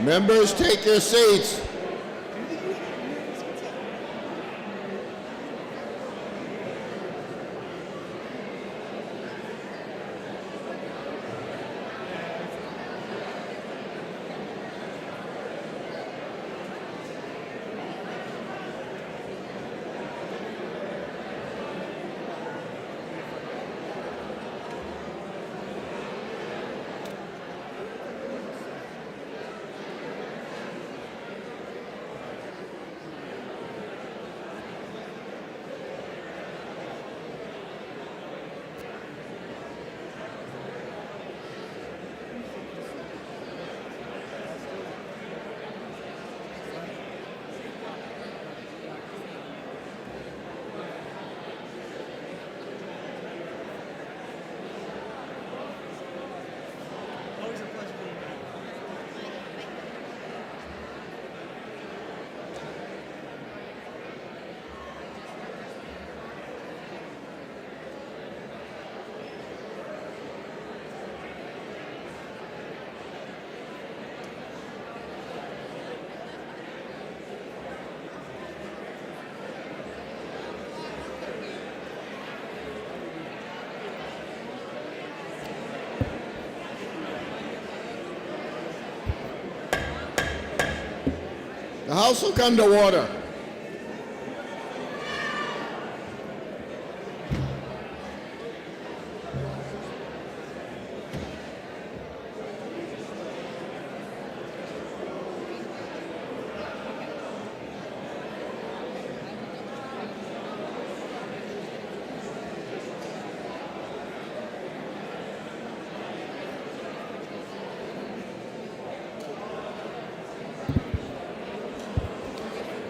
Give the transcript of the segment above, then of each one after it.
Members, take your seats. The House will come to order.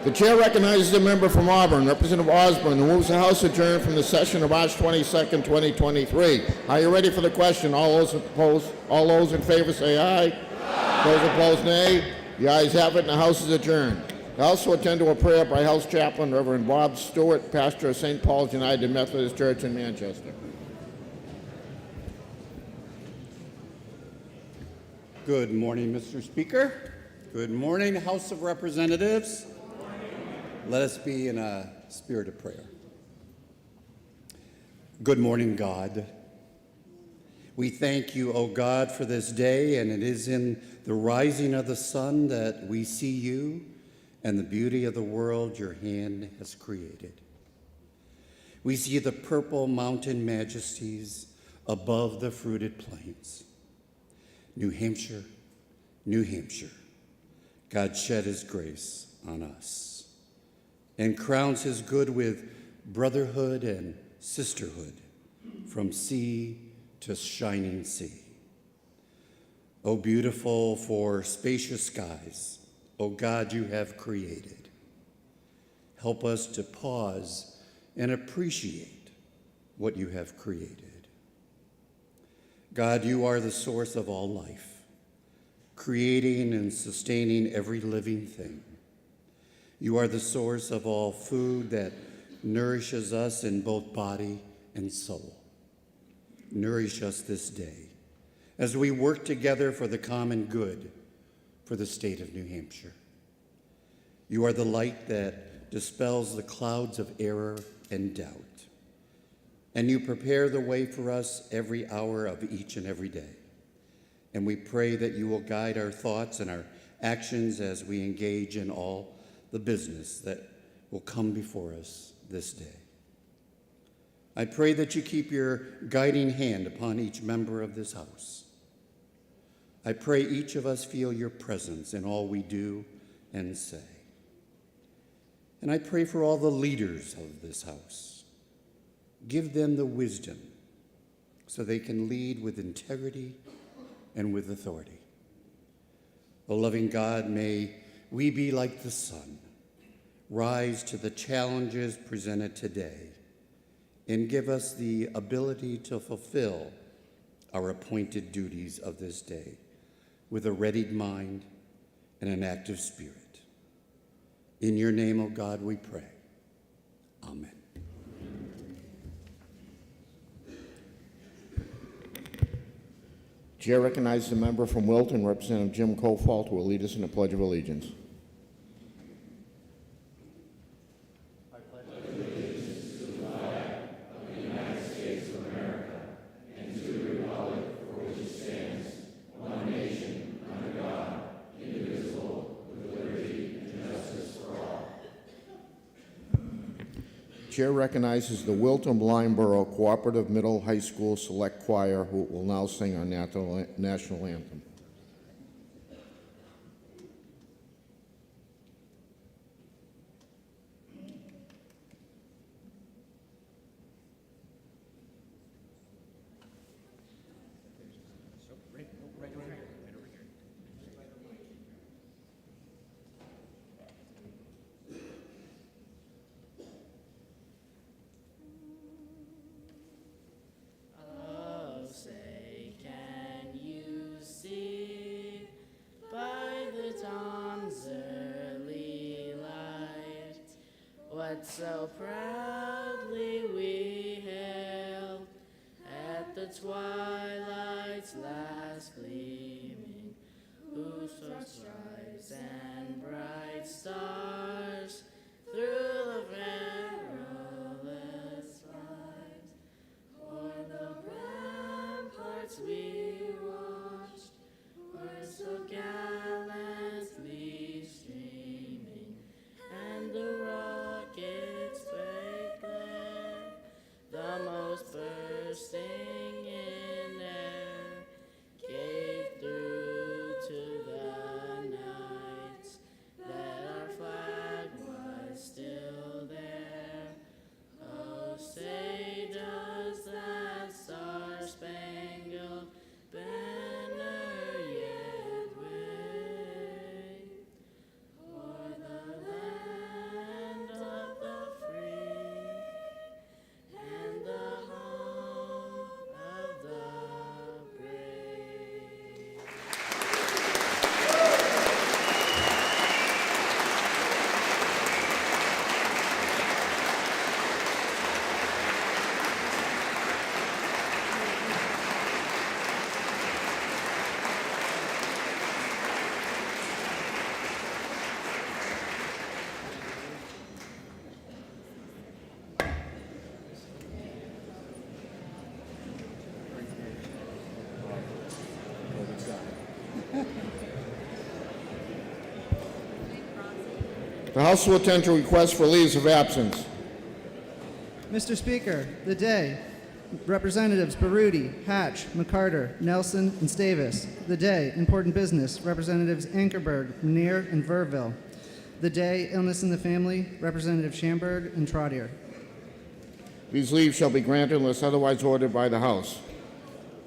The chair recognizes the member from Auburn, Representative Osborne, who moves the House adjourned from the session of March 22nd, 2023. Are you ready for the question? All those in favor say aye. Aye. Those opposed, nay. The ayes have it, and the House is adjourned. I also attend to a prayer by House Chaplain Reverend Bob Stewart, pastor of St. Paul's United Methodist Church in Manchester. Good morning, Mr. Speaker. Good morning, House of Representatives. Let us be in a spirit of prayer. Good morning, God. We thank you, O God, for this day, and it is in the rising of the sun that we see you and the beauty of the world your hand has created. We see the purple mountain majesties above the fruited plains. New Hampshire, New Hampshire, God shed his grace on us and crowns his good with brotherhood and sisterhood from sea to shining sea. O beautiful for spacious skies, O God, you have created. Help us to pause and appreciate what you have created. God, you are the source of all life, creating and sustaining every living thing. You are the source of all food that nourishes us in both body and soul. Nourish us this day as we work together for the common good for the state of New Hampshire. You are the light that dispels the clouds of error and doubt, and you prepare the way for us every hour of each and every day. And we pray that you will guide our thoughts and our actions as we engage in all the business that will come before us this day. I pray that you keep your guiding hand upon each member of this house. I pray each of us feel your presence in all we do and say. And I pray for all the leaders of this house. Give them the wisdom so they can lead with integrity and with authority. O loving God, may we be like the sun, rise to the challenges presented today, and give us the ability to fulfill our appointed duties of this day with a readied mind and an active spirit. In your name, O God, we pray. Amen. Chair recognizes the member from Wilton, Representative Jim Kofalt, who will lead us in the Pledge of Allegiance. Chair recognizes the Wilton-Lyndeborough Cooperative Middle High School Select Choir, who will now sing our national anthem. So proudly we hailed at the twilight's last gleaming, whose stripes and bright stars through the perilous light, o'er the ramparts we watched, were so gallantly streaming, and the rockets spake there, the most bursting in air, gave through to the night that our flag was still there. Oh, say does that star-spangled banner yet wave o'er the land of the free and the home of the brave? The House will attend to requests for leaves of absence. Mr. Speaker, the day. Representatives Baroudi, Hatch, McCarter, Nelson, and Stavis. The day. Important business. Representatives Ankerberg, Menier, and Verville. The day. Illness in the family. Representative Schamberg and Trottier. These leaves shall be granted unless otherwise ordered by the House.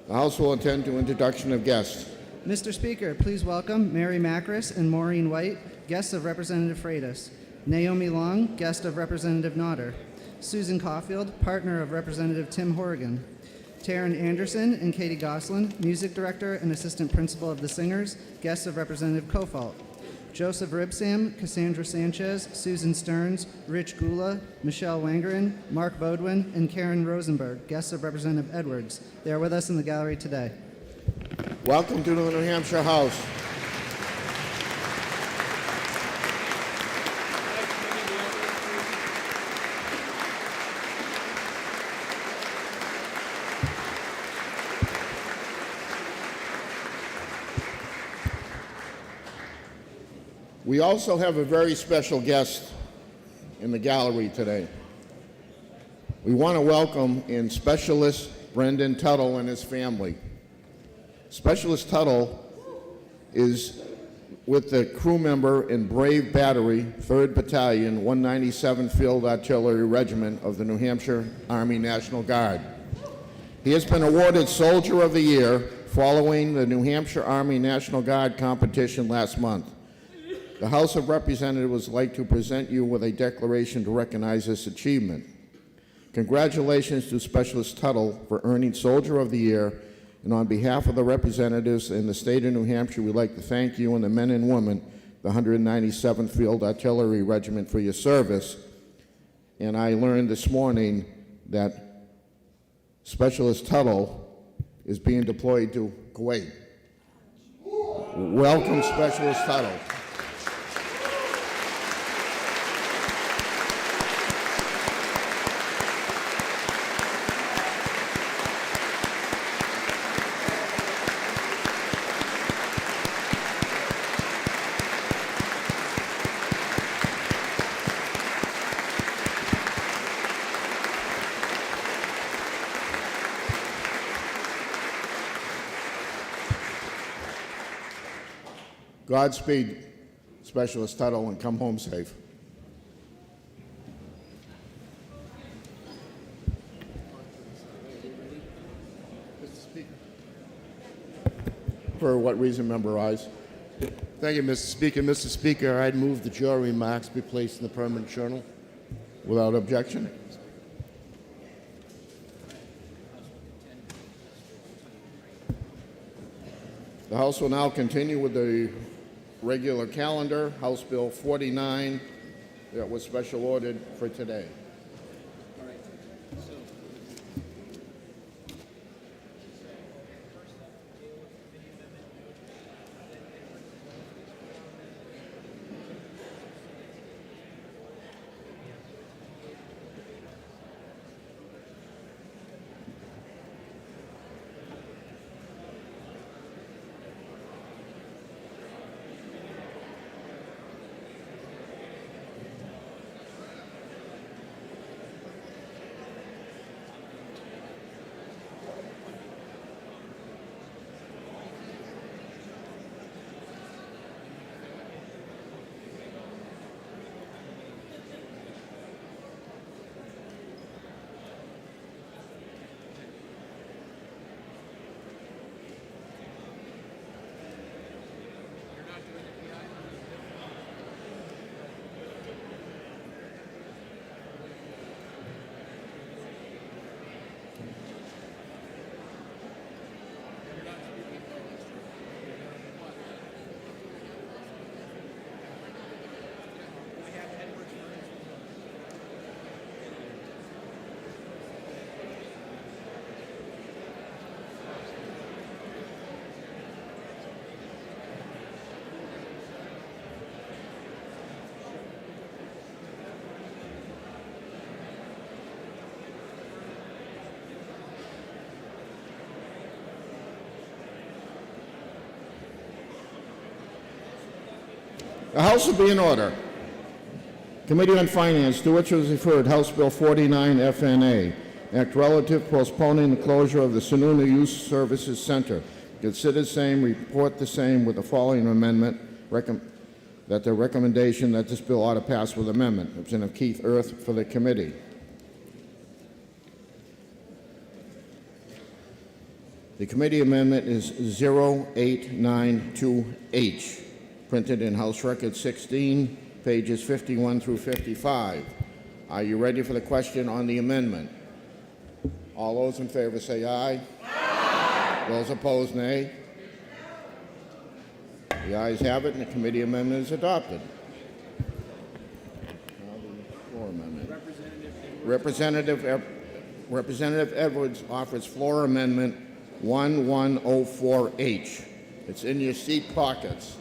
The House will attend to introduction of guests. Mr. Speaker, please welcome Mary Macris and Maureen White, guests of Representative Freitas. Naomi Long, guest of Representative Nodder. Susan Caulfield, partner of Representative Tim Horrigan. Taryn Anderson and Katie Goslin, music director and assistant principal of the Singers, guests of Representative Kofalt. Joseph Ribsam, Cassandra Sanchez, Susan Stearns, Rich Gula, Michelle Wangerin, Mark Bodwin, and Karen Rosenberg, guests of Representative Edwards. They are with us in the gallery today. Welcome to the New Hampshire House. We also have a very special guest in the gallery today. We want to welcome in Specialist Brendan Tuttle and his family. Specialist Tuttle is with the crew member in Brave Battery, 3rd Battalion, 197 Field Artillery Regiment of the New Hampshire Army National Guard. He has been awarded Soldier of the Year following the New Hampshire Army National Guard competition last month. The House of Representatives would like to present you with a declaration to recognize this achievement. Congratulations to Specialist Tuttle for earning Soldier of the Year, and on behalf of the representatives in the state of New Hampshire, we'd like to thank you and the men and women, the 197th Field Artillery Regiment, for your service. And I learned this morning that Specialist Tuttle is being deployed to Kuwait. Welcome, Specialist Tuttle. Godspeed, Specialist Tuttle, and come home safe. For what reason, Member Rise? Thank you, Mr. Speaker. Mr. Speaker, I'd move the jury remarks be placed in the permanent journal. Without objection. The House will now continue with the regular calendar, House Bill 49, that was special ordered for today. The House will be in order. Committee on Finance, to which was referred House Bill 49 FNA, Act relative postponing the closure of the Sununu Youth Services Center. Consider same, report the same with the following amendment, that the recommendation that this bill ought to pass with amendment. Representative Keith Earth for the committee. The committee amendment is 0892H, printed in House Record 16, pages 51 through 55. Are you ready for the question on the amendment? All those in favor say aye. Aye. Those opposed, nay. The ayes have it, and the committee amendment is adopted. Now the floor amendment. Representative Edwards offers floor amendment 1104H. It's in your seat pockets.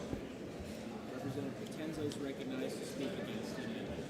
Representative Potenza is recognized to speak against the amendment.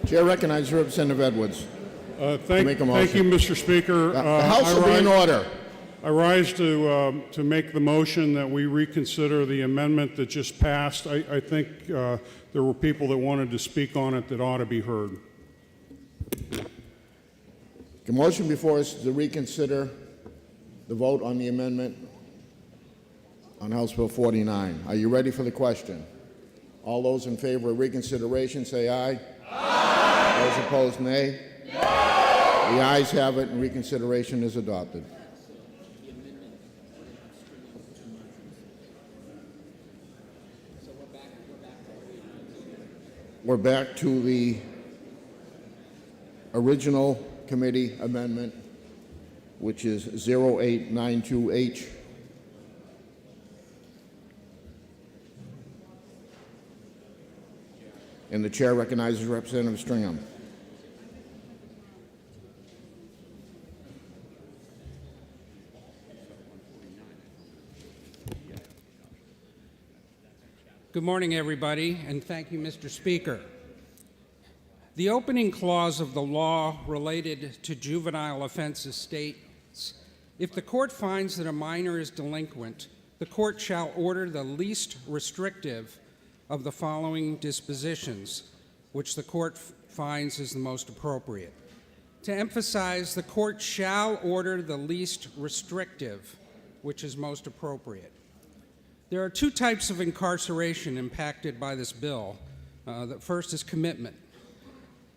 Chair recognizes Representative Edwards. Make a Thank you, motion. Mr. Speaker. The House will be in order. I rise to make the motion that we reconsider the amendment that just passed. I think there were people that wanted to speak on it that ought to be heard. The motion before us is to reconsider the vote on the amendment on House Bill 49. Are you ready for the question? All those in favor of reconsideration say aye. Aye. Those opposed, nay. No. The ayes have it, and reconsideration is adopted. We're back to the original committee amendment, which is 0892H. And the chair recognizes Representative Stringham. Good morning, everybody, and thank you, Mr. Speaker. The opening clause of the law related to juvenile offenses states, if the court finds that a minor is delinquent, the court shall order the least restrictive of the following dispositions, which the court finds is the most appropriate. To emphasize, the court shall order the least restrictive, which is most appropriate. There are two types of incarceration impacted by this bill. The first is commitment.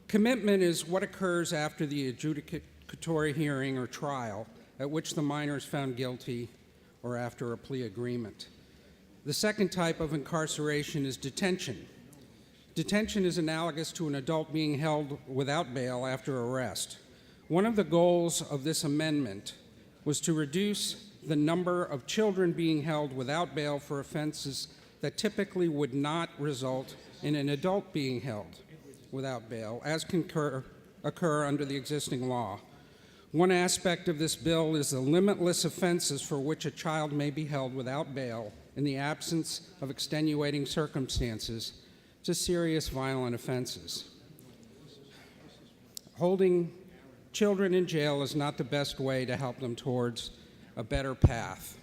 Commitment is what occurs after the adjudicatory hearing or trial at which the minor is found guilty or after a plea agreement. The second type of incarceration is detention. Detention is analogous to an adult being held without bail after arrest. One of the goals of this amendment was to reduce the number of children being held without bail for offenses that typically would not result in an adult being held without bail, as can occur under the existing law. One aspect of this bill is the limitless offenses for which a child may be held without bail in the absence of extenuating circumstances to serious violent offenses. Holding children in jail is not the best way to help them towards a better path.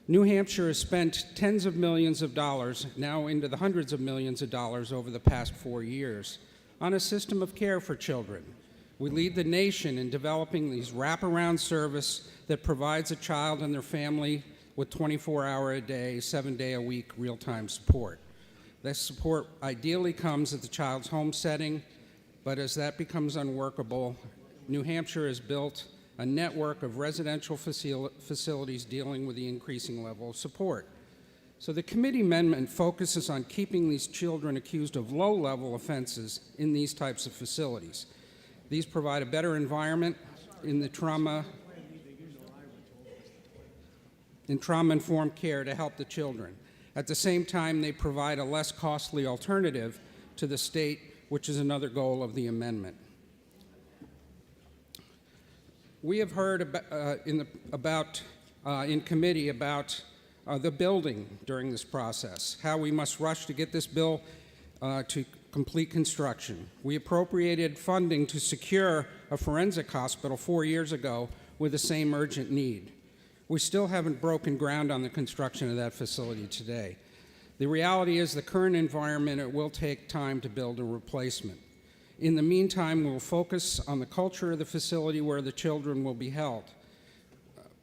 New Hampshire has spent tens of millions of dollars, now into the hundreds of millions of dollars over the past 4 years, on a system of care for children. We lead the nation in developing these wraparound service that provides a child and their family with 24-hour-a-day, 7-day-a-week real-time support. This support ideally comes at the child's home setting, but as that becomes unworkable, New Hampshire has built a network of residential facilities dealing with the increasing level of support. So the committee amendment focuses on keeping these children accused of low-level offenses in these types of facilities. These provide a better environment in trauma-informed care to help the children. At the same time, they provide a less costly alternative to the state, which is another goal of the amendment. We have heard in committee about the building during this process, how we must rush to get this bill to complete construction. We appropriated funding to secure a forensic hospital 4 years ago with the same urgent need. We still haven't broken ground on the construction of that facility today. The reality is the current environment, it will take time to build a replacement. In the meantime, we'll focus on the culture of the facility where the children will be held.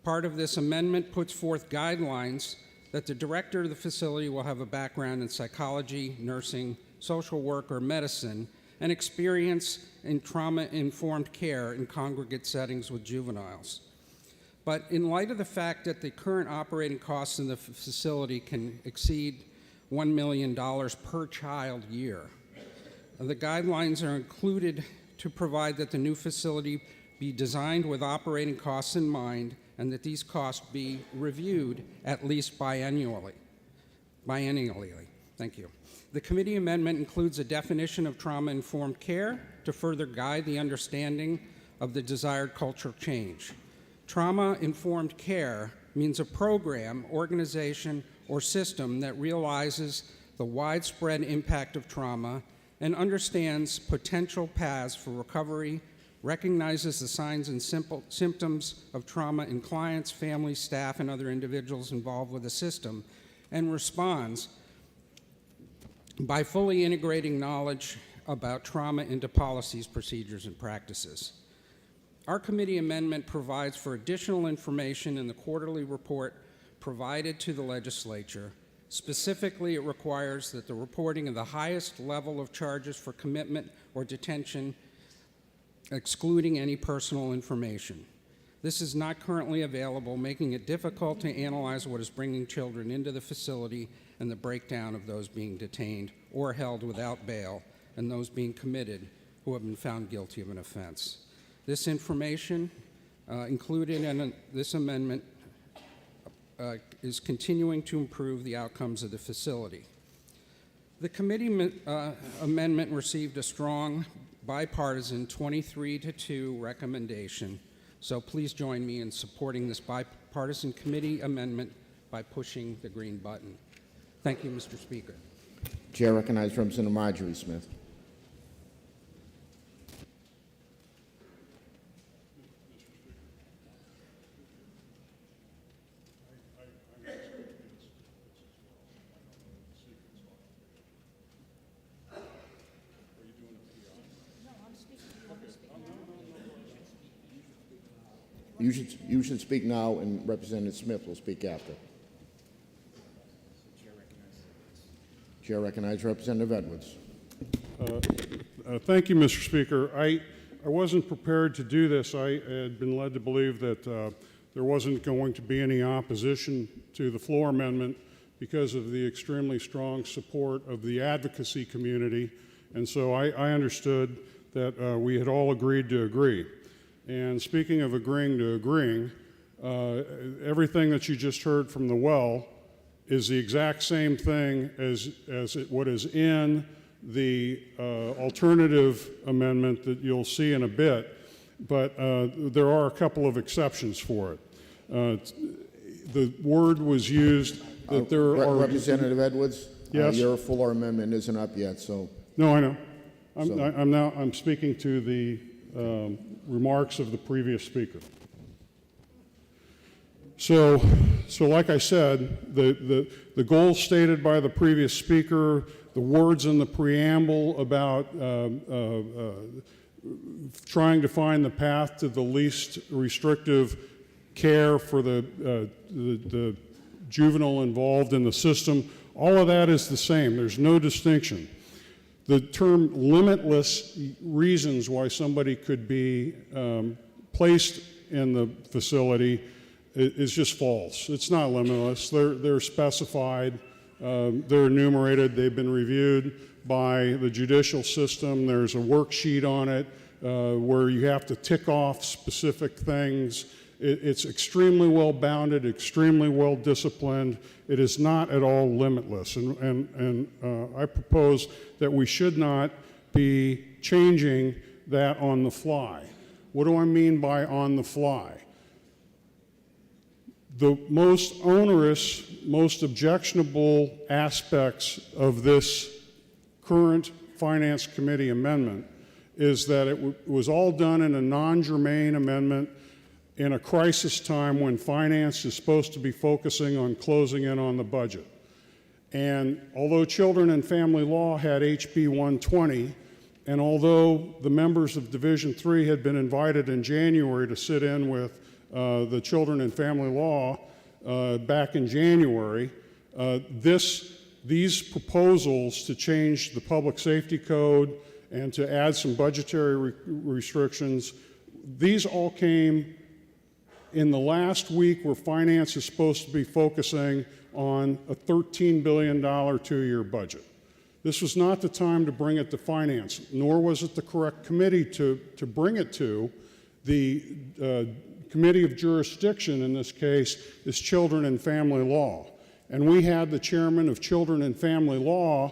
Part of this amendment puts forth guidelines that the director of the facility will have a background in psychology, nursing, social work, or medicine, and experience in trauma-informed care in congregate settings with juveniles. But in light of the fact that the current operating costs in the facility can exceed $1 million per child year, the guidelines are included to provide that the new facility be designed with operating costs in mind and that these costs be reviewed at least biennially. Thank you. The committee amendment includes a definition of trauma-informed care to further guide the understanding of the desired cultural change. Trauma-informed care means a program, organization, or system that realizes the widespread impact of trauma and understands potential paths for recovery, recognizes the signs and symptoms of trauma in clients, families, staff, and other individuals involved with the system, and responds by fully integrating knowledge about trauma into policies, procedures, and practices. Our committee amendment provides for additional information in the quarterly report provided to the legislature. Specifically, it requires that the reporting of the highest level of charges for commitment or detention, excluding any personal information. This is not currently available, making it difficult to analyze what is bringing children into the facility and the breakdown of those being detained or held without bail and those being committed who have been found guilty of an offense. This information included in this amendment is continuing to improve the outcomes of the facility. The committee amendment received a strong bipartisan 23-2 recommendation, so please join me in supporting this bipartisan committee amendment by pushing the green button. Thank you, Mr. Speaker. Chair recognizes Representative Marjorie Smith. You should speak now, and Representative Smith will speak after. Chair recognizes Representative Edwards. Thank you, Mr. Speaker. I wasn't prepared to do this. I had been led to believe that there wasn't going to be any opposition to the floor amendment because of the extremely strong support of the advocacy community, and so I understood that we had all agreed to agree. And speaking of agreeing to agreeing, everything that you just heard from the well is the exact same thing as what is in the alternative amendment that you'll see in a bit, but there are a couple of exceptions for it. The word was used that there are... Representative Edwards? Yes? Your fuller amendment isn't up yet, so... No, I know. I'm speaking to the remarks of the previous speaker. So like I said, the goal stated by the previous speaker, the words in the preamble about trying to find the path to the least restrictive care for the juvenile involved in the system, all of that is the same. There's no distinction. The term limitless reasons why somebody could be placed in the facility is just false. It's not limitless. They're specified, they're enumerated, they've been reviewed by the judicial system. There's a worksheet on it where you have to tick off specific things. It's extremely well bounded, extremely well disciplined. It is not at all limitless. And I propose that we should not be changing that on the fly. What do I mean by on the fly? The most onerous, most objectionable aspects of this current Finance Committee amendment is that it was all done in a non-germane amendment in a crisis time when finance is supposed to be focusing on closing in on the budget. And although Children and Family Law had HB 120, and although the members of Division 3 had been invited in January to sit in with the Children and Family Law back in January, these proposals to change the Public Safety Code and to add some budgetary restrictions, these all came in the last week where finance is supposed to be focusing on a $13 billion two-year budget. This was not the time to bring it to finance, nor was it the correct committee to bring it to. The committee of jurisdiction in this case is Children and Family Law. And we had the chairman of Children and Family Law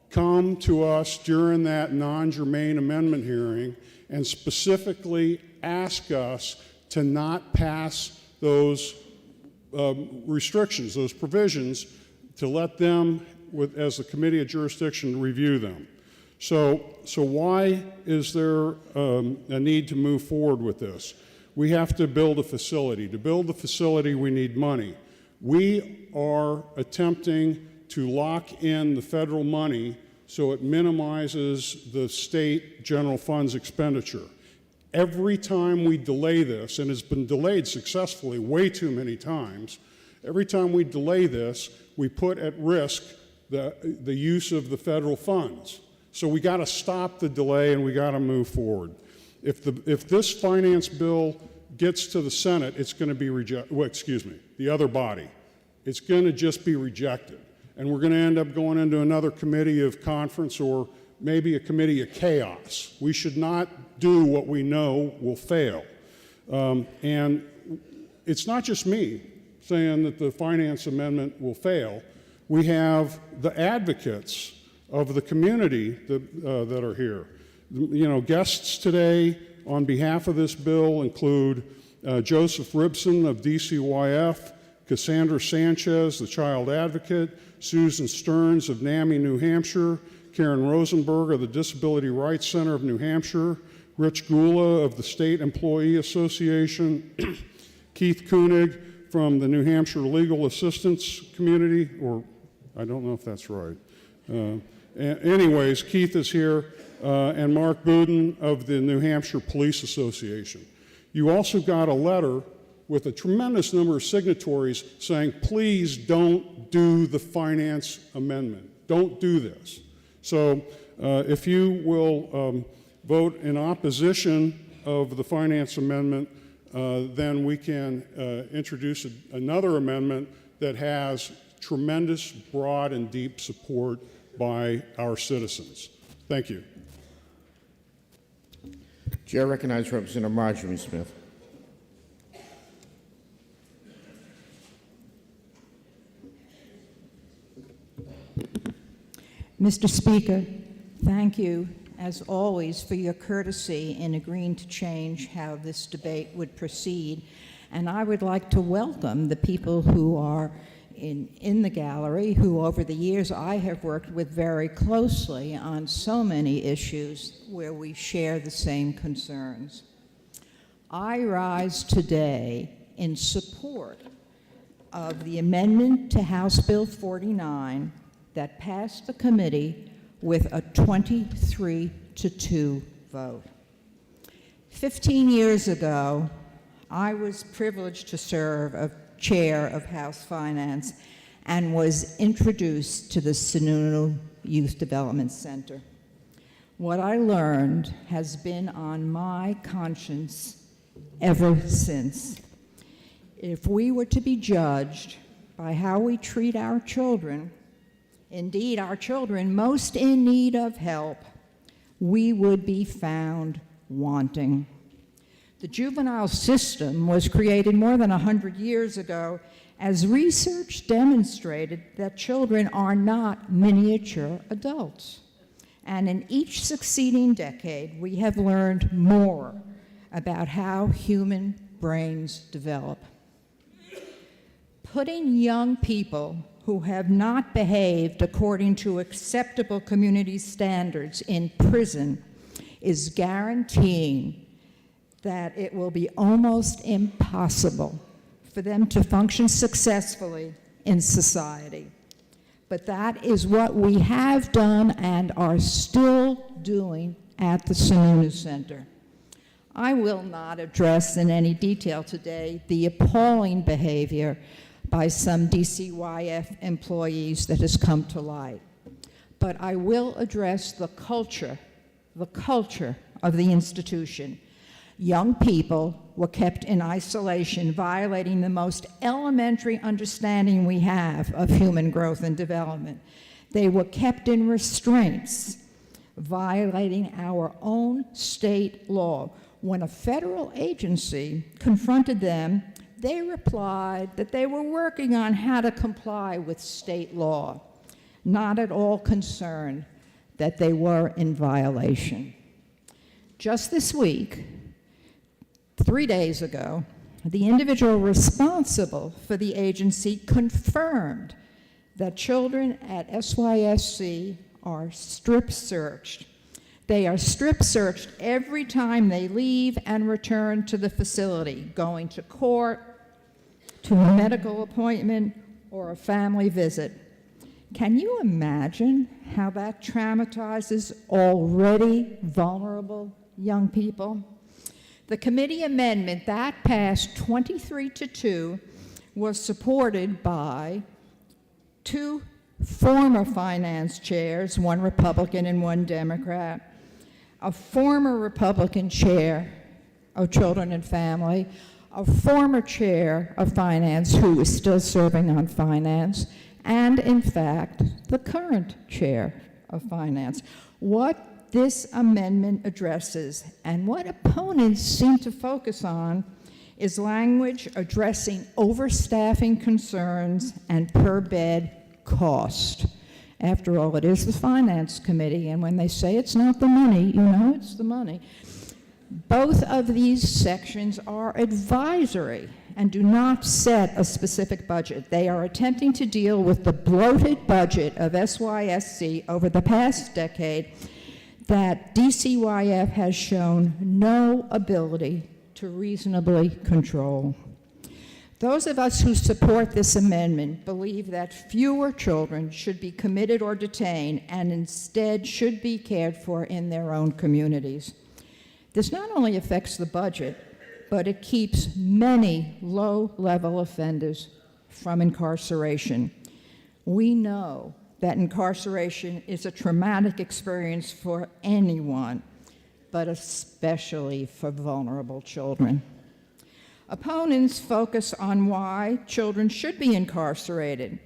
come to us during that non-germane amendment hearing and specifically ask us to not pass those restrictions, those provisions, to let them, as the committee of jurisdiction, review them. So why is there a need to move forward with this? We have to build a facility. To build the facility, we need money. We are attempting to lock in the federal money so it minimizes the state general fund's expenditure. Every time we delay this, and it's been delayed successfully way too many times, every time we delay this, we put at risk the use of the federal funds. So we got to stop the delay and we got to move forward. If this finance bill gets to the Senate, it's going to be rejected. Well, excuse me, the other body. It's going to just be rejected. And we're going to end up going into another committee of conference or maybe a committee of chaos. We should not do what we know will fail. And it's not just me saying that the finance amendment will fail. We have the advocates of the community that are here. You know, guests today on behalf of this bill include Joseph Ribson of DCYF, Cassandra Sanchez, the child advocate, Susan Stearns of NAMI, New Hampshire, Karen Rosenberg of the Disability Rights Center of New Hampshire, Rich Gula of the State Employee Association, Keith Koenig from the New Hampshire Legal Assistance Community, or I don't know if that's right. Anyways, Keith is here, and Mark Boudin of the New Hampshire Police Association. You also got a letter with a tremendous number of signatories saying, please don't do the finance amendment. Don't do this. So if you will vote in opposition of the finance amendment, then we can introduce another amendment that has tremendous, broad, and deep support by our citizens. Thank you. Chair recognizes Representative Marjorie Smith. Mr. Speaker, thank you, as always, for your courtesy in agreeing to change how this debate would proceed. And I would like to welcome the people who are in the gallery, who over the years I have worked with very closely on so many issues where we share the same concerns. I rise today in support of the amendment to House Bill 49 that passed the committee with a 23-2 vote. 15 years ago, I was privileged to serve as chair of House Finance and was introduced to the Sununu Youth Development Center. What I learned has been on my conscience ever since. If we were to be judged by how we treat our children, indeed our children most in need of help, we would be found wanting. The juvenile system was created more than 100 years ago as research demonstrated that children are not miniature adults. And in each succeeding decade, we have learned more about how human brains develop. Putting young people who have not behaved according to acceptable community standards in prison is guaranteeing that it will be almost impossible for them to function successfully in society. But that is what we have done and are still doing at the Sununu Center. I will not address in any detail today the appalling behavior by some DCYF employees that has come to light. But I will address the culture of the institution. Young people were kept in isolation, violating the most elementary understanding we have of human growth and development. They were kept in restraints, violating our own state law. When a federal agency confronted them, they replied that they were working on how to comply with state law, not at all concerned that they were in violation. Just this week, 3 days ago, the individual responsible for the agency confirmed that children at SYSC are strip searched. They are strip searched every time they leave and return to the facility, going to court, to a medical appointment, or a family visit. Can you imagine how that traumatizes already vulnerable young people? The committee amendment that passed 23-2 was supported by 2 former finance chairs, one Republican and one Democrat, a former Republican chair of Children and Family, a former chair of finance who is still serving on finance, and in fact, the current chair of finance. What this amendment addresses, and what opponents seem to focus on, is language addressing overstaffing concerns and per-bed cost. After all, it is the Finance Committee, and when they say it's not the money, you know it's the money. Both of these sections are advisory and do not set a specific budget. They are attempting to deal with the bloated budget of SYSC over the past decade that DCYF has shown no ability to reasonably control. Those of us who support this amendment believe that fewer children should be committed or detained and instead should be cared for in their own communities. This not only affects the budget, but it keeps many low-level offenders from incarceration. We know that incarceration is a traumatic experience for anyone, but especially for vulnerable children. Opponents focus on why children should be incarcerated.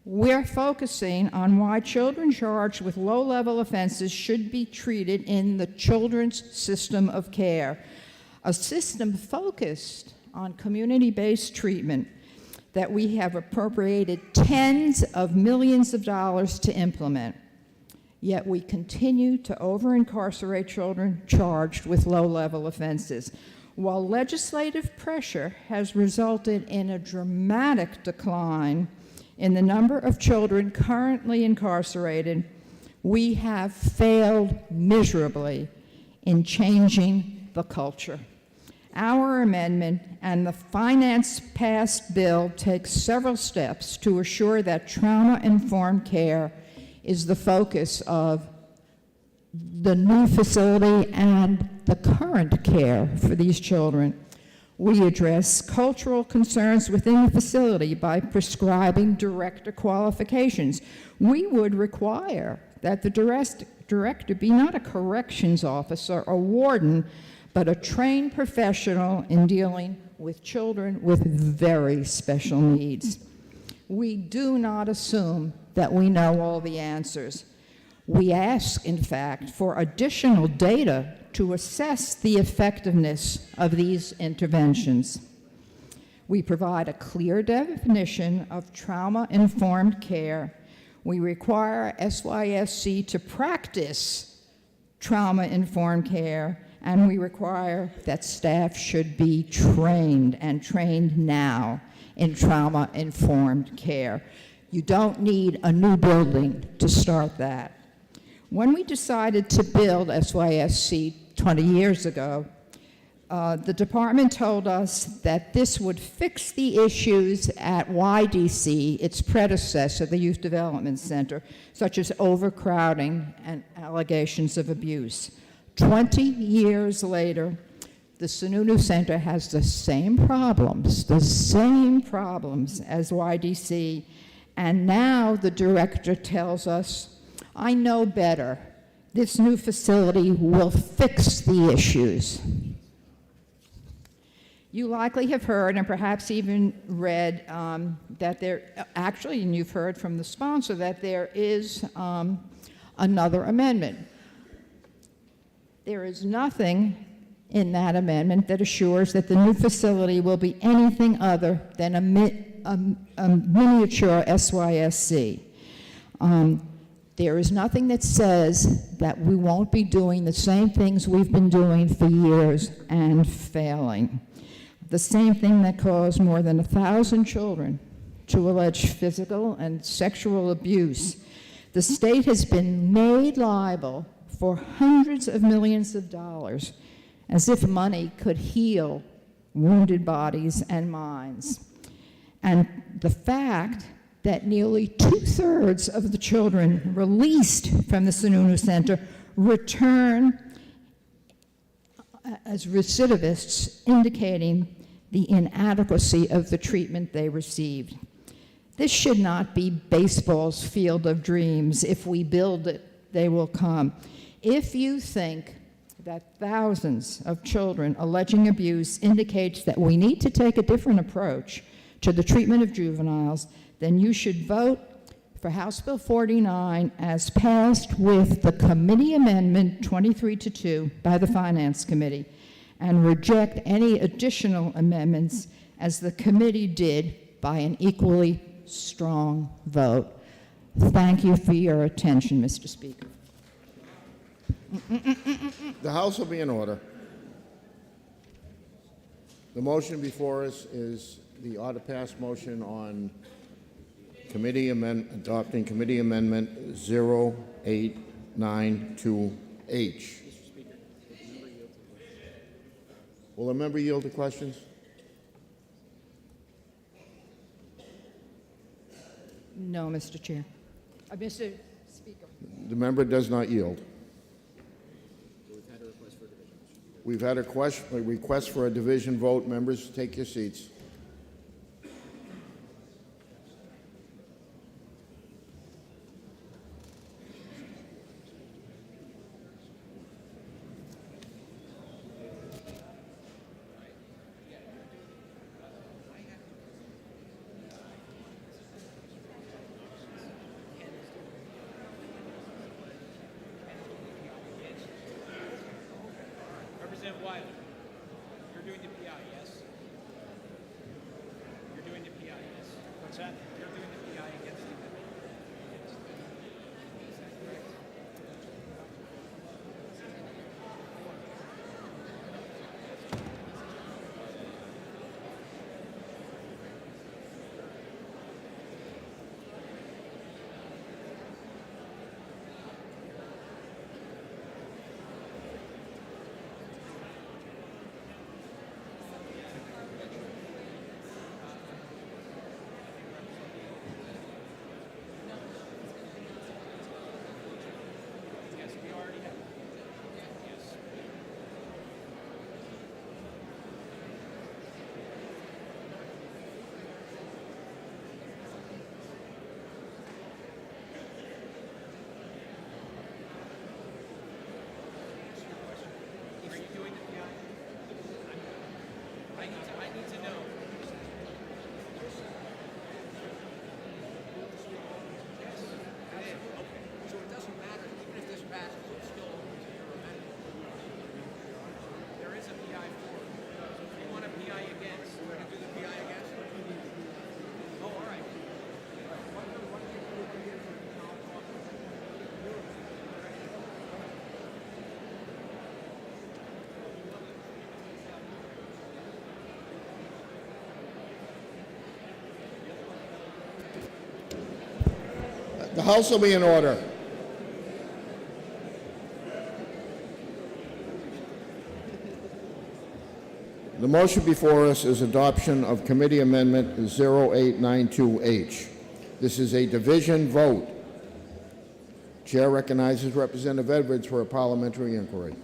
We're focusing on why children charged with low-level offenses should be treated in the children's system of care, a system focused on community-based treatment that we have appropriated tens of millions of dollars to implement. Yet we continue to over-incarcerate children charged with low-level offenses. While legislative pressure has resulted in a dramatic decline in the number of children currently incarcerated, we have failed miserably in changing the culture. Our amendment and the finance-passed bill takes several steps to assure that trauma-informed care is the focus of the new facility and the current care for these children. We address cultural concerns within the facility by prescribing director qualifications. We would require that the director be not a corrections officer or warden, but a trained professional in dealing with children with very special needs. We do not assume that we know all the answers. We ask, in fact, for additional data to assess the effectiveness of these interventions. We provide a clear definition of trauma-informed care. We require SYSC to practice trauma-informed care, and we require that staff should be trained, and trained now, in trauma-informed care. You don't need a new building to start that. When we decided to build SYSC 20 years ago, the department told us that this would fix the issues at YDC, its predecessor, the Youth Development Center, such as overcrowding and allegations of abuse. 20 years later, the Sununu Center has the same problems as YDC, and now the director tells us, I know better. This new facility will fix the issues. You likely have heard, and perhaps even read, that actually, and you've heard from the sponsor, that there is another amendment. There is nothing in that amendment that assures that the new facility will be anything other than a miniature SYSC. There is nothing that says that we won't be doing the same things we've been doing for years and failing. The same thing that caused more than 1,000 children to allege physical and sexual abuse. The state has been made liable for hundreds of millions of dollars, as if money could heal wounded bodies and minds. And the fact that nearly 2/3 of the children released from the Sununu Center return as recidivists, indicating the inadequacy of the treatment they received. This should not be baseball's field of dreams. If we build it, they will come. If you think that thousands of children alleging abuse indicates that we need to take a different approach to the treatment of juveniles, then you should vote for House Bill 49 as passed with the committee amendment 23-2 by the Finance Committee, and reject any additional amendments as the committee did by an equally strong vote. Thank you for your attention, Mr. Speaker. The House will be in order. The motion before us is the ought to pass motion on adopting Committee Amendment 0892H. Will a member yield to questions? No, Mr. Chair. Mr. Speaker. The member does not yield. We've had a request for a division vote. Members, take your seats. Representative Wiley, you're doing the PI, yes? You're doing the PI, yes? What's that? You're doing the PI against the amendment. Is that correct? Yes, we already have. Yes. Are you doing the PI? I need to know. Yes, okay. So it doesn't matter, even if this passes, it's still your amendment. There is a PI for. So if you want a PI against, we're going to do the PI against. Oh, all right. The House will be in order. The motion before us is adoption of Committee Amendment 0892H. This is a division vote. Chair recognizes Representative Edwards for a parliamentary inquiry.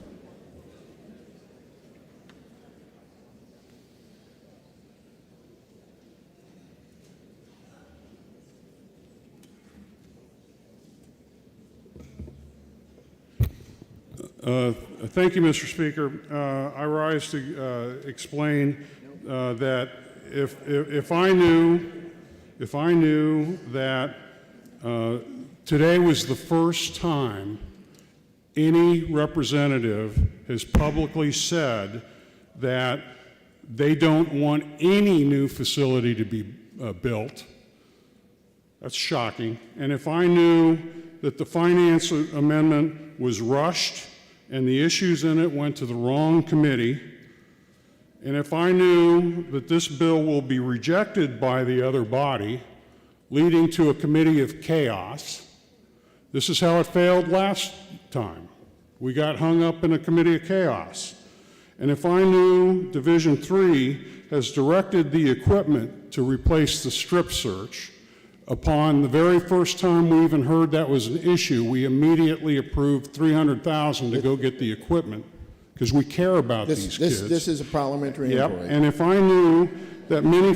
Thank you, Mr. Speaker. I rise to explain that if I knew that today was the first time any representative has publicly said that they don't want any new facility to be built, that's shocking. And if I knew that the finance amendment was rushed and the issues in it went to the wrong committee, and if I knew that this bill will be rejected by the other body, leading to a committee of chaos, This is how it failed last time. We got hung up in a committee of chaos. And if I knew Division 3 has directed the equipment to replace the strip search, upon the very first time we even heard that was an issue, we immediately approved $300,000 to go get the equipment, because we care about these kids. This is a parliamentary Yep, inquiry. and if I knew that many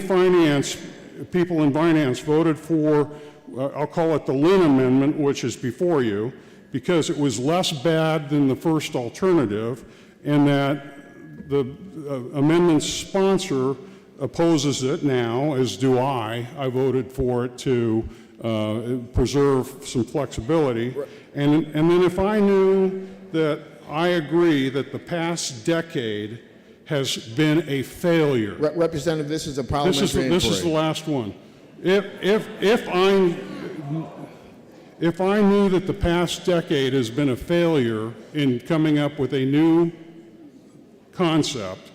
people in finance voted for, I'll call it the Lynn Amendment, which is before you, because it was less bad than the first alternative, and that the amendment's sponsor opposes it now, as do I. I voted for it to preserve some flexibility. And then if I knew that I agree that the past decade has been a failure. Representative, this is a parliamentary inquiry. This is the last one. If I knew that the past decade has been a failure in coming up with a new concept,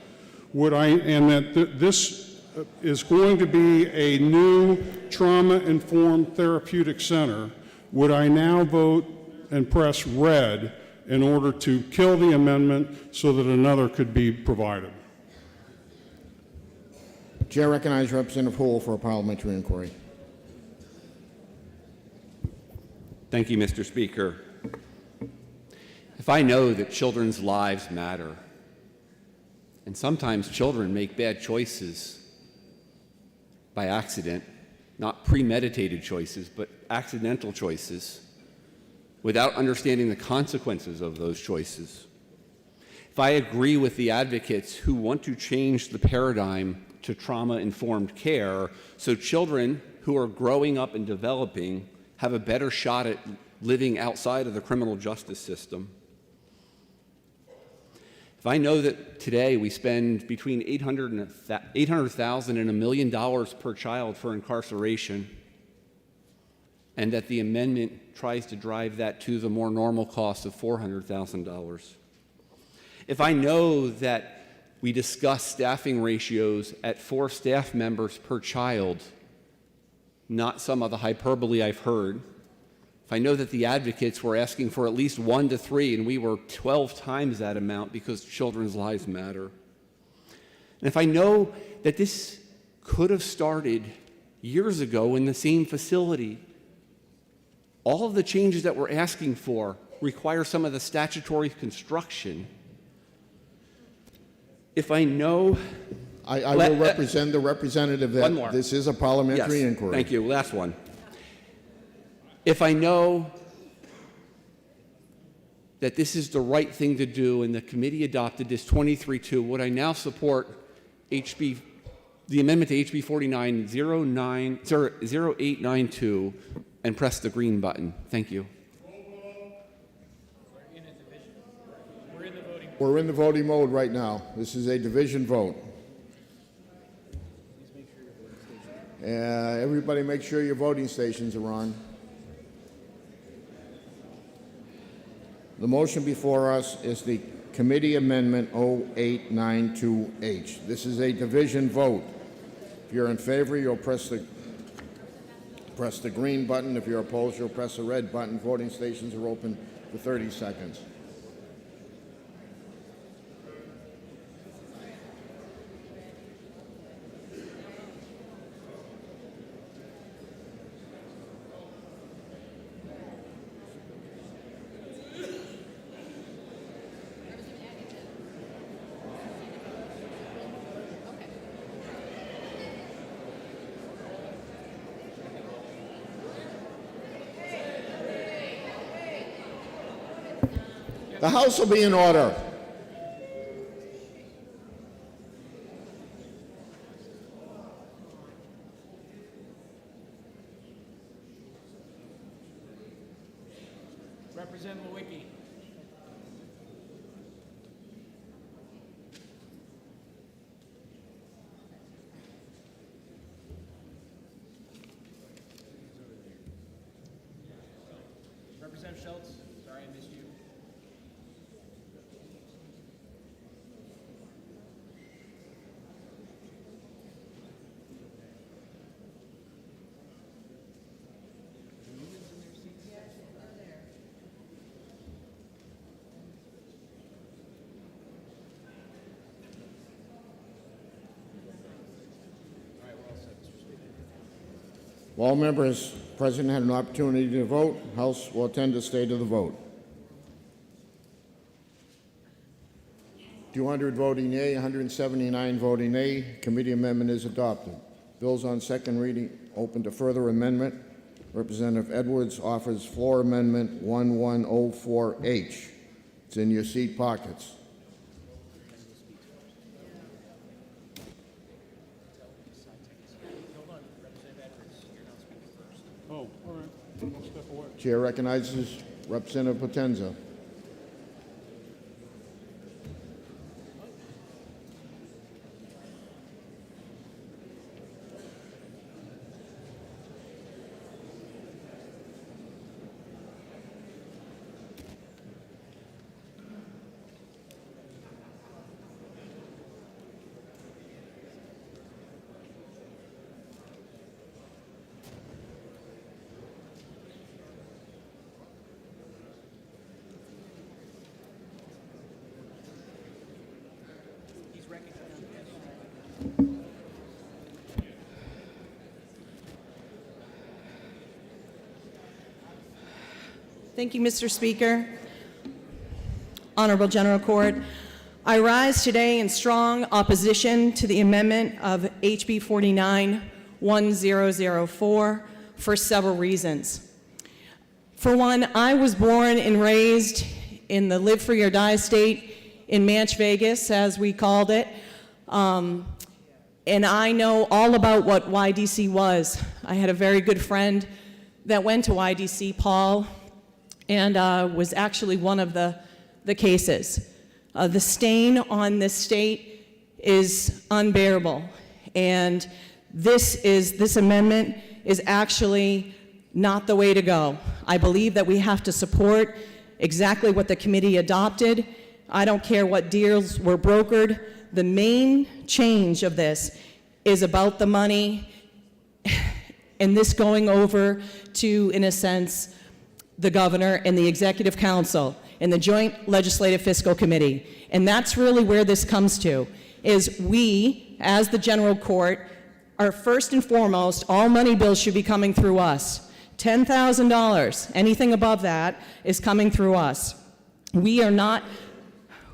and that this is going to be a new trauma-informed therapeutic center, would I now vote and press red in order to kill the amendment so that another could be provided? Chair recognizes Representative Houle for a parliamentary inquiry. Thank you, Mr. Speaker. If I know that children's lives matter, and sometimes children make bad choices by accident, not premeditated choices, but accidental choices, without understanding the consequences of those choices. If I agree with the advocates who want to change the paradigm to trauma-informed care so children who are growing up and developing have a better shot at living outside of the criminal justice system. If I know that today we spend between $800,000 and $1 million per child for incarceration, and that the amendment tries to drive that to the more normal cost of $400,000. If I know that we discuss staffing ratios at 4 staff members per child, not some of the hyperbole I've heard, if I know that the advocates were asking for at least 1 to 3 and we were 12 times that amount because children's lives matter, and if I know that this could have started years ago in the same facility, all of the changes that we're asking for require some of the statutory construction. If I know... I will represent the representative One more. that this is a parliamentary Yes, inquiry. thank you. Last one. If I know that this is the right thing to do and the committee adopted this 23-2, would I now support the amendment to HB 0892 and press the green button? Thank you. We're in the voting mode right now. This is a division vote. Everybody make sure your voting stations are on. The motion before us is the committee amendment 0892H. This is a division vote. If you're in favor, you'll press the green button. If you're opposed, you'll press the red button. Voting stations are open for 30 seconds. The House will be in order. Representative McGhee. Representative Schultz, sorry I missed you. All members present had an opportunity to vote. House will attend the state of the vote. 200 voting yea, 179 voting nay. Committee amendment is adopted. Bills on second reading open to further amendment. Representative Edwards offers floor amendment 1104H. It's in your seat pockets. Oh, all right. I'll step away. Chair recognizes Representative Potenza. Thank you, Mr. Speaker. Honorable General Court, I rise today in strong opposition to the amendment of HB 49-1004 for several reasons. For one, I was born and raised in the live free or die state in Manch Vegas, as we called it, and I know all about what YDC was. I had a very good friend that went to YDC, Paul, and was actually one of the cases. The stain on this state is unbearable, and this amendment is actually not the way to go. I believe that we have to support exactly what the committee adopted. I don't care what deals were brokered. The main change of this is about the money and this going over to, in a sense, the governor and the executive council and the joint legislative fiscal committee. And that's really where this comes to, is we, as the general court, are first and foremost, all money bills should be coming through us. $10,000, anything above that is coming through us. Not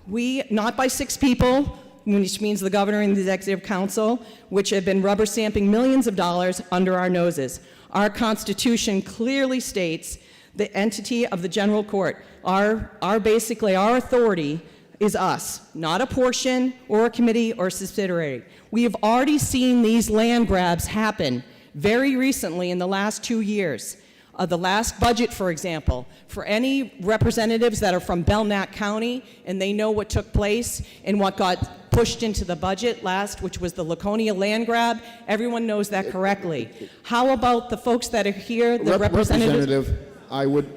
by 6 people, which means the governor and the executive council, which have been rubber stamping millions of dollars under our noses. Our Constitution clearly states the entity of the general court, our authority is us, not a portion or a committee or subsidiary. We have already seen these land grabs happen very recently in the last 2 years. The last budget, for example, for any representatives that are from Belknap County and they know what took place and what got pushed into the budget last, which was the Laconia land grab, everyone knows that correctly. How about the folks that are here, the representatives? Representative, I would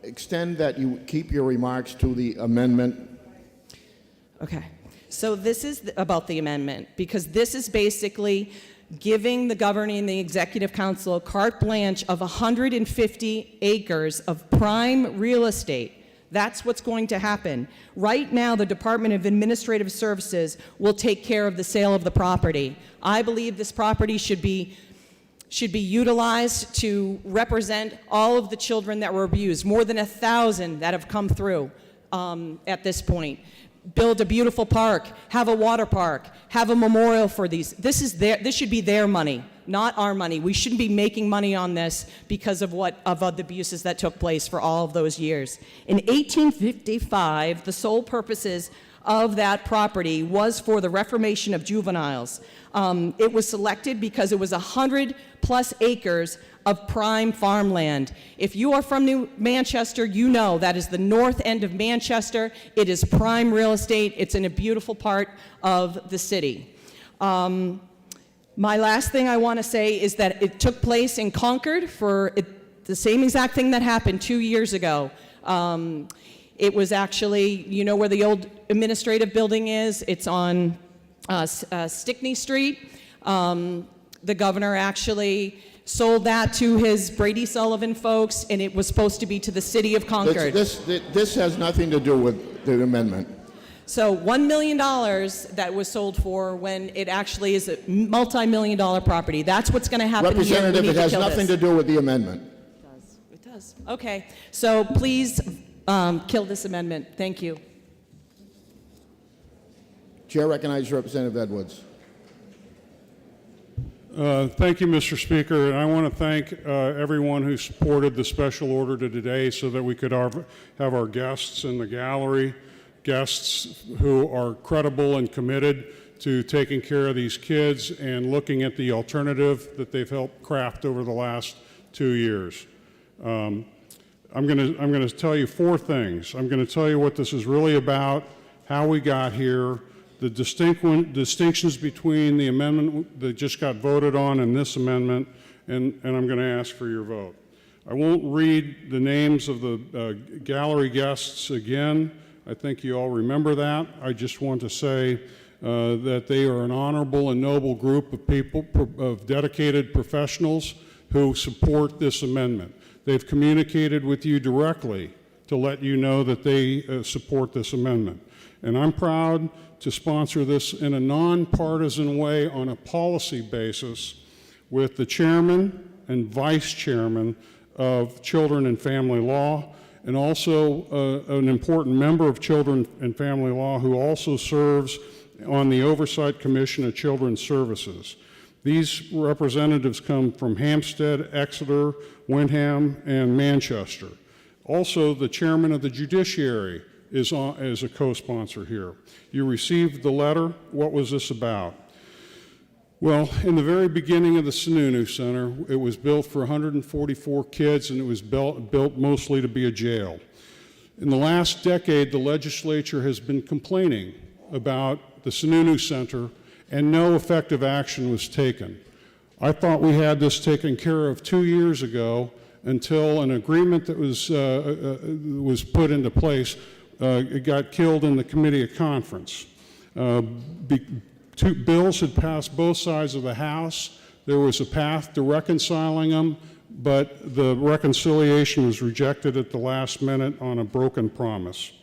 extend that you keep your remarks to the amendment. Okay, so this is about the amendment, because this is basically giving the governor and the executive council a carte blanche of 150 acres of prime real estate. That's what's going to happen. Right now, the Department of Administrative Services will take care of the sale of the property. I believe this property should be utilized to represent all of the children that were abused, more than 1,000 that have come through at this point. Build a beautiful park, have a water park, have a memorial for these. This should be their money, not our money. We shouldn't be making money on this because of the abuses that took place for all of those years. In 1855, the sole purposes of that property was for the reformation of juveniles. It was selected because it was 100+ acres of prime farmland. If you are from New Manchester, you know that is the north end of Manchester. It is prime real estate. It's in a beautiful part of the city. My last thing I want to say is that it took place in Concord for the same exact thing that happened 2 years ago. It was actually, you know where the old administrative building is? It's on Stickney Street. The governor actually sold that to his Brady Sullivan folks, and it was supposed to be to the city of Concord. This has nothing to do with the amendment. So $1 million that was sold for when it actually is a multi-million-dollar property. That's what's going to happen here. We Representative, need it to has kill nothing this. to do with the amendment. It does. Okay. So please kill this amendment. Thank you. Chair recognizes Representative Edwards. Thank you, Mr. Speaker, and I want to thank everyone who supported the special order to today so that we could have our guests in the gallery, guests who are credible and committed to taking care of these kids and looking at the alternative that they've helped craft over the last 2 years. I'm going to tell you 4 things. I'm going to tell you what this is really about, how we got here, the distinctions between the amendment that just got voted on and this amendment, and I'm going to ask for your vote. I won't read the names of the gallery guests again. I think you all remember that. I just want to say that they are an honorable and noble group of people, of dedicated professionals who support this amendment. They've communicated with you directly to let you know that they support this amendment. And I'm proud to sponsor this in a nonpartisan way on a policy basis with the chairman and vice chairman of Children and Family Law, and also an important member of Children and Family Law who also serves on the Oversight Commission of Children's Services. These representatives come from Hampstead, Exeter, Windham, and Manchester. Also, the chairman of the Judiciary is a co-sponsor here. You received the letter. What was this about? Well, in the very beginning of the Sununu Center, it was built for 144 kids, and it was built mostly to be a jail. In the last decade, the legislature has been complaining about the Sununu Center, and no effective action was taken. I thought we had this taken care of 2 years ago until an agreement that was put into place. It got killed in the committee of conference. 2 bills had passed both sides of the House. There was a path to reconciling them, but the reconciliation was rejected at the last minute on a broken promise.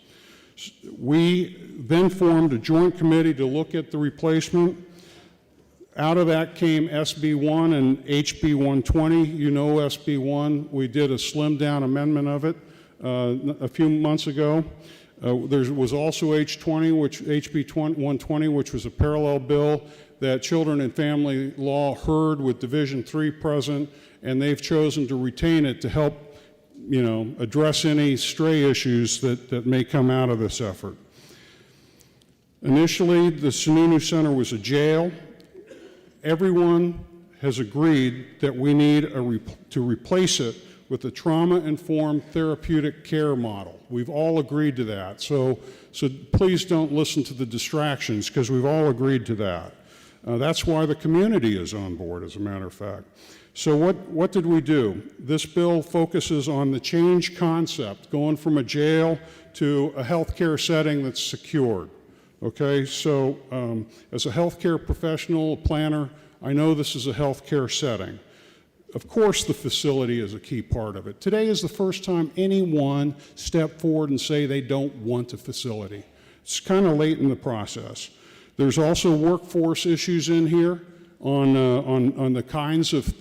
We then formed a joint committee to look at the replacement. Out of that came SB 1 and HB 120. You know SB 1. We did a slimmed down amendment of it a few months ago. There was also HB 120, which was a parallel bill that Children and Family Law heard with Division 3 present, and they've chosen to retain it to help, address any stray issues that may come out of this effort. Initially, the Sununu Center was a jail. Everyone has agreed that we need to replace it with a trauma-informed therapeutic care model. We've all agreed to that. So please don't listen to the distractions, because we've all agreed to that. That's why the community is on board, as a matter of fact. So what did we do? This bill focuses on the change concept, going from a jail to a healthcare setting that's secured. Okay, so as a healthcare professional, a planner, I know this is a healthcare setting. Of course, the facility is a key part of it. Today is the first time anyone stepped forward and say they don't want a facility. It's kind of late in the process. There's also workforce issues in here on the kinds of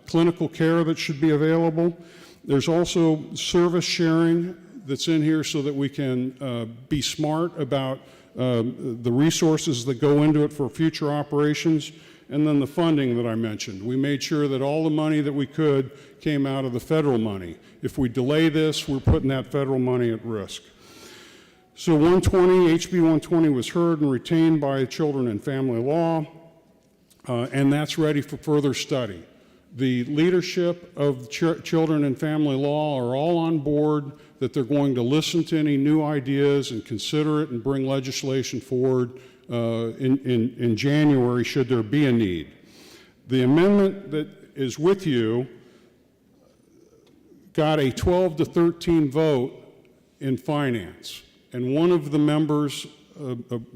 clinical care that should be available. There's also service sharing that's in here so that we can be smart about the resources that go into it for future operations. And then the funding that I mentioned. We made sure that all the money that we could came out of the federal money. If we delay this, we're putting that federal money at risk. So HB 120 was heard and retained by Children and Family Law, and that's ready for further study. The leadership of Children and Family Law are all on board that they're going to listen to any new ideas and consider it and bring legislation forward in January, should there be a need. The amendment that is with you got a 12 to 13 vote in finance, and one of the members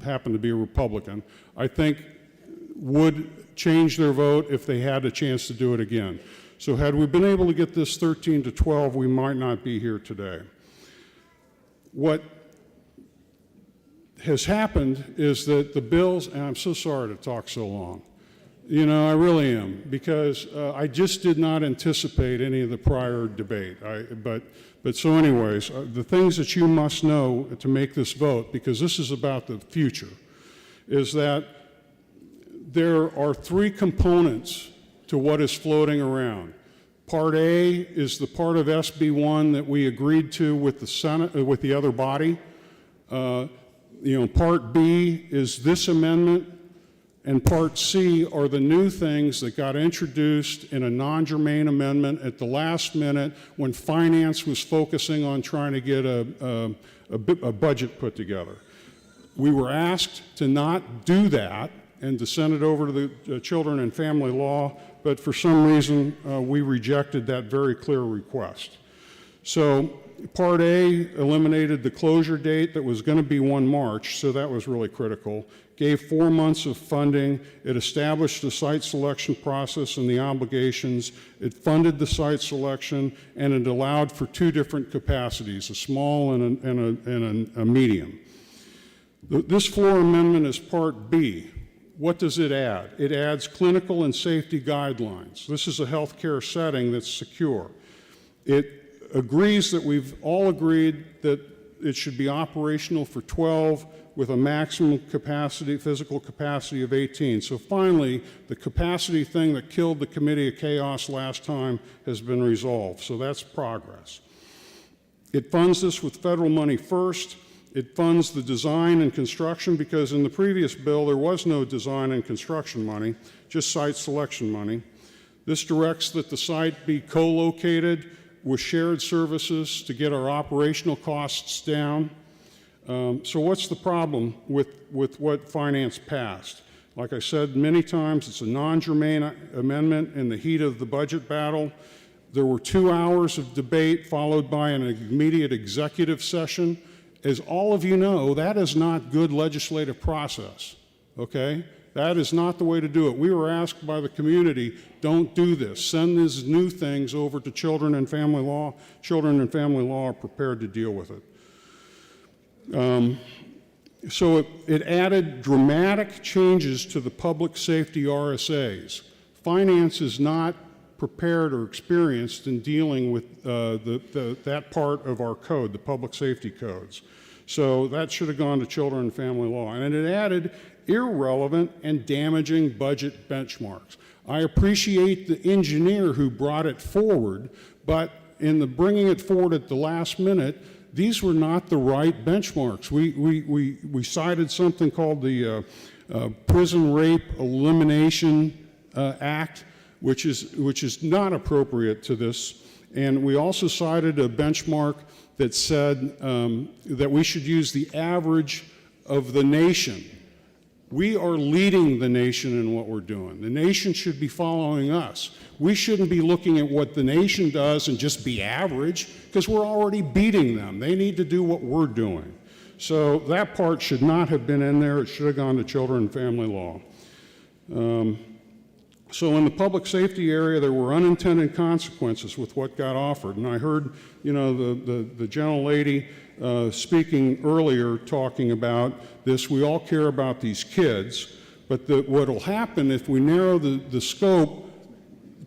happened to be a Republican, I think would change their vote if they had a chance to do it again. So had we been able to get this 13 to 12, we might not be here today. What has happened is that the bills, and I'm so sorry to talk so long. You know, I really am, because I just did not anticipate any of the prior debate. But so anyways, the things that you must know to make this vote, because this is about the future, is that there are three components to what is floating around. Part A is the part of SB 1 that we agreed to with the Senate, with the other body. Part B is this amendment, and Part C are the new things that got introduced in a non-germane amendment at the last minute when finance was focusing on trying to get a budget put together. We were asked to not do that and to send it over to the Children and Family Law, but for some reason we rejected that very clear request. So Part A eliminated the closure date that was going to be 1 March, so that was really critical. Gave 4 months of funding. It established the site selection process and the obligations. It funded the site selection, and it allowed for 2 different capacities, a small and a medium. This floor amendment is Part B. What does it add? It adds clinical and safety guidelines. This is a healthcare setting that's secure. It agrees that we've all agreed that it should be operational for 12 with a maximum capacity, physical capacity of 18. So finally, the capacity thing that killed the Committee of Chaos last time has been resolved. So that's progress. It funds this with federal money first. It funds the design and construction, because in the previous bill there was no design and construction money, just site selection money. This directs that the site be co-located with shared services to get our operational costs down. So what's the problem with what finance passed? Like I said many times, it's a non-germane amendment in the heat of the budget battle. There were 2 hours of debate followed by an immediate executive session. As all of you know, that is not good legislative process, okay? That is not the way to do it. We were asked by the community, don't do this. Send these new things over to Children and Family Law. Children and Family Law are prepared to deal with it. So it added dramatic changes to the public safety RSAs. Finance is not prepared or experienced in dealing with that part of our code, the public safety codes. So that should have gone to Children and Family Law. And it added irrelevant and damaging budget benchmarks. I appreciate the engineer who brought it forward, but in the bringing it forward at the last minute, these were not the right benchmarks. We cited something called the Prison Rape Elimination Act, which is not appropriate to this. And we also cited a benchmark that said that we should use the average of the nation. We are leading the nation in what we're doing. The nation should be following us. We shouldn't be looking at what the nation does and just be average, because we're already beating them. They need to do what we're doing. So that part should not have been in there. It should have gone to Children and Family Law. So in the public safety area, there were unintended consequences with what got offered. And I heard, the gentle lady speaking earlier talking about this. We all care about these kids, but what will happen if we narrow the scope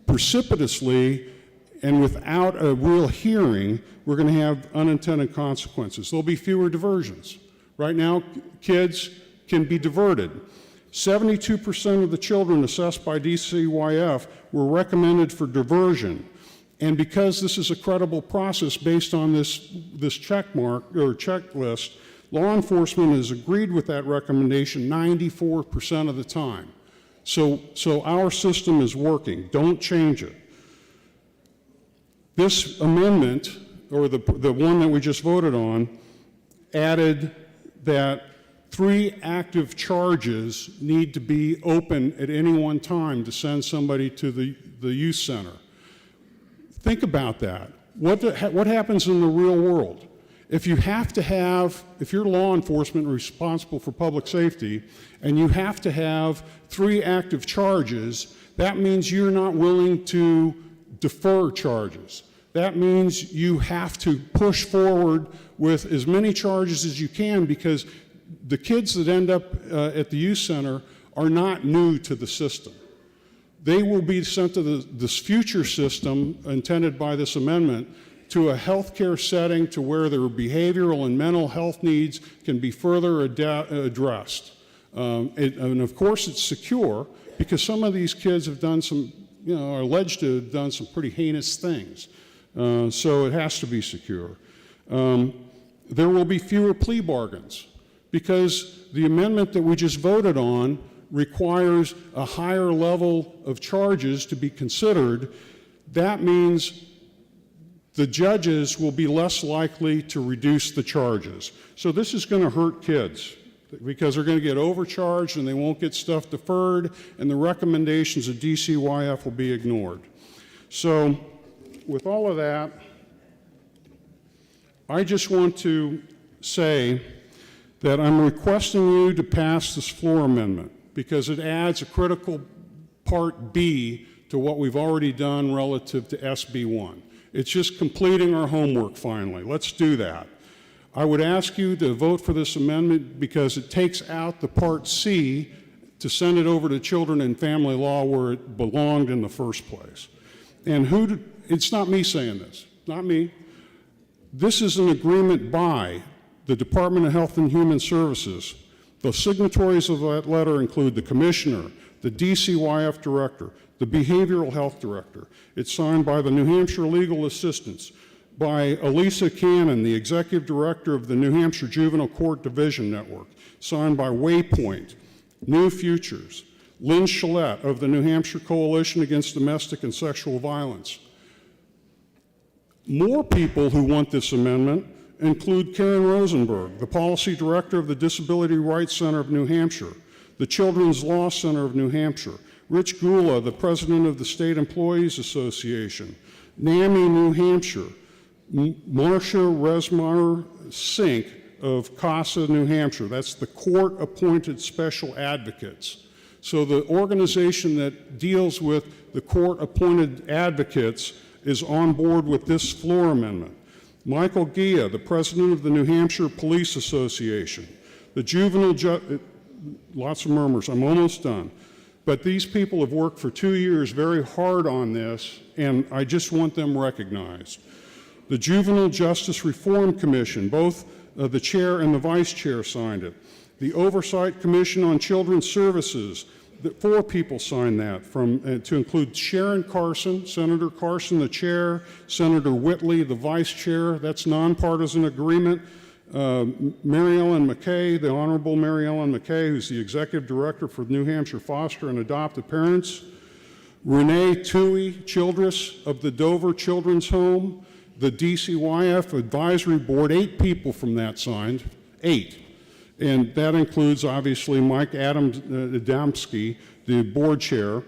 precipitously and without a real hearing, we're going to have unintended consequences. There'll be fewer diversions. Right now, kids can be diverted. 72% of the children assessed by DCYF were recommended for diversion. And because this is a credible process based on this check mark or checklist, law enforcement has agreed with that recommendation 94% of the time. So our system is working. Don't change it. This amendment, or the one that we just voted on, added that 3 active charges need to be open at any one time to send somebody to the youth center. Think about that. What happens in the real world? If you're law enforcement responsible for public safety, and you have to have 3 active charges, that means you're not willing to defer charges. That means you have to push forward with as many charges as you can, because the kids that end up at the youth center are not new to the system. They will be sent to this future system intended by this amendment to a healthcare setting to where their behavioral and mental health needs can be further addressed. And of course it's secure because some of these kids have done some, are alleged to have done some pretty heinous things. So it has to be secure. There will be fewer plea bargains because the amendment that we just voted on requires a higher level of charges to be considered. That means the judges will be less likely to reduce the charges. So this is going to hurt kids because they're going to get overcharged and they won't get stuff deferred, and the recommendations of DCYF will be ignored. So with all of that, I just want to say that I'm requesting you to pass this floor amendment because it adds a critical part B to what we've already done relative to SB1. It's just completing our homework finally. Let's do that. I would ask you to vote for this amendment because it takes out the Part C to send it over to Children and Family Law where it belonged in the first place. And it's not me saying this, not me. This is an agreement by the Department of Health and Human Services. The signatories of that letter include the Commissioner, the DCYF Director, the Behavioral Health Director. It's signed by the New Hampshire Legal Assistants, by Elisa Cannon, the Executive Director of the New Hampshire Juvenile Court Division Network, signed by Waypoint, New Futures, Lynn Shillette of the New Hampshire Coalition Against Domestic and Sexual Violence. More people who want this amendment include Karen Rosenberg, the Policy Director of the Disability Rights Center of New Hampshire, the Children's Law Center of New Hampshire, Rich Gula, the President of the State Employees Association, NAMI New Hampshire, Marcia Resmar Sink of CASA New Hampshire. That's the Court-Appointed Special Advocates. So the organization that deals with the court-appointed advocates is on board with this floor amendment. Michael Gia, the President of the New Hampshire Police Association, the Juvenile lots of murmurs, I'm almost done. But these people have worked for 2 years very hard on this, and I just want them recognized. The Juvenile Justice Reform Commission, both the chair and the vice chair signed it. The Oversight Commission on Children's Services, 4 people signed that, to include Sharon Carson, Senator Carson, the chair, Senator Whitley, the vice chair. That's nonpartisan agreement. Mary Ellen McGhee, the Honorable Mary Ellen McGhee, who's the Executive Director for New Hampshire Foster and Adoptive Parents. Renee Toohey Childress of the Dover Children's Home. The DCYF Advisory Board, 8 people from that signed, 8. And that includes, obviously, Mike Adamski, the board chair.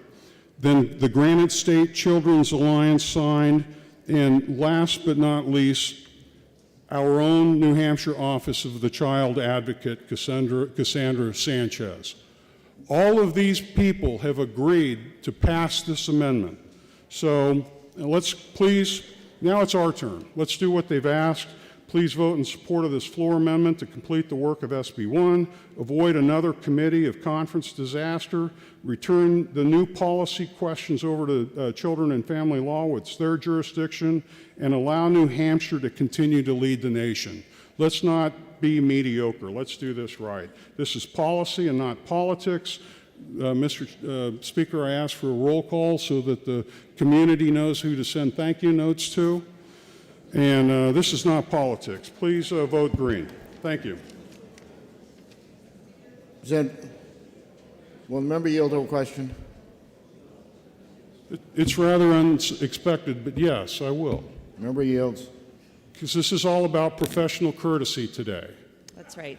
Then the Granite State Children's Alliance signed. And last but not least, our own New Hampshire Office of the Child Advocate, Cassandra Sanchez. All of these people have agreed to pass this amendment. So let's please, now it's our turn. Let's do what they've asked. Please vote in support of this floor amendment to complete the work of SB1, avoid another committee of conference disaster, return the new policy questions over to Children and Family Law, which is their jurisdiction, and allow New Hampshire to continue to lead the nation. Let's not be mediocre. Let's do this right. This is policy and not politics. Mr. Speaker, I ask for a roll call so that the community knows who to send thank you notes to. And this is not politics. Please vote green. Thank you. Will the member yield to a question? It's rather unexpected, but yes, I will. Member yields. Because this is all about professional courtesy today. That's right.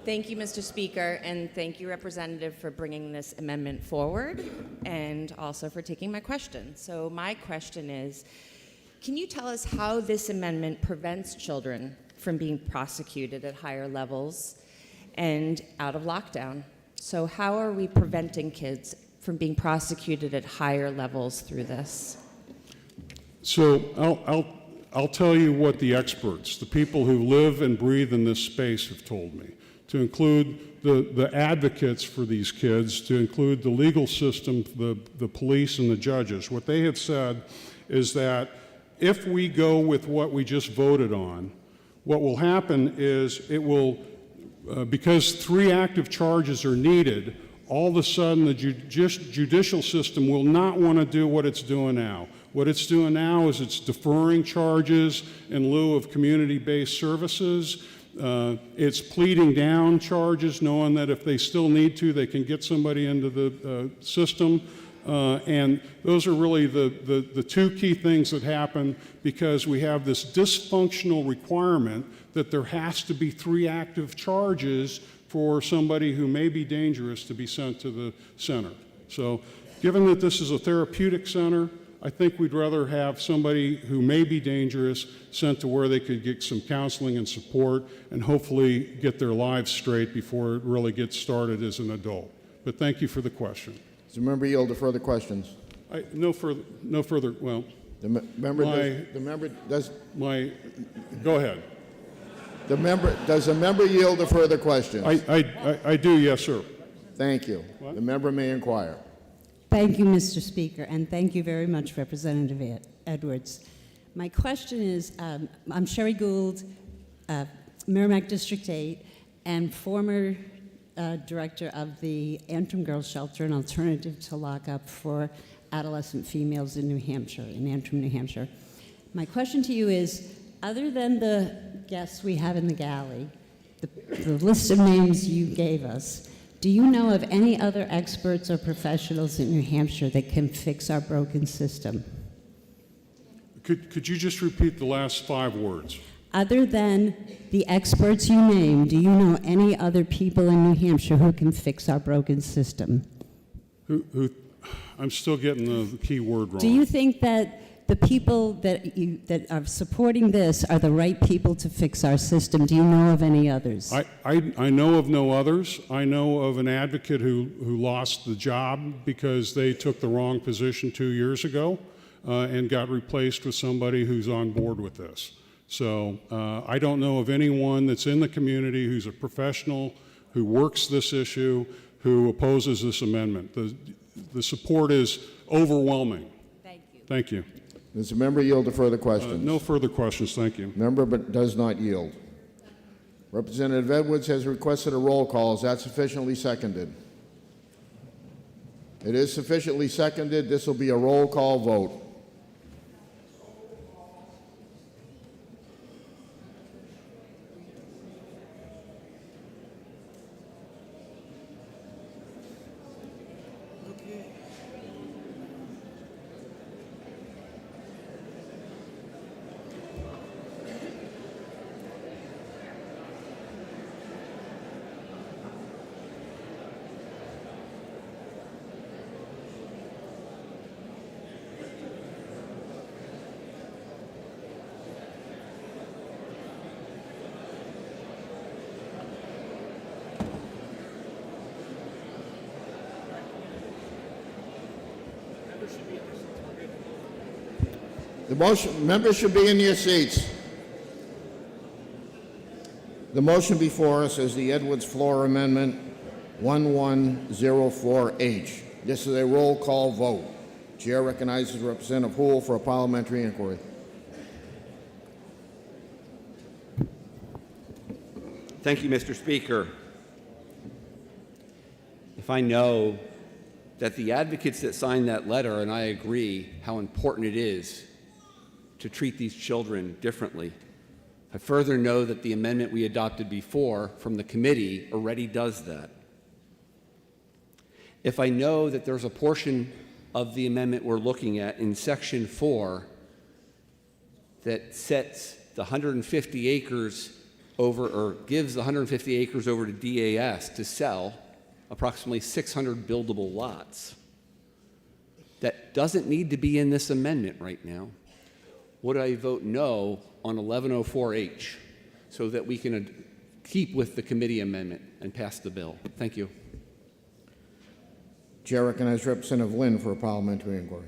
Thank you, Mr. Speaker, and thank you, Representative, for bringing this amendment forward and also for taking my question. So my question is, can you tell us how this amendment prevents children from being prosecuted at higher levels and out of lockdown? So how are we preventing kids from being prosecuted at higher levels through this? So I'll tell you what the experts, the people who live and breathe in this space, have told me. to include the advocates for these kids, to include the legal system, the police and the judges. What they have said is that if we go with what we just voted on, what will happen is it will, because 3 active charges are needed, all of a sudden the judicial system will not want to do what it's doing now. What it's doing now is it's deferring charges in lieu of community-based services. It's pleading down charges, knowing that if they still need to, they can get somebody into the system. And those are really the 2 key things that happen because we have this dysfunctional requirement that there has to be 3 active charges for somebody who may be dangerous to be sent to the center. So given that this is a therapeutic center, I think we'd rather have somebody who may be dangerous sent to where they could get some counseling and support and hopefully get their lives straight before it really gets started as an adult. But thank you for the question. Does the member yield to further questions? No further, well. The member does. Go ahead. Does the member yield to further questions? I do, yes, sir. Thank you. What? The member may inquire. Thank you, Mr. Speaker, and thank you very much, Representative Edwards. My question is, I'm Sherry Gould, Merrimack District 8, and former director of the Anthem Girls Shelter, an alternative to lockup for adolescent females in New Hampshire, in Anthem, New Hampshire. My question to you is, other than the guests we have in the galley, the list of names you gave us, do you know of any other experts or professionals in New Hampshire that can fix our broken system? Could you just repeat the last 5 words? Other than the experts you named, do you know any other people in New Hampshire who can fix our broken system? I'm still getting the key word wrong. Do you think that the people that are supporting this are the right people to fix our system? Do you know of any others? I know of no others. I know of an advocate who lost the job because they took the wrong position 2 years ago and got replaced with somebody who's on board with this. So I don't know of anyone that's in the community who's a professional, who works this issue, who opposes this amendment. The support is overwhelming. Thank you. Thank you. Does the member yield to further questions? No further questions, thank you. Member but does not yield. Representative Edwards has requested a roll call. Is that sufficiently seconded? It is sufficiently seconded. This will be a roll call vote. The motion, members should be in your seats. The motion before us is the Edwards Floor Amendment 1104H. This is a roll call vote. Chair recognizes Representative Houle for a parliamentary inquiry. Thank you, Mr. Speaker. If I know that the advocates that signed that letter, and I agree how important it is to treat these children differently, I further know that the amendment we adopted before from the committee already does that. If I know that there's a portion of the amendment we're looking at in Section 4 that sets the 150 acres over, or gives the 150 acres over to DAS to sell approximately 600 buildable lots, that doesn't need to be in this amendment right now, would I vote no on 1104H so that we can keep with the committee amendment and pass the bill? Thank you. Chair recognizes Representative Lynn for a parliamentary inquiry.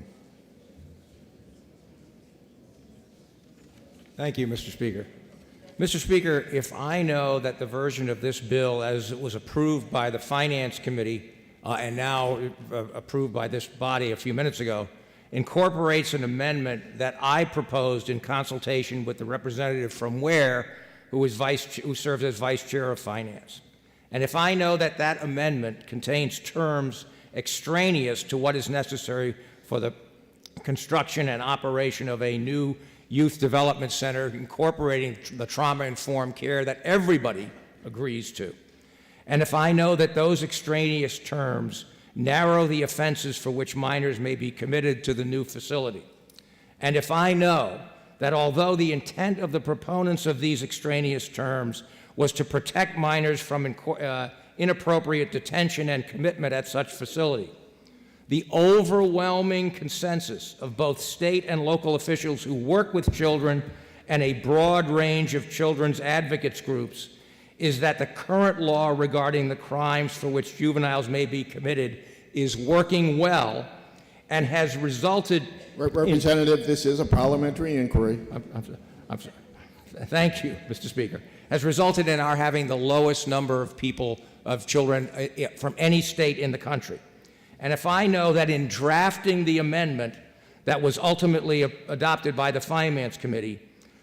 Thank you, Mr. Speaker. Mr. Speaker, if I know that the version of this bill, as it was approved by the Finance Committee and now approved by this body a few minutes ago, incorporates an amendment that I proposed in consultation with the representative from who serves as Vice Chair of Finance, and if I know that that amendment contains terms extraneous to what is necessary for the construction and operation of a new youth development center incorporating the trauma-informed care that everybody agrees to, and if I know that those extraneous terms narrow the offenses for which minors may be committed to the new facility, and if I know that although the intent of the proponents of these extraneous terms was to protect minors from inappropriate detention and commitment at such facility, the overwhelming consensus of both state and local officials who work with children and a broad range of children's advocates groups is that the current law regarding the crimes for which juveniles may be committed is working well and has resulted Representative, this is a parliamentary inquiry. I'm sorry. Thank you, Mr. Speaker. Has resulted in our having the lowest number of children from any state in the country. And if I know that in drafting the amendment that was ultimately adopted by the Finance Committee,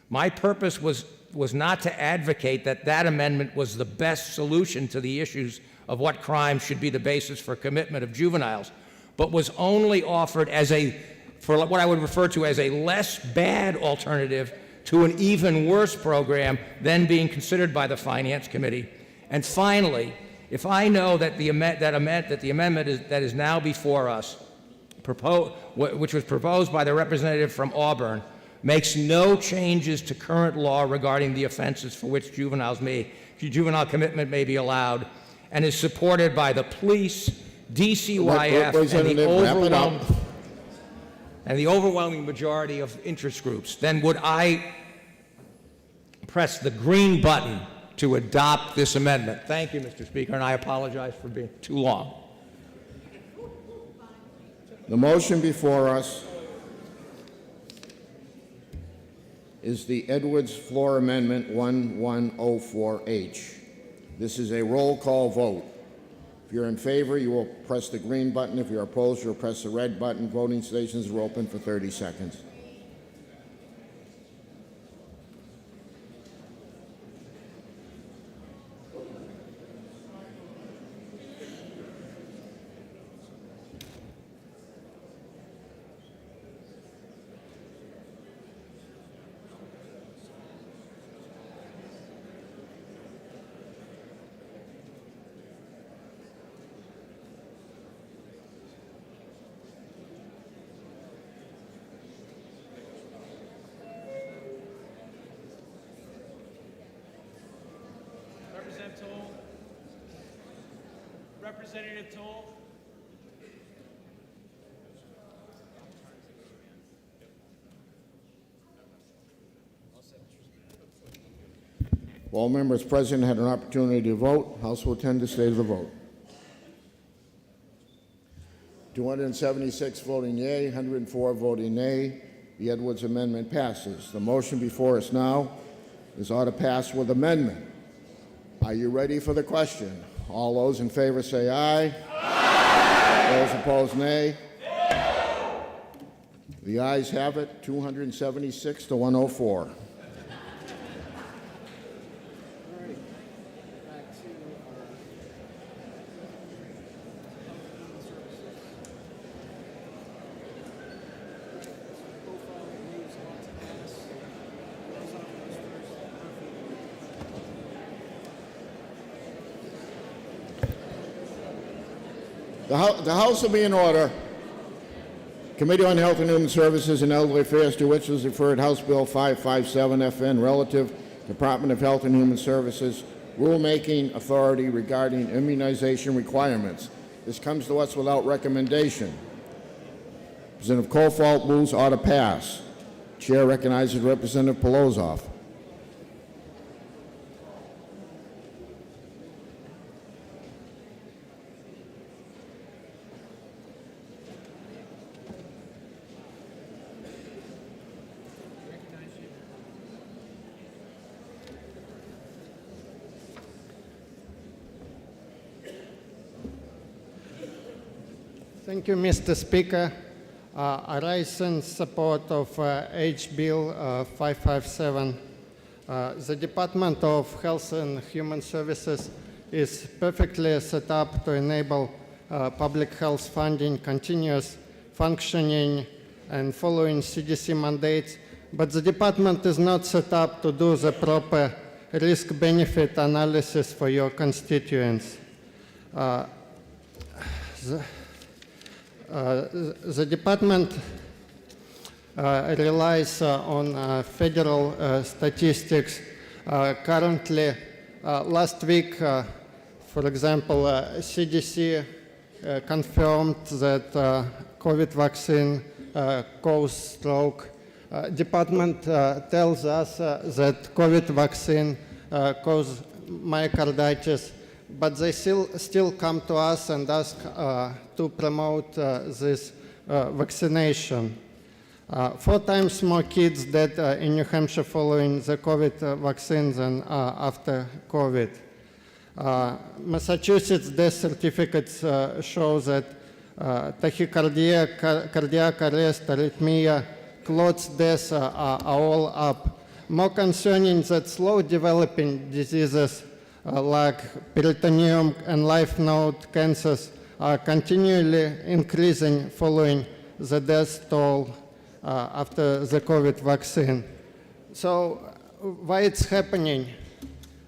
my purpose was not to advocate that that amendment was the best solution to the issues of what crimes should be the basis for commitment of juveniles, but was only offered for what I would refer to as a less bad alternative to an even worse program then being considered by the Finance Committee. And finally, if I know that the amendment that is now before us, which was proposed by the representative from Auburn, makes no changes to current law regarding the offenses for which juvenile commitment may be allowed, and is supported by the police, DCYF, and the overwhelming majority of interest groups, then would I press the green button to adopt this amendment? Thank you, Mr. Speaker, and I apologize for being too long. The motion before us is the Edwards Floor Amendment 1104H. This is a roll call vote. If you're in favor, you will press the green button. If you're opposed, you'll press the red button. Voting stations are open for 30 seconds. Representative Toll. All members present had an opportunity to vote. House will attend the state of the vote. 276 voting yea, 104 voting nay. The Edwards Amendment passes. The motion before us now is ought to pass with amendment. Are you ready for the question? All those in favor say aye. Aye. Those opposed, nay. The ayes have it, 276 to 104. The House will be in order. Committee on Health and Human Services and Elderly Affairs, to which was referred House Bill 557 FN relative Department of Health and Human Services rulemaking authority regarding immunization requirements. This comes to us without recommendation. Representative Kofalt moves ought to pass. Chair recognizes Representative Polozov. Thank you, Mr. Speaker. I rise in support of H. Bill 557. The Department of Health and Human Services is perfectly set up to enable public health funding, continuous functioning, and following CDC mandates, but the department is not set up to do the proper risk-benefit analysis for your constituents. The department relies on federal statistics. Currently, last week, for example, CDC confirmed that COVID vaccine causes stroke. Department tells us that COVID vaccine causes myocarditis, but they still come to us and ask to promote this vaccination. 4 times more kids dead in New Hampshire following the COVID vaccine than after COVID. Massachusetts death certificates show that tachycardia, cardiac arrest, arrhythmia, clots deaths are all up. More concerning that slow developing diseases like peritoneum and lymph node cancers are continually increasing following the death toll after the COVID vaccine. So why it's happening?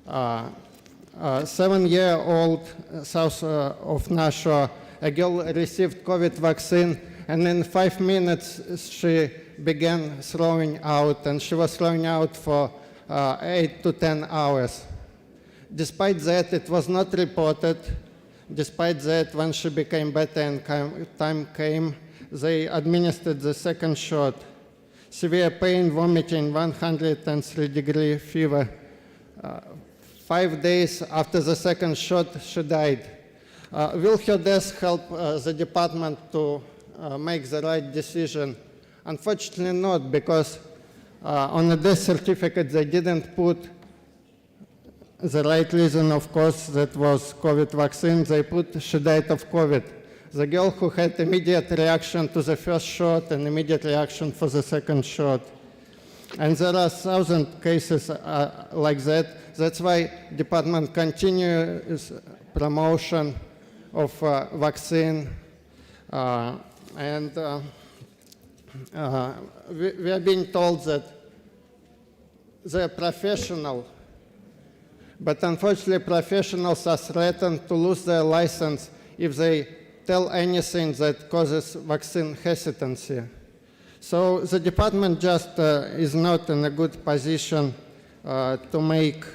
7-year-old south of Nashua, a girl received COVID vaccine, and in 5 minutes she began throwing out, and she was throwing out for 8 to 10 hours. Despite that, it was not reported. Despite that, when she became better and time came, they administered the second shot. Severe pain, vomiting, 103-degree fever. 5 days after the second shot, she died. Will her death help the department to make the right decision? Unfortunately not, because on the death certificate they didn't put the right reason, of course, that was COVID vaccine. They put she died of COVID. The girl who had immediate reaction to the first shot and immediate reaction for the second shot. And there are 1,000 cases like that. That's why department continues promotion of vaccine. We are being told that they're professional, but unfortunately professionals are threatened to lose their license if they tell anything that causes vaccine hesitancy. So the department just is not in a good position to make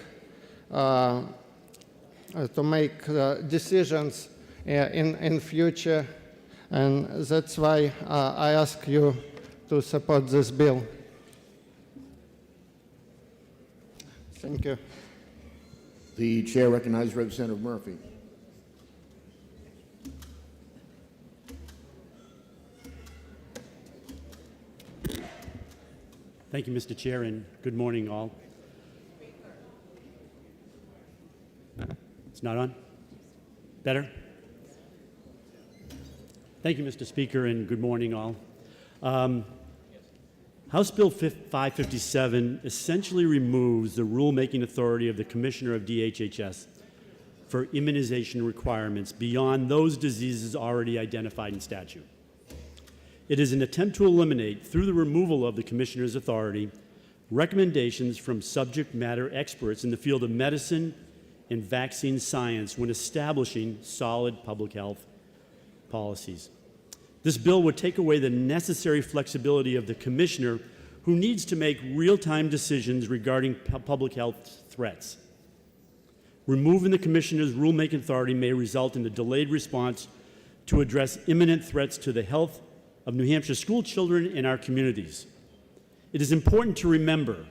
decisions in future, and that's why I ask you to support this bill. Thank you. The chair recognizes Representative Murphy. Thank you, Mr. Chair, and good morning, all. It's not on? Better? Thank you, Mr. Speaker, and good morning, all. House Bill 557 essentially removes the rulemaking authority of the Commissioner of DHHS for immunization requirements beyond those diseases already identified in statute. It is an attempt to eliminate, through the removal of the Commissioner's authority, recommendations from subject matter experts in the field of medicine and vaccine science when establishing solid public health policies. This bill would take away the necessary flexibility of the Commissioner, who needs to make real-time decisions regarding public health threats. Removing the Commissioner's rulemaking authority may result in a delayed response to address imminent threats to the health of New Hampshire school children in our communities. It is important to remember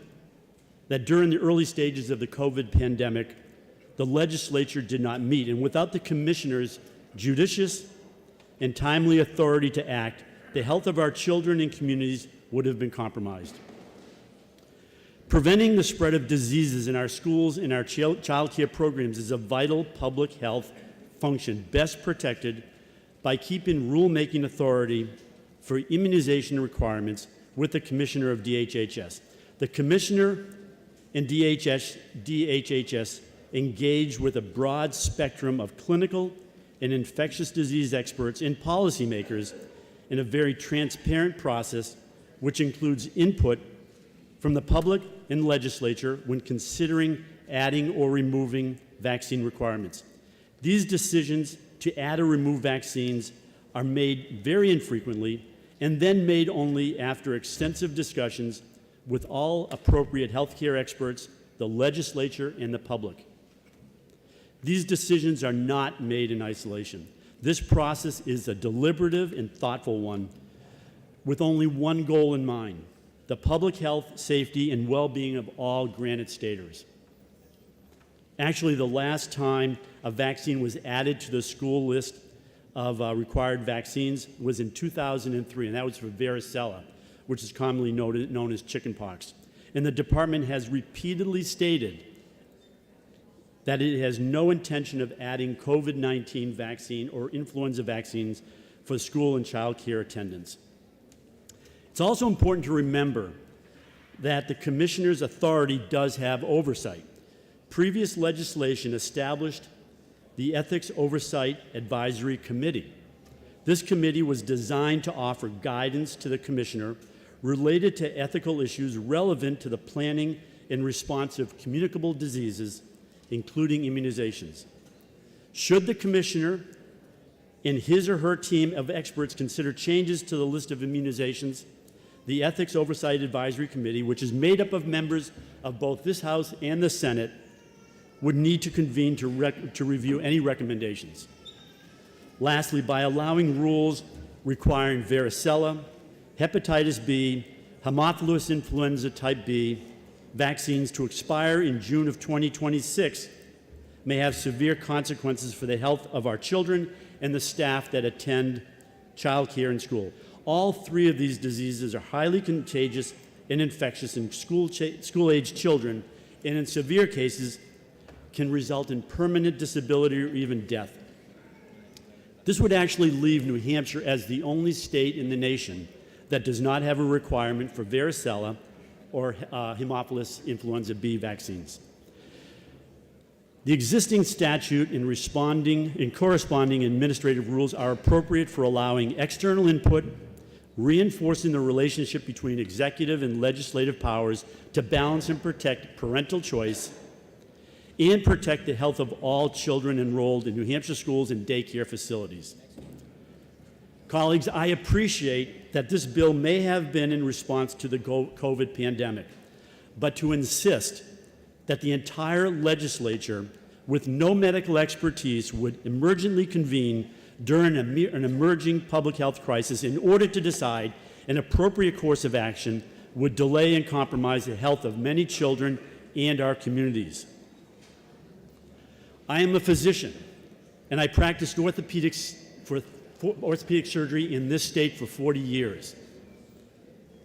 that during the early stages of the COVID pandemic, the legislature did not meet, and without the Commissioner's judicious and timely authority to act, the health of our children and communities would have been compromised. Preventing the spread of diseases in our schools and our child care programs is a vital public health function, best protected by keeping rulemaking authority for immunization requirements with the Commissioner of DHHS. The Commissioner and DHHS engage with a broad spectrum of clinical and infectious disease experts and policymakers in a very transparent process, which includes input from the public and legislature when considering adding or removing vaccine requirements. These decisions to add or remove vaccines are made very infrequently and then made only after extensive discussions with all appropriate healthcare experts, the legislature, and the public. These decisions are not made in isolation. This process is a deliberative and thoughtful one with only one goal in mind: the public health, safety, and well-being of all Granite Staters. Actually, the last time a vaccine was added to the school list of required vaccines was in 2003, and that was for varicella, which is commonly known as chickenpox. And the department has repeatedly stated that it has no intention of adding COVID-19 vaccine or influenza vaccines for school and child care attendance. It's also important to remember that the Commissioner's authority does have oversight. Previous legislation established the Ethics Oversight Advisory Committee. This committee was designed to offer guidance to the Commissioner related to ethical issues relevant to the planning and response of communicable diseases, including immunizations. Should the Commissioner and his or her team of experts consider changes to the list of immunizations, the Ethics Oversight Advisory Committee, which is made up of members of both this House and the Senate, would need to convene to review any recommendations. Lastly, by allowing rules requiring varicella, hepatitis B, Haemophilus influenza type B vaccines to expire in June of 2026 may have severe consequences for the health of our children and the staff that attend child care and school. All three of these diseases are highly contagious and infectious in school-age children, and in severe cases can result in permanent disability or even death. This would actually leave New Hampshire as the only state in the nation that does not have a requirement for varicella or Haemophilus influenza B vaccines. The existing statute and corresponding administrative rules are appropriate for allowing external input, reinforcing the relationship between executive and legislative powers to balance and protect parental choice, and protect the health of all children enrolled in New Hampshire schools and daycare facilities. Colleagues, I appreciate that this bill may have been in response to the COVID pandemic, but to insist that the entire legislature, with no medical expertise, would emergently convene during an emerging public health crisis in order to decide an appropriate course of action would delay and compromise the health of many children and our communities. I am a physician, and I practiced orthopedic surgery in this state for 40 years.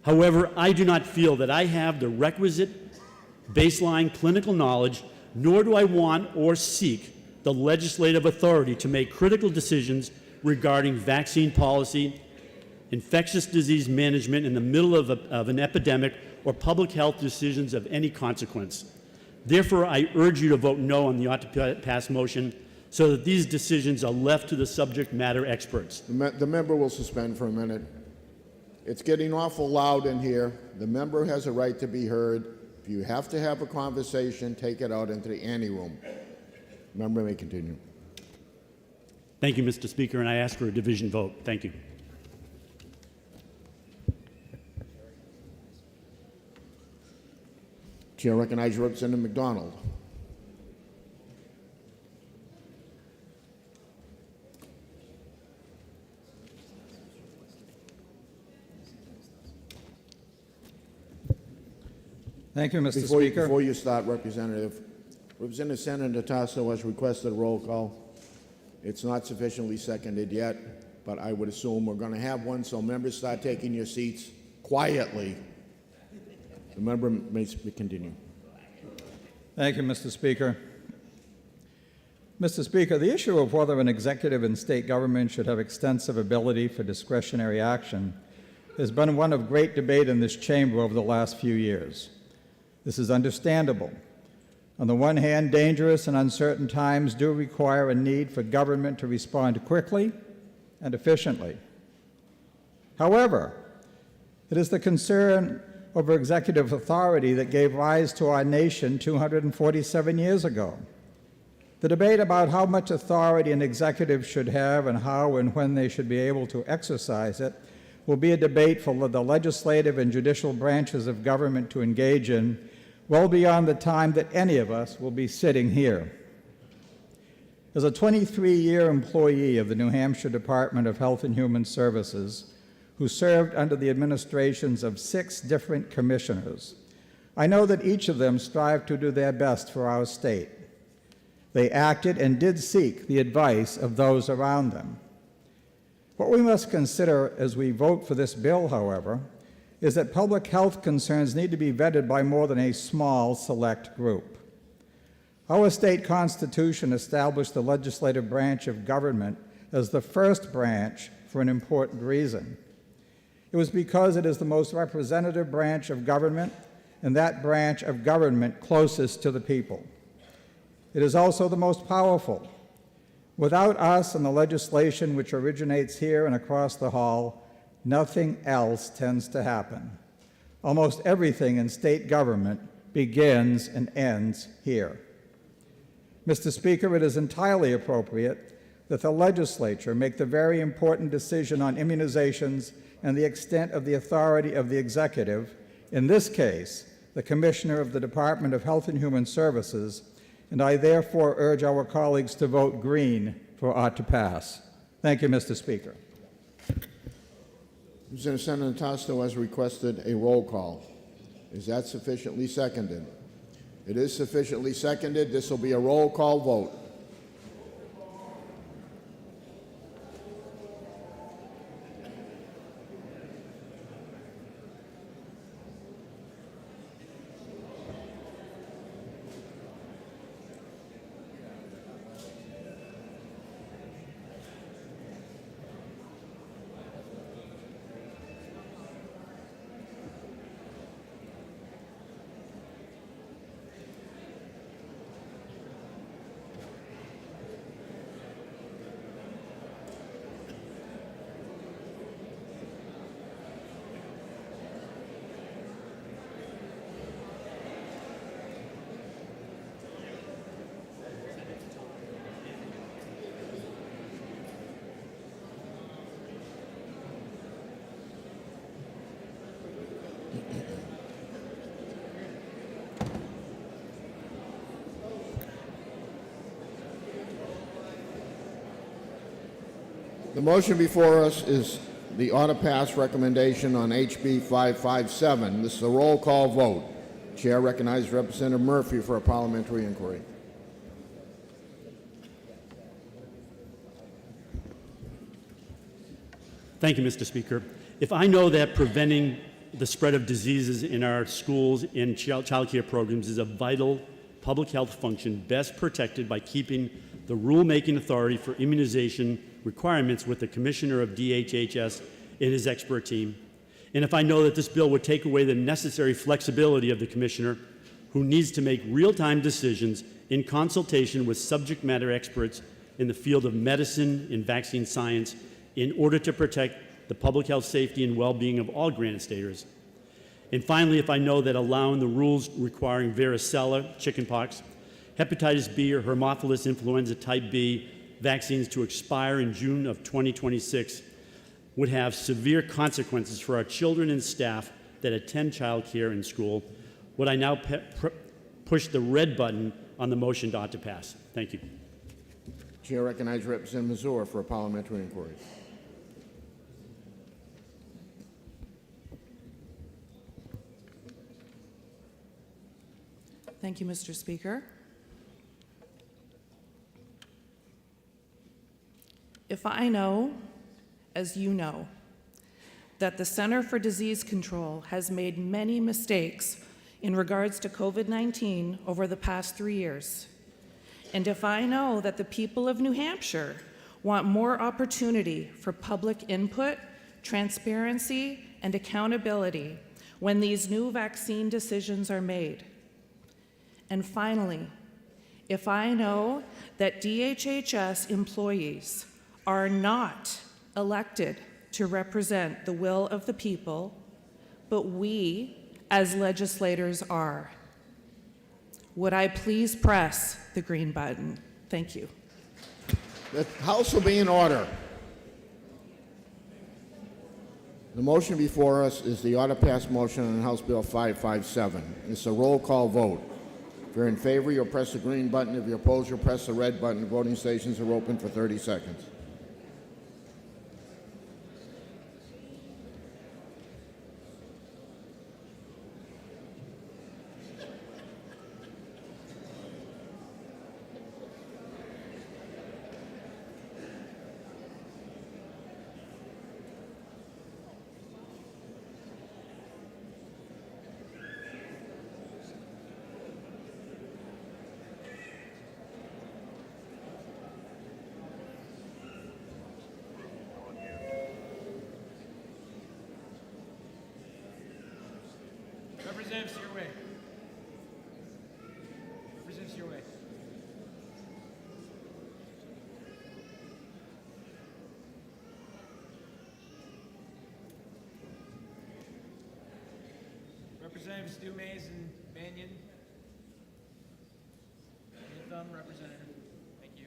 However, I do not feel that I have the requisite baseline clinical knowledge, nor do I want or seek the legislative authority to make critical decisions regarding vaccine policy, infectious disease management in the middle of an epidemic, or public health decisions of any consequence. Therefore, I urge you to vote no on the ought to pass motion so that these decisions are left to the subject matter experts. The member will suspend for a minute. It's getting awful loud in here. The member has a right to be heard. If you have to have a conversation, take it out into the anteroom. Member may continue. Thank you, Mr. Speaker, and I ask for a division vote. Thank you. Chair recognizes Representative McDonald. Thank you, Mr. Speaker. Before you start, Representative Senator Tasso has requested a roll call. It's not sufficiently seconded yet, but I would assume we're going to have one, so members start taking your seats quietly. The member may continue. Thank you, Mr. Speaker. Mr. Speaker, the issue of whether an executive and state government should have extensive ability for discretionary action has been one of great debate in this chamber over the last few years. This is understandable. On the one hand, dangerous and uncertain times do require a need for government to respond quickly and efficiently. However, it is the concern over executive authority that gave rise to our nation 247 years ago. The debate about how much authority an executive should have and how and when they should be able to exercise it will be a debate for the legislative and judicial branches of government to engage in well beyond the time that any of us will be sitting here. As a 23-year employee of the New Hampshire Department of Health and Human Services, who served under the administrations of 6 different commissioners, I know that each of them strived to do their best for our state. They acted and did seek the advice of those around them. What we must consider as we vote for this bill, however, is that public health concerns need to be vetted by more than a small, select group. Our state constitution established the legislative branch of government as the first branch for an important reason. It was because it is the most representative branch of government and that branch of government closest to the people. It is also the most powerful. Without us and the legislation which originates here and across the hall, nothing else tends to happen. Almost everything in state government begins and ends here. Mr. Speaker, it is entirely appropriate that the legislature make the very important decision on immunizations and the extent of the authority of the executive, in this case, the Commissioner of the Department of Health and Human Services, and I therefore urge our colleagues to vote green for ought to pass. Thank you, Mr. Speaker. Representative Senator Tasto has requested a roll call. Is that sufficiently seconded? It is sufficiently seconded. This will be a roll call vote. The motion before us is the ought to pass recommendation on HB 557. This is a roll call vote. Chair recognizes Representative Murphy for a parliamentary inquiry. Thank you, Mr. Speaker. If I know that preventing the spread of diseases in our schools and child care programs is a vital public health function best protected by keeping the rulemaking authority for immunization requirements with the Commissioner of DHHS and his expert team, and if I know that this bill would take away the necessary flexibility of the Commissioner, who needs to make real-time decisions in consultation with subject matter experts in the field of medicine and vaccine science in order to protect the public health safety and well-being of all granted staters. And finally, if I know that allowing the rules requiring varicella, chickenpox, hepatitis B or Haemophilus influenza type B vaccines to expire in June of 2026 would have severe consequences for our children and staff that attend child care in school, would I now push the red button on the motion ought to pass? Thank you. Chair recognizes Representative Mazur for a parliamentary inquiry. Thank you, Mr. Speaker. If I know, as you know, that the Center for Disease Control has made many mistakes in regards to COVID-19 over the past 3 years, And if I know that the people of New Hampshire want more opportunity for public input, transparency, and accountability when these new vaccine decisions are made. And finally, if I know that DHHS employees are not elected to represent the will of the people, but we as legislators are, would I please press the green button? Thank you. The House will be in order. The motion before us is the ought to pass motion on House Bill 557. It's a roll call vote. If you're in favor, you'll press the green button. If you're opposed, you'll press the red button. Voting stations are open for 30 seconds. Representative Stewart. Representative Stewart. Representatives Stu Mays and Banyan. Anthem, Representative. Thank you.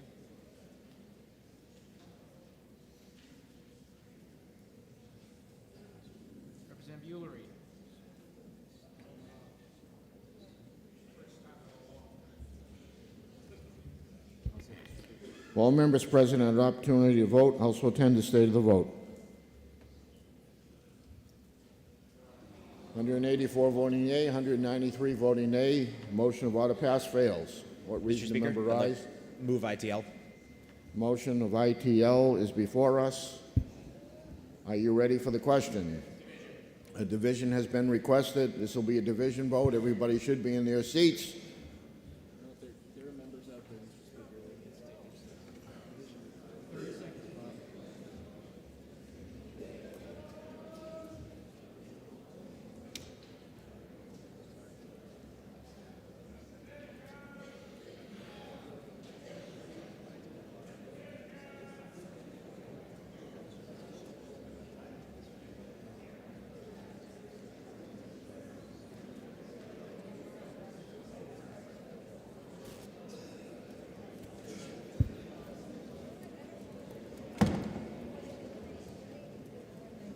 Representative Ullery. All members present have an opportunity to vote. House will attend the state of the vote. 184 voting yea, 193 voting nay. Motion of ought to pass fails. What reason the member rise? Move ITL. Motion of ITL is before us. Are you ready for the question? A division has been requested. This will be a division vote. Everybody should be in their seats.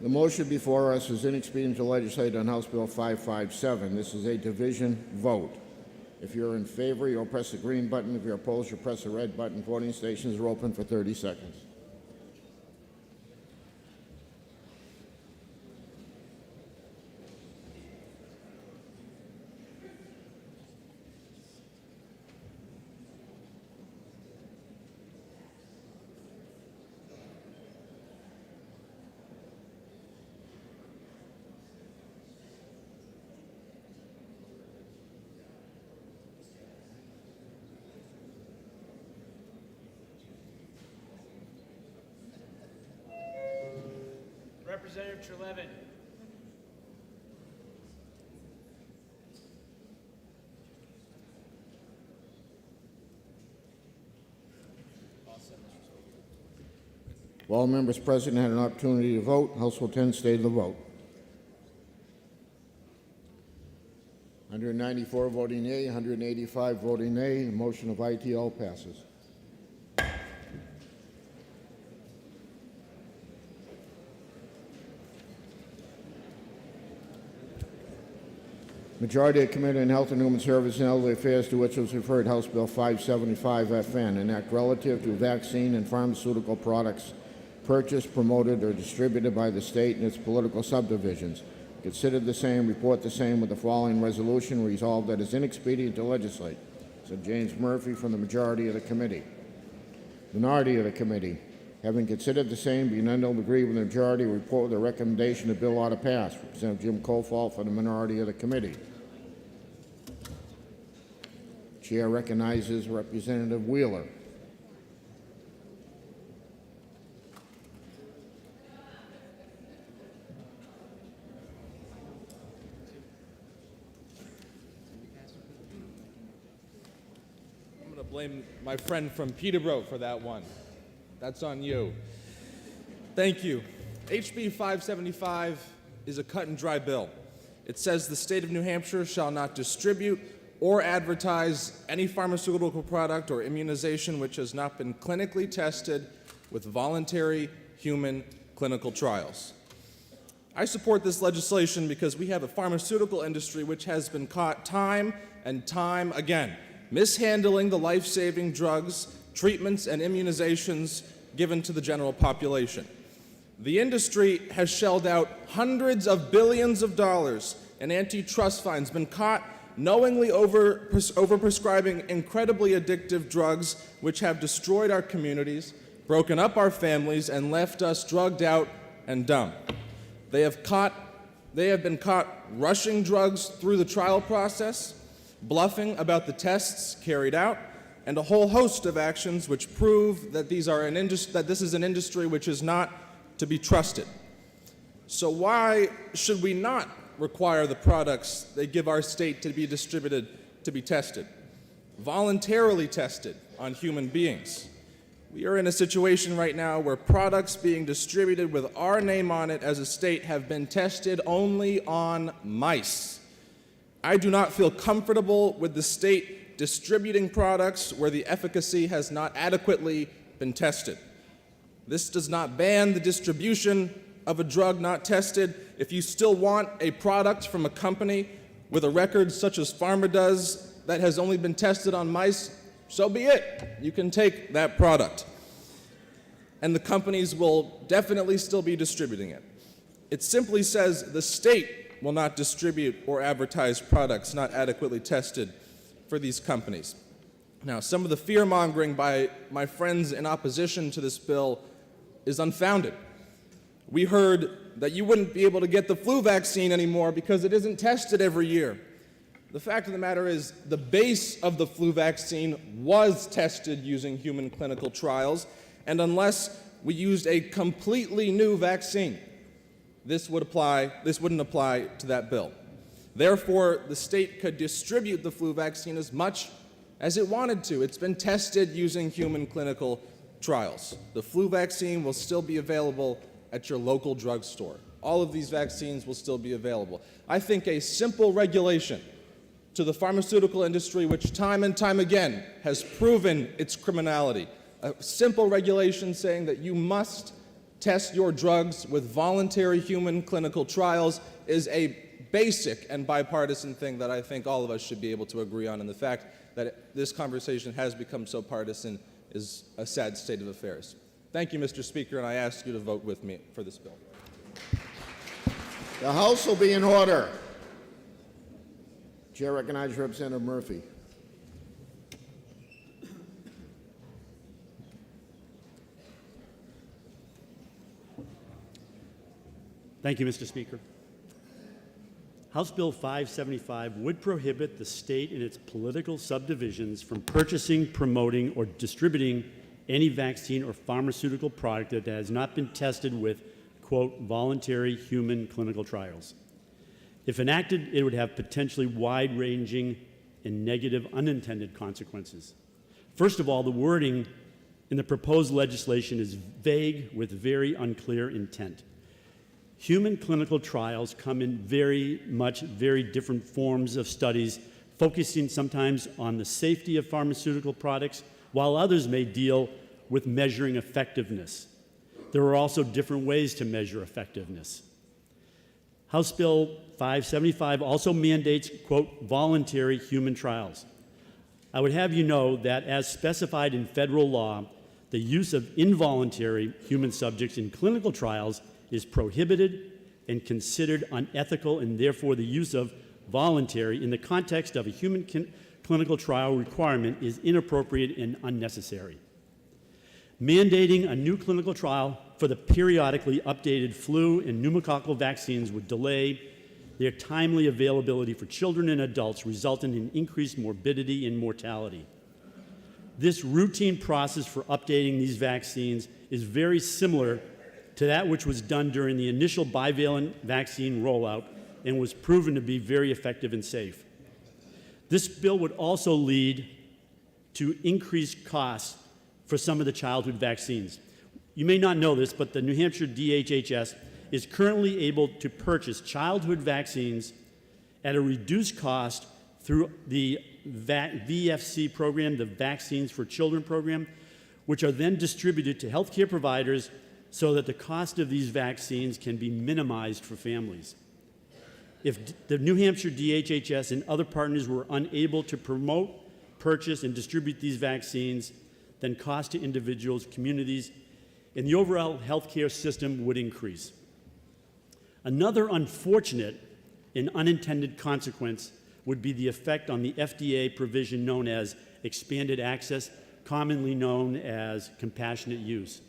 The motion before us is inexpedient to legislate on House Bill 557. This is a division vote. If you're in favor, you'll press the green button. If you're opposed, you'll press the red button. Voting stations are open for 30 seconds. Representative Trelevin. All members present had an opportunity to vote. House will attend state of the vote. 194 voting yea, 185 voting nay. The motion of ITL passes. Majority of Committee on Health and Human Services and Elderly Affairs, to which was referred House Bill 575 FN, an act relative to vaccine and pharmaceutical products purchased, promoted, or distributed by the state and its political subdivisions. Consider the same, report the same with the following resolution. Resolved that it is inexpedient to legislate. Said James Murphy from the majority of the committee. Minority of the committee. Having considered the same, being unable to agree with the majority, report with the recommendation the bill ought to pass. Representative Jim Kofall for the minority of the committee. Chair recognizes Representative Wheeler. I'm going to blame my friend from Peterborough for that one. That's on you. Thank you. HB 575 is a cut and dry bill. It says the state of New Hampshire shall not distribute or advertise any pharmaceutical product or immunization which has not been clinically tested with voluntary human clinical trials. I support this legislation because we have a pharmaceutical industry which has been caught time and time again mishandling the life-saving drugs, treatments, and immunizations given to the general population. The industry has shelled out hundreds of billions of dollars in antitrust fines, been caught knowingly overprescribing incredibly addictive drugs which have destroyed our communities, broken up our families, and left us drugged out and dumb. They have been caught rushing drugs through the trial process, bluffing about the tests carried out, and a whole host of actions which prove that this is an industry which is not to be trusted. So why should we not require the products they give our state to be distributed to be tested, voluntarily tested on human beings? We are in a situation right now where products being distributed with our name on it as a state have been tested only on mice. I do not feel comfortable with the state distributing products where the efficacy has not adequately been tested. This does not ban the distribution of a drug not tested. If you still want a product from a company with a record such as Pharma does that has only been tested on mice, so be it. You can take that product. And the companies will definitely still be distributing it. It simply says the state will not distribute or advertise products not adequately tested for these companies. Now, some of the fear-mongering by my friends in opposition to this bill is unfounded. We heard that you wouldn't be able to get the flu vaccine anymore because it isn't tested every year. The fact of the matter is the base of the flu vaccine was tested using human clinical trials, and unless we used a completely new vaccine, this wouldn't apply to that bill. Therefore, the state could distribute the flu vaccine as much as it wanted to. It's been tested using human clinical trials. The flu vaccine will still be available at your local drugstore. All of these vaccines will still be available. I think a simple regulation to the pharmaceutical industry, which time and time again has proven its criminality, a simple regulation saying that you must test your drugs with voluntary human clinical trials is a basic and bipartisan thing that I think all of us should be able to agree on, and the fact that this conversation has become so partisan is a sad state of affairs. Thank you, Mr. Speaker, and I ask you to vote with me for this bill. The House will be in order. Chair recognizes Representative Murphy. Thank you, Mr. Speaker. House Bill 575 would prohibit the state and its political subdivisions from purchasing, promoting, or distributing any vaccine or pharmaceutical product that has not been tested with, quote, voluntary human clinical trials. If enacted, it would have potentially wide-ranging and negative unintended consequences. First of all, the wording in the proposed legislation is vague with very unclear intent. Human clinical trials come in very different forms of studies, focusing sometimes on the safety of pharmaceutical products, while others may deal with measuring effectiveness. There are also different ways to measure effectiveness. House Bill 575 also mandates, quote, voluntary human trials. I would have you know that as specified in federal law, the use of involuntary human subjects in clinical trials is prohibited and considered unethical, and therefore the use of voluntary in the context of a human clinical trial requirement is inappropriate and unnecessary. Mandating a new clinical trial for the periodically updated flu and pneumococcal vaccines would delay their timely availability for children and adults, resulting in increased morbidity and mortality. This routine process for updating these vaccines is very similar to that which was done during the initial bivalent vaccine rollout and was proven to be very effective and safe. This bill would also lead to increased costs for some of the childhood vaccines. You may not know this, but the New Hampshire DHHS is currently able to purchase childhood vaccines at a reduced cost through the VFC program, the Vaccines for Children program, which are then distributed to healthcare providers so that the cost of these vaccines can be minimized for families. If the New Hampshire DHHS and other partners were unable to promote, purchase, and distribute these vaccines, then cost to individuals, communities, and the overall healthcare system would increase. Another unfortunate and unintended consequence would be the effect on the FDA provision known as expanded access, commonly known as compassionate use.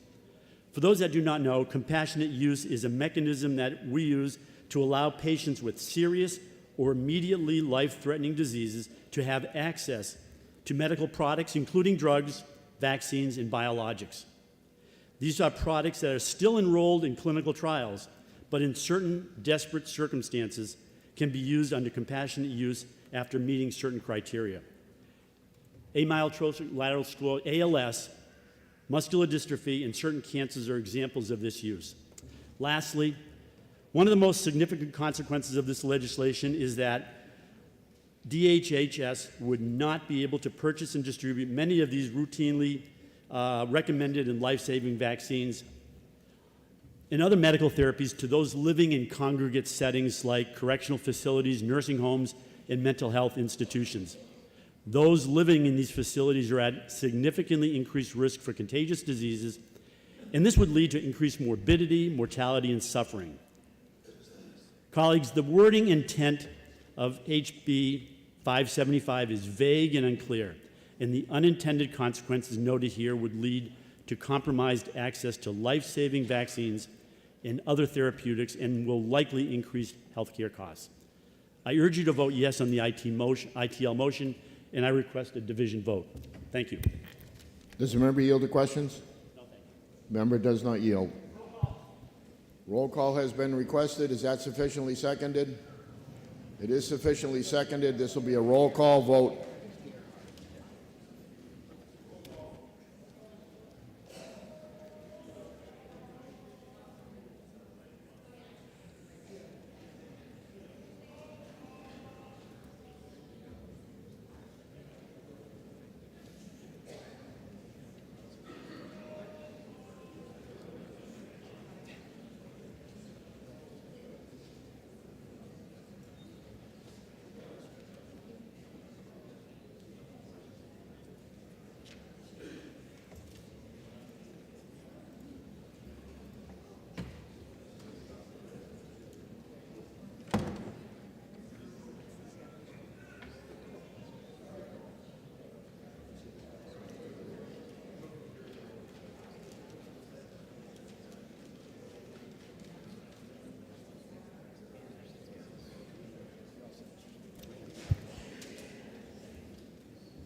For those that do not know, compassionate use is a mechanism that we use to allow patients with serious or immediately life-threatening diseases to have access to medical products, including drugs, vaccines, and biologics. These are products that are still enrolled in clinical trials, but in certain desperate circumstances can be used under compassionate use after meeting certain criteria. Amyotrophic lateral sclerosis, ALS, muscular dystrophy, and certain cancers are examples of this use. Lastly, one of the most significant consequences of this legislation is that DHHS would not be able to purchase and distribute many of these routinely recommended and life-saving vaccines and other medical therapies to those living in congregate settings like correctional facilities, nursing homes, and mental health institutions. Those living in these facilities are at significantly increased risk for contagious diseases, and this would lead to increased morbidity, mortality, and suffering. Colleagues, the wording intent of HB 575 is vague and unclear, and the unintended consequences noted here would lead to compromised access to life-saving vaccines and other therapeutics and will likely increase healthcare costs. I urge you to vote yes on the ITL motion, and I request a division vote. Thank you. Does the member yield to questions? No, thank you. Member does not yield. Roll call has been requested. Is that sufficiently seconded? It is sufficiently seconded. This will be a roll call vote.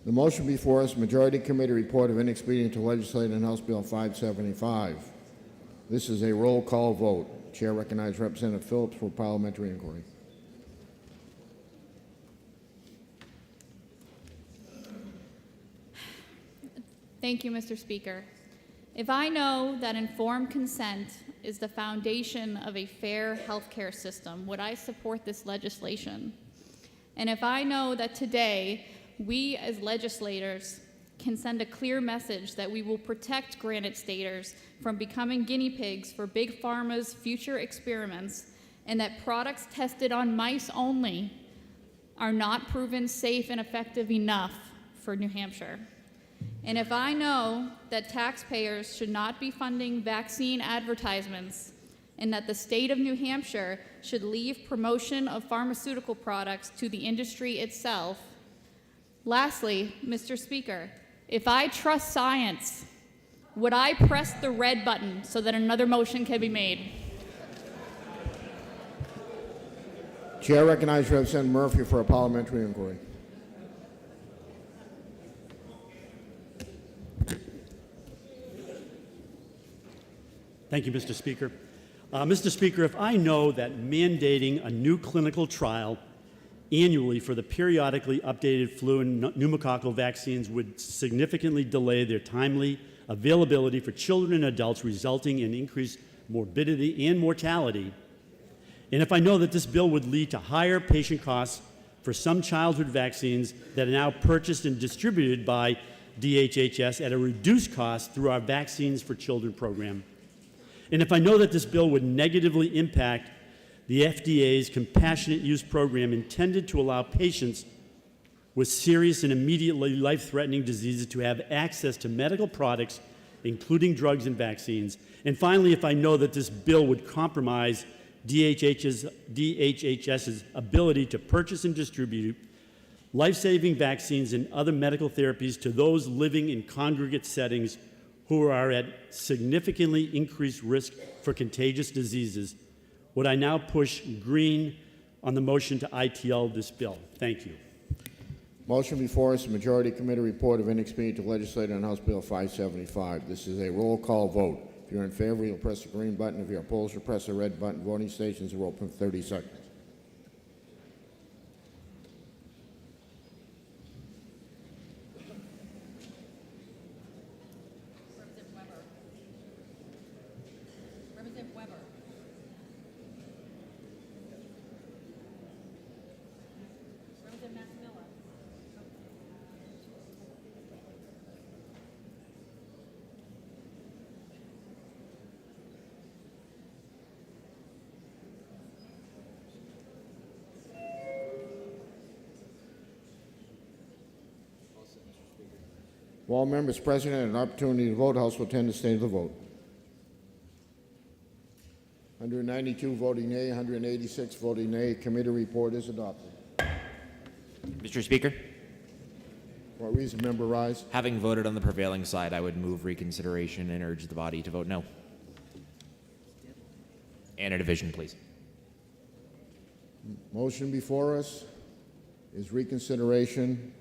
The motion before us, Majority Committee Report of Inexpedient to Legislate on House Bill 575. This is a roll call vote. Chair recognizes Representative Phillips for parliamentary inquiry. Thank you, Mr. Speaker. If I know that informed consent is the foundation of a fair healthcare system, would I support this legislation? And if I know that today we as legislators can send a clear message that we will protect granite staters from becoming guinea pigs for Big Pharma's future experiments, and that products tested on mice only are not proven safe and effective enough for New Hampshire. And if I know that taxpayers should not be funding vaccine advertisements, and that the state of New Hampshire should leave promotion of pharmaceutical products to the industry itself. Lastly, Mr. Speaker, if I trust science, would I press the red button so that another motion can be made? Chair recognizes Representative Murphy for a parliamentary inquiry. Thank you, Mr. Speaker. Mr. Speaker, if I know that mandating a new clinical trial annually for the periodically updated flu and pneumococcal vaccines would significantly delay their timely availability for children and adults, resulting in increased morbidity and mortality, and if I know that this bill would lead to higher patient costs for some childhood vaccines that are now purchased and distributed by DHHS at a reduced cost through our Vaccines for Children program, and if I know that this bill would negatively impact the FDA's compassionate use program intended to allow patients with serious and immediately life-threatening diseases to have access to medical products, including drugs and vaccines. And finally, if I know that this bill would compromise DHHS's ability to purchase and distribute life-saving vaccines and other medical therapies to those living in congregate settings who are at significantly increased risk for contagious diseases, would I now push green on the motion to ITL this bill? Thank you. Motion before us, Majority Committee report of inexpedient to legislate on House Bill 575. This is a roll call vote. If you're in favor, you'll press the green button. If you're opposed, you'll press the red button. Voting stations are open for 30 seconds. If all members present had an opportunity to vote, House will tend to stay to the vote. 192 voting nay, 186 voting nay. Committee report is adopted. Mr. Speaker, For what reason, Member Rise? having voted on the prevailing side, I would move reconsideration and urge the body to vote no. And a division, please. Motion before us is reconsideration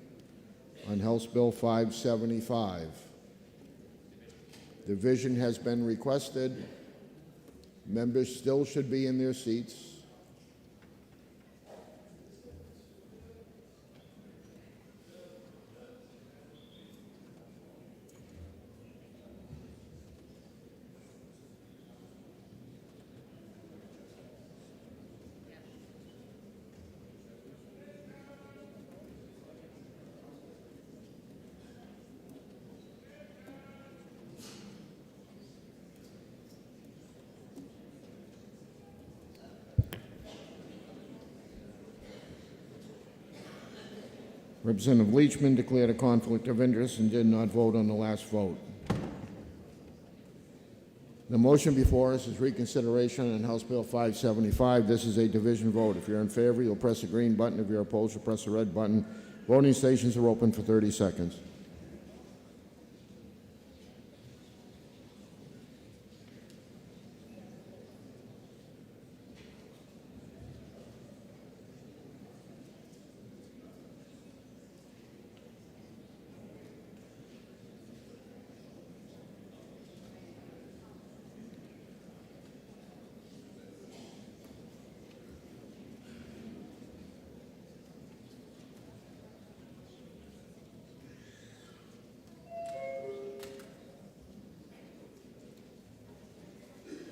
on House Bill 575. Division has been requested. Members still should be in their seats. Representative Leachman declared a conflict of interest and did not vote on the last vote. The motion before us is reconsideration on House Bill 575. This is a division vote. If you're in favor, you'll press the green button. If you're opposed, you'll press the red button. Voting stations are open for 30 seconds.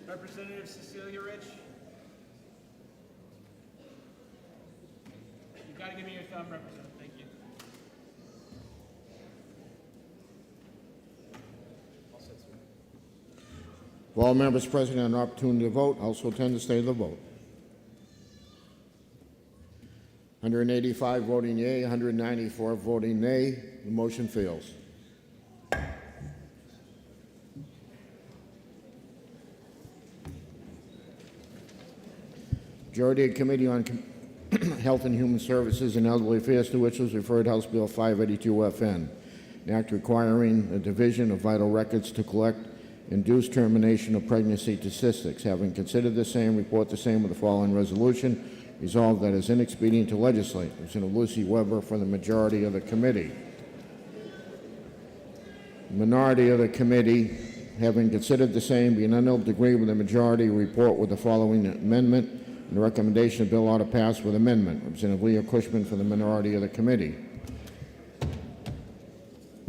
Representative Cecilia Rich. You gotta give me your thumb, Representative. Thank you. If all members present have an opportunity to vote, House will tend to stay to the vote. 185 voting yea, 194 voting nay. The motion fails. Majority Committee on Health and Human Services and Elderly Affairs, to which was referred House Bill 582 FN, an act requiring a division of vital records to collect induced termination of pregnancy statistics. Having considered the same, report the same with the following resolution. Resolved that it is inexpedient to legislate. Representative Lucy Weber for the majority of the committee. The minority of the committee, having considered the same, being unable to agree with the majority, report with the following amendment. And the recommendation of bill ought to pass with amendment. Representative Leo Cushman for the minority of the committee.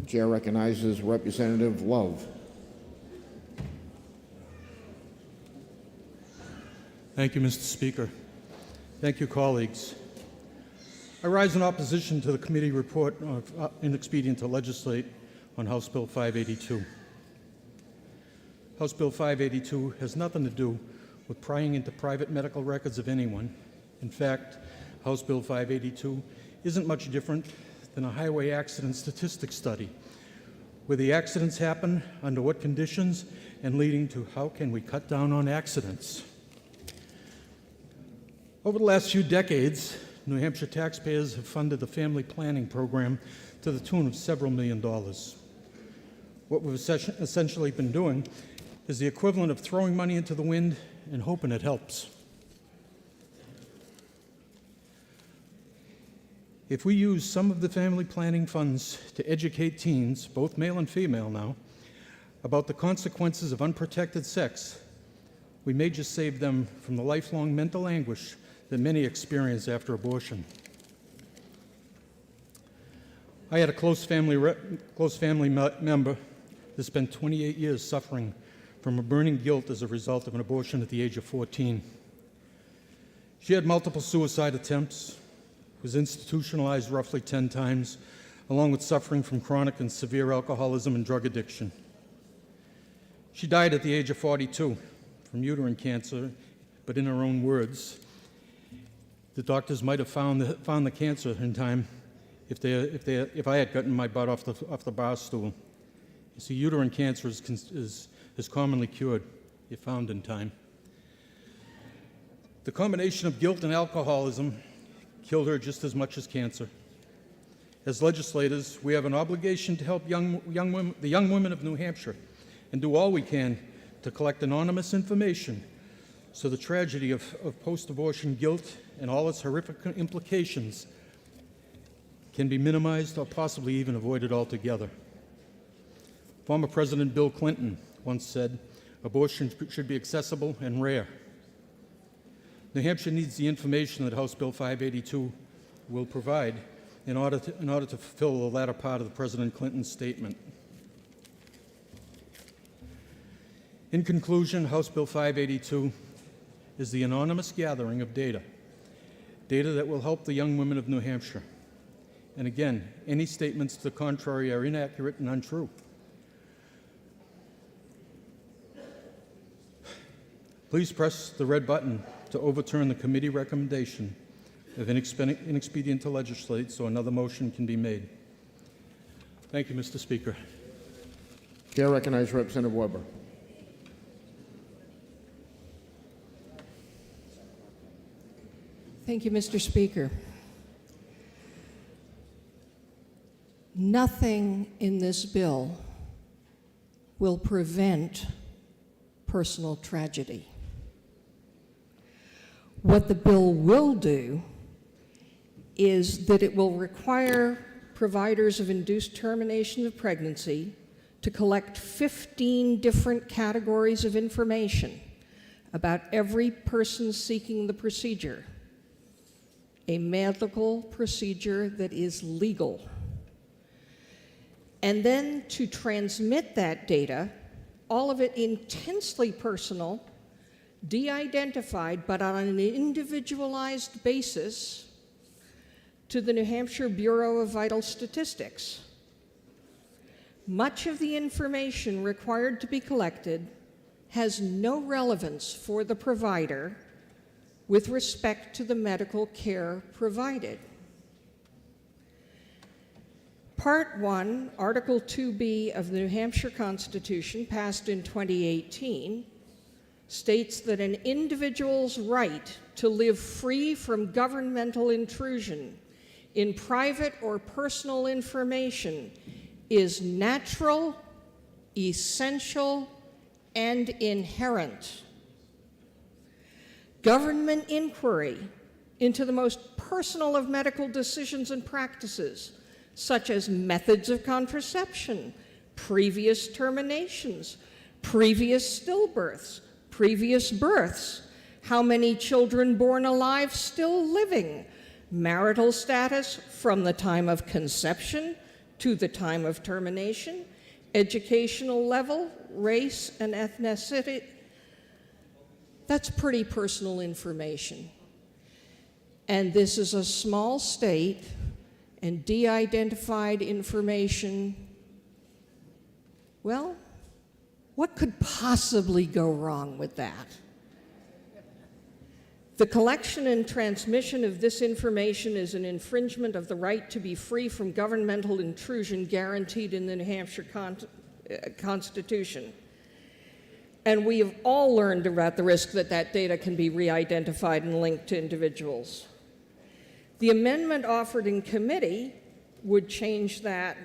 Chair recognizes Representative Love. Thank you, Mr. Speaker. Thank you, colleagues. I rise in opposition to the committee report of inexpedient to legislate on House Bill 582. House Bill 582 has nothing to do with prying into private medical records of anyone. In fact, House Bill 582 isn't much different than a highway accident statistics study, where the accidents happen, under what conditions, and leading to how can we cut down on accidents. Over the last few decades, New Hampshire taxpayers have funded the family planning program to the tune of several $million. What we've essentially been doing is the equivalent of throwing money into the wind and hoping it helps. If we use some of the family planning funds to educate teens, both male and female now, about the consequences of unprotected sex, we may just save them from the lifelong mental anguish that many experience after abortion. I had a close family member that spent 28 years suffering from a burning guilt as a result of an abortion at the age of 14. She had multiple suicide attempts, was institutionalized roughly 10 times, along with suffering from chronic and severe alcoholism and drug addiction. She died at the age of 42 from uterine cancer, but in her own words, the doctors might have found the cancer in time if I had gotten my butt off the bar stool. You see, uterine cancer is commonly cured if found in time. The combination of guilt and alcoholism killed her just as much as cancer. As legislators, we have an obligation to help the young women of New Hampshire and do all we can to collect anonymous information so the tragedy of post-abortion guilt and all its horrific implications can be minimized or possibly even avoided altogether. Former President Bill Clinton once said, abortion should be accessible and rare. New Hampshire needs the information that House Bill 582 will provide in order to fulfill the latter part of President Clinton's statement. In conclusion, House Bill 582 is the anonymous gathering of data that will help the young women of New Hampshire. And again, any statements to the contrary are inaccurate and untrue. Please press the red button to overturn the committee recommendation of inexpedient to legislate so another motion can be made. Thank you, Mr. Speaker. Chair recognizes Representative Weber. Thank you, Mr. Speaker. Nothing in this bill will prevent personal tragedy. What the bill will do is that it will require providers of induced termination of pregnancy to collect 15 different categories of information about every person seeking the procedure, a medical procedure that is legal. And then to transmit that data, all of it intensely personal, de-identified, but on an individualized basis, to the New Hampshire Bureau of Vital Statistics. Much of the information required to be collected has no relevance for the provider with respect to the medical care provided. Part 1, Article 2B of the New Hampshire Constitution, passed in 2018, states that an individual's right to live free from governmental intrusion in private or personal information is natural, essential, and inherent. Government inquiry into the most personal of medical decisions and practices, such as methods of contraception, previous terminations, previous stillbirths, previous births, how many children born alive still living, marital status from the time of conception to the time of termination, educational level, race and ethnicity. That's pretty personal information. And this is a small state, and de-identified information, well, what could possibly go wrong with that? The collection and transmission of this information is an infringement of the right to be free from governmental intrusion guaranteed in the New Hampshire Constitution. And we have all learned about the risk that that data can be re-identified and linked to individuals. The amendment offered in committee would change that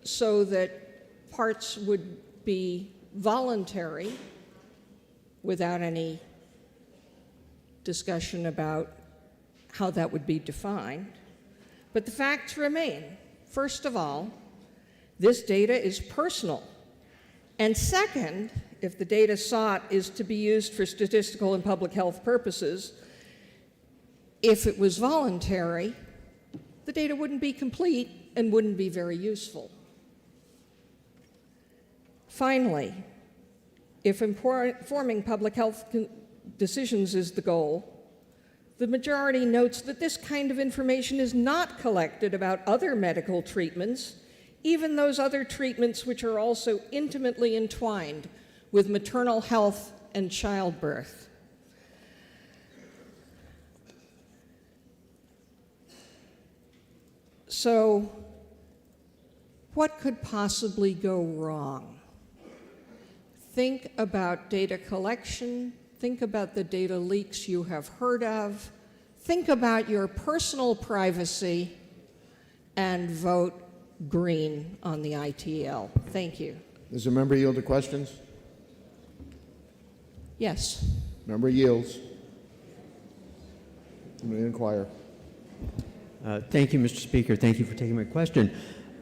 so that parts would be voluntary without any discussion about how that would be defined. But the facts remain. First of all, this data is personal. And second, if the data sought is to be used for statistical and public health purposes, if it was voluntary, the data wouldn't be complete and wouldn't be very useful. Finally, if informing public health decisions is the goal, the majority notes that this kind of information is not collected about other medical treatments, even those other treatments which are also intimately entwined with maternal health and childbirth. So, what could possibly go wrong? Think about data collection. Think about the data leaks you have heard of. Think about your personal privacy and vote green on the ITL. Thank you. Does a member yield to questions? Yes. Member yields. I'm going to inquire. Thank you, Mr. Speaker. Thank you for taking my question.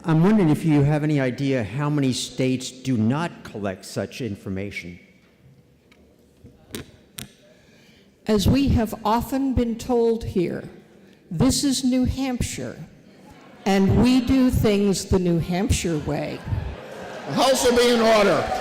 I'm wondering if you have any idea how many states do not collect such information. As we have often been told here, this is New Hampshire, and we do things the New Hampshire way. The House will be in order.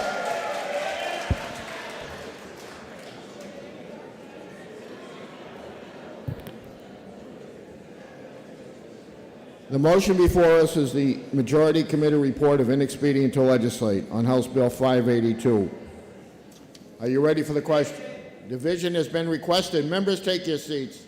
The motion before us is the Majority Committee report of inexpedient to legislate on House Bill 582. Are you ready for the question? Division has been requested. Members, take your seats.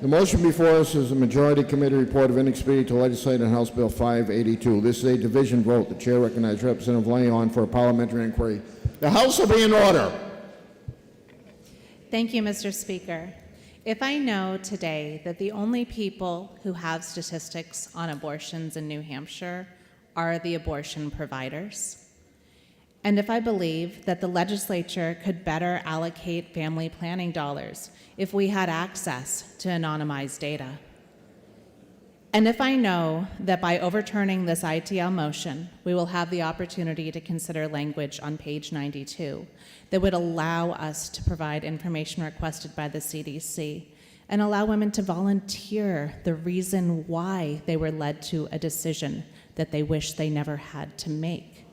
The motion before us is the Majority Committee report of inexpedient to legislate on House Bill 582. This is a division vote. The chair recognizes Representative Leon for a parliamentary inquiry. The House will be in order. Thank you, Mr. Speaker. If I know today that the only people who have statistics on abortions in New Hampshire are the abortion providers, and if I believe that the legislature could better allocate family planning dollars if we had access to anonymized data, and if I know that by overturning this ITL motion, we will have the opportunity to consider language on page 92 that would allow us to provide information requested by the CDC and allow women to volunteer the reason why they were led to a decision that they wish they never had to make.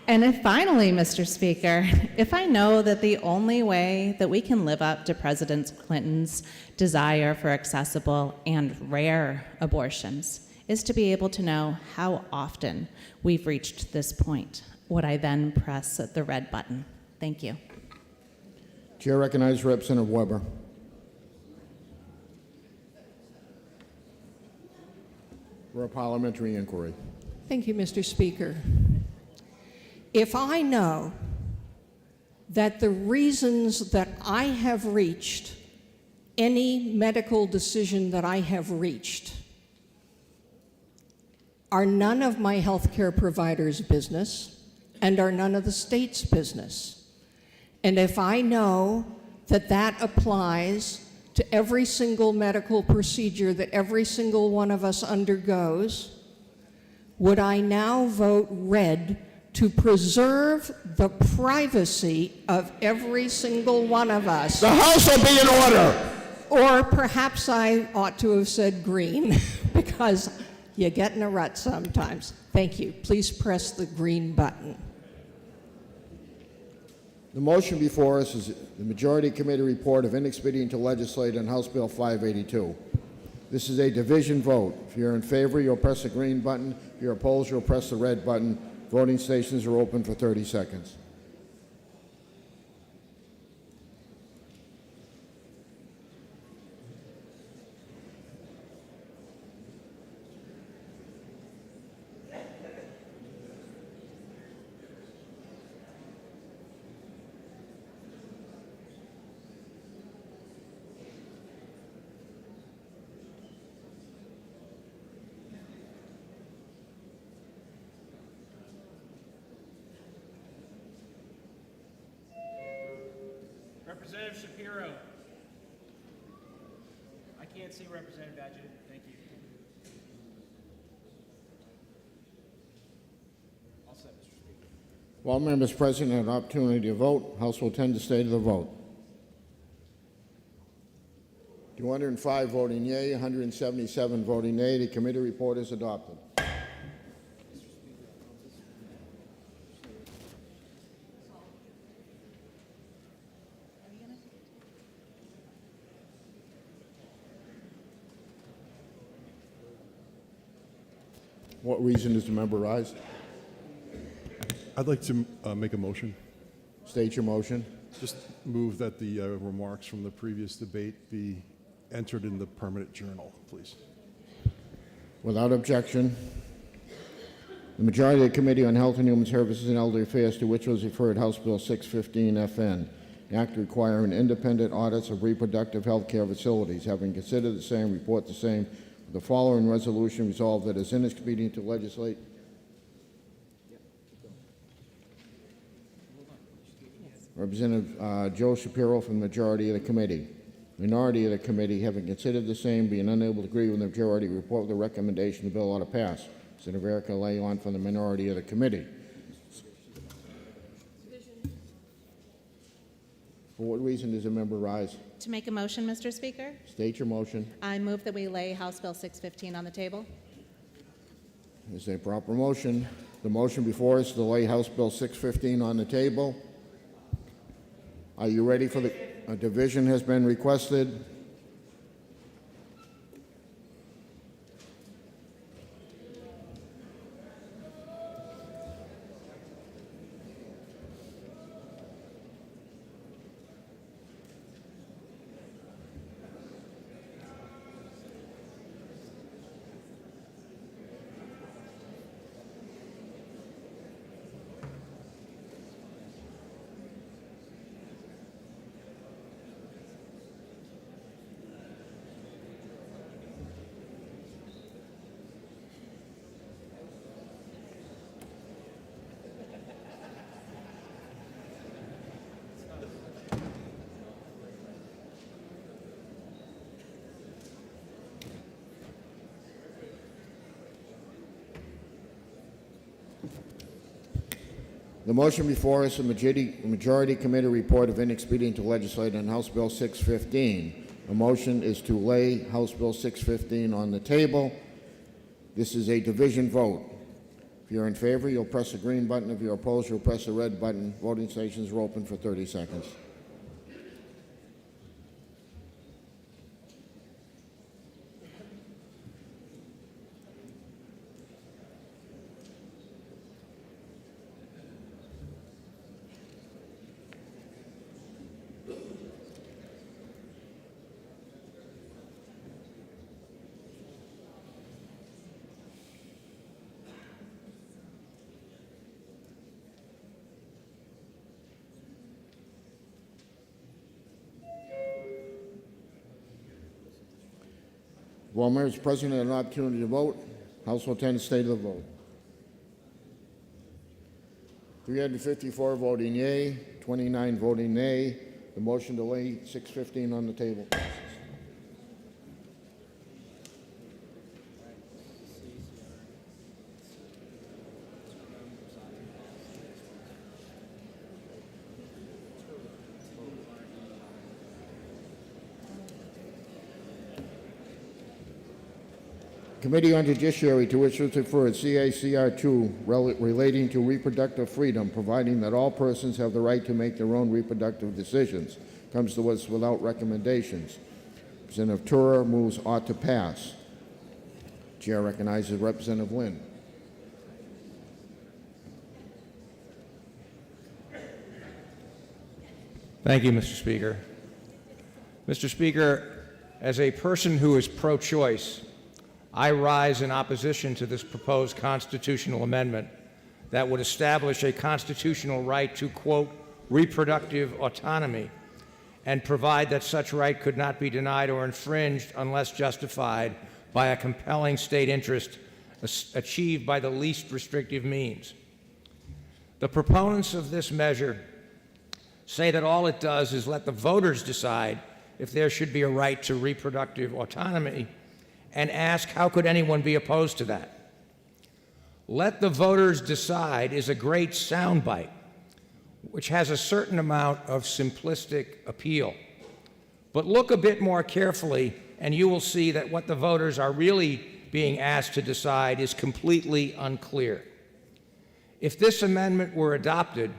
And if finally, Mr. Speaker, if I know that the only way that we can live up to President Clinton's desire for accessible and rare abortions is to be able to know how often we've reached this point, would I then press the red button? Thank you. Chair recognizes Representative Weber. For a parliamentary inquiry. Thank you, Mr. Speaker. If I know that the reasons that I have reached any medical decision that I have reached are none of my healthcare provider's business and are none of the state's business, and if I know that that applies to every single medical procedure that every single one of us undergoes, would I now vote red to preserve the privacy of every single one of us? The House will be in order. Or perhaps I ought to have said green, because you get in a rut sometimes. Thank you. Please press the green button. The motion before us is the Majority Committee report of inexpedient to legislate on House Bill 582. This is a division vote. If you're in favor, you'll press the green button. If you're opposed, you'll press the red button. Voting stations are open for 30 seconds. Representative Shapiro. I can't see Representative Adjourn. Thank you. All set, Mr. Speaker. While members present have an opportunity to vote, House will tend to stay to the vote. 205 voting yea, 177 voting nay. The committee report is adopted. What reason does the member rise? I'd like to make a motion. State your motion. Just move that the remarks from the previous debate be entered in the permanent journal, please. Without objection, the majority of the Committee on Health and Human Services and Elderly Affairs, to which was referred House Bill 615 FN, the act requiring independent audits of reproductive health care facilities, having considered the same, report the same. The following resolution resolved that it is inexpedient to legislate. Representative Joe Shapiro from the majority of the committee. Minority of the committee, having considered the same, being unable to agree with the majority, report the recommendation the bill ought to pass. Senator Erica Leon from the minority of the committee. For what reason does a member rise? To make a motion, Mr. Speaker, State your motion. I move that we lay House Bill 615 on the table. Is a proper motion. The motion before us to lay House Bill 615 on the table. Are you ready for a division has been requested? The motion before us, a majority committee report of inexpedient to legislate on House Bill 615. The motion is to lay House Bill 615 on the table. This is a division vote. If you're in favor, you'll press the green button. If you're opposed, you'll press the red button. Voting stations are open for 30 seconds. While members present had an opportunity to vote, House will attend the state of the vote. 354 voting yea, 29 voting nay. The motion to lay 615 on the table passes. Committee on Judiciary, to which is referred CACR 2, relating to reproductive freedom, providing that all persons have the right to make their own reproductive decisions, comes to us without recommendations. Representative Tura moves ought to pass. Chair recognizes Representative Lynn. Thank you, Mr. Speaker. Mr. Speaker, as a person who is pro-choice, I rise in opposition to this proposed constitutional amendment that would establish a constitutional right to, quote, reproductive autonomy and provide that such right could not be denied or infringed unless justified by a compelling state interest achieved by the least restrictive means. The proponents of this measure say that all it does is let the voters decide if there should be a right to reproductive autonomy, and ask, how could anyone be opposed to that? Let the voters decide is a great soundbite, which has a certain amount of simplistic appeal. But look a bit more carefully, and you will see that what the voters are really being asked to decide is completely unclear. If this amendment were adopted,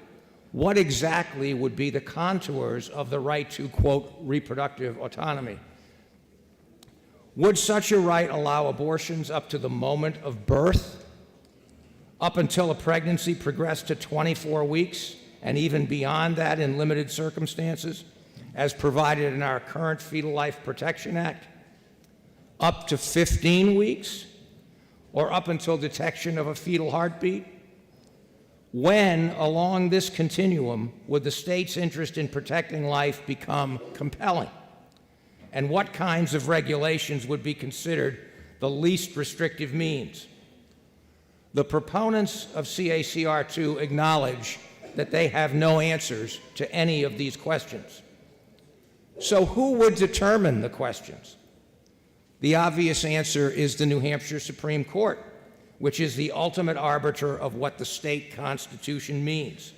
what exactly would be the contours of the right to, quote, reproductive autonomy? Would such a right allow abortions up to the moment of birth, up until a pregnancy progressed to 24 weeks, and even beyond that in limited circumstances, as provided in our current Fetal Life Protection Act, up to 15 weeks, or up until detection of a fetal heartbeat? When, along this continuum, would the state's interest in protecting life become compelling? And what kinds of regulations would be considered the least restrictive means? The proponents of CACR 2 acknowledge that they have no answers to any of these questions. So who would determine the questions? The obvious answer is the New Hampshire Supreme Court, which is the ultimate arbiter of what the state constitution means.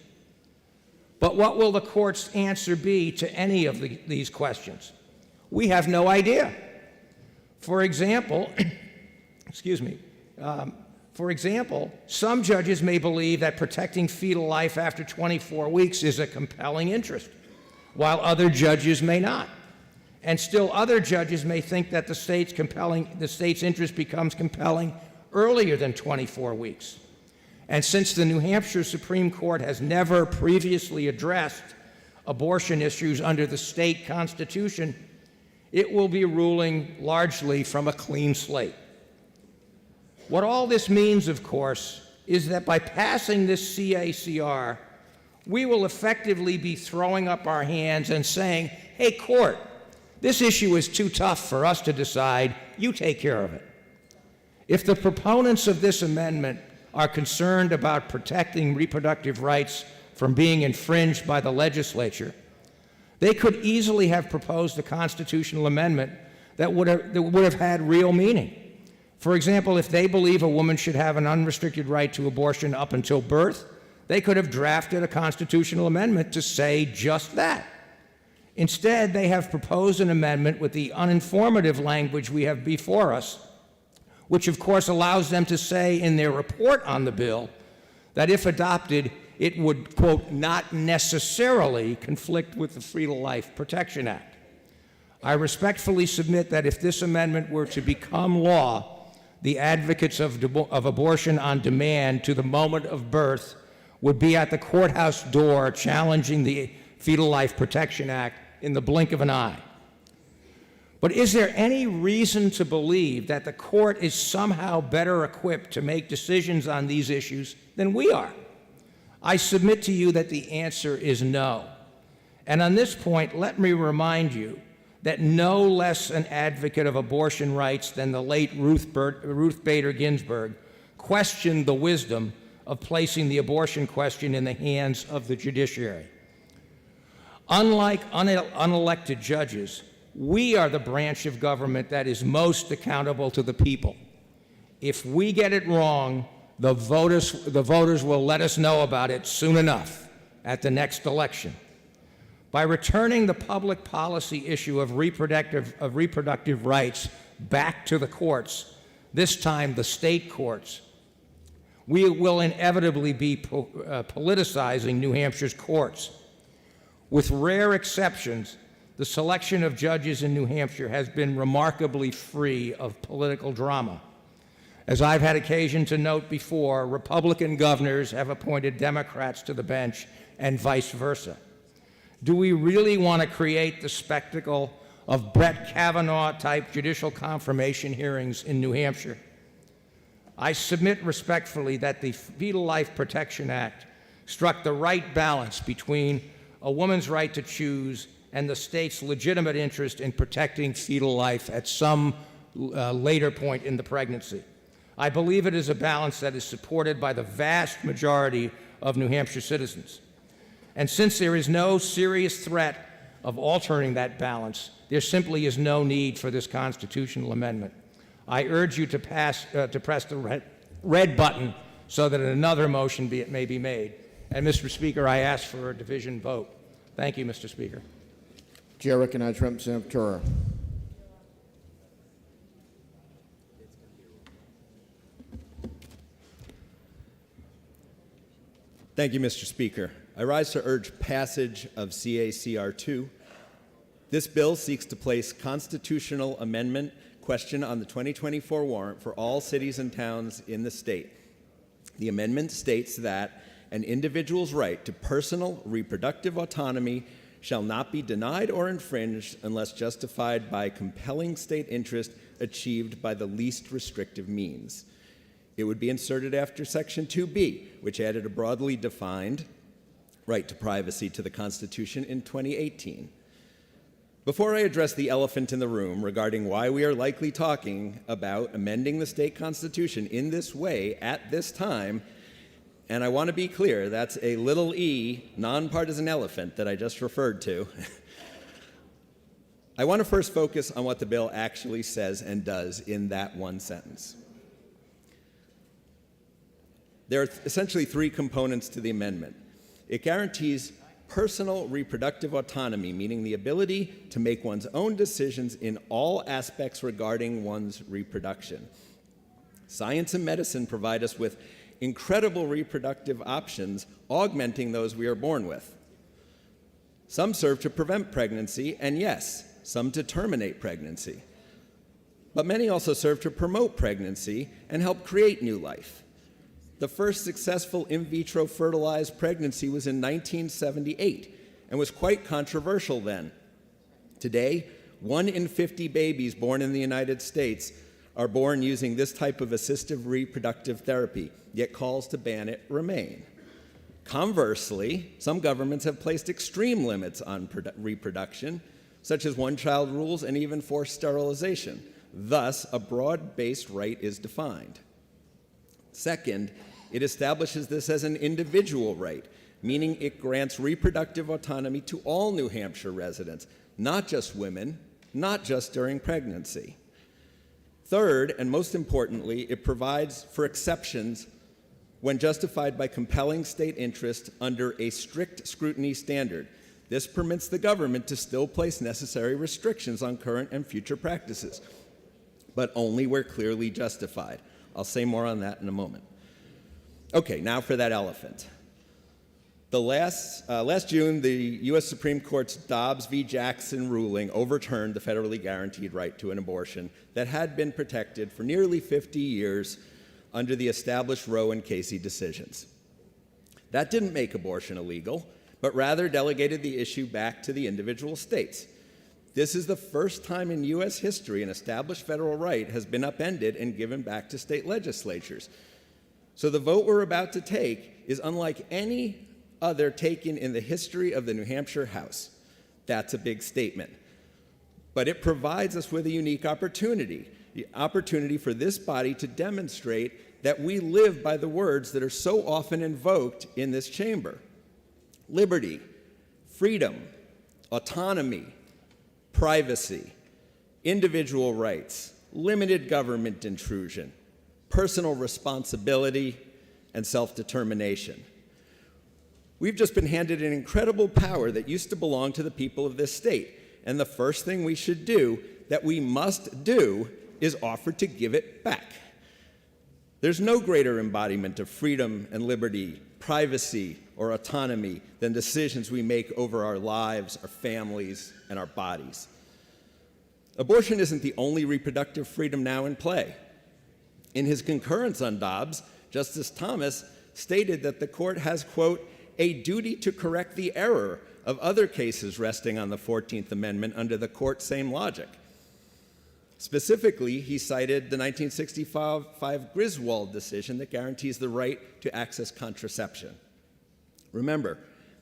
But what will the court's answer be to any of these questions? We have no idea. For example, some judges may believe that protecting fetal life after 24 weeks is a compelling interest, while other judges may not. And still other judges may think that the state's interest becomes compelling earlier than 24 weeks. And since the New Hampshire Supreme Court has never previously addressed abortion issues under the state constitution, it will be ruling largely from a clean slate. What all this means, of course, is that by passing this CACR, we will effectively be throwing up our hands and saying, hey, court, this issue is too tough for us to decide, you take care of it. If the proponents of this amendment are concerned about protecting reproductive rights from being infringed by the legislature, they could easily have proposed a constitutional amendment that would have had real meaning. For example, if they believe a woman should have an unrestricted right to abortion up until birth, they could have drafted a constitutional amendment to say just that. Instead, they have proposed an amendment with the uninformative language we have before us, which of course allows them to say in their report on the bill that if adopted, it would, quote, not necessarily conflict with the Free to Life Protection Act. I respectfully submit that if this amendment were to become law, the advocates of abortion on demand to the moment of birth would be at the courthouse door challenging the Fetal Life Protection Act in the blink of an eye. But is there any reason to believe that the court is somehow better equipped to make decisions on these issues than we are? I submit to you that the answer is no. And on this point, let me remind you that no less an advocate of abortion rights than the late Ruth Bader Ginsburg questioned the wisdom of placing the abortion question in the hands of the judiciary. Unlike unelected judges, we are the branch of government that is most accountable to the people. If we get it wrong, the voters will let us know about it soon enough at the next election. By returning the public policy issue of reproductive rights back to the courts, this time the state courts, we will inevitably be politicizing New Hampshire's courts. With rare exceptions, the selection of judges in New Hampshire has been remarkably free of political drama. As I've had occasion to note before, Republican governors have appointed Democrats to the bench and vice versa. Do we really want to create the spectacle of Brett Kavanaugh-type judicial confirmation hearings in New Hampshire? I submit respectfully that the Fetal Life Protection Act struck the right balance between a woman's right to choose and the state's legitimate interest in protecting fetal life at some later point in the pregnancy. I believe it is a balance that is supported by the vast majority of New Hampshire citizens. And since there is no serious threat of altering that balance, there simply is no need for this constitutional amendment. I urge you to press the red button so that another motion may be made. And Mr. Speaker, I ask for a division vote. Thank you, Mr. Speaker. Chair recognizes Representative Tura. Thank you, Mr. Speaker. I rise to urge passage of CACR 2. This bill seeks to place constitutional amendment question on the 2024 warrant for all cities and towns in the state. The amendment states that an individual's right to personal reproductive autonomy shall not be denied or infringed unless justified by compelling state interest achieved by the least restrictive means. It would be inserted after Section 2B, which added a broadly defined right to privacy to the Constitution in 2018. Before I address the elephant in the room regarding why we are likely talking about amending the state constitution in this way at this time, and I want to be clear, that's a little e, nonpartisan elephant that I just referred to. I want to first focus on what the bill actually says and does in that one sentence. There are essentially three components to the amendment. It guarantees personal reproductive autonomy, meaning the ability to make one's own decisions in all aspects regarding one's reproduction. Science and medicine provide us with incredible reproductive options, augmenting those we are born with. Some serve to prevent pregnancy, and yes, some to terminate pregnancy. But many also serve to promote pregnancy and help create new life. The first successful in vitro fertilized pregnancy was in 1978 and was quite controversial then. Today, 1 in 50 babies born in the United States are born using this type of assistive reproductive therapy, yet calls to ban it remain. Conversely, some governments have placed extreme limits on reproduction, such as one-child rules and even forced sterilization. Thus, a broad-based right is defined. Second, it establishes this as an individual right, meaning it grants reproductive autonomy to all New Hampshire residents, not just women, not just during pregnancy. Third, and most importantly, it provides for exceptions when justified by compelling state interest under a strict scrutiny standard. This permits the government to still place necessary restrictions on current and future practices. but only where clearly justified. I'll say more on that in a moment. Okay, now for that elephant. Last June, the U.S. Supreme Court's Dobbs v. Jackson ruling overturned the federally guaranteed right to an abortion that had been protected for nearly 50 years under the established Roe and Casey decisions. That didn't make abortion illegal, but rather delegated the issue back to the individual states. This is the first time in U.S. history an established federal right has been upended and given back to state legislatures. So the vote we're about to take is unlike any other taken in the history of the New Hampshire House. That's a big statement. But it provides us with a unique opportunity, the opportunity for this body to demonstrate that we live by the words that are so often invoked in this chamber: liberty, freedom, autonomy, privacy, individual rights, limited government intrusion, personal responsibility, and self-determination. We've just been handed an incredible power that used to belong to the people of this state, and the first thing we should do, that we must do, is offer to give it back. There's no greater embodiment of freedom and liberty, privacy, or autonomy than decisions we make over our lives, our families, and our bodies. Abortion isn't the only reproductive freedom now in play. In his concurrence on Dobbs, Justice Thomas stated that the court has, quote, a duty to correct the error of other cases resting on the 14th Amendment under the court's same logic. Specifically, he cited the 1965 Griswold decision that guarantees the right to access contraception. Remember,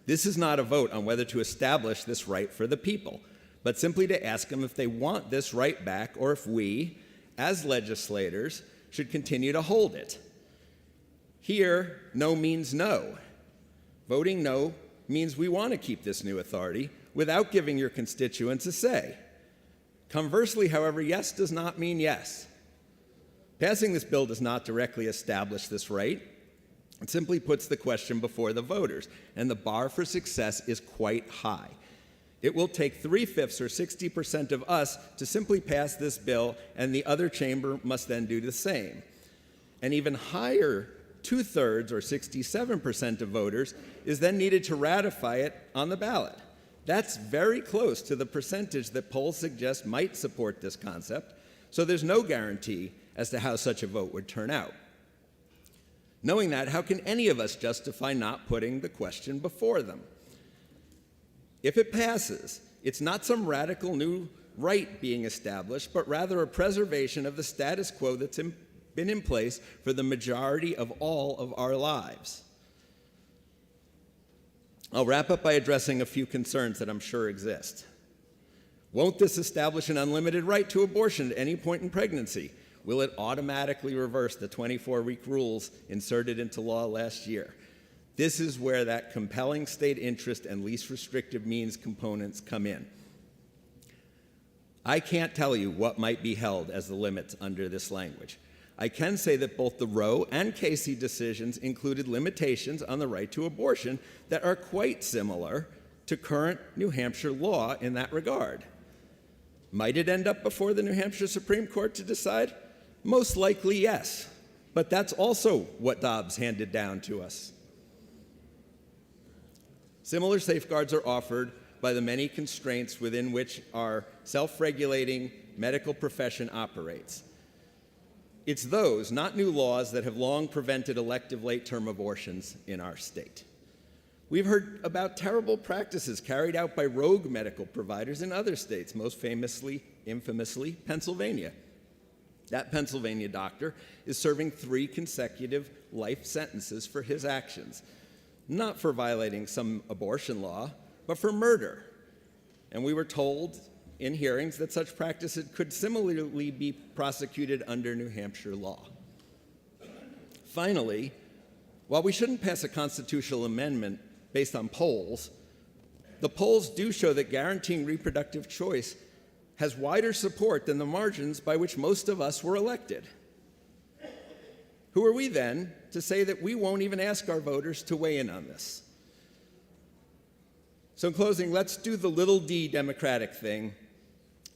this is not a vote on whether to establish this right for the people, but simply to ask them if they want this right back or if we, as legislators, should continue to hold it. Here, no means no. Voting no means we want to keep this new authority without giving your constituents a say. Conversely, however, yes does not mean yes. Passing this bill does not directly establish this right. It simply puts the question before the voters, and the bar for success is quite high. It will take 3/5 or 60% of us to simply pass this bill, and the other chamber must then do the same. An even higher 2/3 or 67% of voters is then needed to ratify it on the ballot. That's very close to the percentage that polls suggest might support this concept, so there's no guarantee as to how such a vote would turn out. Knowing that, how can any of us justify not putting the question before them? If it passes, it's not some radical new right being established, but rather a preservation of the status quo that's been in place for the majority of all of our lives. I'll wrap up by addressing a few concerns that I'm sure exist. Won't this establish an unlimited right to abortion at any point in pregnancy? Will it automatically reverse the 24-week rules inserted into law last year? This is where that compelling state interest and least restrictive means components come in. I can't tell you what might be held as the limits under this language. I can say that both the Roe and Casey decisions included limitations on the right to abortion that are quite similar to current New Hampshire law in that regard. Might it end up before the New Hampshire Supreme Court to decide? Most likely, yes. But that's also what Dobbs handed down to us. Similar safeguards are offered by the many constraints within which our self-regulating medical profession operates. It's those, not new laws, that have long prevented elective late-term abortions in our state. We've heard about terrible practices carried out by rogue medical providers in other states, most famously, infamously, Pennsylvania. That Pennsylvania doctor is serving 3 consecutive life sentences for his actions, not for violating some abortion law, but for murder. And we were told in hearings that such practices could similarly be prosecuted under New Hampshire law. Finally, while we shouldn't pass a constitutional amendment based on polls, the polls do show that guaranteeing reproductive choice has wider support than the margins by which most of us were elected. Who are we then to say that we won't even ask our voters to weigh in on this? So in closing, let's do the little d Democratic thing.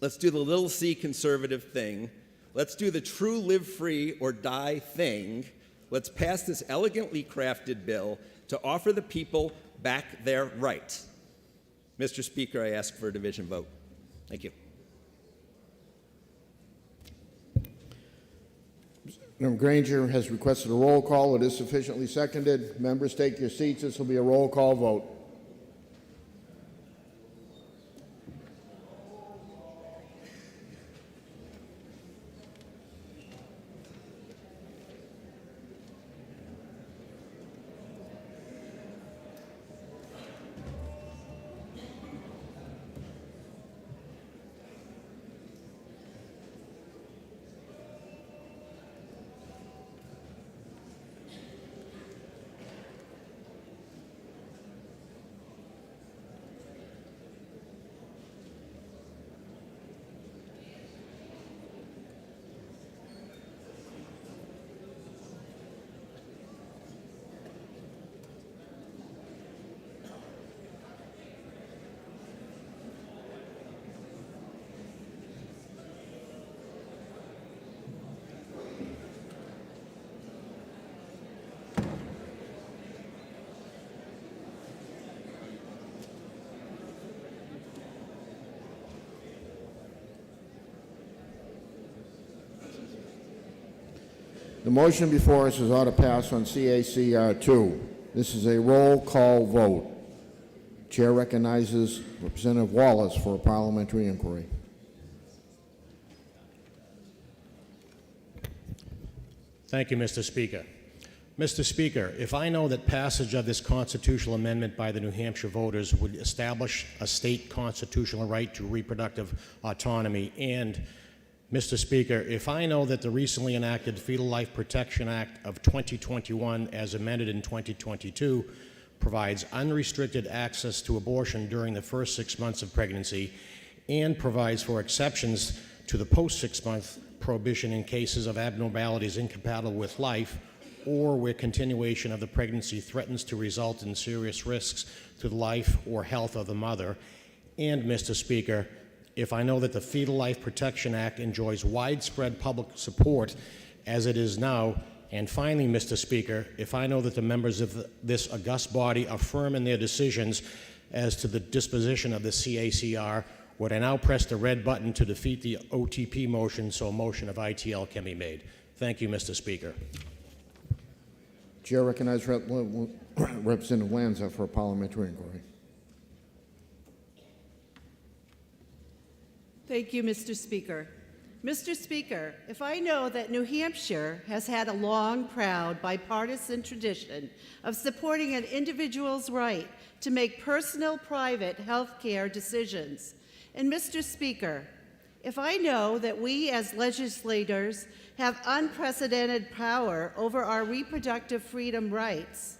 Let's do the little c conservative thing. Let's do the true live free or die thing. Let's pass this elegantly crafted bill to offer the people back their rights. Mr. Speaker, I ask for a division vote. Thank you. Member Granger has requested a roll call. It is sufficiently seconded. Members, take your seats. This will be a roll call vote. The motion before us is ought to pass on CACR 2. This is a roll call vote. Chair recognizes Representative Wallace for a parliamentary inquiry. Thank you, Mr. Speaker. Mr. Speaker, if I know that passage of this constitutional amendment by the New Hampshire voters would establish a state constitutional right to reproductive autonomy, and Mr. Speaker, if I know that the recently enacted Fetal Life Protection Act of 2021, as amended in 2022, provides unrestricted access to abortion during the first 6 months of pregnancy and provides for exceptions to the post 6 month prohibition in cases of abnormalities incompatible with life or where continuation of the pregnancy threatens to result in serious risks to the life or health of the mother, and Mr. Speaker, if I know that the Fetal Life Protection Act enjoys widespread public support as it is now, and finally, Mr. Speaker, if I know that the members of this august body are firm in their decisions as to the disposition of the CACR, would I now press the red button to defeat the OTP motion so a motion of ITL can be made? Thank you, Mr. Speaker. Chair recognizes Representative Lanza for a parliamentary inquiry. Thank you, Mr. Speaker. Mr. Speaker, if I know that New Hampshire has had a long, proud, bipartisan tradition of supporting an individual's right to make personal, private health care decisions, and Mr. Speaker, if I know that we as legislators have unprecedented power over our reproductive freedom rights,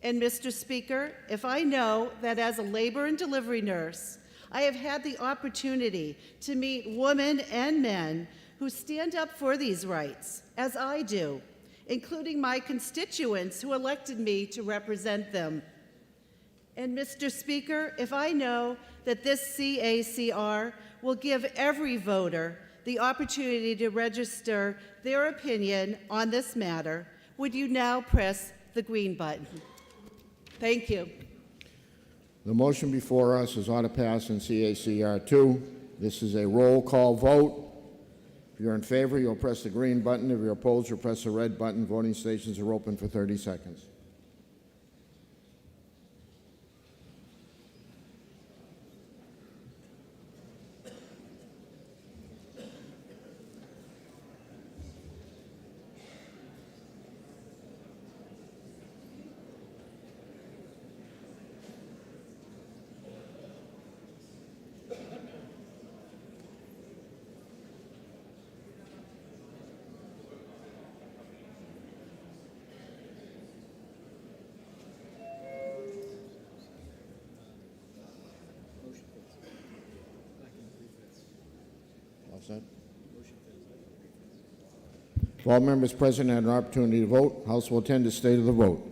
and Mr. Speaker, if I know that as a labor and delivery nurse, I have had the opportunity to meet women and men who stand up for these rights, as I do, including my constituents who elected me to represent them. And Mr. Speaker, if I know that this CACR will give every voter the opportunity to register their opinion on this matter, would you now press the green button? Thank you. The motion before us is ought to pass in CACR 2. This is a roll call vote. If you're in favor, you'll press the green button. If you're opposed, you'll press the red button. Voting stations are open for 30 seconds. If all members present had an opportunity to vote, House will attend to state of the vote.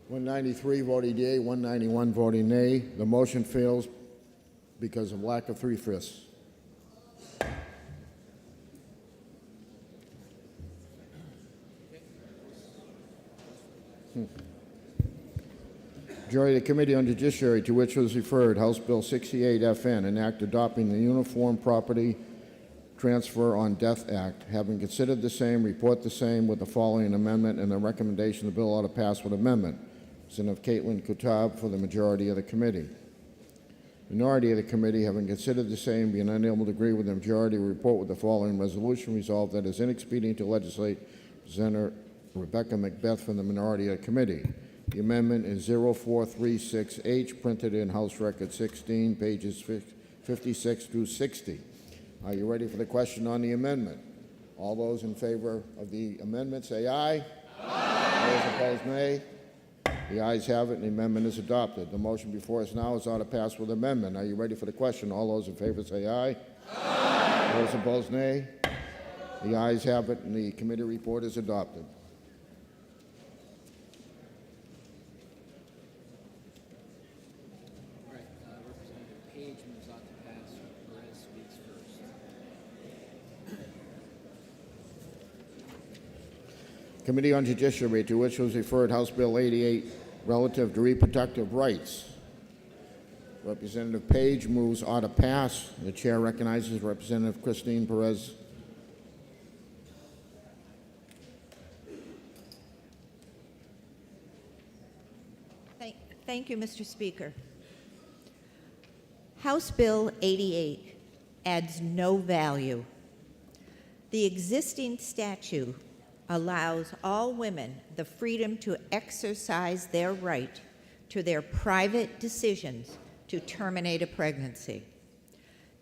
193 voting yea, 191 voting nay. The motion fails because of lack of 3/5. Majority of the Committee on Judiciary, to which was referred House Bill 68 FN, an act adopting the Uniform Property Transfer on Death Act. Having considered the same, report the same with the following amendment and the recommendation the bill ought to pass with amendment. Representative Caitlin Kutab for the majority of the committee. Minority of the committee, having considered the same, being unable to agree with the majority, report with the following resolution. Resolved that it is inexpedient to legislate. Representative Rebecca Macbeth from the minority of the committee. The amendment is 0436H, printed in House Record 16, pages 56 through 60. Are you ready for the question on the amendment? All those in favor of the amendment say aye. Aye. Those opposed, nay. The ayes have it, and the amendment is adopted. The motion before us now is ought to pass with amendment. Are you ready for the question? All those in favor say aye. Aye. Those opposed, nay. The ayes have it, and the committee report is adopted. Representative Page moves on to pass. Perez speaks first. Committee on Judiciary, to which was referred House Bill 88 relative to reproductive rights. Representative Page moves ought to pass. The chair recognizes Representative Christine Perez. Thank you, Mr. Speaker. House Bill 88 adds no value. The existing statute allows all women the freedom to exercise their right to their private decisions to terminate a pregnancy.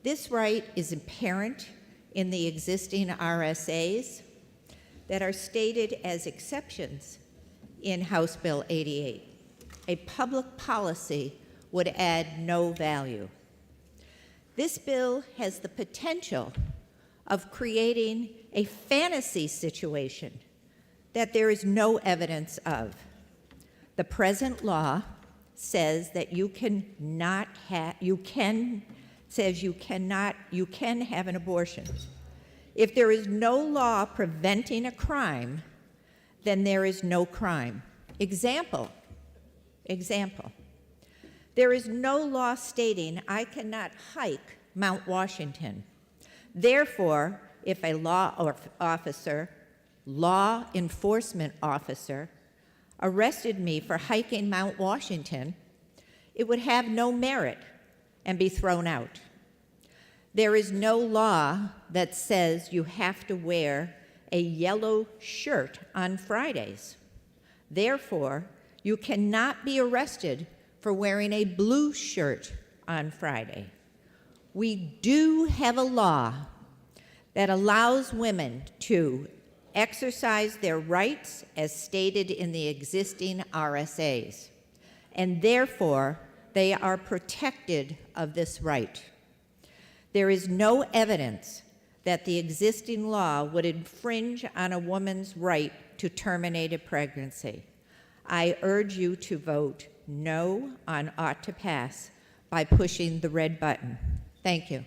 This right is inherent in the existing RSAs that are stated as exceptions in House Bill 88. A public policy would add no value. This bill has the potential of creating a fantasy situation that there is no evidence of. The present law says that you can have an abortion. If there is no law preventing a crime, then there is no crime. Example. There is no law stating I cannot hike Mount Washington. Therefore, if a law enforcement officer, arrested me for hiking Mount Washington, it would have no merit and be thrown out. There is no law that says you have to wear a yellow shirt on Fridays. Therefore, you cannot be arrested for wearing a blue shirt on Friday. We do have a law that allows women to exercise their rights as stated in the existing RSAs, and therefore they are protected of this right. There is no evidence that the existing law would infringe on a woman's right to terminate a pregnancy. I urge you to vote no on ought to pass by pushing the red button. Thank you.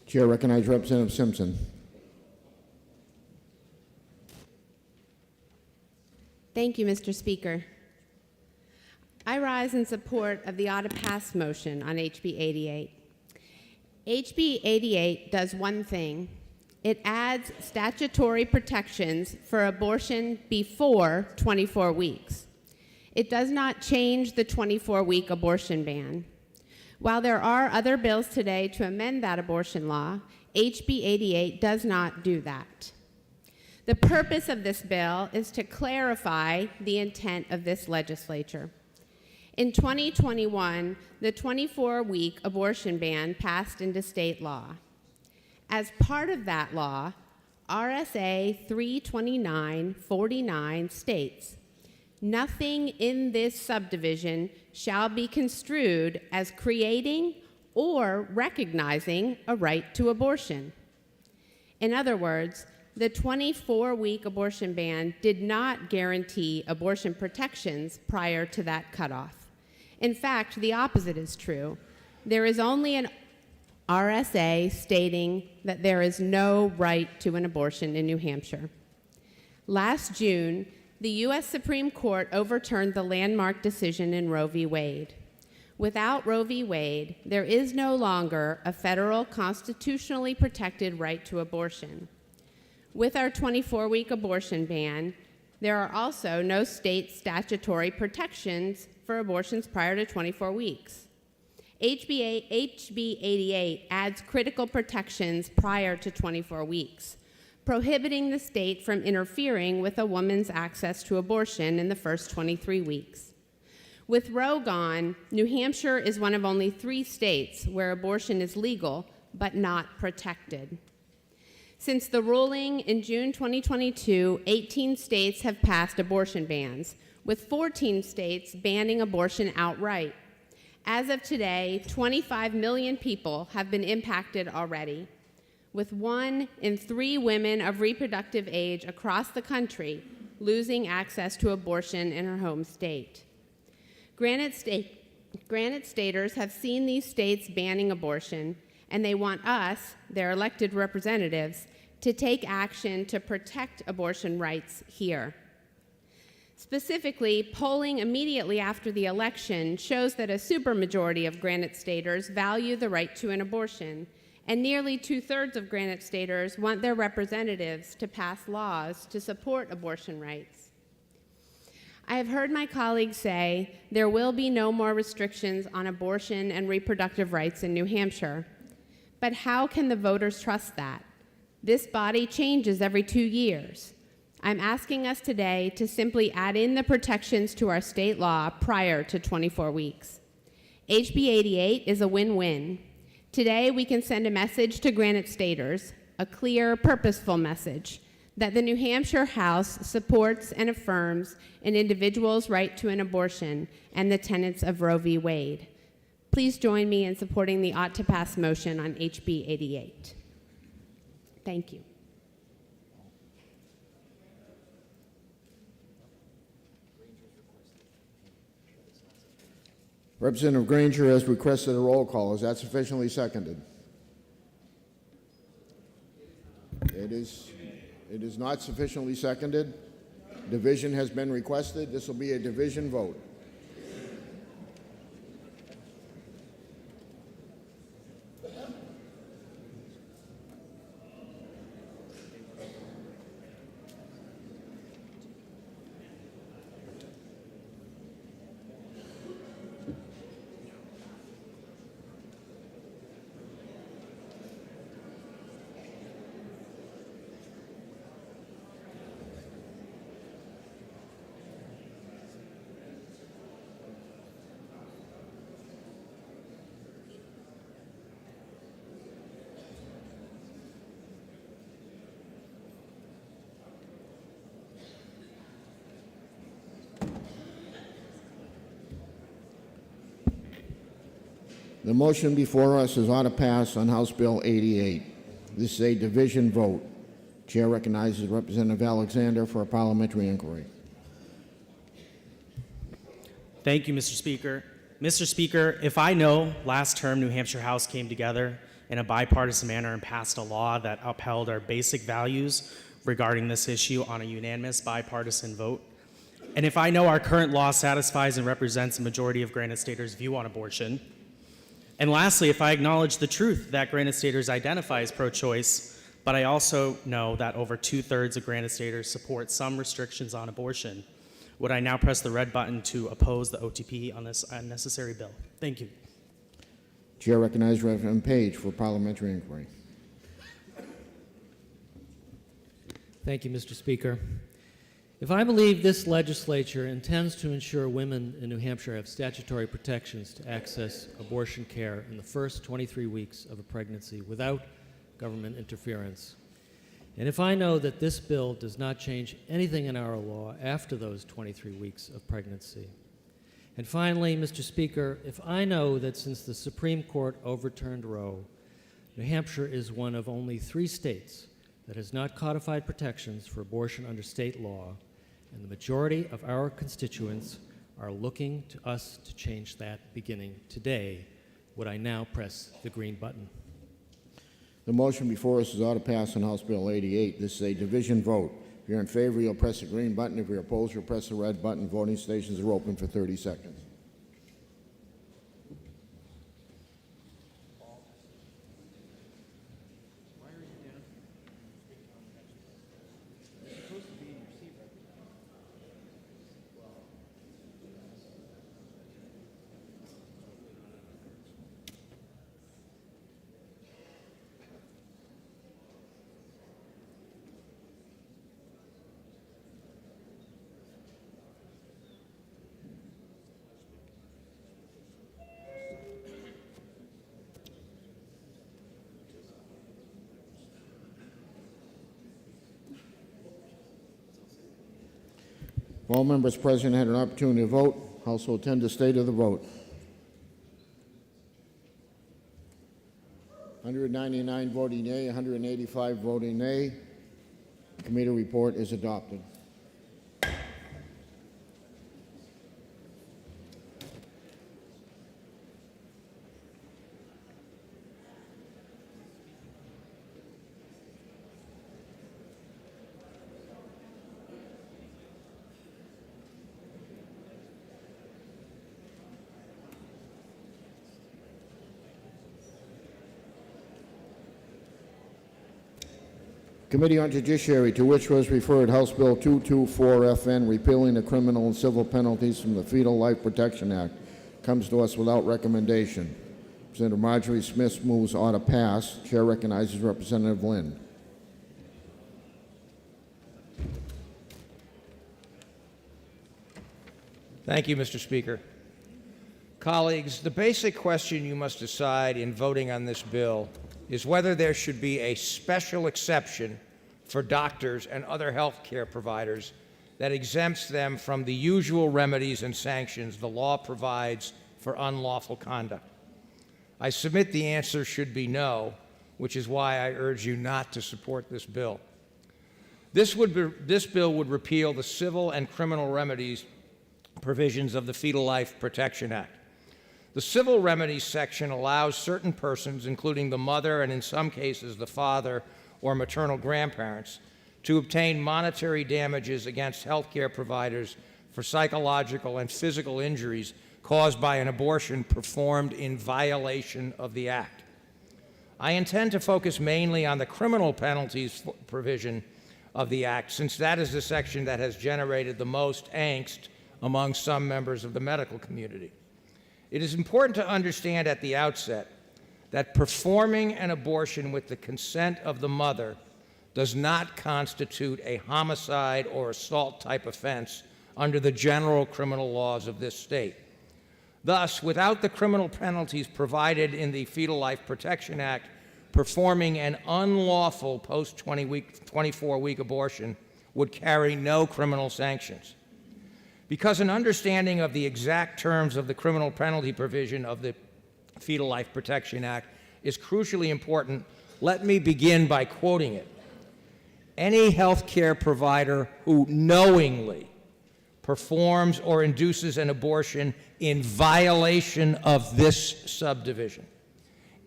Chair recognizes Representative Simpson. Thank you, Mr. Speaker. I rise in support of the ought to pass motion on HB 88. HB 88 does one thing. It adds statutory protections for abortion before 24 weeks. It does not change the 24-week abortion ban. While there are other bills today to amend that abortion law, HB 88 does not do that. The purpose of this bill is to clarify the intent of this legislature. In 2021, the 24-week abortion ban passed into state law. As part of that law, RSA 32949 states, "Nothing in this subdivision shall be construed as creating or recognizing a right to abortion." In other words, the 24-week abortion ban did not guarantee abortion protections prior to that cutoff. In fact, the opposite is true. There is only an RSA stating that there is no right to an abortion in New Hampshire. Last June, the U.S. Supreme Court overturned the landmark decision in Roe v. Wade. Without Roe v. Wade, there is no longer a federal constitutionally protected right to abortion. With our 24-week abortion ban, there are also no state statutory protections for abortions prior to 24 weeks. HB 88 adds critical protections prior to 24 weeks, prohibiting the state from interfering with a woman's access to abortion in the first 23 weeks. With Roe gone, New Hampshire is one of only 3 states where abortion is legal but not protected. Since the ruling in June 2022, 18 states have passed abortion bans, with 14 states banning abortion outright. As of today, 25 million people have been impacted already, with 1 in 3 women of reproductive age across the country losing access to abortion in her home state. Granite staters have seen these states banning abortion, and they want us, their elected representatives, to take action to protect abortion rights here. Specifically, polling immediately after the election shows that a supermajority of Granite staters value the right to an abortion, and nearly 2/3 of Granite staters want their representatives to pass laws to support abortion rights. I have heard my colleagues say there will be no more restrictions on abortion and reproductive rights in New Hampshire. But how can the voters trust that? This body changes every 2 years. I'm asking us today to simply add in the protections to our state law prior to 24 weeks. HB 88 is a win-win. Today, we can send a message to Granite staters, a clear, purposeful message, that the New Hampshire House supports and affirms an individual's right to an abortion and the tenets of Roe v. Wade. Please join me in supporting the ought-to-pass motion on HB 88. Thank you. Representative Granger has requested a roll call. Is that sufficiently seconded? It is not sufficiently seconded. Division has been requested. This will be a division vote. The motion before us is ought to pass on House Bill 88. This is a division vote. Chair recognizes Representative Alexander for a parliamentary inquiry. Thank you, Mr. Speaker. Mr. Speaker, if I know last term New Hampshire House came together in a bipartisan manner and passed a law that upheld our basic values regarding this issue on a unanimous bipartisan vote, and if I know our current law satisfies and represents a majority of Granite staters' view on abortion, and lastly, if I acknowledge the truth that Granite staters identify as pro-choice, but I also know that over 2/3 of Granite staters support some restrictions on abortion, would I now press the red button to oppose the OTP on this unnecessary bill? Thank you. Chair recognizes Reverend Page for parliamentary inquiry. Thank you, Mr. Speaker. If I believe this legislature intends to ensure women in New Hampshire have statutory protections to access abortion care in the first 23 weeks of a pregnancy without government interference, and if I know that this bill does not change anything in our law after those 23 weeks of pregnancy, and finally, Mr. Speaker, if I know that since the Supreme Court overturned Roe, New Hampshire is one of only 3 states that has not codified protections for abortion under state law, and the majority of our constituents are looking to us to change that beginning today, would I now press the green button? The motion before us is ought to pass on House Bill 88. This is a division vote. If you're in favor, you'll press the green button. If you're opposed, you'll press the red button. Voting stations are open for 30 seconds. If all members present had an opportunity to vote, House will attend the state of the vote. 199 voting yea, 185 voting nay. The committee report is adopted. Committee on Judiciary, to which was referred House Bill 224FN, repealing the criminal and civil penalties from the Fetal Life Protection Act, comes to us without recommendation. Representative Marjorie Smith moves ought to pass. Chair recognizes Representative Lind. Thank you, Mr. Speaker. Colleagues, the basic question you must decide in voting on this bill is whether there should be a special exception for doctors and other health care providers that exempts them from the usual remedies and sanctions the law provides for unlawful conduct. I submit the answer should be no, which is why I urge you not to support this bill. This bill would repeal the civil and criminal remedies provisions of the Fetal Life Protection Act. The civil remedies section allows certain persons, including the mother and in some cases the father or maternal grandparents, to obtain monetary damages against health care providers for psychological and physical injuries caused by an abortion performed in violation of the Act. I intend to focus mainly on the criminal penalties provision of the Act, since that is the section that has generated the most angst among some members of the medical community. It is important to understand at the outset that performing an abortion with the consent of the mother does not constitute a homicide or assault type offense under the general criminal laws of this state. Thus, without the criminal penalties provided in the Fetal Life Protection Act, performing an unlawful post-24-week abortion would carry no criminal sanctions. Because an understanding of the exact terms of the criminal penalty provision of the Fetal Life Protection Act is crucially important, let me begin by quoting it. Any health care provider who knowingly performs or induces an abortion in violation of this subdivision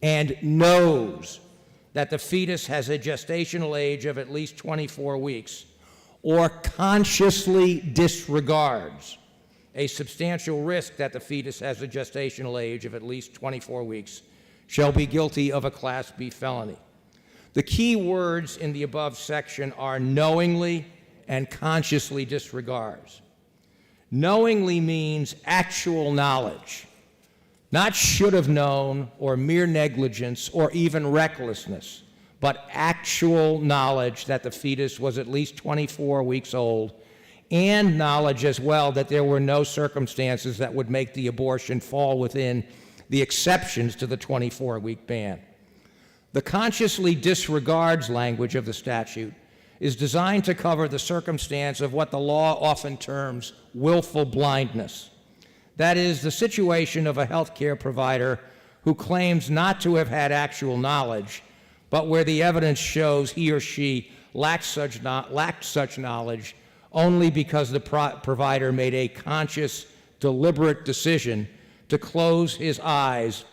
and knows that the fetus has a gestational age of at least 24 weeks or consciously disregards a substantial risk that the fetus has a gestational age of at least 24 weeks shall be guilty of a Class B felony. The key words in the above section are knowingly and consciously disregards. Knowingly means actual knowledge, not should have known or mere negligence or even recklessness, but actual knowledge that the fetus was at least 24 weeks old, and knowledge as well that there were no circumstances that would make the abortion fall within the exceptions to the 24-week ban. The consciously disregards language of the statute is designed to cover the circumstance of what the law often terms willful blindness. That is, the situation of a health care provider who claims not to have had actual knowledge, but where the evidence shows he or she lacked such knowledge only because the provider made a conscious, deliberate decision to close his eyes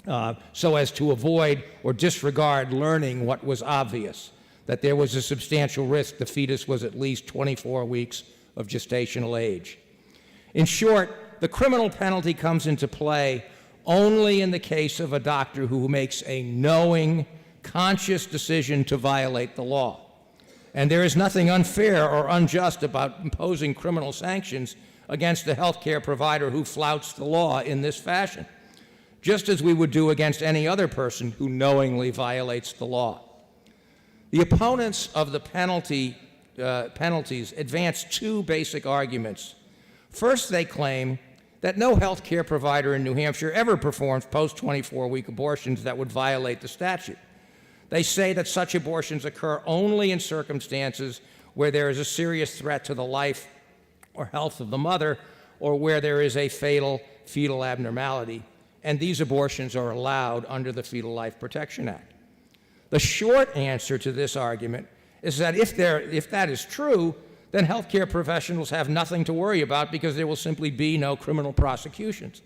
so as to avoid or disregard learning what was obvious, that there was a substantial risk the fetus was at least 24 weeks of gestational age. In short, the criminal penalty comes into play only in the case of a doctor who makes a knowing, conscious decision to violate the law. And there is nothing unfair or unjust about imposing criminal sanctions against a healthcare provider who flouts the law in this fashion, just as we would do against any other person who knowingly violates the law. The opponents of the penalties advance two basic arguments. First, they claim that no health care provider in New Hampshire ever performs post-24-week abortions that would violate the statute. They say that such abortions occur only in circumstances where there is a serious threat to the life or health of the mother, or where there is a fatal fetal abnormality, and these abortions are allowed under the Fetal Life Protection Act. The short answer to this argument is that if that is true, then healthcare professionals have nothing to worry about because there will simply be no criminal prosecutions.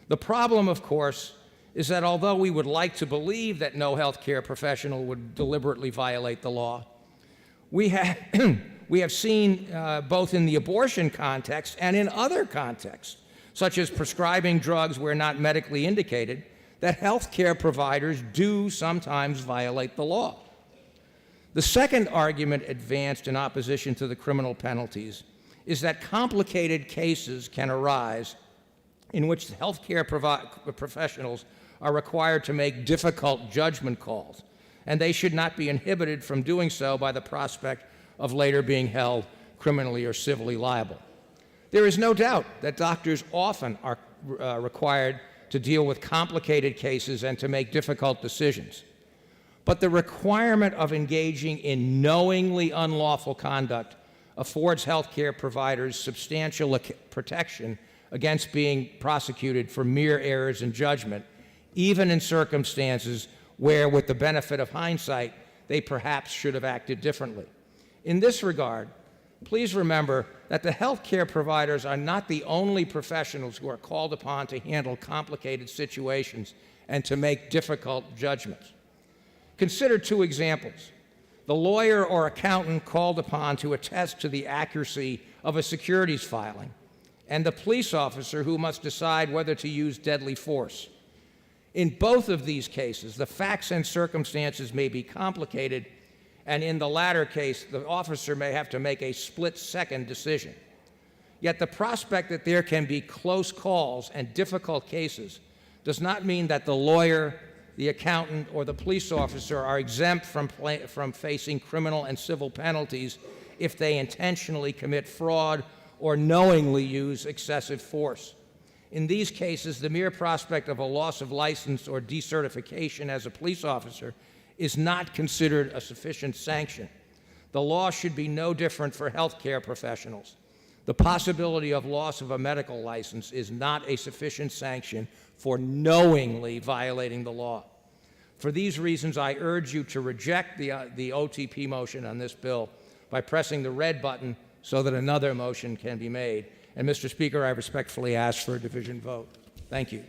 The problem, of course, is that although we would like to believe that no healthcare professional would deliberately violate the law, we have seen both in the abortion context and in other contexts, such as prescribing drugs where not medically indicated, that healthcare providers do sometimes violate the law. The second argument advanced in opposition to the criminal penalties is that complicated cases can arise in which the healthcare professionals are required to make difficult judgment calls, and they should not be inhibited from doing so by the prospect of later being held criminally or civilly liable. There is no doubt that doctors often are required to deal with complicated cases and to make difficult decisions. But the requirement of engaging in knowingly unlawful conduct affords healthcare providers substantial protection against being prosecuted for mere errors in judgment, even in circumstances where, with the benefit of hindsight, they perhaps should have acted differently. In this regard, please remember that the healthcare providers are not the only professionals who are called upon to handle complicated situations and to make difficult judgments. Consider two examples. The lawyer or accountant called upon to attest to the accuracy of a securities filing, and the police officer who must decide whether to use deadly force. In both of these cases, the facts and circumstances may be complicated, and in the latter case, the officer may have to make a split-second decision. Yet the prospect that there can be close calls and difficult cases does not mean that the lawyer, the accountant, or the police officer are exempt from facing criminal and civil penalties if they intentionally commit fraud or knowingly use excessive force. In these cases, the mere prospect of a loss of license or decertification as a police officer is not considered a sufficient sanction. The law should be no different for healthcare professionals. The possibility of loss of a medical license is not a sufficient sanction for knowingly violating the law. For these reasons, I urge you to reject the OTP motion on this bill by pressing the red button so that another motion can be made. And, Mr. Speaker, I respectfully ask for a division vote. Thank you.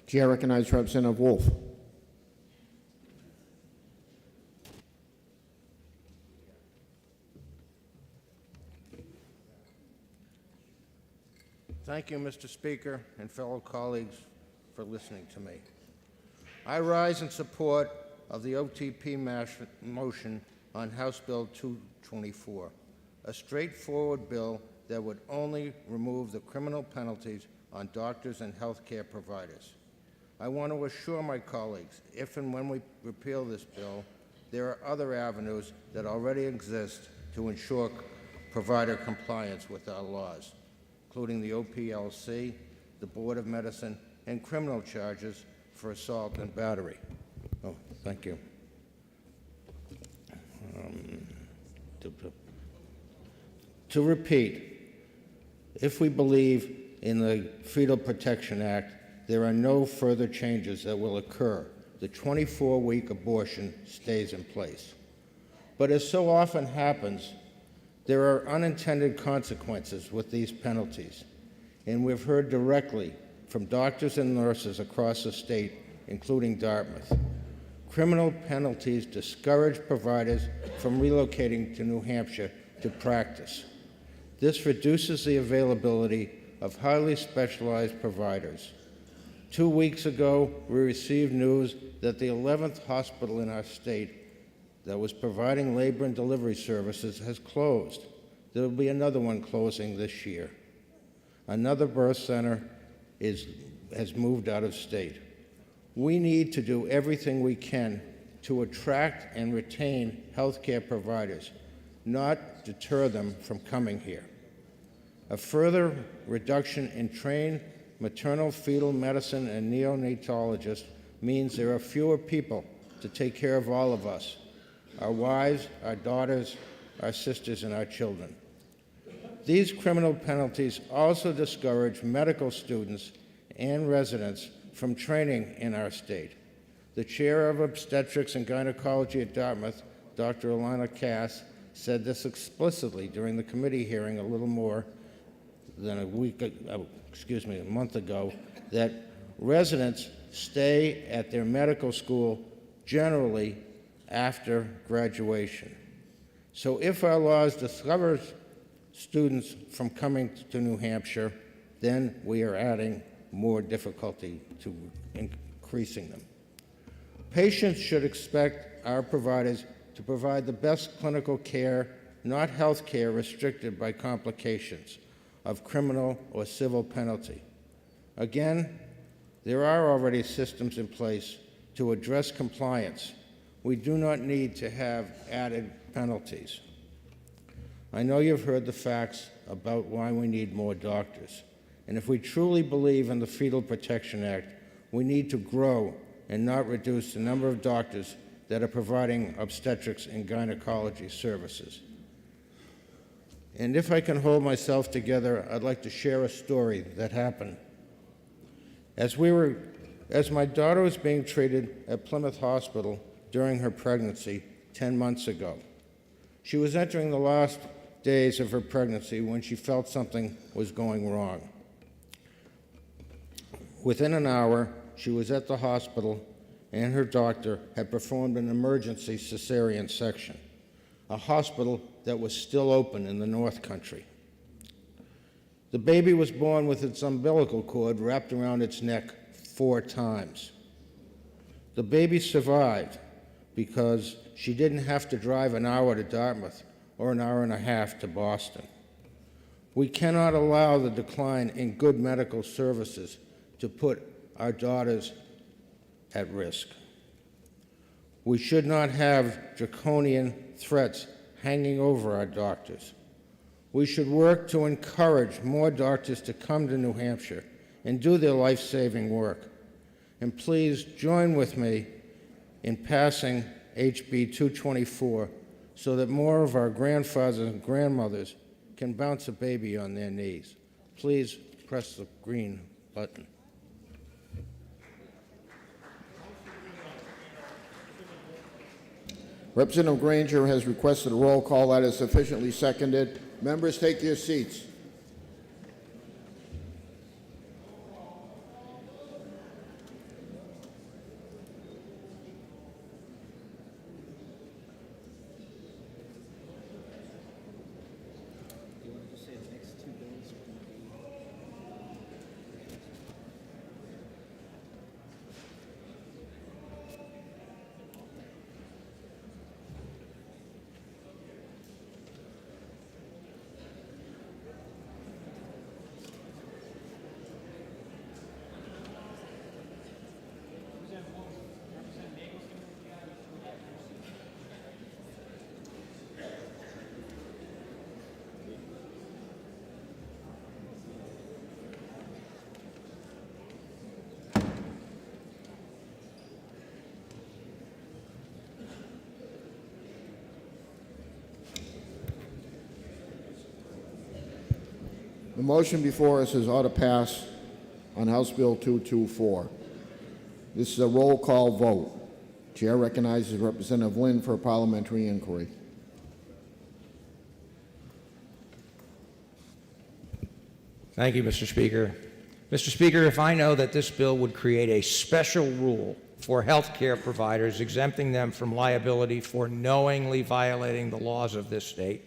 Chair recognizes Representative Wolf. Thank you, Mr. Speaker, and fellow colleagues, for listening to me. I rise in support of the OTP motion on House Bill 224, a straightforward bill that would only remove the criminal penalties on doctors and healthcare providers. I want to assure my colleagues, if and when we repeal this bill, there are other avenues that already exist to ensure provider compliance with our laws, including the OPLC, the Board of Medicine, and criminal charges for assault and battery. Oh, thank you. To repeat, if we believe in the Fetal Protection Act, there are no further changes that will occur. The 24-week abortion stays in place. But as so often happens, there are unintended consequences with these penalties, and we've heard directly from doctors and nurses across the state, including Dartmouth. Criminal penalties discourage providers from relocating to New Hampshire to practice. This reduces the availability of highly specialized providers. 2 weeks ago, we received news that the 11th hospital in our state that was providing labor and delivery services has closed. There will be another one closing this year. Another birth center has moved out of state. We need to do everything we can to attract and retain healthcare providers, not deter them from coming here. A further reduction in trained maternal fetal medicine and neonatologists means there are fewer people to take care of all of us, our wives, our daughters, our sisters, and our children. These criminal penalties also discourage medical students and residents from training in our state. The chair of obstetrics and gynecology at Dartmouth, Dr. Alana Cass, said this explicitly during the committee hearing a little more than a month ago, that residents stay at their medical school generally after graduation. So if our laws discourage students from coming to New Hampshire, then we are adding more difficulty to increasing them. Patients should expect our providers to provide the best clinical care, not health care restricted by complications of criminal or civil penalty. Again, there are already systems in place to address compliance. We do not need to have added penalties. I know you've heard the facts about why we need more doctors. And if we truly believe in the Fetal Protection Act, we need to grow and not reduce the number of doctors that are providing obstetrics and gynecology services. And if I can hold myself together, I'd like to share a story that happened. As my daughter was being treated at Plymouth Hospital during her pregnancy 10 months ago, she was entering the last days of her pregnancy when she felt something was going wrong. Within an hour, she was at the hospital and her doctor had performed an emergency cesarean section, a hospital that was still open in the North Country. The baby was born with its umbilical cord wrapped around its neck 4 times. The baby survived because she didn't have to drive an hour to Dartmouth or an hour and a half to Boston. We cannot allow the decline in good medical services to put our daughters at risk. We should not have draconian threats hanging over our doctors. We should work to encourage more doctors to come to New Hampshire and do their life-saving work. And please join with me in passing HB 224 so that more of our grandfathers and grandmothers can bounce a baby on their knees. Please press the green button. Representative Granger has requested a roll call that is sufficiently seconded. Members, take your seats. The motion before us is ought to pass on House Bill 224. This is a roll call vote. Chair recognizes Representative Lind for a parliamentary inquiry. Thank you, Mr. Speaker. Mr. Speaker, if I know that this bill would create a special rule for health care providers, exempting them from liability for knowingly violating the laws of this state,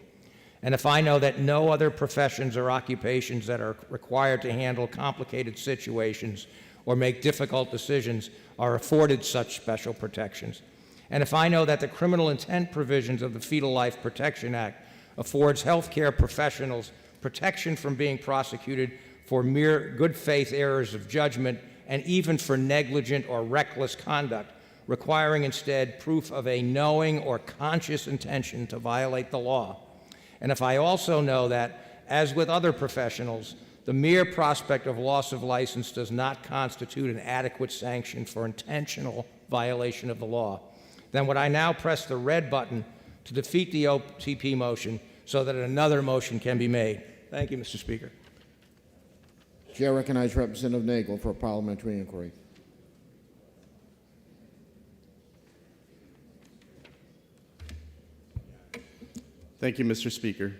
and if I know that no other professions or occupations that are required to handle complicated situations or make difficult decisions are afforded such special protections, and if I know that the criminal intent provisions of the Fetal Life Protection Act affords healthcare professionals protection from being prosecuted for mere good faith errors of judgment and even for negligent or reckless conduct, requiring instead proof of a knowing or conscious intention to violate the law. And if I also know that, as with other professionals, the mere prospect of loss of license does not constitute an adequate sanction for intentional violation of the law, then would I now press the red button to defeat the OTP motion so that another motion can be made? Thank you, Mr. Speaker. Chair recognizes Representative Nagel for a parliamentary inquiry. Thank you, Mr. Speaker.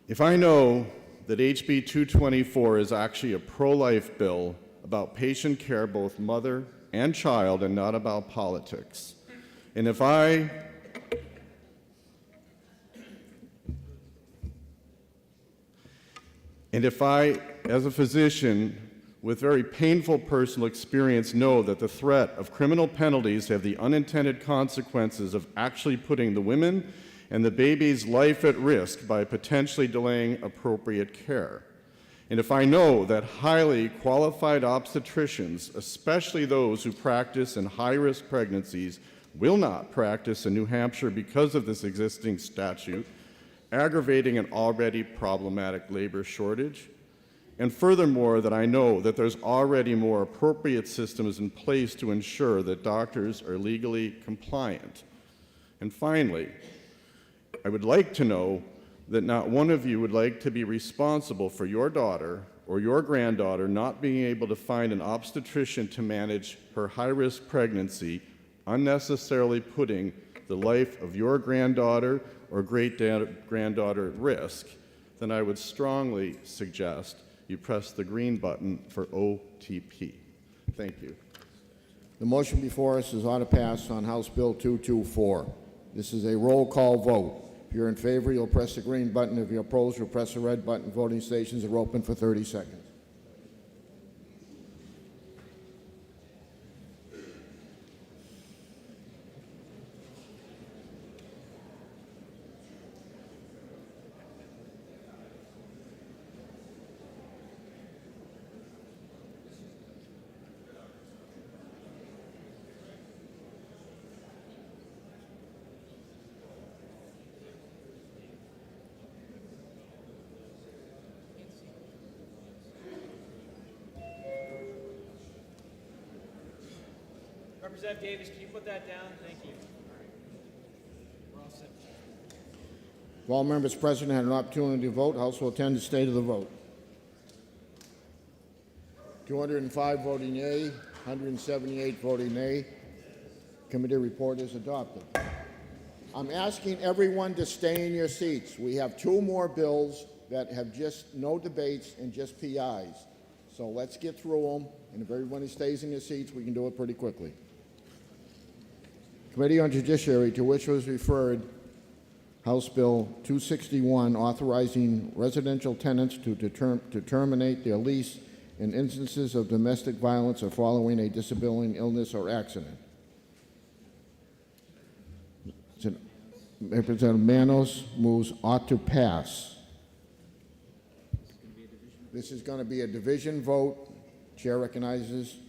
If I know that HB 224 is actually a pro-life bill about patient care, both mother and child, and not about politics, and if I as a physician with very painful personal experience, know that the threat of criminal penalties have the unintended consequences of actually putting the women and the baby's life at risk by potentially delaying appropriate care. And if I know that highly qualified obstetricians, especially those who practice in high-risk pregnancies, will not practice in New Hampshire because of this existing statute, aggravating an already problematic labor shortage, and furthermore, that I know that there's already more appropriate systems in place to ensure that doctors are legally compliant. And finally, I would like to know that not one of you would like to be responsible for your daughter or your granddaughter not being able to find an obstetrician to manage her high-risk pregnancy, unnecessarily putting the life of your granddaughter or great-granddaughter at risk. Then I would strongly suggest you press the green button for OTP. Thank you. The motion before us is ought to pass on House Bill 224. This is a roll call vote. If you're in favor, you'll press the green button. If you're opposed, you'll press the red button. Voting stations are open for 30 seconds. Representative Davis, can you put that down? Thank you. All right. We're all set. If all members present had an opportunity to vote, House will attend the state of the vote. 205 voting yea, 178 voting nay. Committee report is adopted. I'm asking everyone to stay in your seats. We have two more bills that have just no debates and just PIs. So let's get through them, and if everybody stays in your seats, we can do it pretty quickly. Committee on Judiciary, to which was referred House Bill 261, authorizing residential tenants to terminate their lease in instances of domestic violence or following a disability, illness, or accident. Representative Manos moves ought to pass. This is going to be a division vote. Chair recognizes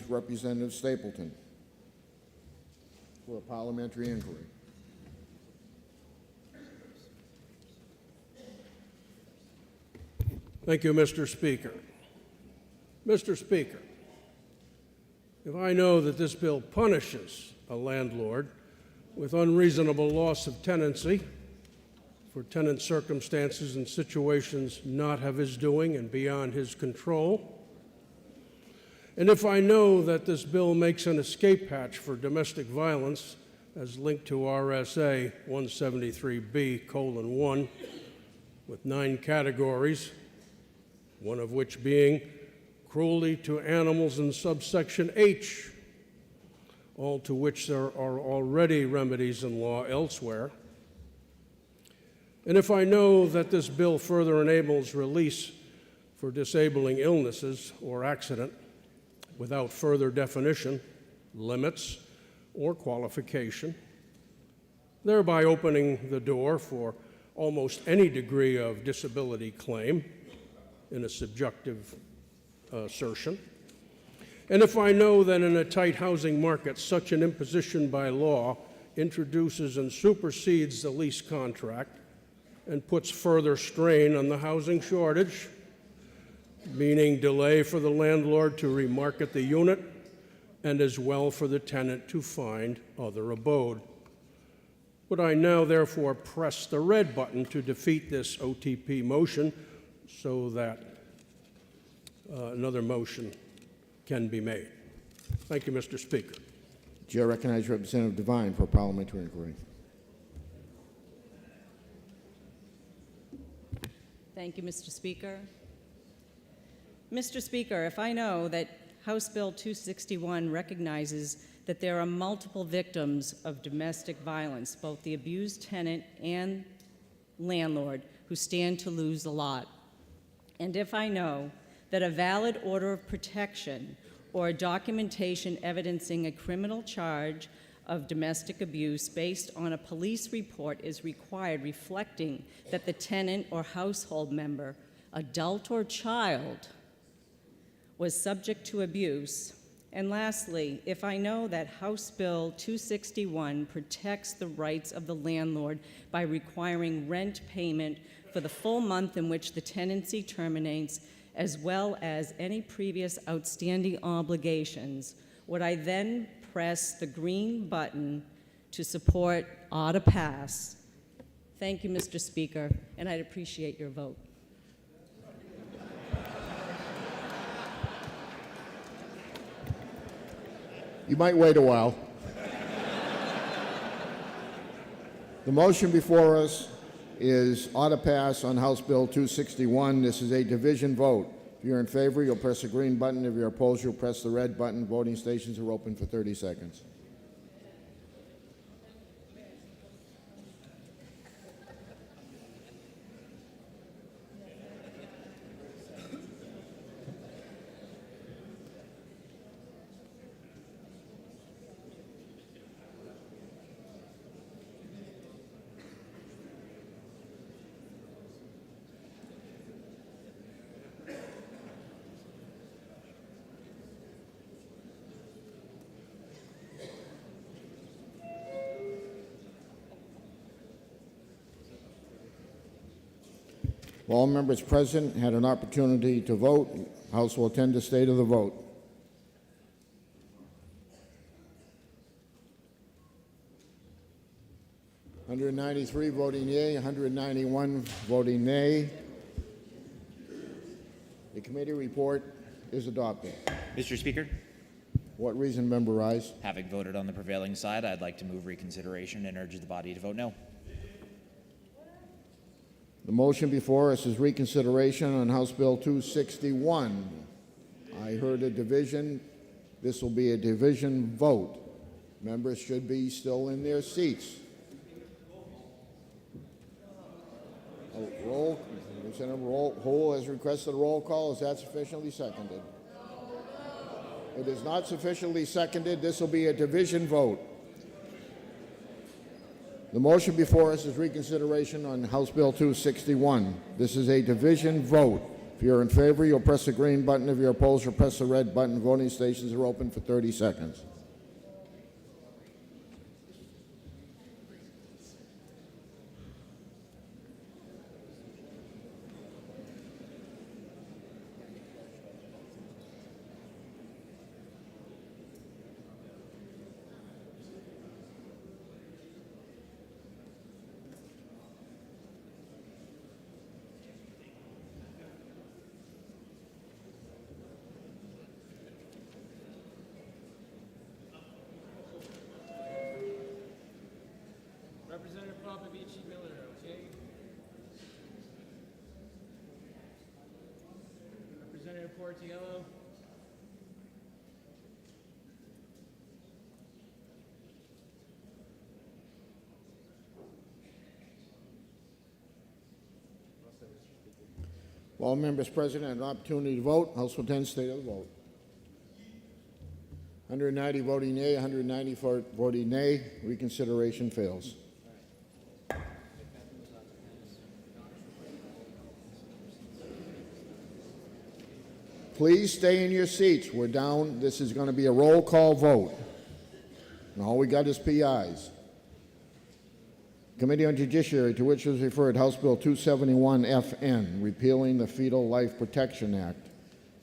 Representative Stapleton for a parliamentary inquiry. Thank you, Mr. Speaker. Mr. Speaker, if I know that this bill punishes a landlord with unreasonable loss of tenancy for tenant circumstances and situations not of his doing and beyond his control, and if I know that this bill makes an escape hatch for domestic violence as linked to RSA 173B:1 with 9 categories, one of which being cruelty to animals in subsection H, all to which there are already remedies in law elsewhere. And if I know that this bill further enables release for disabling illnesses or accident without further definition, limits, or qualification, thereby opening the door for almost any degree of disability claim in a subjective assertion. And if I know that in a tight housing market, such an imposition by law introduces and supersedes the lease contract and puts further strain on the housing shortage, meaning delay for the landlord to remarket the unit and as well for the tenant to find other abode. Would I now therefore press the red button to defeat this OTP motion so that another motion can be made? Thank you, Mr. Speaker. Chair recognizes Representative Devine for parliamentary inquiry. Thank you, Mr. Speaker. Mr. Speaker, if I know that House Bill 261 recognizes that there are multiple victims of domestic violence, both the abused tenant and landlord, who stand to lose a lot, and if I know that a valid order of protection or documentation evidencing a criminal charge of domestic abuse based on a police report is required reflecting that the tenant or household member, adult or child, was subject to abuse. And lastly, if I know that House Bill 261 protects the rights of the landlord by requiring rent payment for the full month in which the tenancy terminates, as well as any previous outstanding obligations, would I then press the green button to support ought to pass? Thank you, Mr. Speaker, and I'd appreciate your vote. You might wait a while. The motion before us is ought to pass on House Bill 261. This is a division vote. If you're in favor, you'll press the green button. If you're opposed, you'll press the red button. Voting stations are open for 30 seconds. All members present had an opportunity to vote. House will attend the state of the vote. (193) voting yea, 191 voting nay. The committee report is adopted. Mr. Speaker, What reason, member rise? having voted on the prevailing side, I'd like to move reconsideration and urge the body to vote no. The motion before us is reconsideration on House Bill 261. I heard a division. This will be a division vote. Members should be still in their seats. Representative Hull has requested a roll call. Is that sufficiently seconded? It is not sufficiently seconded. This will be a division vote. The motion before us is reconsideration on House Bill 261. This is a division vote. If you're in favor, you'll press the green button. If you're opposed, you'll press the red button. Voting stations are open for 30 seconds. report to yellow. All members present had an opportunity to vote. House will then state of the vote. 190 voting yea, 194 voting nay. Reconsideration fails. Please stay in your seats. We're down. This is going to be a roll call vote. And all we got is PIs. Committee on Judiciary, to which was referred House Bill 271 FN, repealing the Fetal Life Protection Act.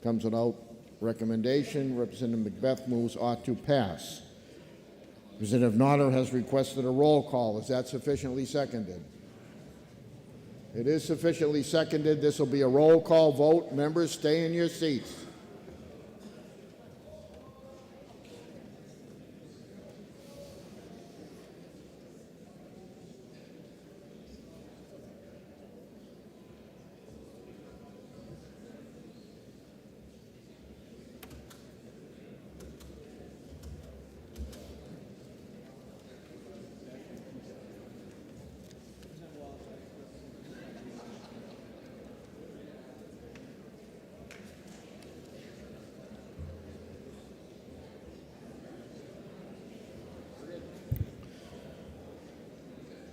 Comes without recommendation. Representative McBeth moves ought to pass. Representative Nodder has requested a roll call. Is that sufficiently seconded? It is sufficiently seconded. This will be a roll call vote. Members, stay in your seats.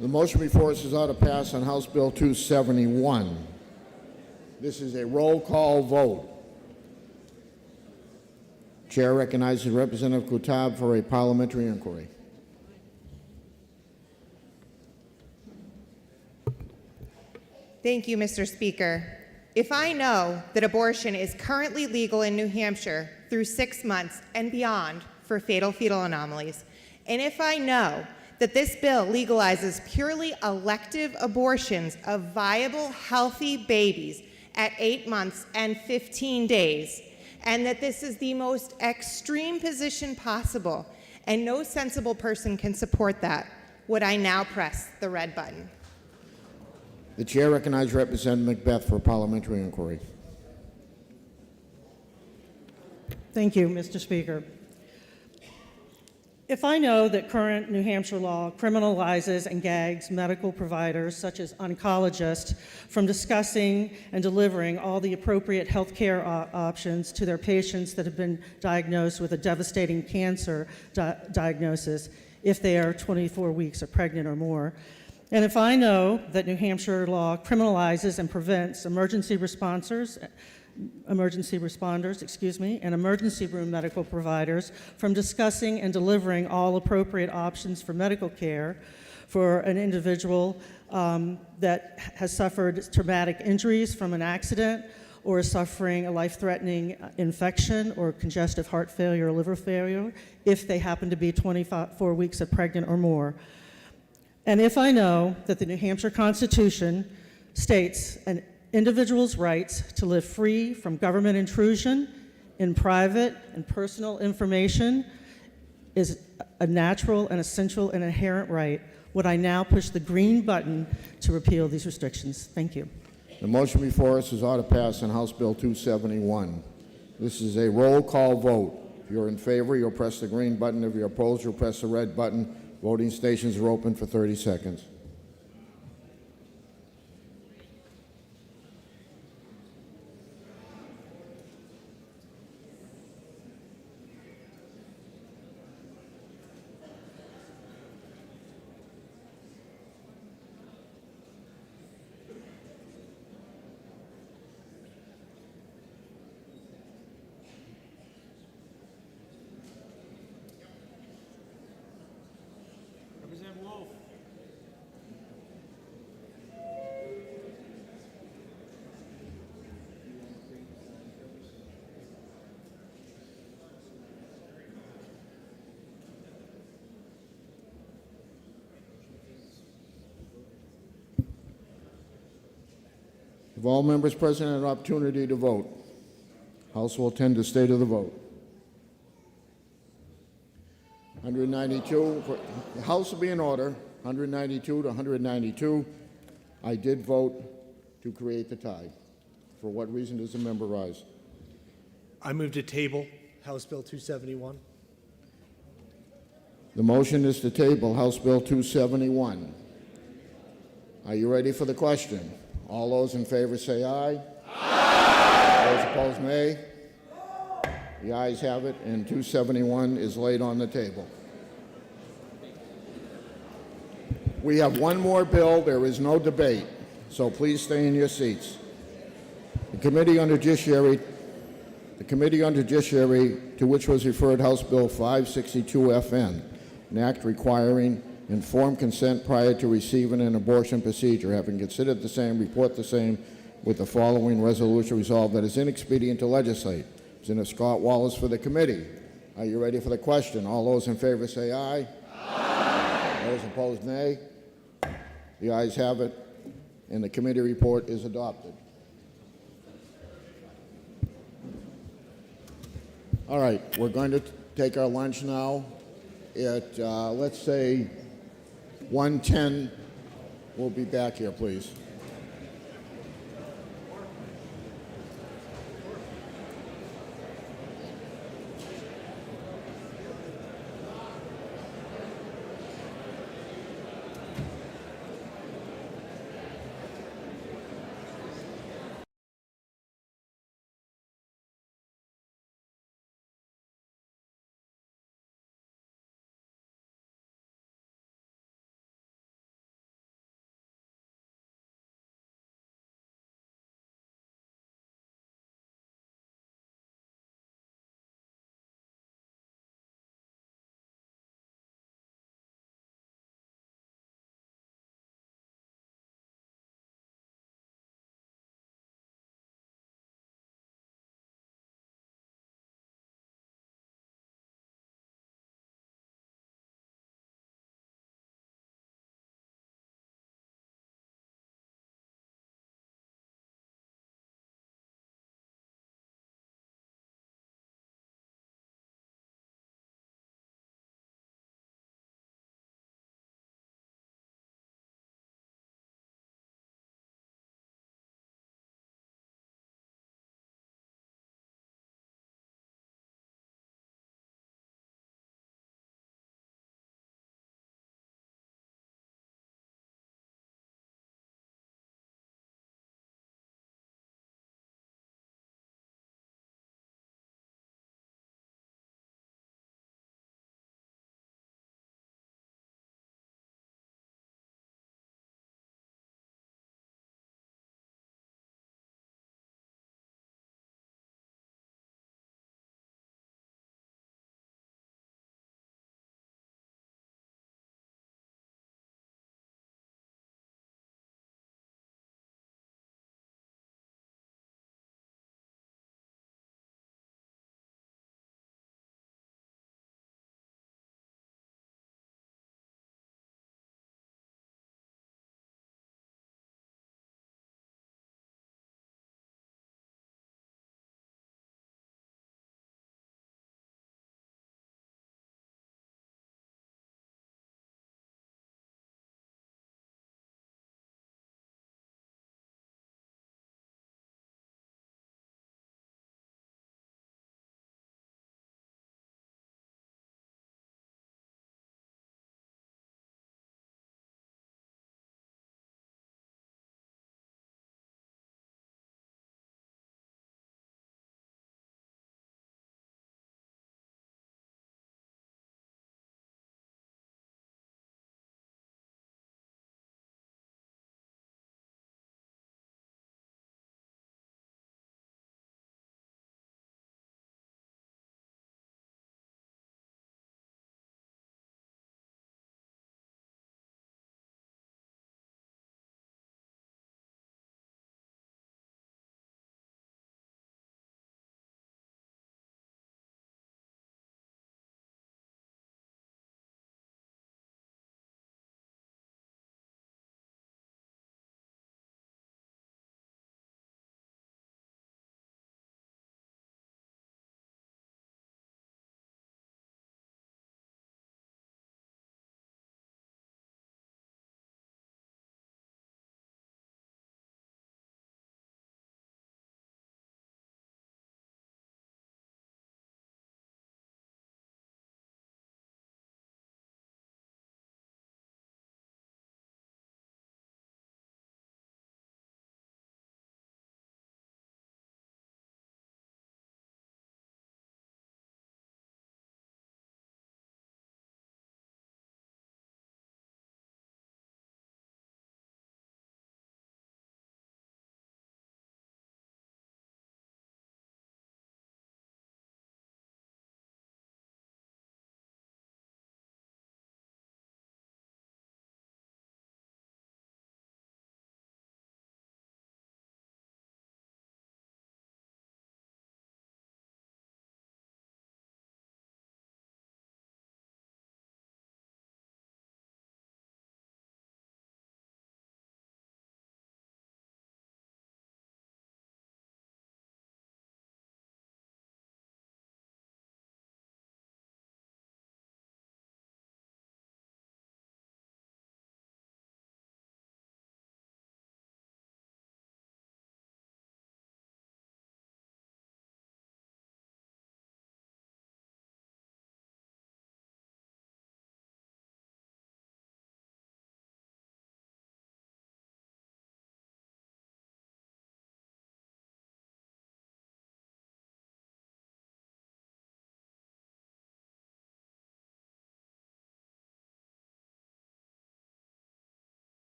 The motion before us is ought to pass on House Bill 271. This is a roll call vote. Chair recognizes Representative Cooperative for a parliamentary inquiry. Thank you, Mr. Speaker. If I know that abortion is currently legal in New Hampshire through 6 months and beyond for fatal fetal anomalies, and if I know that this bill legalizes purely elective abortions of viable, healthy babies at 8 months and 15 days, and that this is the most extreme position possible, and no sensible person can support that, would I now press the red button? The chair recognizes Representative McBeth for a parliamentary inquiry. Thank you, Mr. Speaker. If I know that current New Hampshire law criminalizes and gags medical providers, such as oncologists, from discussing and delivering all the appropriate health care options to their patients that have been diagnosed with a devastating cancer diagnosis if they are 24 weeks or pregnant or more, and if I know that New Hampshire law criminalizes and prevents emergency responders, and emergency room medical providers from discussing and delivering all appropriate options for medical care for an individual that has suffered traumatic injuries from an accident or is suffering a life-threatening infection or congestive heart failure or liver failure if they happen to be 24 weeks of pregnant or more. And if I know that the New Hampshire Constitution states an individuals' rights to live free from government intrusion in private and personal information is a natural and essential and inherent right, would I now push the green button to repeal these restrictions? Thank you. The motion before us is ought to pass on House Bill 271. This is a roll call vote. If you're in favor, you'll press the green button. If you're opposed, you'll press the red button. Voting stations are open for 30 seconds. Representative Wolf. If all members present had an opportunity to vote, House will attend the state of the vote. 192, the House will be in order, 192 to 192. I did vote to create the tie. For what reason does the member rise? I move to table House Bill 271. The motion is to table House Bill 271. Are you ready for the question? All those in favor say aye. Aye. Those opposed, nay. The ayes have it, and 271 is laid on the table. We have one more bill. There is no debate, so please stay in your seats. The Committee on Judiciary, to which was referred House Bill 562 FN, an act requiring informed consent prior to receiving an abortion procedure, having considered the same, report the same with the following resolution resolved that is inexpedient to legislate. Senator Scott Wallace for the committee. Are you ready for the question? All those in favor say aye. Aye. Those opposed, nay. The ayes have it, and the committee report is adopted. All right, we're going to take our lunch now. At, let's say, 1:10, we'll be back here, please.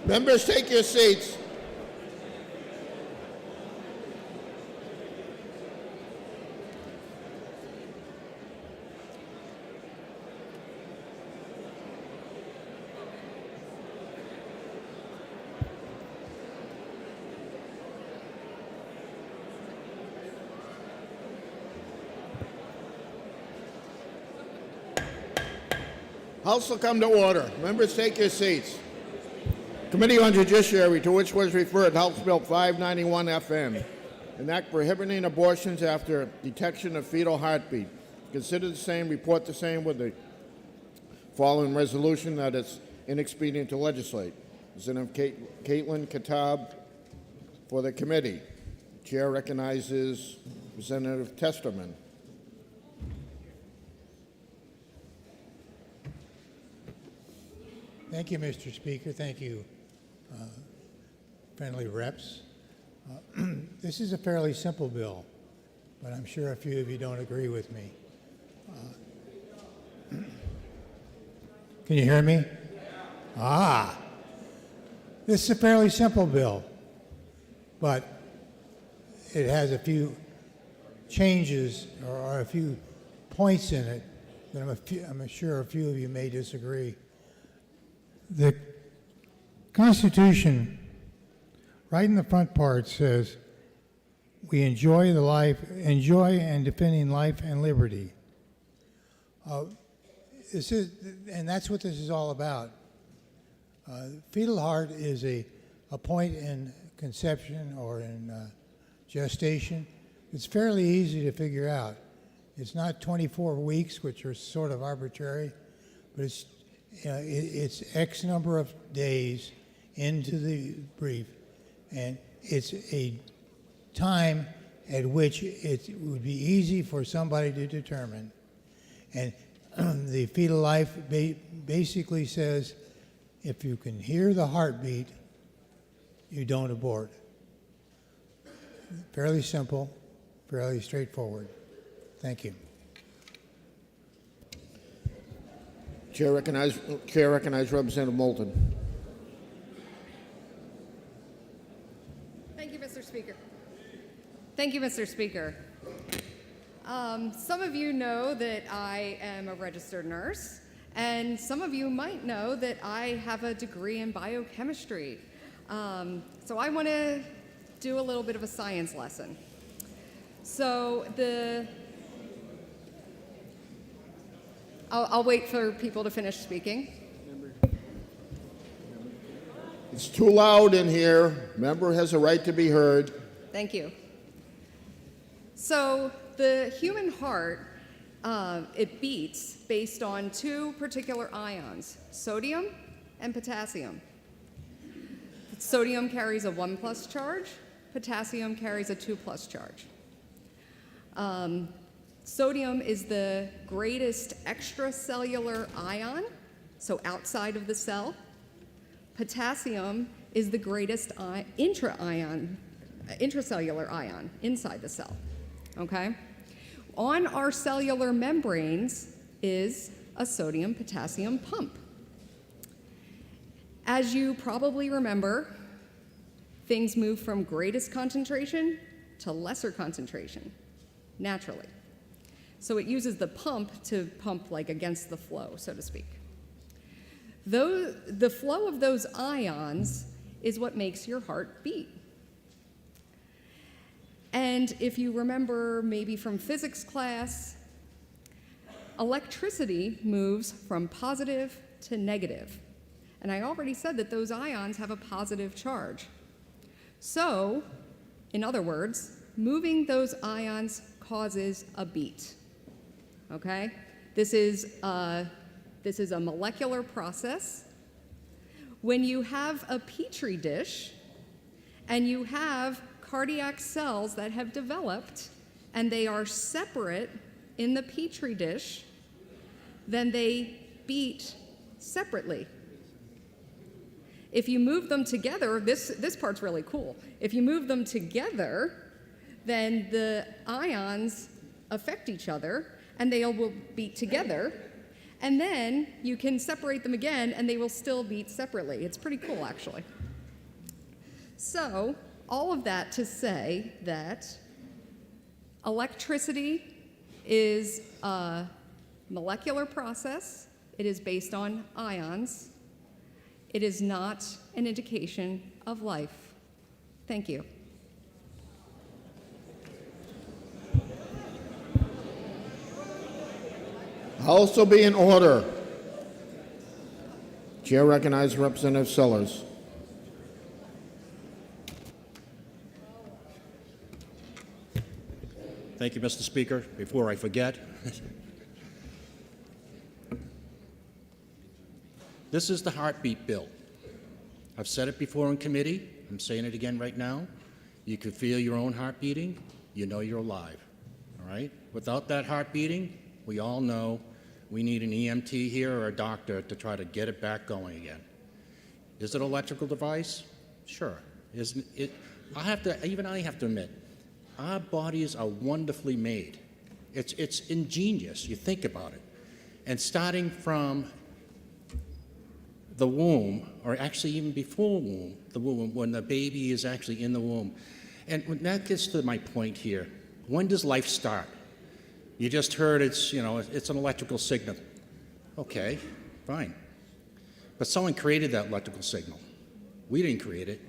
Members, take your seats. House will come to order. Members, take your seats. Committee on Judiciary, to which was referred House Bill 591 FM, an act prohibiting abortions after detection of fetal heartbeat. Consider the same, report the same with the following resolution that it's inexpedient to legislate. Representative Caitlin Katab for the committee. Chair recognizes Representative Testerman. Thank you, Mr. Speaker. Thank you, friendly reps. This is a fairly simple bill, but I'm sure a few of you don't agree with me. Can you hear me? This is a fairly simple bill, but it has a few changes or a few points in it that I'm sure a few of you may disagree. The Constitution, right in the front part, says we enjoy and defending life and liberty. And that's what this is all about. Fetal heart is a point in conception or in gestation. It's fairly easy to figure out. It's not 24 weeks, which are sort of arbitrary, but it's X number of days into the brief, and it's a time at which it would be easy for somebody to determine. And the fetal life basically says if you can hear the heartbeat, you don't abort. Fairly simple, fairly straightforward. Thank you. Chair recognizes Representative Moulton. Thank you, Mr. Speaker. Thank you, Mr. Speaker. Some of you know that I am a registered nurse, and some of you might know that I have a degree in biochemistry. So I want to do a little bit of a science lesson. So I'll wait for people to finish speaking. It's too loud in here. Member has a right to be heard. Thank you. So the human heart, it beats based on two particular ions, sodium and potassium. Sodium carries a 1+ charge, potassium carries a 2+ charge. Sodium is the greatest extracellular ion, so outside of the cell. Potassium is the greatest intracellular ion inside the cell, okay? On our cellular membranes is a sodium-potassium pump. As you probably remember, things move from greatest concentration to lesser concentration, naturally. So it uses the pump to pump like against the flow, so to speak. The flow of those ions is what makes your heart beat. And if you remember maybe from physics class, electricity moves from positive to negative. And I already said that those ions have a positive charge. So, in other words, moving those ions causes a beat. Okay? This is a molecular process. When you have a petri dish and you have cardiac cells that have developed and they are separate in the petri dish, then they beat separately. If you move them together, this part's really cool. If you move them together, then the ions affect each other and they will beat together. And then you can separate them again and they will still beat separately. It's pretty cool, actually. So, all of that to say that electricity is a molecular process. It is based on ions. It is not an indication of life. Thank you. Also be in order. Chair recognizes Representative Sellers. Thank you, Mr. Speaker. Before I forget, this is the heartbeat bill. I've said it before in committee. I'm saying it again right now. You can feel your own heart beating. You know you're alive. All right? Without that heart beating, we all know we need an EMT here or a doctor to try to get it back going again. Is it an electrical device? Sure. Isn't it? I have to admit, our bodies are wonderfully made. It's ingenious. You think about it. And starting from the womb, or actually even before the womb, when the baby is actually in the womb. And when that gets to my point here, when does life start? You just heard it's an electrical signal. Okay, fine. But someone created that electrical signal. We didn't create it.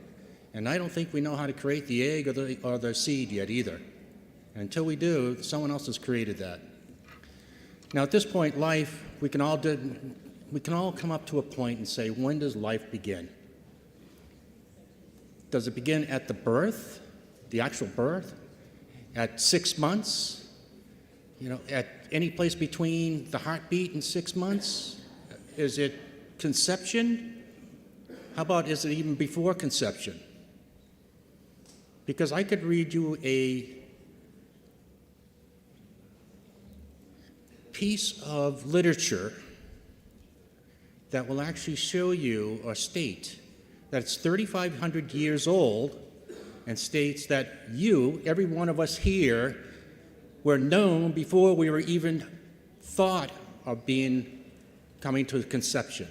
And I don't think we know how to create the egg or the seed yet either. And until we do, someone else has created that. Now at this point, life, we can all come up to a point and say, when does life begin? Does it begin at the birth, the actual birth? At 6 months? At any place between the heartbeat and 6 months? Is it conception? How about, is it even before conception? Because I could read you a piece of literature that will actually show you or state that it's 3,500 years old and states that every one of us here, were known before we were even thought of coming to conception.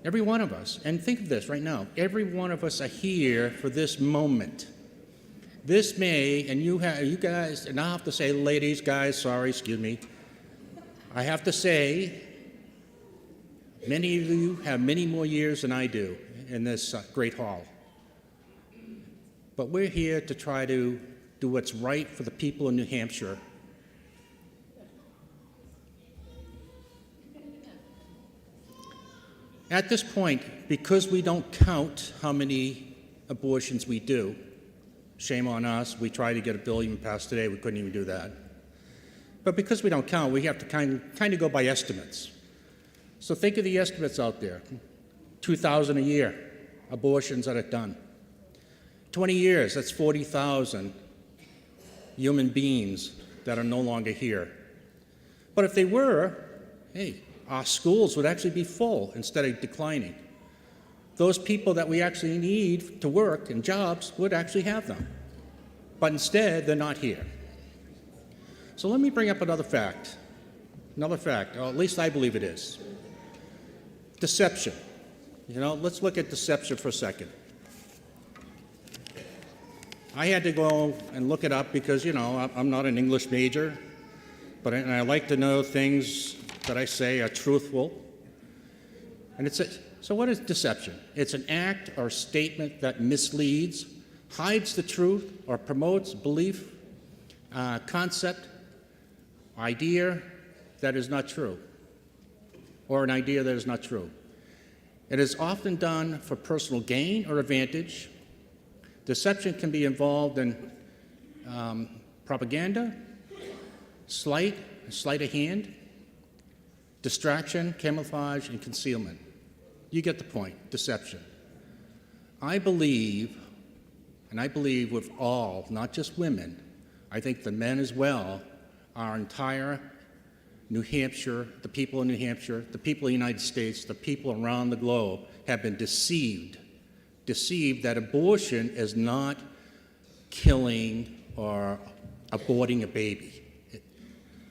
Every one of us. And think of this right now. Every one of us are here for this moment. This may, and you guys, and I have to say, ladies, guys, sorry, excuse me. I have to say, many of you have many more years than I do in this great hall. But we're here to try to do what's right for the people in New Hampshire. At this point, because we don't count how many abortions we do, shame on us, we tried to get a bill even passed today, we couldn't even do that. But because we don't count, we have to kind of go by estimates. So think of the estimates out there. 2,000 a year, abortions that are done. 20 years, that's 40,000 human beings that are no longer here. But if they were, hey, our schools would actually be full instead of declining. Those people that we actually need to work in jobs would actually have them. But instead, they're not here. So let me bring up another fact, or at least I believe it is. Deception. Let's look at deception for a second. I had to go and look it up because, I'm not an English major, but I like to know things that I say are truthful. And so what is deception? It's an act or statement that misleads, hides the truth, or promotes belief, concept, idea that is not true, or an idea that is not true. It is often done for personal gain or advantage. Deception can be involved in propaganda, sleight of hand, distraction, camouflage, and concealment. You get the point, deception. I believe with all, not just women, I think the men as well, our entire New Hampshire, the people in New Hampshire, the people of the United States, the people around the globe have been deceived that abortion is not killing or aborting a baby.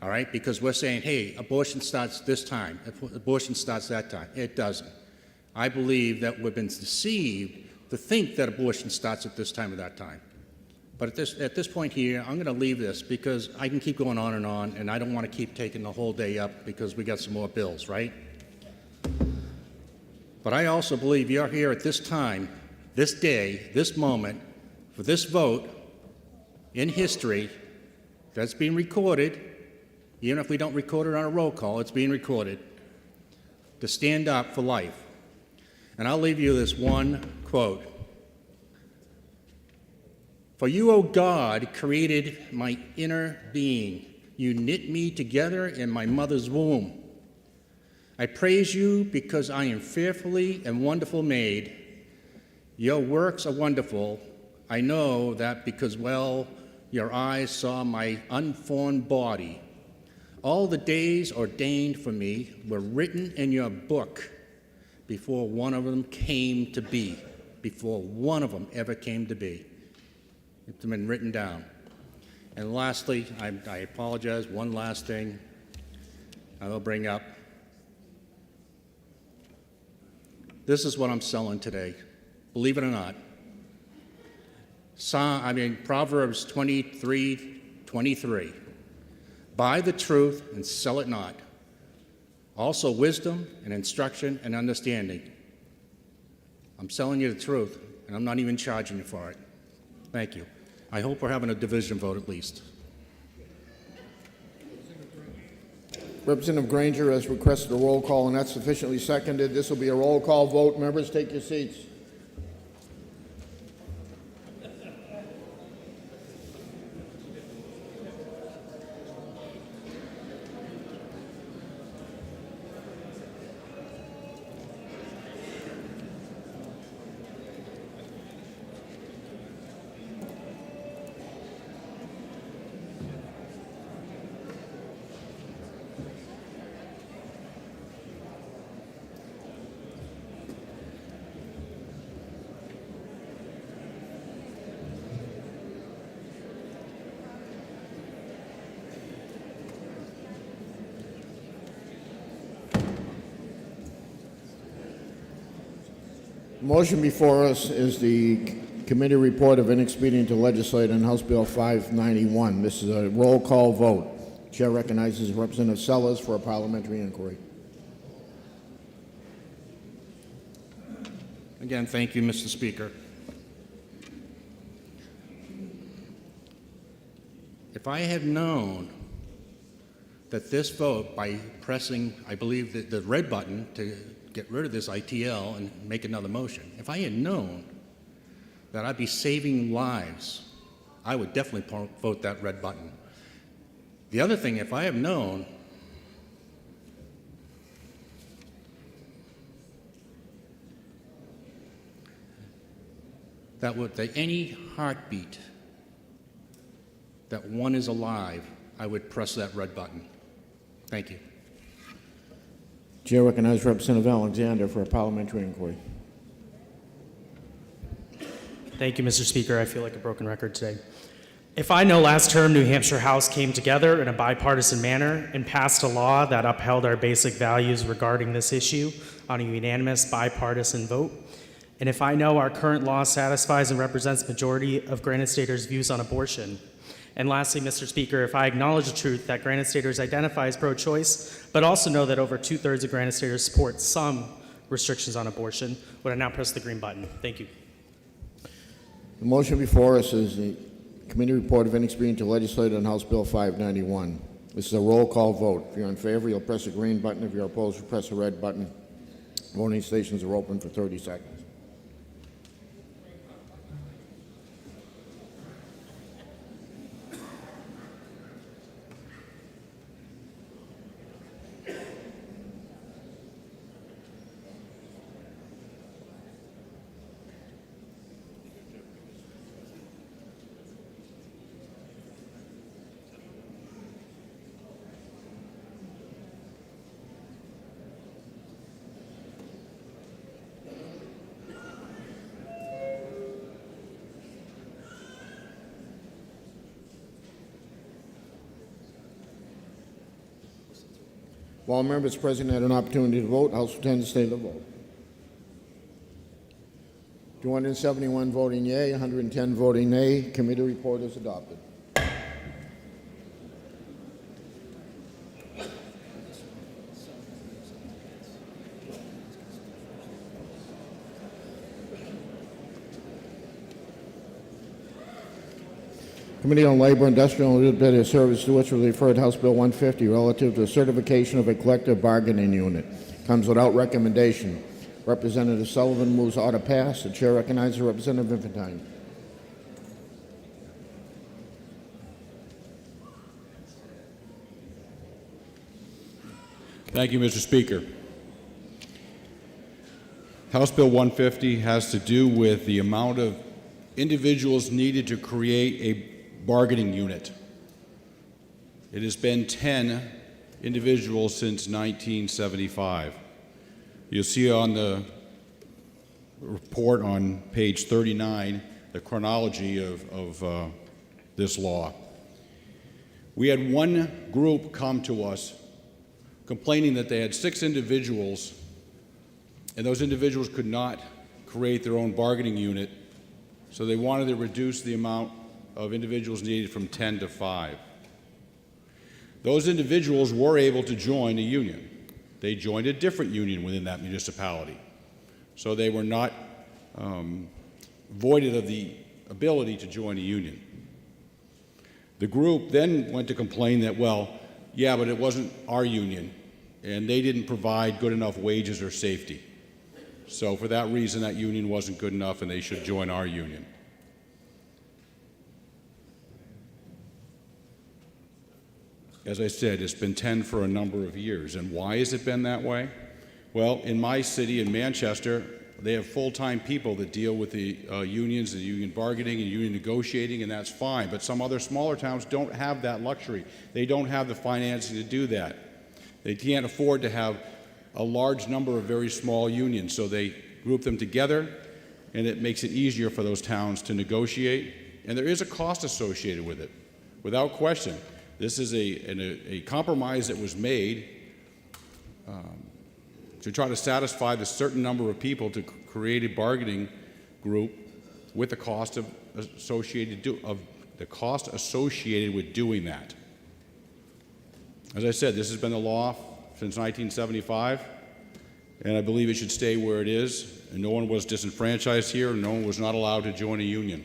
All right? Because we're saying, hey, abortion starts this time, abortion starts that time. It doesn't. I believe that we've been deceived to think that abortion starts at this time or that time. But at this point here, I'm going to leave this because I can keep going on, and I don't want to keep taking the whole day up because we got some more bills, right? But I also believe you're here at this time, this day, this moment, for this vote in history that's being recorded, even if we don't record it on a roll call, it's being recorded, to stand up for life. And I'll leave you this one quote. For you, O God, created my inner being. You knit me together in my mother's womb. I praise you because I am fearfully and wonderfully made. Your works are wonderful. I know that because, well, your eyes saw my unformed body. All the days ordained for me were written in your book before one of them came to be, before one of them ever came to be. It's been written down. And lastly, I apologize, one last thing I will bring up. This is what I'm selling today, believe it or not. Proverbs 23:23. Buy the truth and sell it not. Also wisdom and instruction and understanding. I'm selling you the truth, and I'm not even charging you for it. Thank you. I hope we're having a division vote at least. Representative Granger has requested a roll call, and that's sufficiently seconded. This will be a roll call vote. Members, take your seats. The motion before us is the committee report of inexpedient to legislate on House Bill 591. This is a roll call vote. Chair recognizes Representative Sellers for a parliamentary inquiry. Again, thank you, Mr. Speaker. If I had known that this vote, by pressing, I believe, the red button to get rid of this ITL and make another motion, if I had known that I'd be saving lives, I would definitely vote that red button. The other thing, if I have known that with any heartbeat that one is alive, I would press that red button. Thank you. Chair recognizes Representative Alexander for a parliamentary inquiry. Thank you, Mr. Speaker. I feel like a broken record today. If I know last term New Hampshire House came together in a bipartisan manner and passed a law that upheld our basic values regarding this issue on a unanimous bipartisan vote, and if I know our current law satisfies and represents the majority of Granite Staters' views on abortion, and lastly, Mr. Speaker, if I acknowledge the truth that Granite Staters identify as pro-choice, but also know that over 2/3 of Granite Staters support some restrictions on abortion, would I now press the green button? Thank you. The motion before us is the committee report of inexpedient to legislate on House Bill 591. This is a roll call vote. If you're in favor, you'll press the green button. If you're opposed, you'll press the red button. Voting stations are open for 30 seconds. While members present had an opportunity to vote, House will tend to stay the vote. 271 voting yea, 110 voting nay. Committee report is adopted. Committee on Labor, Industrial, and Legislative Service, to which was referred House Bill 150 relative to the certification of a collective bargaining unit. Comes without recommendation. Representative Sullivan moves ought to pass. The chair recognizes Representative Infantine. Thank you, Mr. Speaker. House Bill 150 has to do with the amount of individuals needed to create a bargaining unit. It has been 10 individuals since 1975. You'll see on the report on page 39 the chronology of this law. We had one group come to us complaining that they had 6 individuals, and those individuals could not create their own bargaining unit, so they wanted to reduce the amount of individuals needed from 10 to 5. Those individuals were able to join a union. They joined a different union within that municipality. So they were not voided of the ability to join a union. The group then went to complain that, well, yeah, but it wasn't our union, and they didn't provide good enough wages or safety. So for that reason, that union wasn't good enough, and they should join our union. As I said, it's been 10 for a number of years. And why has it been that way? Well, in my city, in Manchester, they have full-time people that deal with the unions, the union bargaining and union negotiating, and that's fine. But some other smaller towns don't have that luxury. They don't have the financing to do that. They can't afford to have a large number of very small unions, so they group them together, and it makes it easier for those towns to negotiate. And there is a cost associated with it, without question. This is a compromise that was made to try to satisfy the certain number of people to create a bargaining group with the cost associated with doing that. As I said, this has been the law since 1975, and I believe it should stay where it is. And no one was disenfranchised here, and no one was not allowed to join a union.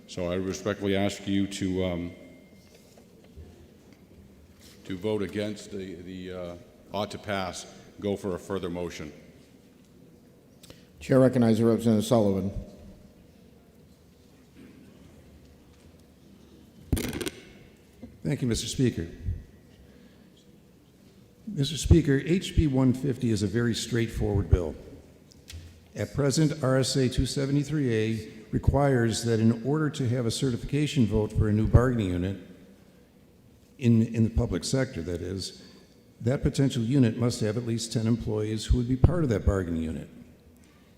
So I respectfully ask you to vote against the ought to pass, go for a further motion. Chair recognizes Representative Sullivan. Thank you, Mr. Speaker. Mr. Speaker, HB 150 is a very straightforward bill. At present, RSA 273A requires that in order to have a certification vote for a new bargaining unit, in the public sector, that is, that potential unit must have at least 10 employees who would be part of that bargaining unit.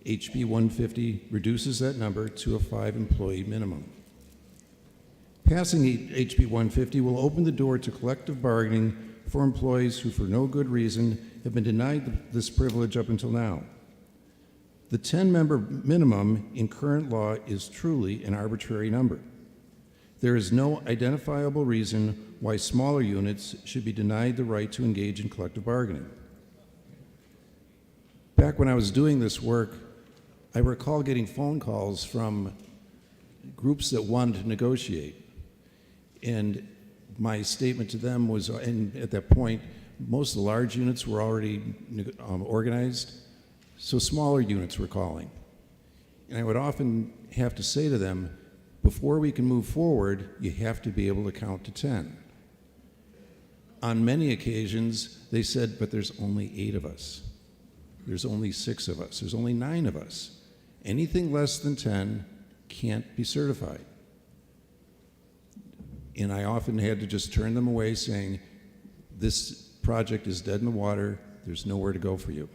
HB 150 reduces that number to a 5-employee minimum. Passing HB 150 will open the door to collective bargaining for employees who, for no good reason, have been denied this privilege up until now. The 10-member minimum in current law is truly an arbitrary number. There is no identifiable reason why smaller units should be denied the right to engage in collective bargaining. Back when I was doing this work, I recall getting phone calls from groups that wanted to negotiate. And my statement to them was, and at that point, most of the large units were already organized, so smaller units were calling. And I would often have to say to them, before we can move forward, you have to be able to count to 10. On many occasions, they said, but there's only 8 of us. There's only 6 of us. There's only 9 of us. Anything less than 10 can't be certified. And I often had to just turn them away saying, this project is dead in the water. There's nowhere to go for you.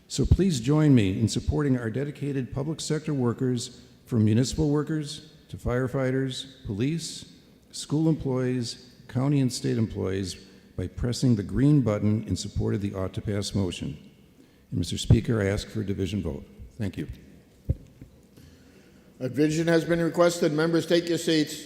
So please join me in supporting our dedicated public sector workers, from municipal workers to firefighters, police, school employees, county and state employees, by pressing the green button in support of the ought to pass motion. And Mr. Speaker, I ask for a division vote. Thank you. A division has been requested. Members, take your seats.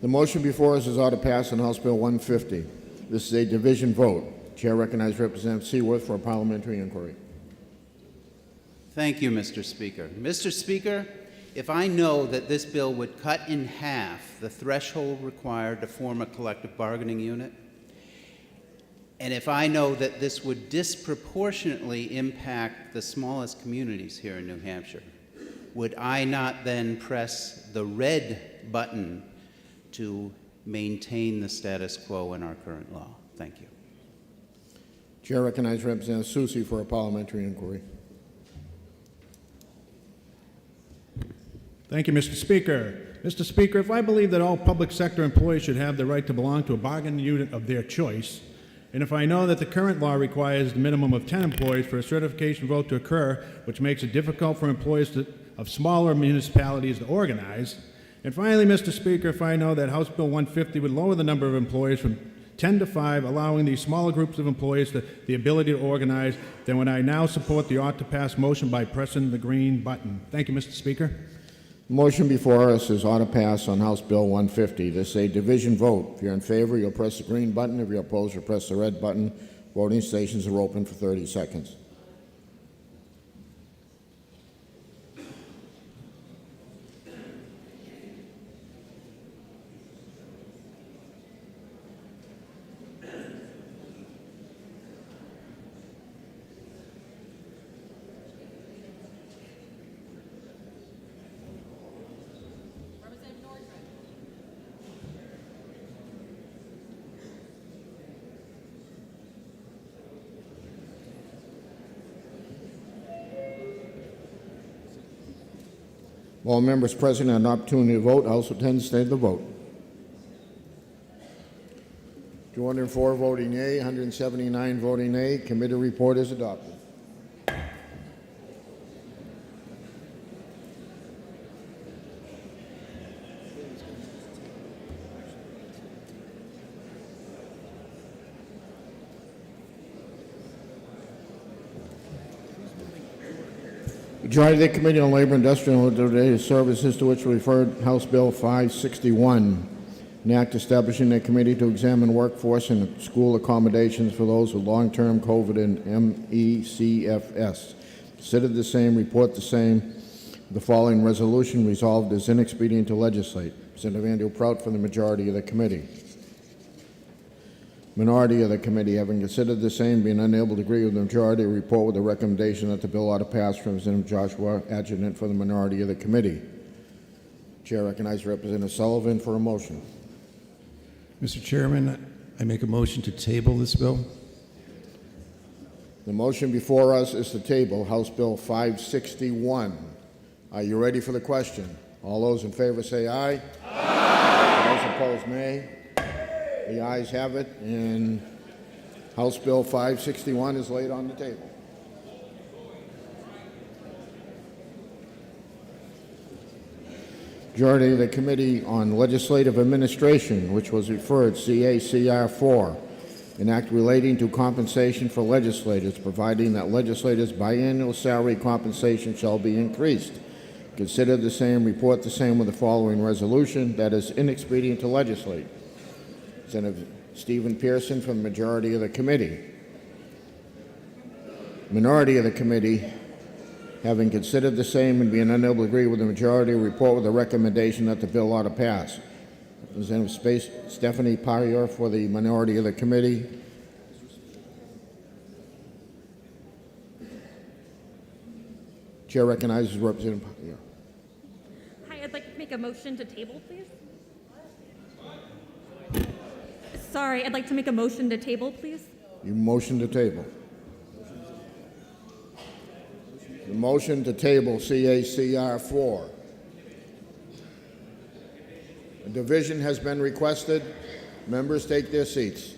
The motion before us is ought to pass on House Bill 150. This is a division vote. Chair recognizes Representative Stewart for a parliamentary inquiry. Thank you, Mr. Speaker. Mr. Speaker, if I know that this bill would cut in half the threshold required to form a collective bargaining unit, and if I know that this would disproportionately impact the smallest communities here in New Hampshire, would I not then press the red button to maintain the status quo in our current law? Thank you. Chair recognizes Representative Soucy for a parliamentary inquiry. Thank you, Mr. Speaker. Mr. Speaker, if I believe that all public sector employees should have the right to belong to a bargaining unit of their choice, and if I know that the current law requires the minimum of 10 employees for a certification vote to occur, which makes it difficult for employees of smaller municipalities to organize, and finally, Mr. Speaker, if I know that House Bill 150 would lower the number of employees from 10 to 5, allowing these smaller groups of employees the ability to organize, then would I now support the ought to pass motion by pressing the green button? Thank you, Mr. Speaker. The motion before us is ought to pass on House Bill 150. This is a division vote. If you're in favor, you'll press the green button. If you're opposed, you'll press the red button. Voting stations are open for 30 seconds. All members present have an opportunity to vote. House will tend to stay the vote. 204 voting yea, 179 voting nay. Committee report is adopted. Majority of the Committee on Labor, Industrial and Related Services, to which referred House Bill 561, an act establishing a committee to examine workforce and school accommodations for those with long-term COVID and MECFS. Consider the same, report the same. The following resolution resolved as inexpedient to legislate. Representative Andrew Prout for the majority of the committee. Minority of the committee, having considered the same, being unable to agree with the majority, report with the recommendation that the bill ought to pass. Representative Joshua, adjutant for the minority of the committee. Chair recognizes Representative Sullivan for a motion. Mr. Chairman, I make a motion to table this bill. The motion before us is to table House Bill 561. Are you ready for the question? All those in favor say aye. Aye. Those opposed, nay. The ayes have it, and House Bill 561 is laid on the table. Majority of the Committee on Legislative Administration, which was referred CACR 4, an act relating to compensation for legislators, providing that legislators' biannual salary compensation shall be increased. Consider the same, report the same with the following resolution that is inexpedient to legislate. Senator Stephen Pearson from the majority of the committee. Minority of the committee, having considered the same and being unable to agree with the majority, report with a recommendation that the bill ought to pass. Representative Stephanie Parior for the minority of the committee. Chair recognizes Representative. Yeah. Hi, I'd like to make a motion to table, please. Sorry, I'd like to make a motion to table, please. You motion to table. The motion to table CACR 4. A division has been requested. Members take their seats.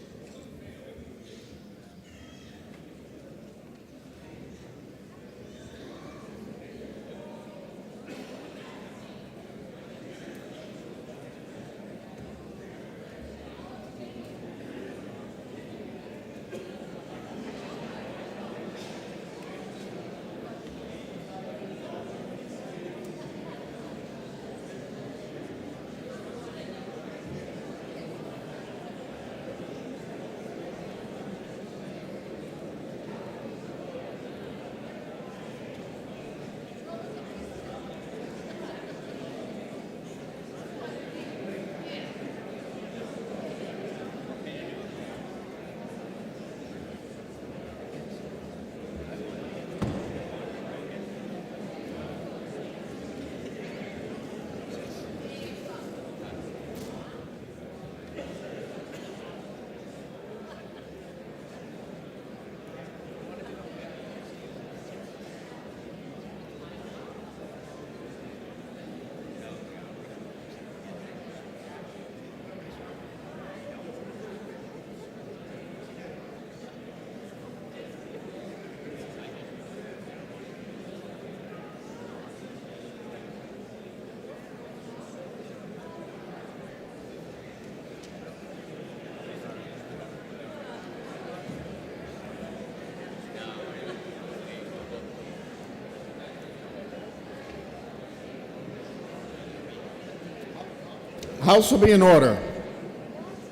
House will be in order.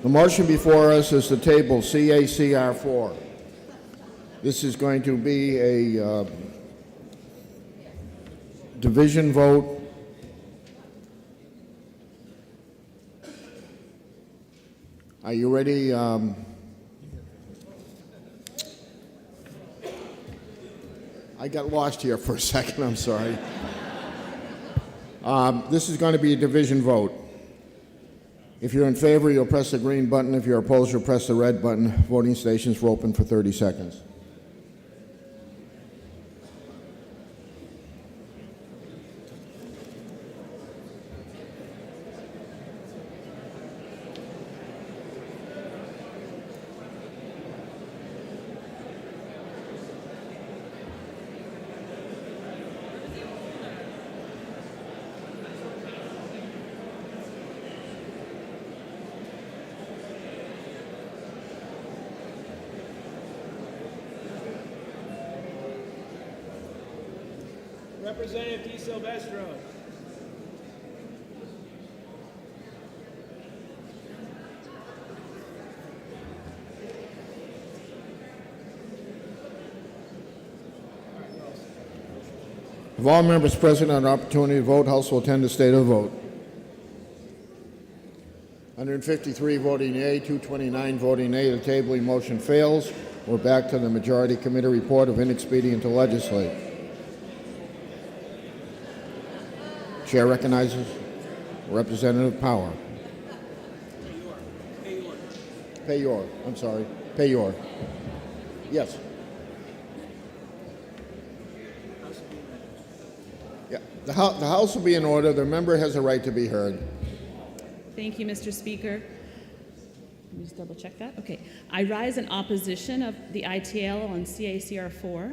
The motion before us is to table CACR 4. This is going to be a division vote. Are you ready? I got lost here for a second, I'm sorry. This is going to be a division vote. If you're in favor, you'll press the green button. If you're opposed, you'll press the red button. Voting stations will open for 30 seconds. Representative Di Silvestro. If all members present have an opportunity to vote, House will attend the state of the vote. 153 voting yea, 229 voting nay. The tabling motion fails. We're back to the majority committee report of inexpedient to legislate. Chair recognizes Representative Power. Payor. I'm sorry. Payor. Yes. Yeah. The House will be in order. The member has a right to be heard. Thank you, Mr. Speaker. Let me just double check that. Okay. I rise in opposition of the ITL on CACR 4.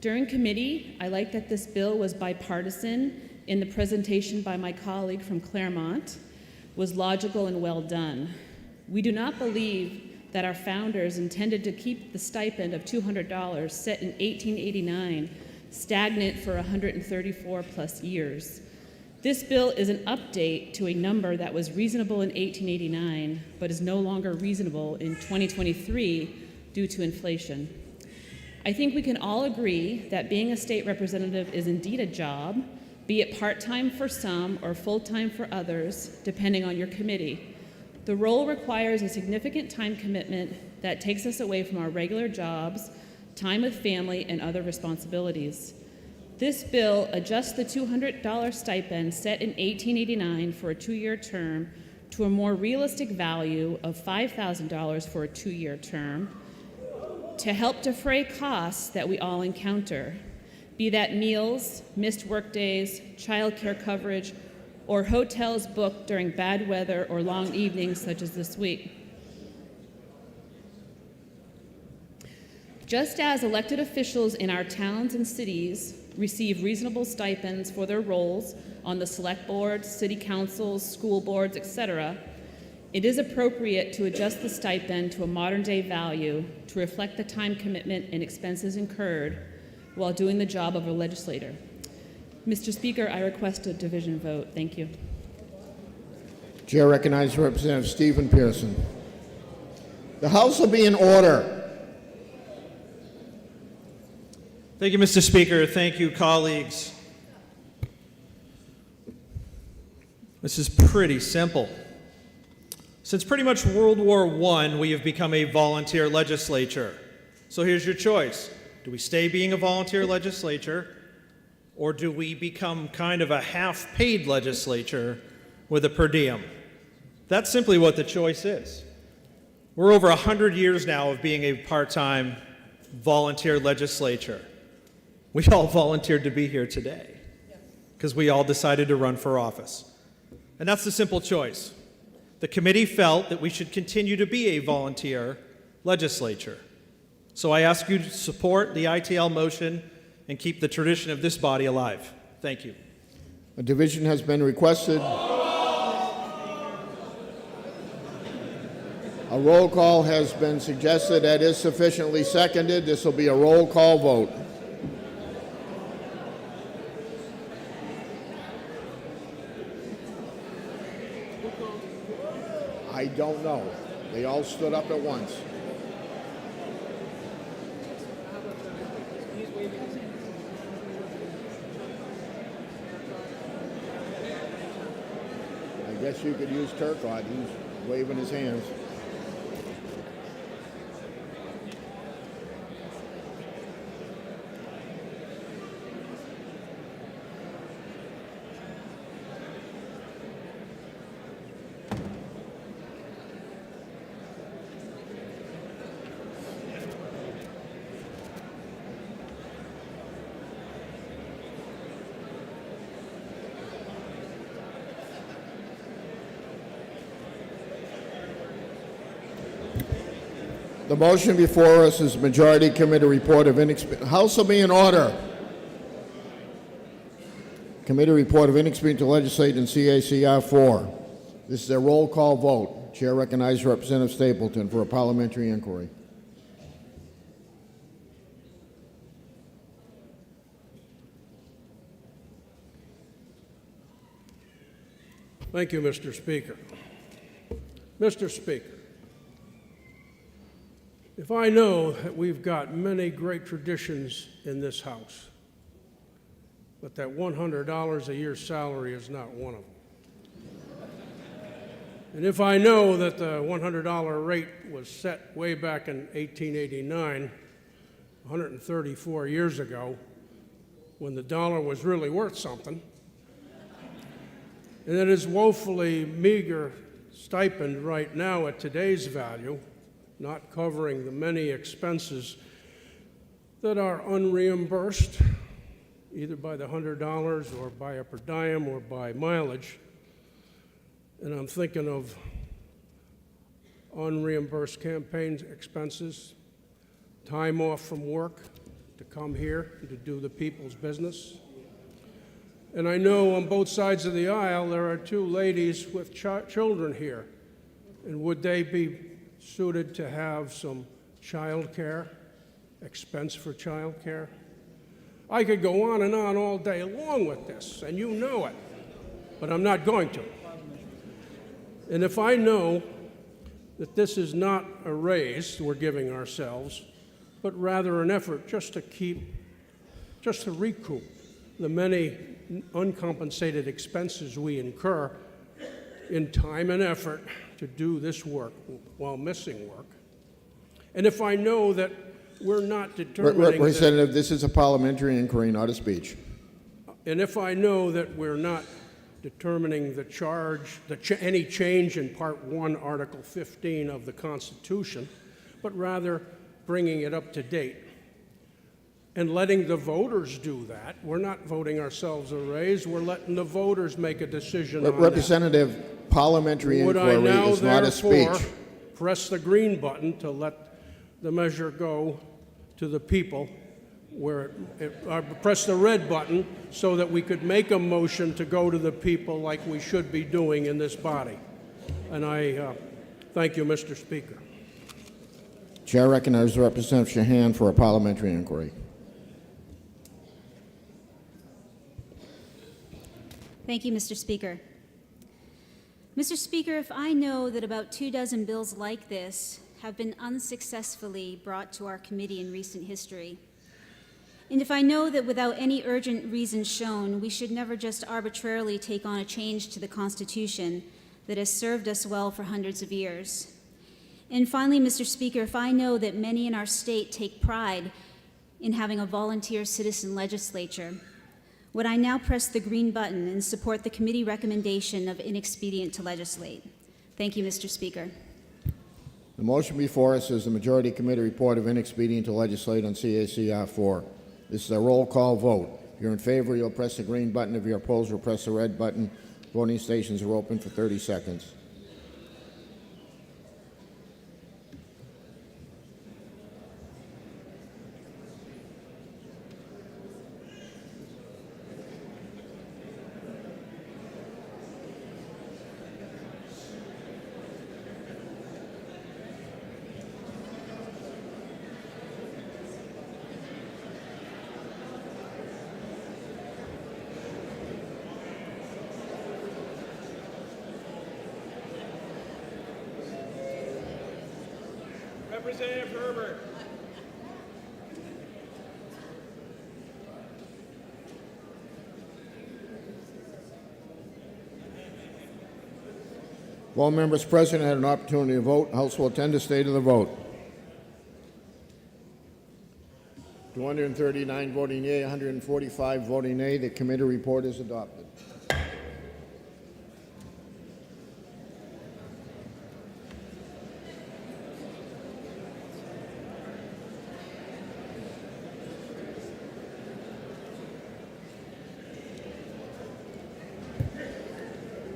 During committee, I like that this bill was bipartisan in the presentation by my colleague from Claremont, was logical and well done. We do not believe that our founders intended to keep the stipend of $200 set in 1889 stagnant for 134 plus years. This bill is an update to a number that was reasonable in 1889, but is no longer reasonable in 2023 due to inflation. I think we can all agree that being a state representative is indeed a job, be it part-time for some or full-time for others, depending on your committee. The role requires a significant time commitment that takes us away from our regular jobs, time with family, and other responsibilities. This bill adjusts the $200 stipend set in 1889 for a 2-year term to a more realistic value of $5,000 for a 2-year term to help defray costs that we all encounter, be that meals, missed workdays, childcare coverage, or hotels booked during bad weather or long evenings such as this week. Just as elected officials in our towns and cities receive reasonable stipends for their roles on the select board, city councils, school boards, etc., it is appropriate to adjust the stipend to a modern-day value to reflect the time commitment and expenses incurred while doing the job of a legislator. Mr. Speaker, I request a division vote. Thank you. Chair recognizes Representative Stephen Pearson. The House will be in order. Thank you, Mr. Speaker. Thank you, colleagues. This is pretty simple. Since pretty much World War I, we have become a volunteer legislature. So here's your choice. Do we stay being a volunteer legislature, or do we become kind of a half-paid legislature with a per diem? That's simply what the choice is. We're over 100 years now of being a part-time volunteer legislature. We all volunteered to be here today because we all decided to run for office. And that's the simple choice. The committee felt that we should continue to be a volunteer legislature. So I ask you to support the ITL motion and keep the tradition of this body alive. Thank you. A division has been requested. A roll call has been suggested. That is sufficiently seconded. This will be a roll call vote. I don't know. They all stood up at once. I guess you could use Turcott. He's waving his hands. The motion before us is Majority Committee Report of Inexpedience. House will be in order. Committee Report of Inexpedience to Legislate in CACR 4. This is a roll call vote. Chair recognizes Representative Stapleton for a parliamentary inquiry. Thank you, Mr. Speaker. Mr. Speaker, if I know that we've got many great traditions in this House, but that $100 a year salary is not one of them. And if I know that the $100 rate was set way back in 1889, 134 years ago, when the dollar was really worth something, and it is woefully meager stipend right now at today's value, not covering the many expenses that are unreimbursed, either by the $100 or by a per diem or by mileage. And I'm thinking of unreimbursed campaign expenses, time off from work to come here and to do the people's business. And I know on both sides of the aisle there are two ladies with children here. And would they be suited to have some child care, expense for child care? I could go on and on all day long with this, and you know it, but I'm not going to. And if I know that this is not a raise we're giving ourselves, but rather an effort just to recoup the many uncompensated expenses we incur in time and effort to do this work while missing work. And if I know that we're not determining Representative, this is a parliamentary inquiry, not a speech. And if I know that we're not determining the charge, any change in Part 1, Article 15 of the Constitution, but rather bringing it up to date and letting the voters do that. We're not voting ourselves a raise. We're letting the voters make a decision on that. Representative, parliamentary Would I inquiry now is not a therefore speech. press the green button to let the measure go to the people, press the red button so that we could make a motion to go to the people like we should be doing in this body? And I thank you, Mr. Speaker. Chair recognizes Representative Shahan for a parliamentary inquiry. Thank you, Mr. Speaker. Mr. Speaker, if I know that about 24 bills like this have been unsuccessfully brought to our committee in recent history, and if I know that without any urgent reason shown, we should never just arbitrarily take on a change to the Constitution that has served us well for hundreds of years. And finally, Mr. Speaker, if I know that many in our state take pride in having a volunteer citizen legislature, would I now press the green button and support the committee recommendation of inexpedient to legislate? Thank you, Mr. Speaker. The motion before us is the Majority Committee report of inexpedient to legislate on CACR 4. This is a roll call vote. If you're in favor, you'll press the green button. If you're opposed, you'll press the red button. Voting stations are open for 30 seconds. Representative Herbert. All members present had an opportunity to vote. House will attend the state of the vote. 239 voting yea, 145 voting nay. The committee report is adopted.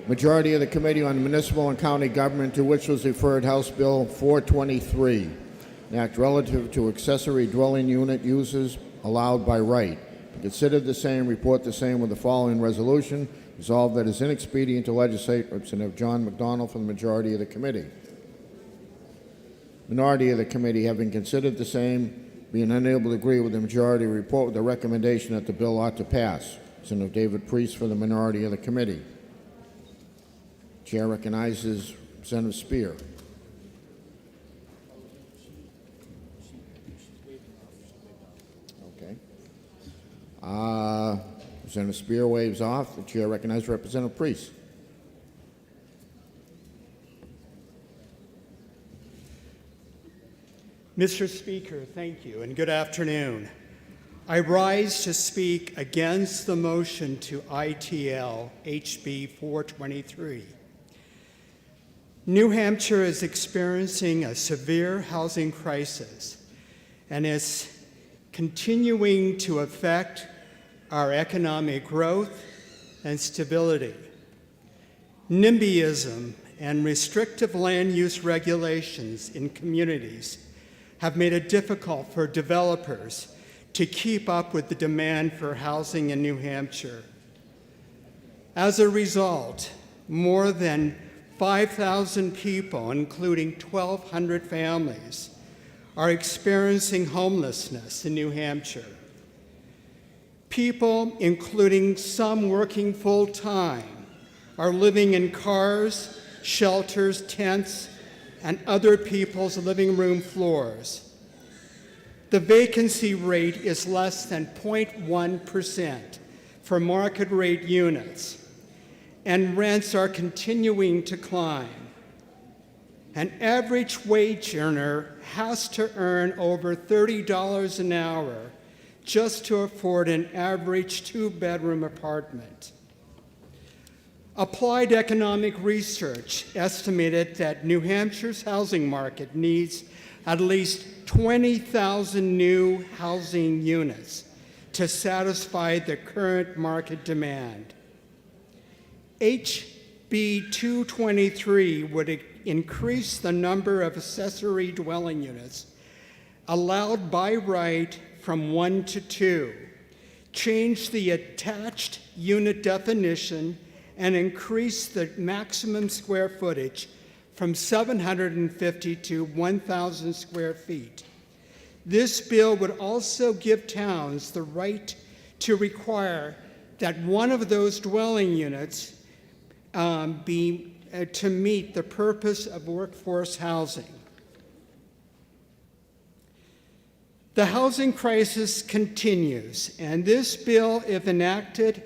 Majority of the Committee on Municipal and County Government, to which was referred House Bill 423, an act relative to accessory dwelling unit uses allowed by right. To consider the same, report the same with the following resolution. Resolved that it is inexpedient to legislate. Representative John McDonnell from the majority of the committee. Minority of the committee, having considered the same, being unable to agree with the majority, report with the recommendation that the bill ought to pass. Representative David Priest for the minority of the committee. Chair recognizes Representative Speer. Okay. Representative Speer waves off. The chair recognizes Representative Priest. Mr. Speaker, thank you, and good afternoon. I rise to speak against the motion to ITL HB 423. New Hampshire is experiencing a severe housing crisis and is continuing to affect our economic growth and stability. NIMBYism and restrictive land use regulations in communities have made it difficult for developers to keep up with the demand for housing in New Hampshire. As a result, more than 5,000 people, including 1,200 families, are experiencing homelessness in New Hampshire. People, including some working full-time, are living in cars, shelters, tents, and other people's living room floors. The vacancy rate is less than 0.1% for market rate units, and rents are continuing to climb. An average wage earner has to earn over $30 an hour just to afford an average two-bedroom apartment. Applied economic research estimated that New Hampshire's housing market needs at least 20,000 new housing units to satisfy the current market demand. HB 223 would increase the number of accessory dwelling units allowed by right from 1 to 2, change the attached unit definition, and increase the maximum square footage from 750 to 1,000 square feet. This bill would also give towns the right to require that one of those dwelling units be to meet the purpose of workforce housing. The housing crisis continues, and this bill, if enacted,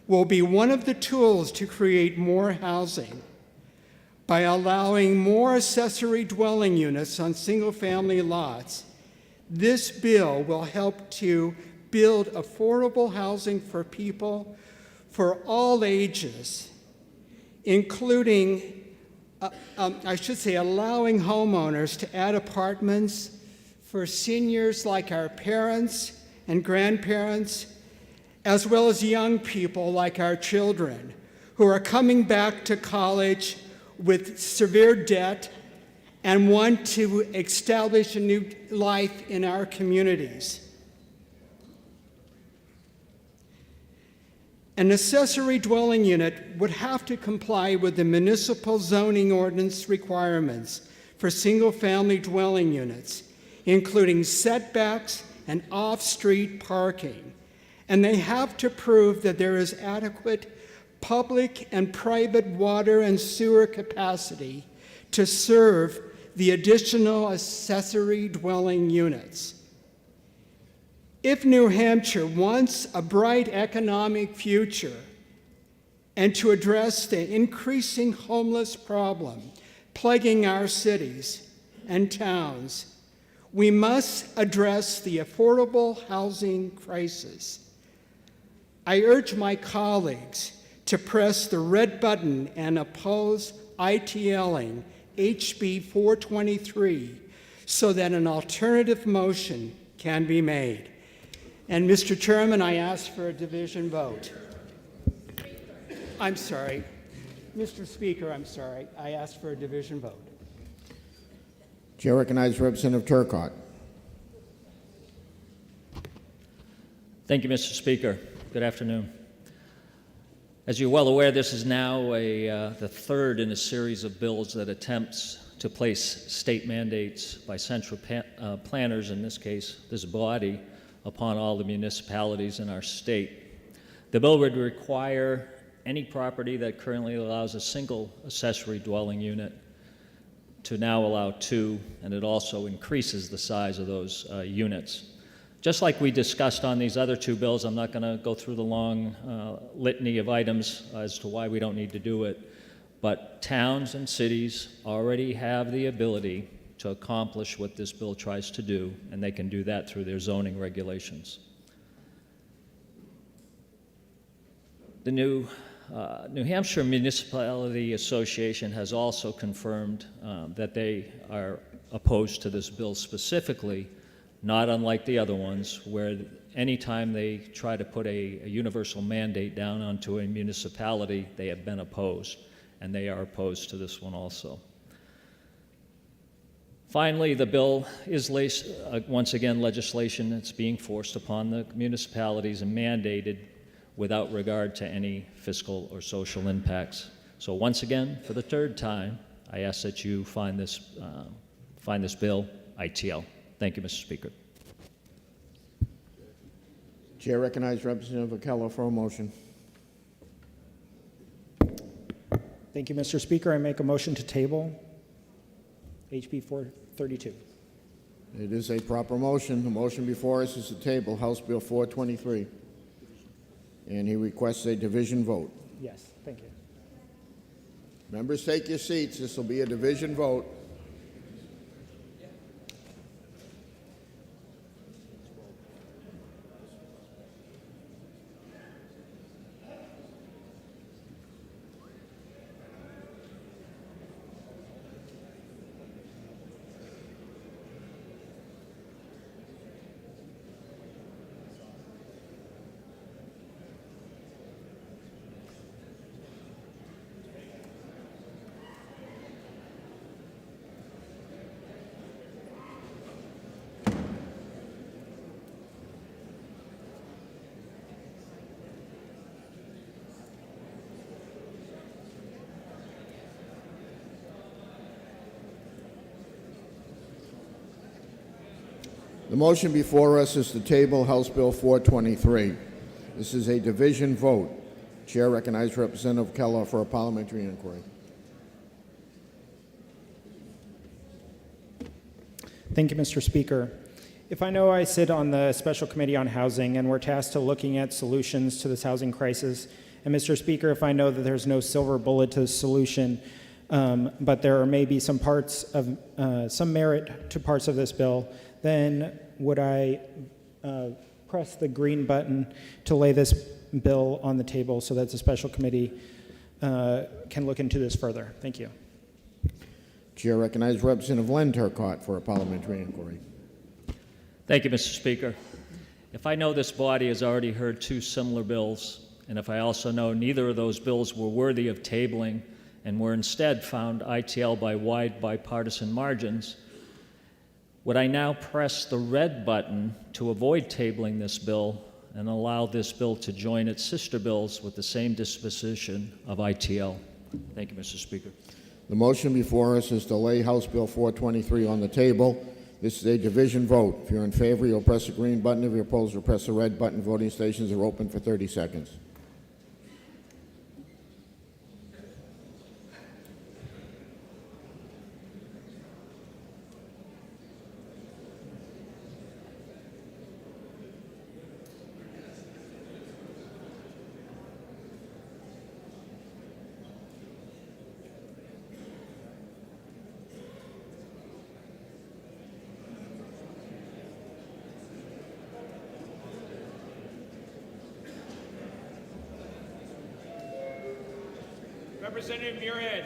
will be one of the tools to create more housing by allowing more accessory dwelling units on single-family lots. This bill will help to build affordable housing for people for all ages, including, allowing homeowners to add apartments for seniors like our parents and grandparents, as well as young people like our children who are coming back to college with severe debt and want to establish a new life in our communities. An accessory dwelling unit would have to comply with the municipal zoning ordinance requirements for single-family dwelling units, including setbacks and off-street parking. And they have to prove that there is adequate public and private water and sewer capacity to serve the additional accessory dwelling units. If New Hampshire wants a bright economic future and to address the increasing homeless problem plaguing our cities and towns, we must address the affordable housing crisis. I urge my colleagues to press the red button and oppose ITLing HB 423 so that an alternative motion can be made. And Mr. Chairman, I ask for a division vote. I'm sorry. Mr. Speaker, I'm sorry. I ask for a division vote. Chair recognizes Representative Turcott. Thank you, Mr. Speaker. Good afternoon. As you're well aware, this is now the third in a series of bills that attempts to place state mandates by central planners, in this case, this body, upon all the municipalities in our state. The bill would require any property that currently allows a single accessory dwelling unit to now allow two, and it also increases the size of those units. Just like we discussed on these other two bills, I'm not going to go through the long litany of items as to why we don't need to do it, but towns and cities already have the ability to accomplish what this bill tries to do, and they can do that through their zoning regulations. The New Hampshire Municipality Association has also confirmed that they are opposed to this bill specifically, not unlike the other ones, where anytime they try to put a universal mandate down onto a municipality, they have been opposed, and they are opposed to this one also. Finally, the bill is once again legislation that's being forced upon the municipalities and mandated without regard to any fiscal or social impacts. So once again, for the third time, I ask that you find this bill ITL. Thank you, Mr. Speaker. Chair recognizes Representative Keller for a motion. Thank you, Mr. Speaker. I make a motion to table HB 432. It is a proper motion. The motion before us is to table House Bill 423. And he requests a division vote. Yes, thank you. Members, take your seats. This will be a division vote. The motion before us is to table House Bill 423. This is a division vote. Chair recognizes Representative Keller for a parliamentary inquiry. Thank you, Mr. Speaker. If I know I sit on the Special Committee on Housing and we're tasked to looking at solutions to this housing crisis, and Mr. Speaker, if I know that there's no silver bullet to the solution, but there may be some parts of, some merit to parts of this bill, then would I press the green button to lay this bill on the table so that the Special Committee can look into this further? Thank you. Chair recognizes Representative Len Turcott for a parliamentary inquiry. Thank you, Mr. Speaker. If I know this body has already heard two similar bills, and if I also know neither of those bills were worthy of tabling and were instead found ITL by wide bipartisan margins, would I now press the red button to avoid tabling this bill and allow this bill to join its sister bills with the same disposition of ITL? Thank you, Mr. Speaker. The motion before us is to lay House Bill 423 on the table. This is a division vote. If you're in favor, you'll press the green button. If you're opposed, you'll press the red button. Voting stations are open for 30 seconds. Representative Muirhead.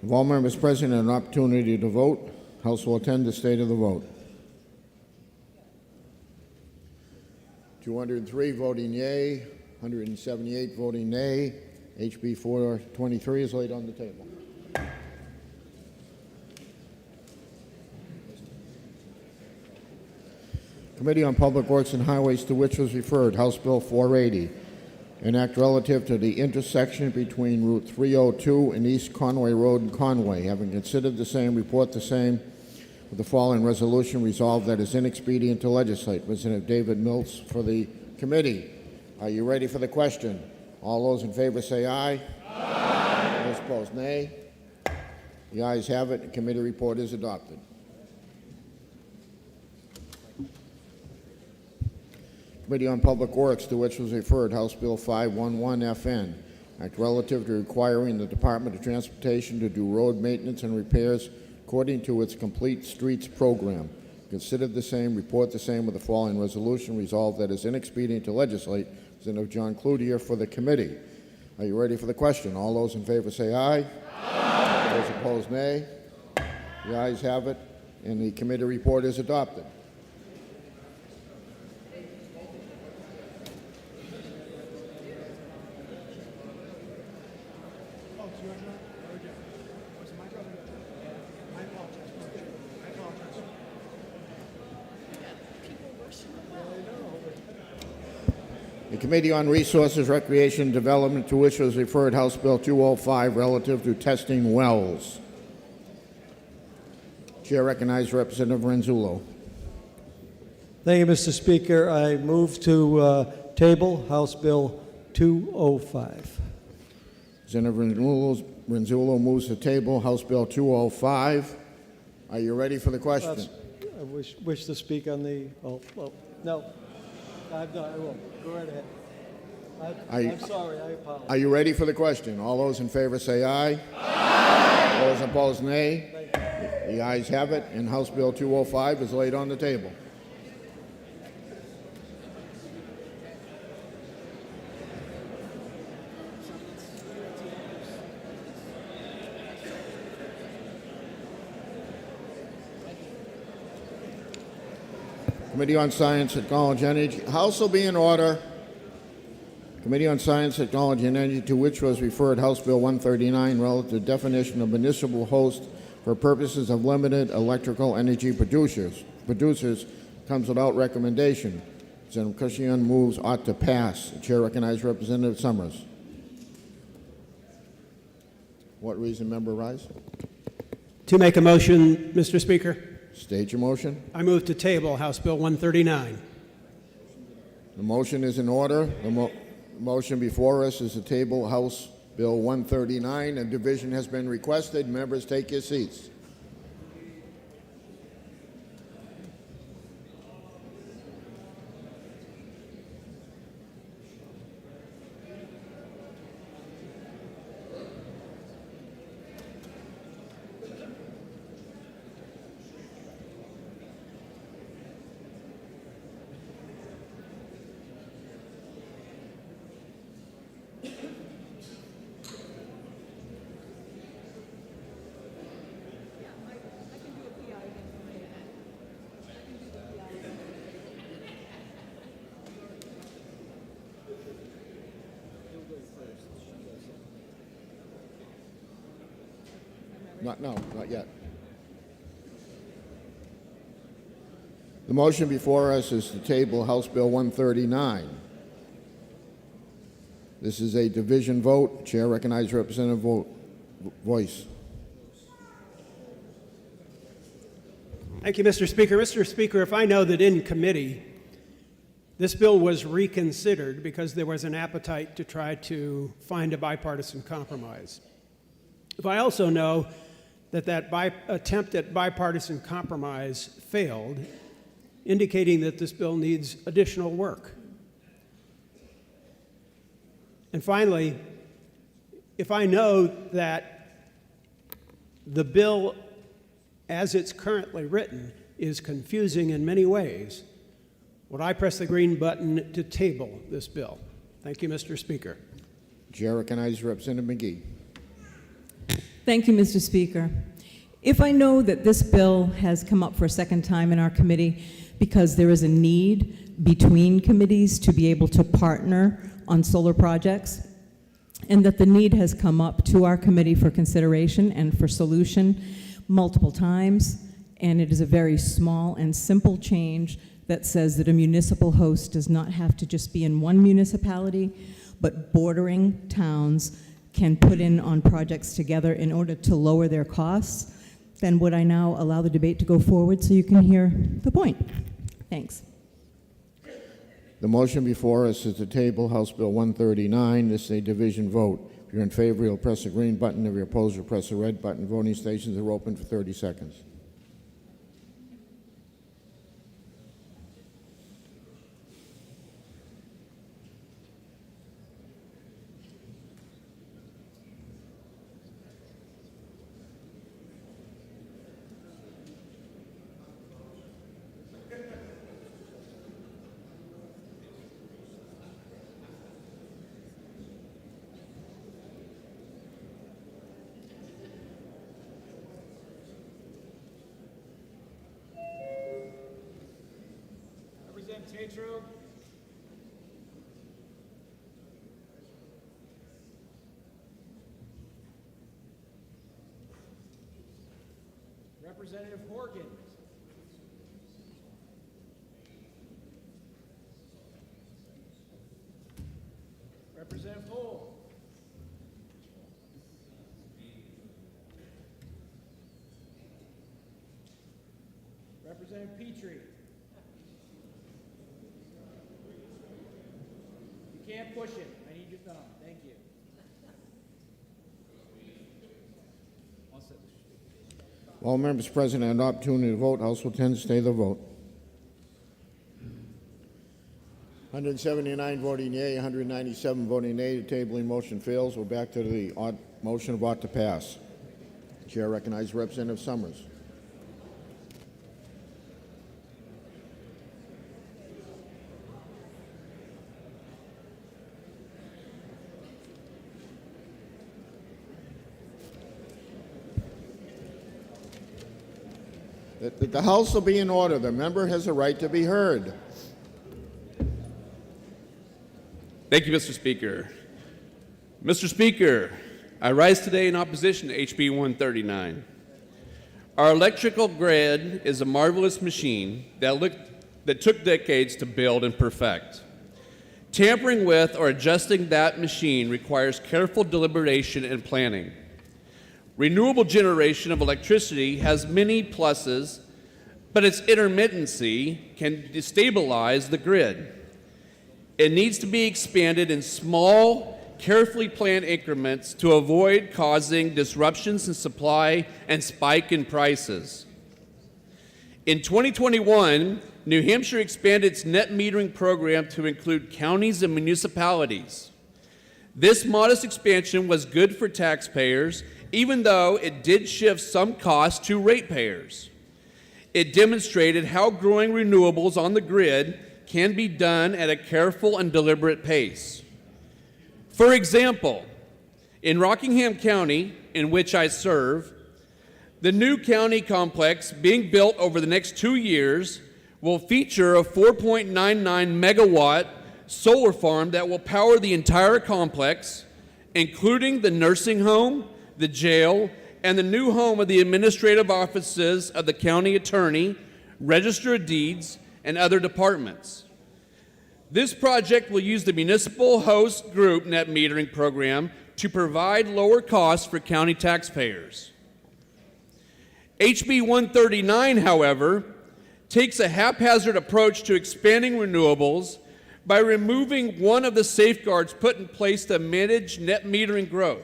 If all members present have an opportunity to vote, House will attend the state of the vote. 203 voting yea, 178 voting nay. HB 423 is laid on the table. Committee on Public Works and Highways, to which was referred House Bill 480, an act relative to the intersection between Route 302 and East Conway Road in Conway. Having considered the same, report the same with the following resolution: resolved that it is inexpedient to legislate. Representative David Mills for the committee. Are you ready for the question? All those in favor say aye. Aye. Those opposed, nay. The ayes have it. The committee report is adopted. Committee on Public Works, to which was referred House Bill 511 FN, act relative to requiring the Department of Transportation to do road maintenance and repairs according to its Complete Streets program. Considered the same, report the same with the following resolution: resolved that it is inexpedient to legislate. Representative John Cloutier for the committee. Are you ready for the question? All those in favor say aye. Aye. Those opposed, nay. The ayes have it, and the committee report is adopted. The Committee on Resources, Recreation, and Development, to which was referred House Bill 205 relative to testing wells. Chair recognizes Representative Renzullo. Thank you, Mr. Speaker. I move to table House Bill 205. Representative Renzullo moves to table House Bill 205. Are you ready for the question? I wish to speak on the. Oh, well, no. I'm not. I won't. Go right ahead. I'm sorry. I apologize. Are you ready for the question? All those in favor say aye. Aye. Those opposed, nay. The ayes have it, and House Bill 205 is laid on the table. Committee on Science, Technology, and Energy. House will be in order. Committee on Science, Technology, and Energy, to which was referred House Bill 139 relative to definition of municipal host for purposes of limited electrical energy producers, comes without recommendation. Representative Cushion moves ought to pass. The chair recognizes Representative Summers. What reason, Member Rise? To make a motion, Mr. Speaker, State your motion. I move to table House Bill 139. The motion is in order. The motion before us is to table House Bill 139. A division has been requested. Members, take your seats. Not yet. The motion before us is to table House Bill 139. This is a division vote. Chair recognizes Representative Voice. Thank you, Mr. Speaker. Mr. Speaker, if I know that in committee this bill was reconsidered because there was an appetite to try to find a bipartisan compromise. If I also know that attempt at bipartisan compromise failed, indicating that this bill needs additional work. And finally, if I know that the bill as it's currently written is confusing in many ways, would I press the green button to table this bill? Thank you, Mr. Speaker. Chair recognizes Representative McGhee. Thank you, Mr. Speaker. If I know that this bill has come up for a second time in our committee because there is a need between committees to be able to partner on solar projects, and that the need has come up to our committee for consideration and for solution multiple times, and it is a very small and simple change that says that a municipal host does not have to just be in one municipality, but bordering towns can put in on projects together in order to lower their costs, then would I now allow the debate to go forward so you can hear the point? Thanks. The motion before us is to table House Bill 139. This is a division vote. If you're in favor, you'll press the green button. If you're opposed, you'll press the red button. Voting stations are open for 30 seconds. Tatro. Representative Horgan. Representative Hole. Representative Petrie. You can't push it. I need your thumb. Thank you. All members present had an opportunity to vote. House will tend to stay the vote. 179 voting yea, 197 voting nay. The tabling motion fails. We're back to the motion of ought to pass. Chair recognizes Representative Summers. The House will be in order. The member has a right to be heard. Thank you, Mr. Speaker. Mr. Speaker, I rise today in opposition to HB 139. Our electrical grid is a marvelous machine that took decades to build and perfect. Tampering with or adjusting that machine requires careful deliberation and planning. Renewable generation of electricity has many pluses, but its intermittency can destabilize the grid. It needs to be expanded in small, carefully planned increments to avoid causing disruptions in supply and spike in prices. In 2021, New Hampshire expanded its net metering program to include counties and municipalities. This modest expansion was good for taxpayers, even though it did shift some costs to ratepayers. It demonstrated how growing renewables on the grid can be done at a careful and deliberate pace. For example, in Rockingham County, in which I serve, the new county complex being built over the next 2 years will feature a 4.99 megawatt solar farm that will power the entire complex, including the nursing home, the jail, and the new home of the administrative offices of the county attorney, register of deeds, and other departments. This project will use the municipal host group net metering program to provide lower costs for county taxpayers. HB 139, however, takes a haphazard approach to expanding renewables by removing one of the safeguards put in place to manage net metering growth.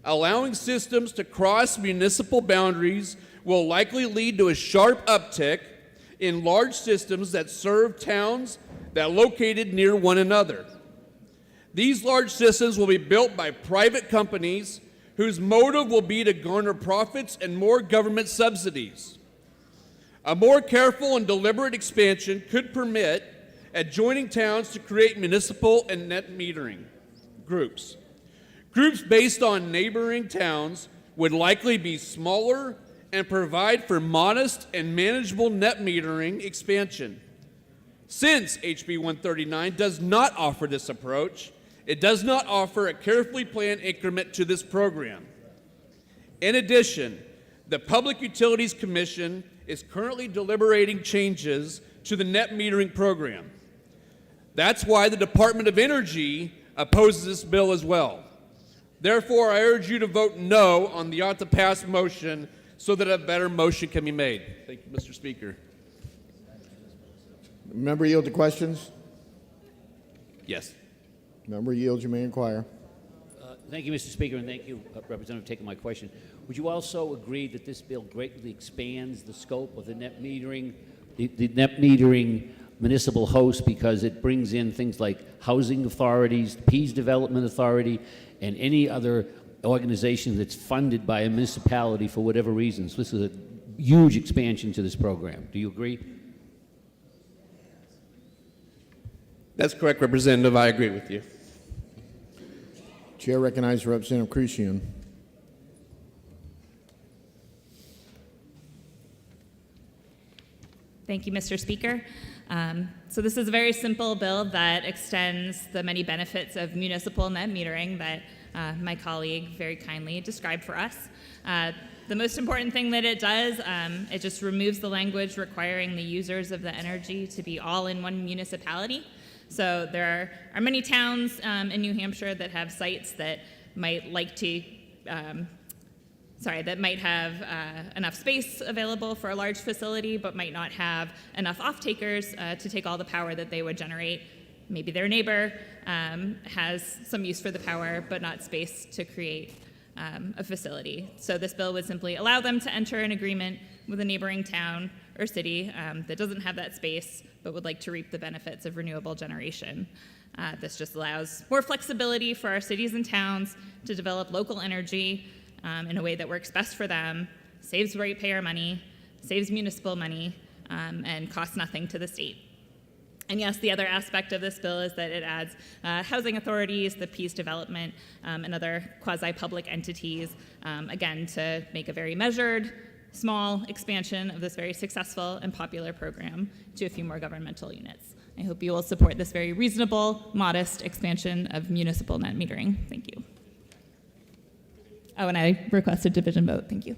Allowing systems to cross municipal boundaries will likely lead to a sharp uptick in large systems that serve towns that are located near one another. These large systems will be built by private companies whose motive will be to garner profits and more government subsidies. A more careful and deliberate expansion could permit adjoining towns to create municipal and net metering groups. Groups based on neighboring towns would likely be smaller and provide for modest and manageable net metering expansion. Since HB 139 does not offer this approach, it does not offer a carefully planned increment to this program. In addition, the Public Utilities Commission is currently deliberating changes to the net metering program. That's why the Department of Energy opposes this bill as well. Therefore, I urge you to vote no on the ought to pass motion so that a better motion can be made. Thank you, Mr. Speaker. Member yield to questions? Yes. Member yields, you may inquire. Thank you, Mr. Speaker, and thank you, Representative, for taking my question. Would you also agree that this bill greatly expands the scope of the net metering, the net metering municipal host, because it brings in things like housing authorities, Peace Development Authority, and any other organization that's funded by a municipality for whatever reasons? This is a huge expansion to this program. Do you agree? That's correct, Representative. I agree with you. Chair recognizes Representative Crucian. Thank you, Mr. Speaker. So this is a very simple bill that extends the many benefits of municipal net metering that my colleague very kindly described for us. The most important thing that it does, it just removes the language requiring the users of the energy to be all in one municipality. So there are many towns in New Hampshire that have sites that might like to, that might have enough space available for a large facility, but might not have enough off-takers to take all the power that they would generate. Maybe their neighbor has some use for the power, but not space to create a facility. So this bill would simply allow them to enter an agreement with a neighboring town or city that doesn't have that space, but would like to reap the benefits of renewable generation. This just allows more flexibility for our cities and towns to develop local energy in a way that works best for them, saves ratepayer money, saves municipal money, and costs nothing to the state. And yes, the other aspect of this bill is that it adds housing authorities, the Peace Development, and other quasi-public entities, again, to make a very measured, small expansion of this very successful and popular program to a few more governmental units. I hope you will support this very reasonable, modest expansion of municipal net metering. Thank you. Oh, and I request a division vote. Thank you.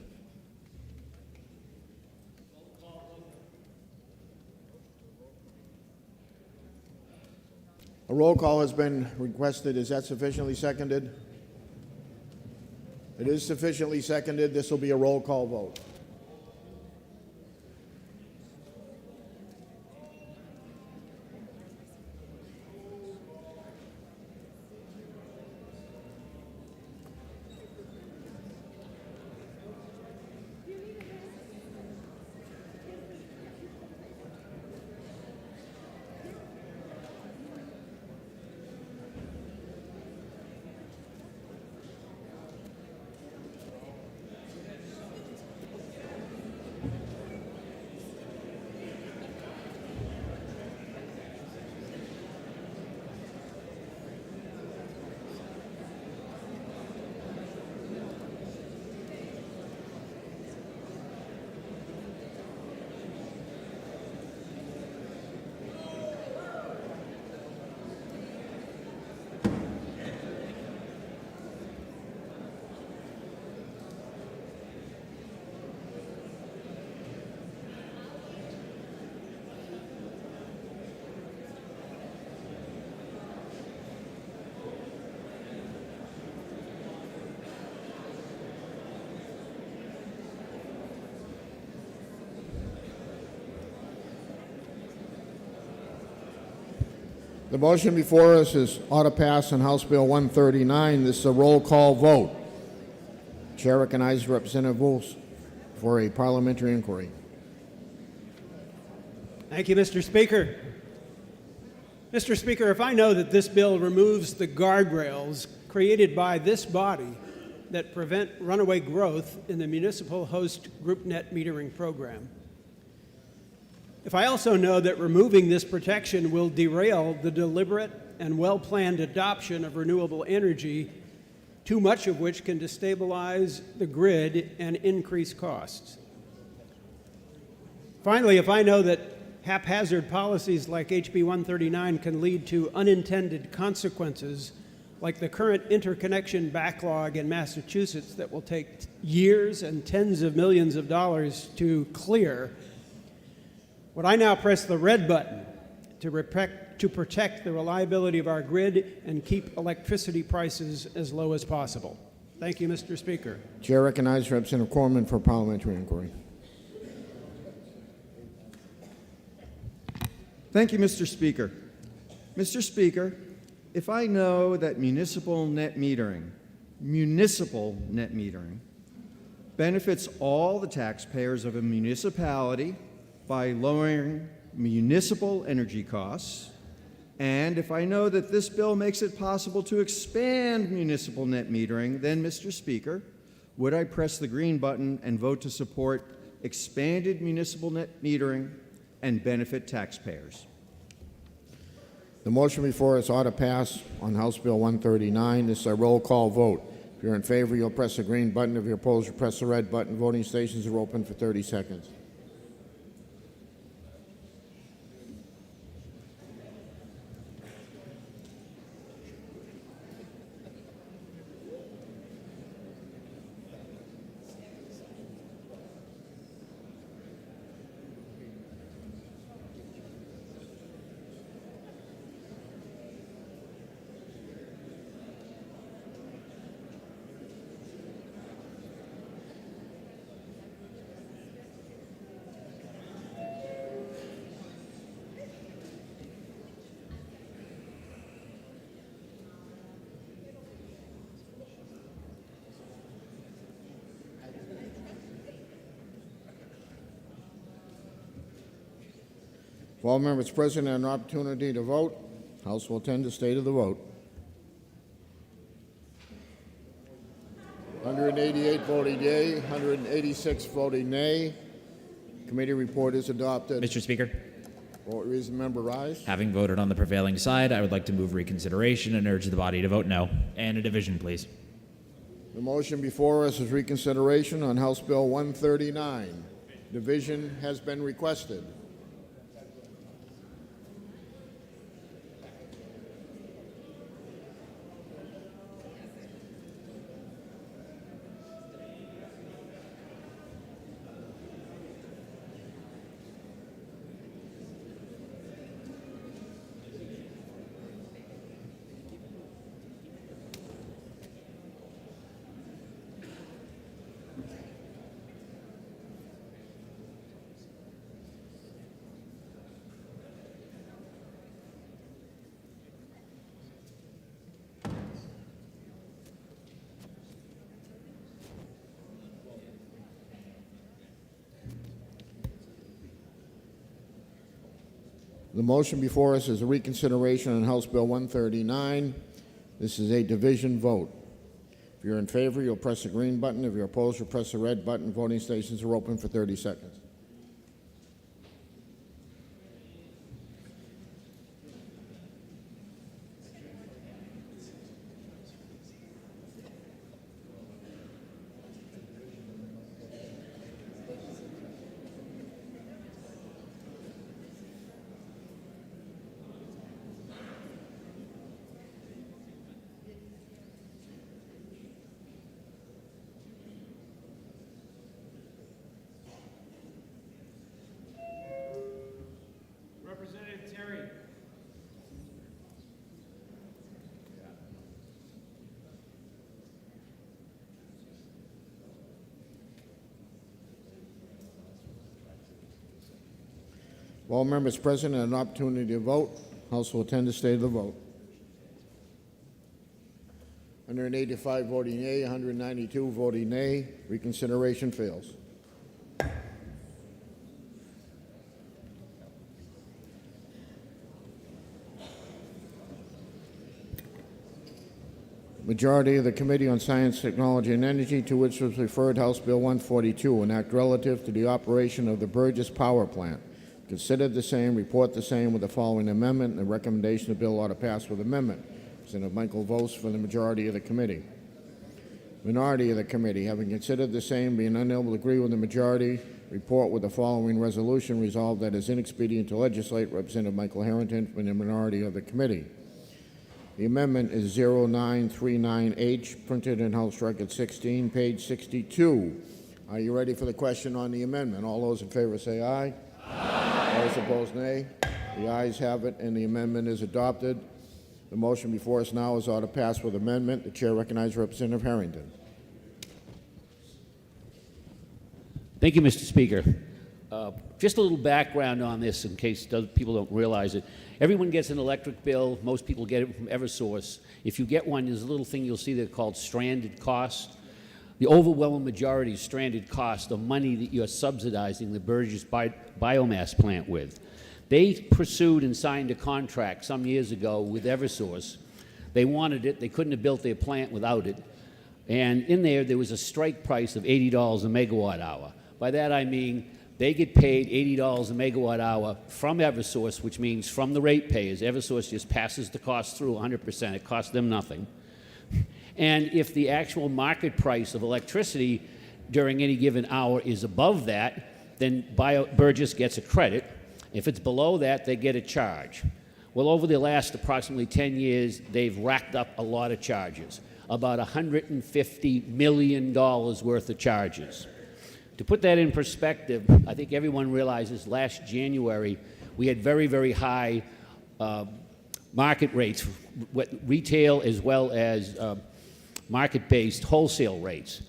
A roll call has been requested. Is that sufficiently seconded? It is sufficiently seconded. This will be a roll call vote. The motion before us is ought to pass on House Bill 139. This is a roll call vote. Chair recognizes Representative Wolf for a parliamentary inquiry. Thank you, Mr. Speaker. Mr. Speaker, if I know that this bill removes the guardrails created by this body that prevent runaway growth in the municipal host group net metering program, if I also know that removing this protection will derail the deliberate and well-planned adoption of renewable energy, too much of which can destabilize the grid and increase costs. Finally, if I know that haphazard policies like HB 139 can lead to unintended consequences, like the current interconnection backlog in Massachusetts that will take years and tens of millions of dollars to clear, would I now press the red button to protect the reliability of our grid and keep electricity prices as low as possible? Thank you, Mr. Speaker. Chair recognizes Representative Corman for parliamentary inquiry. Thank you, Mr. Speaker. Mr. Speaker, if I know that municipal net metering benefits all the taxpayers of a municipality by lowering municipal energy costs, and if I know that this bill makes it possible to expand municipal net metering, then, Mr. Speaker, would I press the green button and vote to support expanded municipal net metering and benefit taxpayers? The motion before us ought to pass on House Bill 139. This is a roll call vote. If you're in favor, you'll press the green button. If you're opposed, you'll press the red button. Voting stations are open for 30 seconds. If all members present have an opportunity to vote, House will attend the state of the vote. 188 voting yea, 186 voting nay. Committee report is adopted. Mr. Speaker, For what reason, member rise? having voted on the prevailing side, I would like to move reconsideration and urge the body to vote no. And a division, please. The motion before us is reconsideration on House Bill 139. Division has been requested. The motion before us is a reconsideration on House Bill 139. This is a division vote. If you're in favor, you'll press the green button. If you're opposed, you'll press the red button. Voting stations are open for 30 seconds. Representative Terry. If all members present and an opportunity to vote, House will attend the state of the vote. 185 voting yea, 192 voting nay. Reconsideration fails. Majority of the Committee on Science, Technology, and Energy, to which was referred House Bill 142, an act relative to the operation of the Burgess Power Plant. Considered the same, report the same with the following amendment, and the recommendation the bill ought to pass with amendment. Senator Michael votes for the majority of the committee. Minority of the committee, having considered the same, being unable to agree with the majority, report with the following resolution: resolved that it is inexpedient to legislate. Representative Michael Harrington from the minority of the committee. The amendment is 0939H, printed in House Record 16, page 62. Are you ready for the question on the amendment? All those in favor say aye. Aye. Those opposed, nay. The ayes have it, and the amendment is adopted. The motion before us now is ought to pass with amendment. The chair recognizes Representative Harrington. Thank you, Mr. Speaker. Just a little background on this in case people don't realize it. Everyone gets an electric bill. Most people get it from Eversource. If you get one, there's a little thing you'll see there called stranded cost. The overwhelming majority of stranded cost are money that you're subsidizing the Burgess biomass plant with. They pursued and signed a contract some years ago with Eversource. They wanted it. They couldn't have built their plant without it. And in there was a strike price of $80 a megawatt hour. By that I mean they get paid $80 a megawatt hour from Eversource, which means from the ratepayers. Eversource just passes the cost through 100%. It costs them nothing. And if the actual market price of electricity during any given hour is above that, then Burgess gets a credit. If it's below that, they get a charge. Well, over the last approximately 10 years, they've racked up a lot of charges, about $150 million worth of charges. To put that in perspective, I think everyone realizes last January we had very, very high market rates, retail as well as market-based wholesale rates.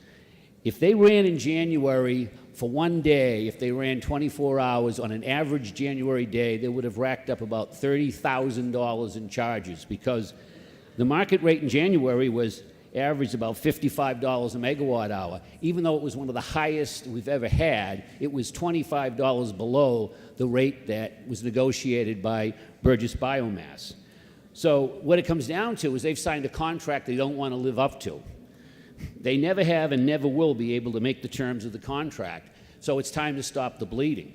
If they ran in January for one day, if they ran 24 hours on an average January day, they would have racked up about $30,000 in charges, because the market rate in January was averaged about $55 a megawatt hour. Even though it was one of the highest we've ever had, it was $25 below the rate that was negotiated by Burgess Biomass. So what it comes down to is they've signed a contract they don't want to live up to. They never have and never will be able to make the terms of the contract. So it's time to stop the bleeding.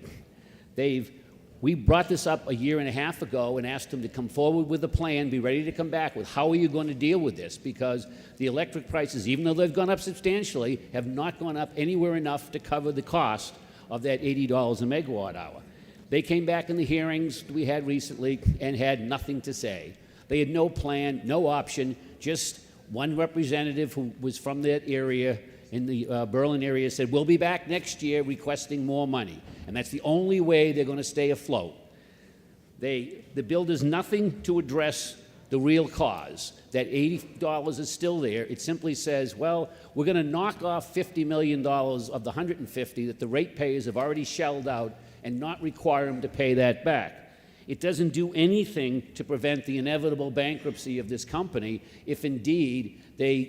We brought this up a year and a half ago and asked them to come forward with a plan, be ready to come back with how are you going to deal with this, because the electric prices, even though they've gone up substantially, have not gone up anywhere enough to cover the cost of that $80 a megawatt hour. They came back in the hearings we had recently and had nothing to say. They had no plan, no option, just one representative who was from that area in the Berlin area said, we'll be back next year requesting more money. And that's the only way they're going to stay afloat. The bill does nothing to address the real cause. That $80 is still there. It simply says, well, we're going to knock off $50 million of the $150 that the ratepayers have already shelled out and not require them to pay that back. It doesn't do anything to prevent the inevitable bankruptcy of this company if indeed they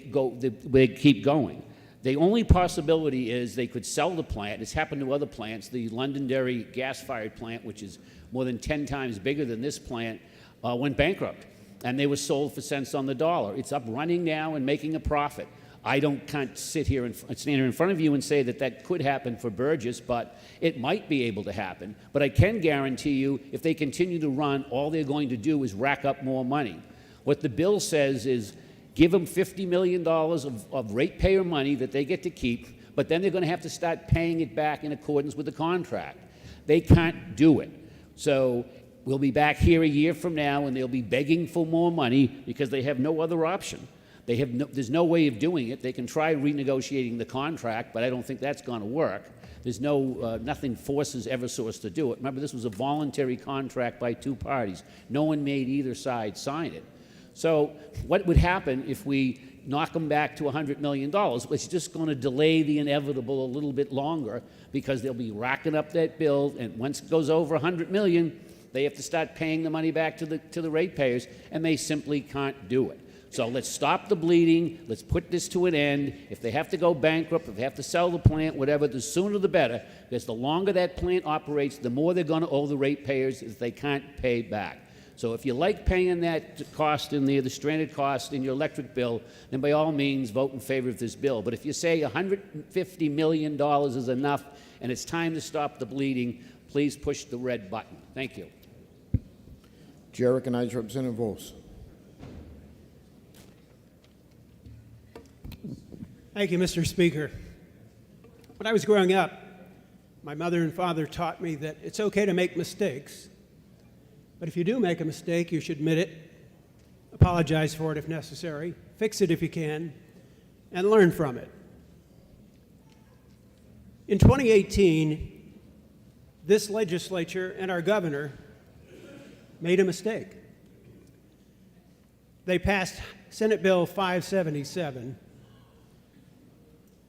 keep going. The only possibility is they could sell the plant. It's happened to other plants. The Londonderry gas-fired plant, which is more than 10 times bigger than this plant, went bankrupt, and they were sold for cents on the dollar. It's up running now and making a profit. I can't sit here and stand here in front of you and say that that could happen for Burgess, but it might be able to happen. But I can guarantee you, if they continue to run, all they're going to do is rack up more money. What the bill says is give them $50 million of ratepayer money that they get to keep, but then they're going to have to start paying it back in accordance with the contract. They can't do it. So we'll be back here a year from now, and they'll be begging for more money because they have no other option. There's no way of doing it. They can try renegotiating the contract, but I don't think that's going to work. There's nothing forces Eversource to do it. Remember, this was a voluntary contract by two parties. No one made either side sign it. So what would happen if we knock them back to $100 million? It's just going to delay the inevitable a little bit longer because they'll be racking up that bill, and once it goes over $100 million, they have to start paying the money back to the ratepayers, and they simply can't do it. So let's stop the bleeding. Let's put this to an end. If they have to go bankrupt, if they have to sell the plant, whatever, the sooner the better, because the longer that plant operates, the more they're going to owe the ratepayers if they can't pay back. So if you like paying that cost in there, the stranded cost in your electric bill, then by all means vote in favor of this bill. But if you say $150 million is enough and it's time to stop the bleeding, please push the red button. Thank you. Chair recognizes Representative Vos. Thank you, Mr. Speaker. When I was growing up, my mother and father taught me that it's okay to make mistakes, but if you do make a mistake, you should admit it, apologize for it if necessary, fix it if you can, and learn from it. In 2018, this legislature and our governor made a mistake. They passed Senate Bill 577,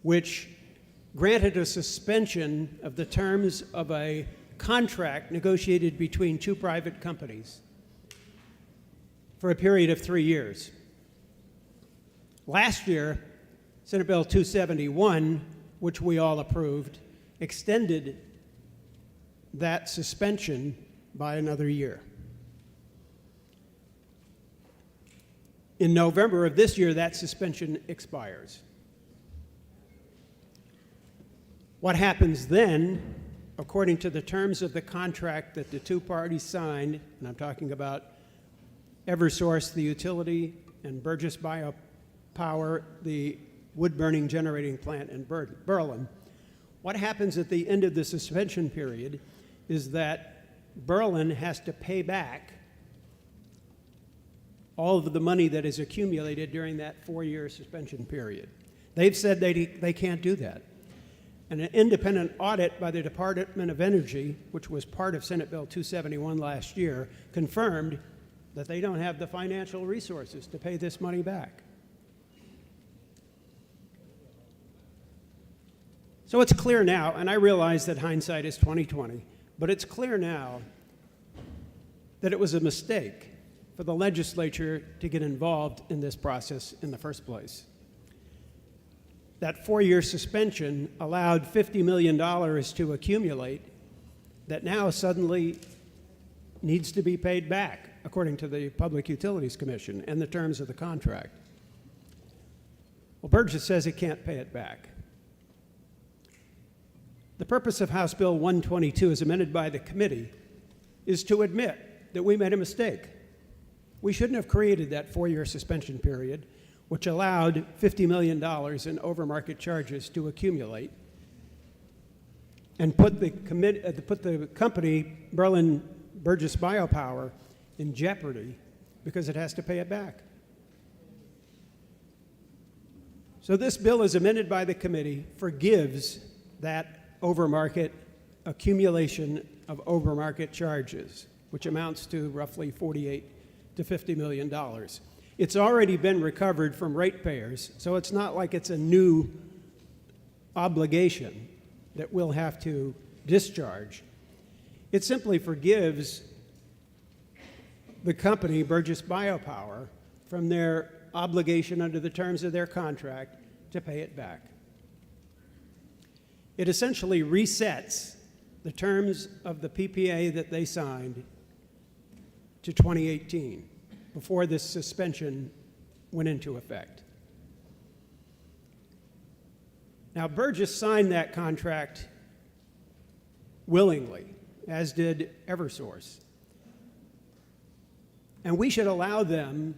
which granted a suspension of the terms of a contract negotiated between two private companies for a period of 3 years. Last year, Senate Bill 271, which we all approved, extended that suspension by another year. In November of this year, that suspension expires. What happens then, according to the terms of the contract that the two parties signed, and I'm talking about Eversource, the utility, and Burgess Biopower, the wood-burning generating plant in Berlin, what happens at the end of the suspension period is that Berlin has to pay back all of the money that is accumulated during that 4-year suspension period. They've said they can't do that. And an independent audit by the Department of Energy, which was part of Senate Bill 271 last year, confirmed that they don't have the financial resources to pay this money back. So it's clear now, and I realize that hindsight is 20/20, but it's clear now that it was a mistake for the legislature to get involved in this process in the first place. That 4-year suspension allowed $50 million to accumulate that now suddenly needs to be paid back, according to the Public Utilities Commission and the terms of the contract. Well, Burgess says it can't pay it back. The purpose of House Bill 122, as amended by the committee, is to admit that we made a mistake. We shouldn't have created that 4-year suspension period, which allowed $50 million in overmarket charges to accumulate, and put the company, Berlin Burgess Biopower, in jeopardy because it has to pay it back. So this bill, as amended by the committee, forgives that overmarket accumulation of overmarket charges, which amounts to roughly $48 to $50 million. It's already been recovered from ratepayers, so it's not like it's a new obligation that we'll have to discharge. It simply forgives the company, Burgess Biopower, from their obligation under the terms of their contract to pay it back. It essentially resets the terms of the PPA that they signed to 2018 before this suspension went into effect. Now, Burgess signed that contract willingly, as did Eversource. And we should allow them,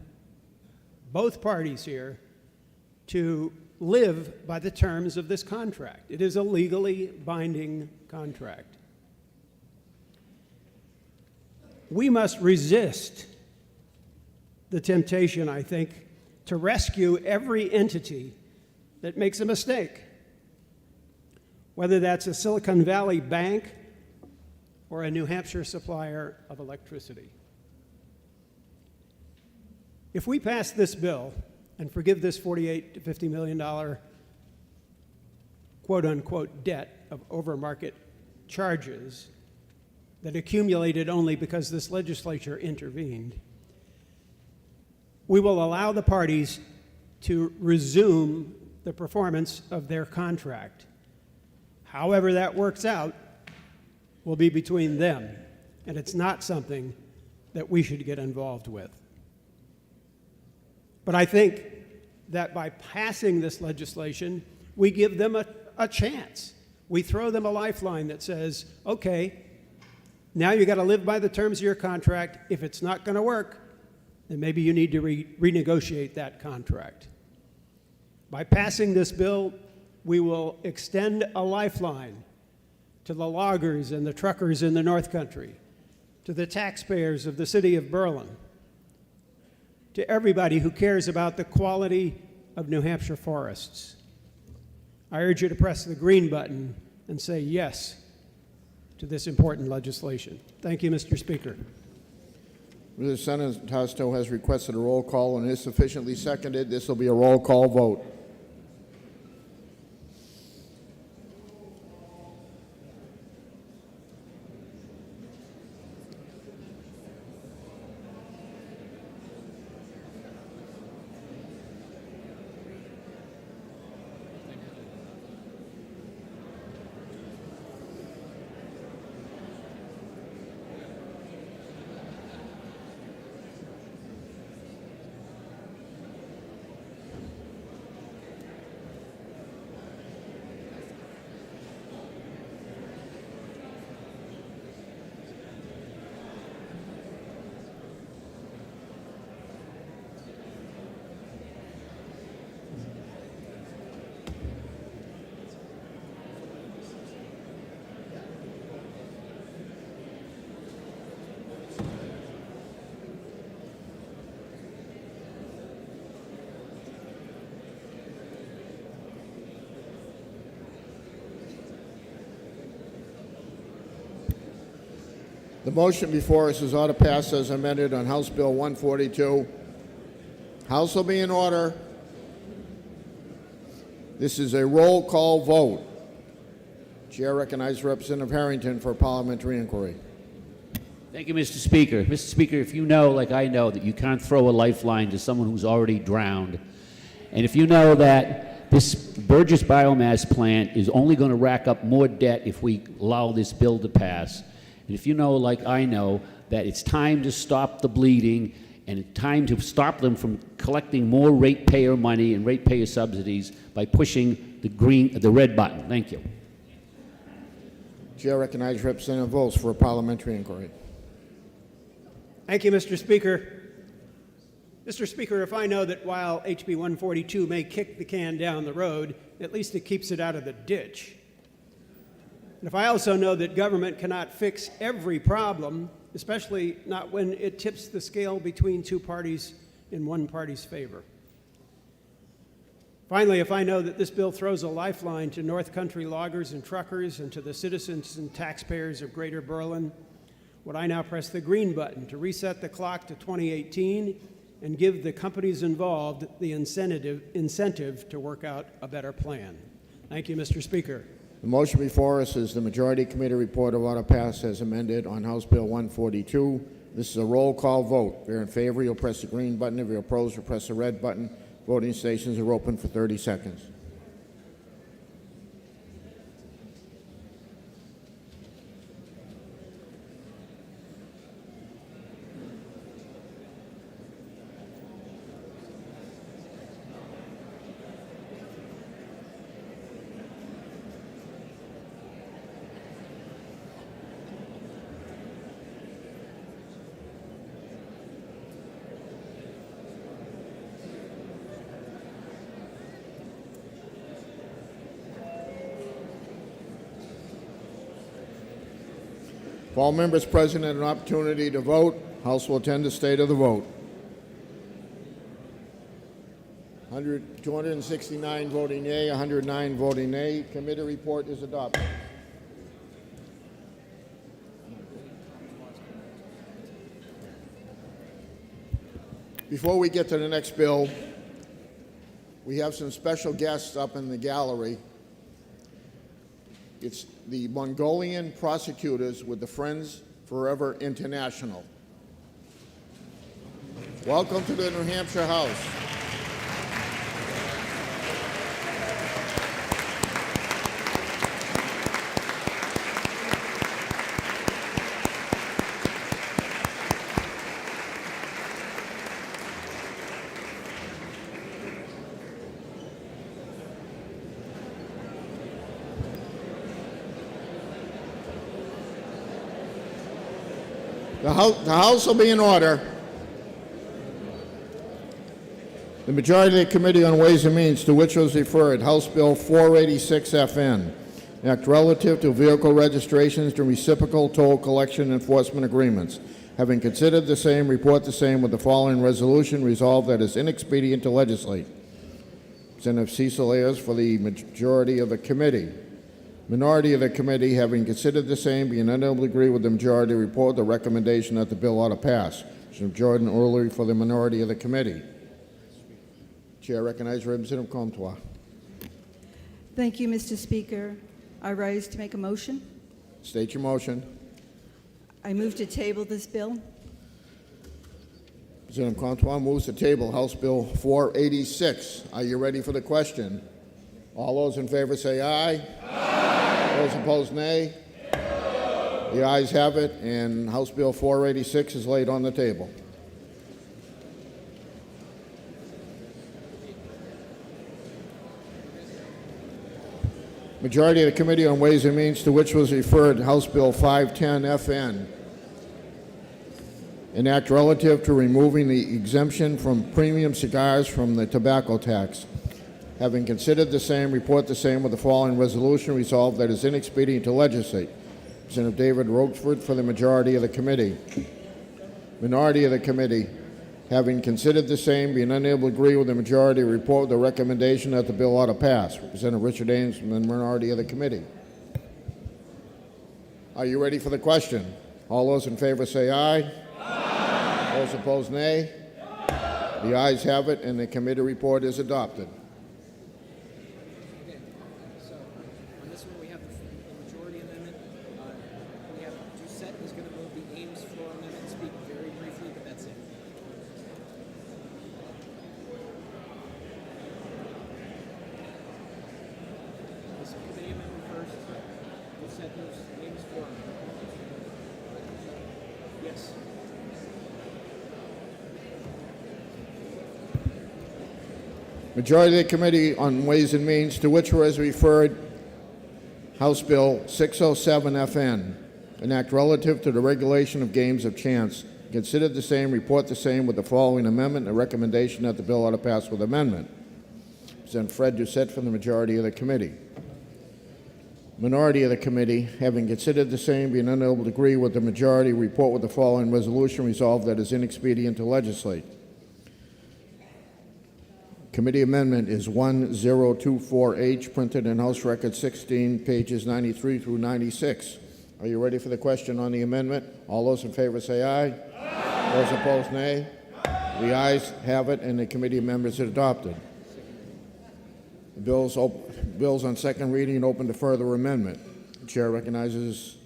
both parties here, to live by the terms of this contract. It is a legally binding contract. We must resist the temptation, I think, to rescue every entity that makes a mistake, whether that's a Silicon Valley bank or a New Hampshire supplier of electricity. If we pass this bill and forgive this $48 to $50 million quote-unquote debt of overmarket charges that accumulated only because this legislature intervened, we will allow the parties to resume the performance of their contract. However that works out will be between them, and it's not something that we should get involved with. But I think that by passing this legislation, we give them a chance. We throw them a lifeline that says, okay, now you got to live by the terms of your contract. If it's not going to work, then maybe you need to renegotiate that contract. By passing this bill, we will extend a lifeline to the loggers and the truckers in the North Country, to the taxpayers of the city of Berlin, to everybody who cares about the quality of New Hampshire forests. I urge you to press the green button and say yes to this important legislation. Thank you, Mr. Speaker. Mr. Senator Tasto has requested a roll call and is sufficiently seconded. This will be a roll call vote. The motion before us is ought to pass as amended on House Bill 142. House will be in order. This is a roll call vote. Chair recognizes Representative Harrington for parliamentary inquiry. Thank you, Mr. Speaker. Mr. Speaker, if you know, like I know, that you can't throw a lifeline to someone who's already drowned, and if you know that this Burgess biomass plant is only going to rack up more debt if we allow this bill to pass, and if you know, like I know, that it's time to stop the bleeding and it's time to stop them from collecting more ratepayer money and ratepayer subsidies by pushing the red button. Thank you. Chair recognizes Representative Volz for a parliamentary inquiry. Thank you, Mr. Speaker. Mr. Speaker, if I know that while HB 142 may kick the can down the road, at least it keeps it out of the ditch. And if I also know that government cannot fix every problem, especially not when it tips the scale between two parties in one party's favor. Finally, if I know that this bill throws a lifeline to North Country loggers and truckers and to the citizens and taxpayers of Greater Berlin, would I now press the green button to reset the clock to 2018 and give the companies involved the incentive to work out a better plan? Thank you, Mr. Speaker. The motion before us is the Majority Committee report of order passed as amended on House Bill 142. This is a roll call vote. If you're in favor, you'll press the green button. If you're opposed, you'll press the red button. Voting stations are open for 30 seconds. If all members present had an opportunity to vote, House will attend the state of the vote. 269 voting yea, 109 voting nay. Committee report is adopted. Before we get to the next bill, we have some special guests up in the gallery. It's the Mongolian prosecutors with the Friends Forever International. Welcome to the New Hampshire House. The House will be in order. The majority of the Committee on Ways and Means, to which was referred House Bill 486 FN, Act relative to vehicle registrations to reciprocal toll collection enforcement agreements. Having considered the same, report the same with the following resolution. Resolved that it's inexpedient to legislate. Representative Cecil Ayers for the majority of the Committee. Minority of the Committee, having considered the same, being unable to agree with the majority, report the recommendation that the bill ought to pass. Representative Jordan Early for the minority of the Committee. Chair recognizes Representative Comtois. Thank you, Mr. Speaker. I rise to make a motion. State your motion. I move to table this bill. Representative Comtois moves to table House Bill 486. Are you ready for the question? All those in favor say aye. Aye. Those opposed, nay. No. The ayes have it, and House Bill 486 is laid on the table. Majority of the Committee on Ways and Means, to which was referred House Bill 510 FN, an act relative to removing the exemption from premium cigars from the tobacco tax. Having considered the same, report the same with the following resolution. Resolved that it is inexpedient to legislate. Representative David Rochford for the majority of the Committee. Minority of the Committee, having considered the same, being unable to agree with the majority, report the recommendation that the bill ought to pass. Representative Richard Ames from the minority of the Committee. Are you ready for the question? All those in favor say aye. Aye. Those opposed, nay. The ayes have it, and the committee report is adopted. Majority of the Committee on Ways and Means, to which was referred House Bill 607 FN, an act relative to the regulation of games of chance. Considered the same, report the same with the following amendment and a recommendation that the bill ought to pass with amendment. Representative Fred Doucette from the majority of the Committee. Minority of the Committee, having considered the same, being unable to agree with the majority, report with the following resolution. Resolved that it is inexpedient to legislate. Committee amendment is 1024H, printed in House Record 16, pages 93 through 96. Are you ready for the question on the amendment? All those in favor say aye. Aye. Those opposed, nay. The ayes have it, and the committee members are adopted. The bills on second reading open to further amendment. The chair recognizes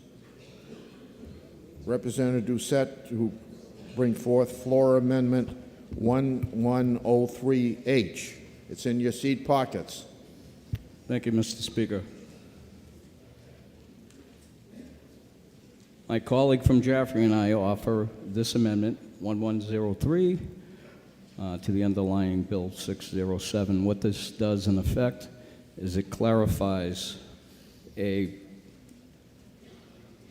Representative Doucette to bring forth floor amendment 1103H. It's in your seat pockets. Thank you, Mr. Speaker. My colleague from Jaffrey and I offer this amendment, 1103, to the underlying Bill 607. What this does, in effect, is it clarifies a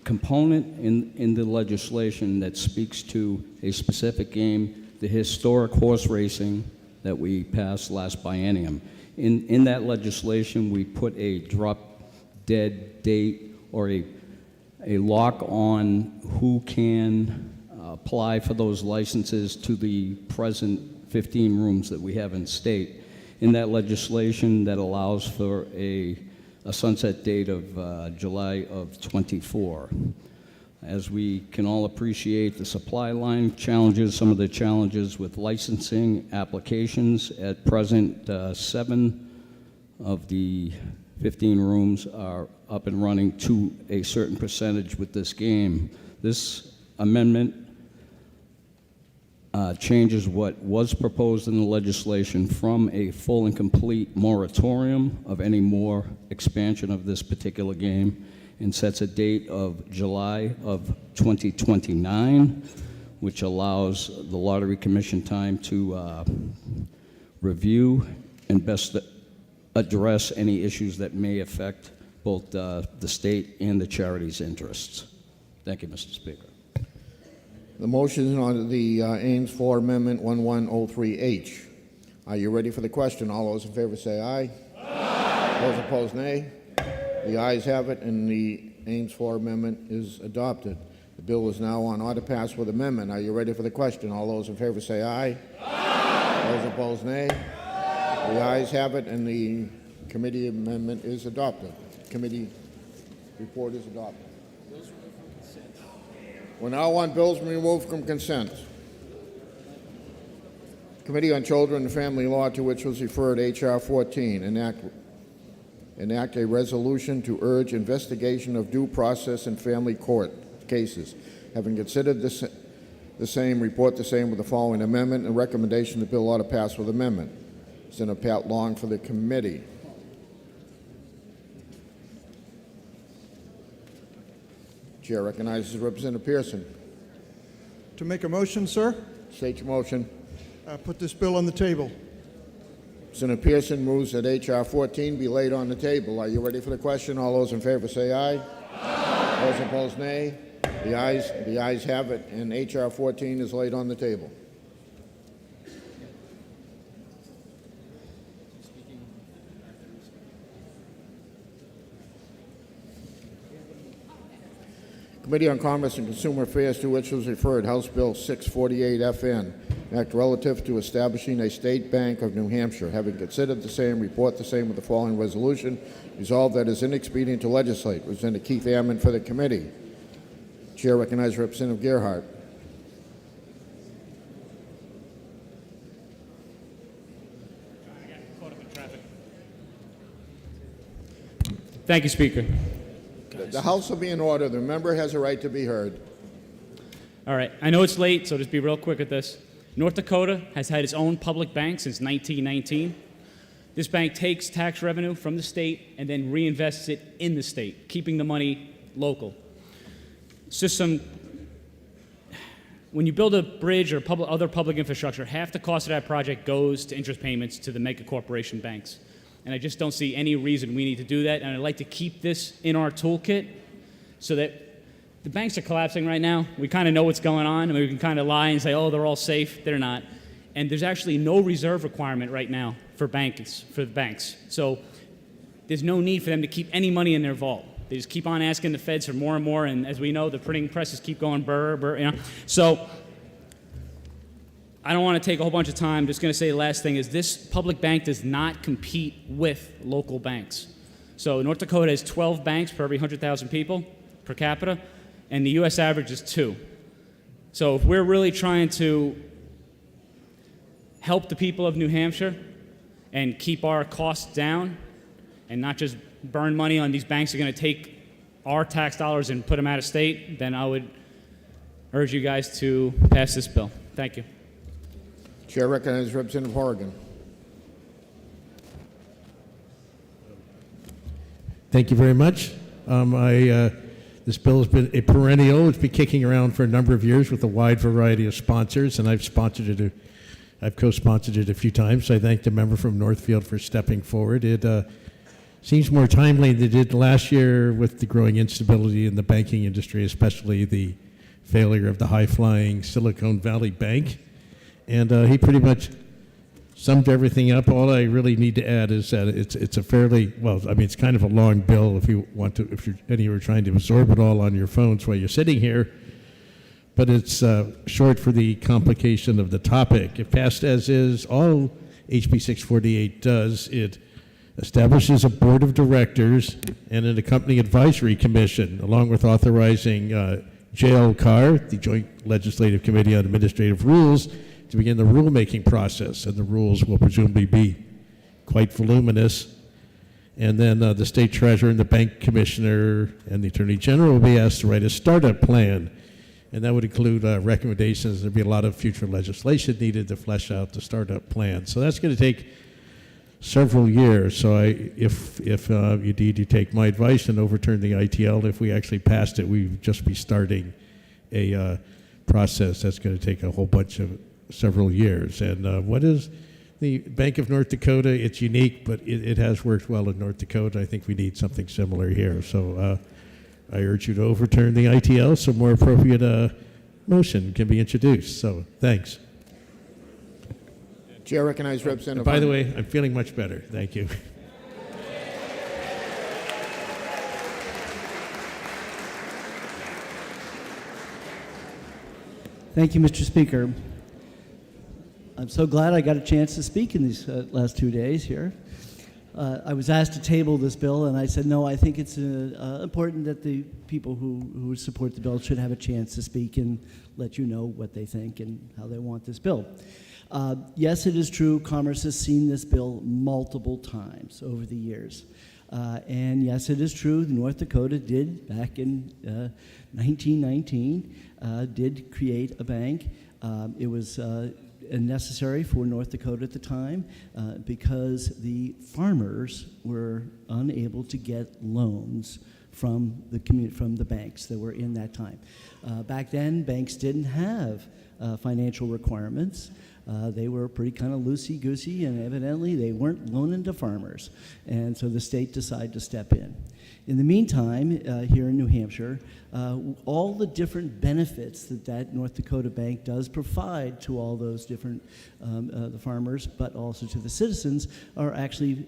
component in the legislation that speaks to a specific game, the historic horse racing that we passed last biennium. In that legislation, we put a drop-dead date or a a lock on who can apply for those licenses to the present 15 rooms that we have in state. In that legislation that allows for a sunset date of July of 24. As we can all appreciate, the supply line challenges, some of the challenges with licensing applications. At present, 7 of the 15 rooms are up and running to a certain percentage with this game. This amendment changes what was proposed in the legislation from a full and complete moratorium of any more expansion of this particular game, and sets a date of July of 2029, which allows the Lottery Commission time to review and best address any issues that may affect both the state and the charity's interests. Thank you, Mr. Speaker. The motion is on the Ames Floor Amendment 1103H. Are you ready for the question? All those in favor say aye. Aye. Those opposed, nay. The ayes have it, and the Ames Floor Amendment is adopted. The bill is now on order pass with amendment. Are you ready for the question? All those in favor say aye. Aye. Those opposed, nay. The ayes have it, and the committee amendment is adopted. Committee report is adopted. We're now on bills removed from consent. Committee on Children and Family Law, to which was referred H.R. 14, enact a resolution to urge investigation of due process in family court cases. Having considered the same, report the same with the following amendment and recommendation the bill ought to pass with amendment. Senator Pat Long for the committee. Chair recognizes Representative Pearson. To make a motion, sir? State your motion. Put this bill on the table. Senator Pearson moves that H.R. 14 be laid on the table. Are you ready for the question? All those in favor say aye. Aye. Those opposed, nay. The ayes have it, and H.R. 14 is laid on the table. Committee on Commerce and Consumer Affairs, to which was referred House Bill 648 FN, Act relative to establishing a state bank of New Hampshire. Having considered the same, report the same with the following resolution. Resolved that it is inexpedient to legislate. Representative Keith Ammon for the committee. Chair recognizes Representative Gerhardt. Thank you, Speaker. The House will be in order. The member has a right to be heard. All right. I know it's late, so just be real quick with this. North Dakota has had its own public bank since 1919. This bank takes tax revenue from the state and then reinvests it in the state, keeping the money local. It's just when you build a bridge or other public infrastructure, half the cost of that project goes to interest payments to the mega corporation banks. And I just don't see any reason we need to do that. And I'd like to keep this in our toolkit so that the banks are collapsing right now. We kind of know what's going on. I mean, we can kind of lie and say, oh, they're all safe. They're not. And there's actually no reserve requirement right now for the banks. So there's no need for them to keep any money in their vault. They just keep on asking the feds for more and more. And as we know, the printing presses keep going burr, burr, you know. So I don't want to take a whole bunch of time. I'm just going to say the last thing is this public bank does not compete with local banks. So North Dakota has 12 banks per every 100,000 people per capita, and the U.S. average is 2. So if we're really trying to help the people of New Hampshire and keep our costs down and not just burn money on these banks that are going to take our tax dollars and put them out of state, then I would urge you guys to pass this bill. Thank you. Chair recognizes Representative Horrigan. Thank you very much. This bill has been a perennial. It's been kicking around for a number of years with a wide variety of sponsors, and I've co-sponsored it a few times. I thank the member from Northfield for stepping forward. It seems more timely than it did last year with the growing instability in the banking industry, especially the failure of the high-flying Silicon Valley Bank. And he pretty much summed everything up. All I really need to add is that it's a fairly, well, I mean, it's kind of a long bill if you want to, if you're any of you are trying to absorb it all on your phones while you're sitting here, but it's short for the complication of the topic. If passed as is, all HB 648 does, it establishes a board of directors and an accompanying advisory commission, along with authorizing JLCAR, the Joint Legislative Committee on Administrative Rules, to begin the rulemaking process, and the rules will presumably be quite voluminous. And then the state treasurer and the bank commissioner and the attorney general will be asked to write a startup plan, and that would include recommendations. There'd be a lot of future legislation needed to flesh out the startup plan. So that's going to take several years. So if you take my advice and overturn the ITL, if we actually passed it, we'd just be starting a process that's going to take a whole bunch of several years. And what is the Bank of North Dakota? It's unique, but it has worked well in North Dakota. I think we need something similar here. So I urge you to overturn the ITL so more appropriate motion can be introduced. So thanks. Chair recognizes Representative. By the way, I'm feeling much better. Thank you. Thank you, Mr. Speaker. I'm so glad I got a chance to speak in these last 2 days here. I was asked to table this bill, and I said, no, I think it's important that the people who support the bill should have a chance to speak and let you know what they think and how they want this bill. Yes, it is true, Commerce has seen this bill multiple times over the years. And yes, it is true, North Dakota did, back in 1919, did create a bank. It was necessary for North Dakota at the time because the farmers were unable to get loans from the banks that were in that time. Back then, banks didn't have financial requirements. They were pretty kind of loosey-goosey, and evidently they weren't loaning to farmers. And so the state decided to step in. In the meantime, here in New Hampshire, all the different benefits that North Dakota Bank does provide to all those different the farmers, but also to the citizens, are actually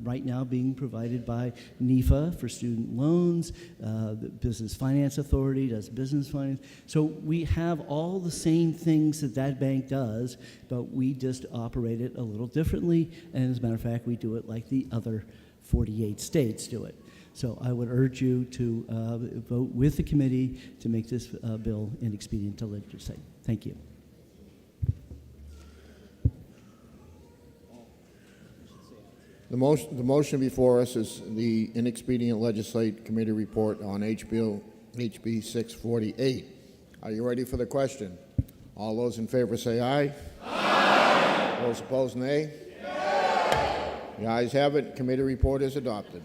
right now being provided by NEFA for student loans. The Business Finance Authority does business finance. So we have all the same things that bank does, but we just operate it a little differently. And as a matter of fact, we do it like the other 48 states do it. So I would urge you to vote with the committee to make this bill inexpedient to legislate. Thank you. The motion before us is the inexpedient legislate committee report on HB 648. Are you ready for the question? All those in favor say aye. Aye. Those opposed, nay. The ayes have it. Committee report is adopted.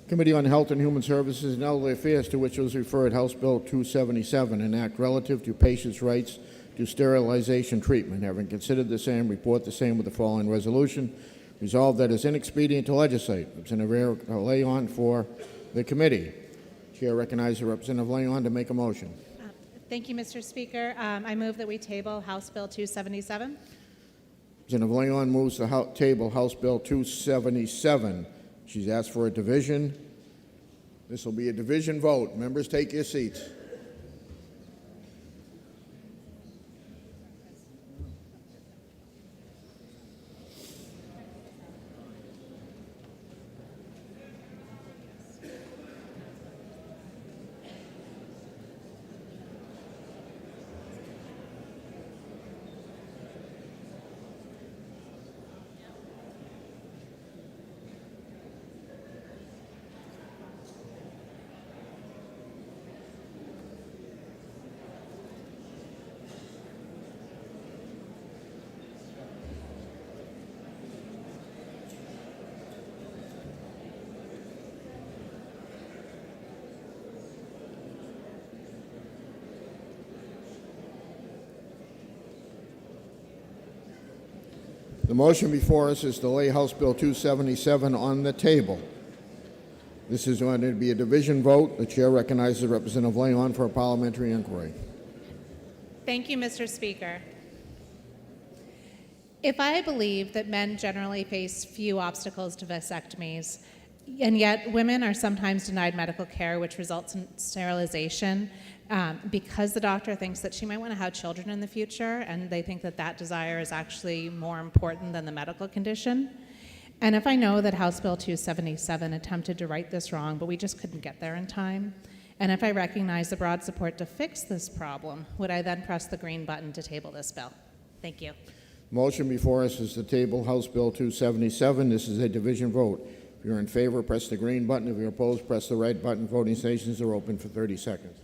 Committee on Health and Human Services and Elderly Affairs, to which was referred House Bill 277, an act relative to patients' rights to sterilization treatment. Having considered the same, report the same with the following resolution. Resolved that it is inexpedient to legislate. Representative Leon for the committee. Chair recognizes Representative Leon to make a motion. Thank you, Mr. Speaker. I move that we table House Bill 277. Representative Leon moves to table House Bill 277. She's asked for a division. This will be a division vote. Members, take your seats. The motion before us is to lay House Bill 277 on the table. This is going to be a division vote. The chair recognizes Representative Leon for a parliamentary inquiry. Thank you, Mr. Speaker. If I believe that men generally face few obstacles to vasectomies, and yet women are sometimes denied medical care, which results in sterilization, because the doctor thinks that she might want to have children in the future, and they think that that desire is actually more important than the medical condition. And if I know that House Bill 277 attempted to right this wrong, but we just couldn't get there in time, and if I recognize the broad support to fix this problem, would I then press the green button to table this bill? Thank you. Motion before us is to table House Bill 277. This is a division vote. If you're in favor, press the green button. If you're opposed, press the red button. Voting stations are open for 30 seconds.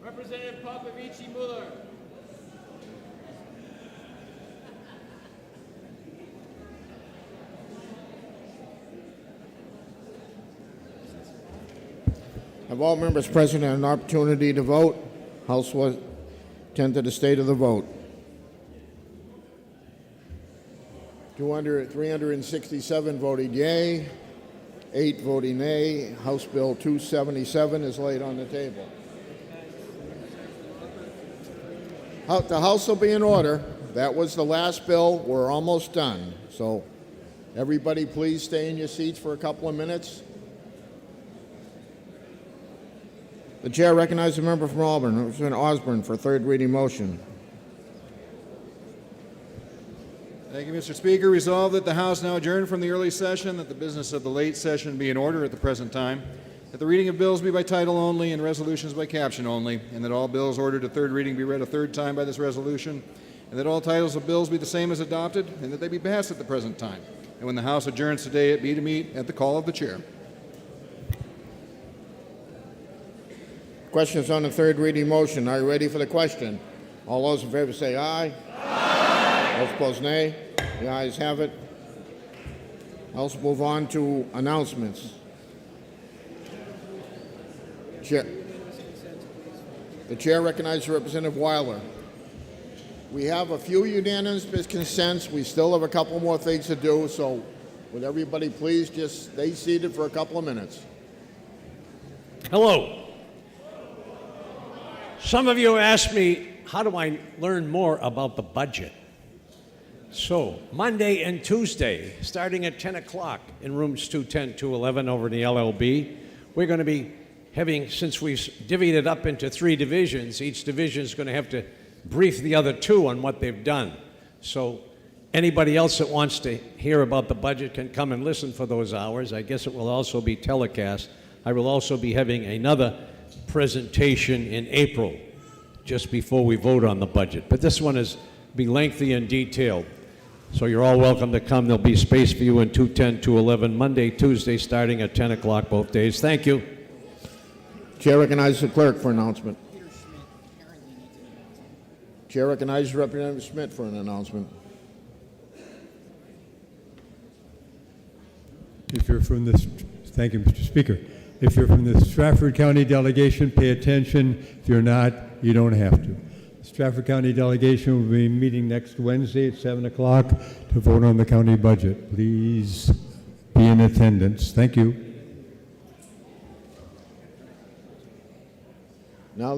Representative Popovici-Muller. Have all members present had an opportunity to vote? House will attend to the state of the vote. 367 voted yea, 8 voting nay. House Bill 277 is laid on the table. The House will be in order. That was the last bill. We're almost done. So everybody please stay in your seats for a couple of minutes. The chair recognizes a member from Auburn, Representative Osborne, for third reading motion. Thank you, Mr. Speaker. Resolved that the House now adjourn from the early session, that the business of the late session be in order at the present time, that the reading of bills be by title only and resolutions by caption only, and that all bills ordered to third reading be read a third time by this resolution, and that all titles of bills be the same as adopted, and that they be passed at the present time. And when the House adjourns today, it be to meet at the call of the chair. Questions on the third reading motion. Are you ready for the question? All those in favor say aye. Aye. Those opposed, nay. The ayes have it. I'll move on to announcements. The chair recognizes Representative Weiler. We have a few unanimous consents. We still have a couple more things to do, so would everybody please just stay seated for a couple of minutes. Hello. Some of you asked me, how do I learn more about the budget? So, Monday and Tuesday, starting at 10 o'clock in rooms 210, 211 over in the LLB, we're going to be having, since we've divvied it up into 3 divisions, each division is going to have to brief the other 2 on what they've done. So anybody else that wants to hear about the budget can come and listen for those hours. I guess it will also be telecast. I will also be having another presentation in April, just before we vote on the budget. But this one is be lengthy and detailed. So you're all welcome to come. There'll be space for you in 210, 211, Monday, Tuesday, starting at 10 o'clock both days. Thank you. Chair recognizes the clerk for announcement. Chair recognizes Representative Schmidt for an announcement. If you're from this, thank you, Mr. Speaker. If you're from the Stratford County delegation, pay attention. If you're not, you don't have to. The Stratford County delegation will be meeting next Wednesday at 7 o'clock to vote on the county budget. Please be in attendance. Thank you. Now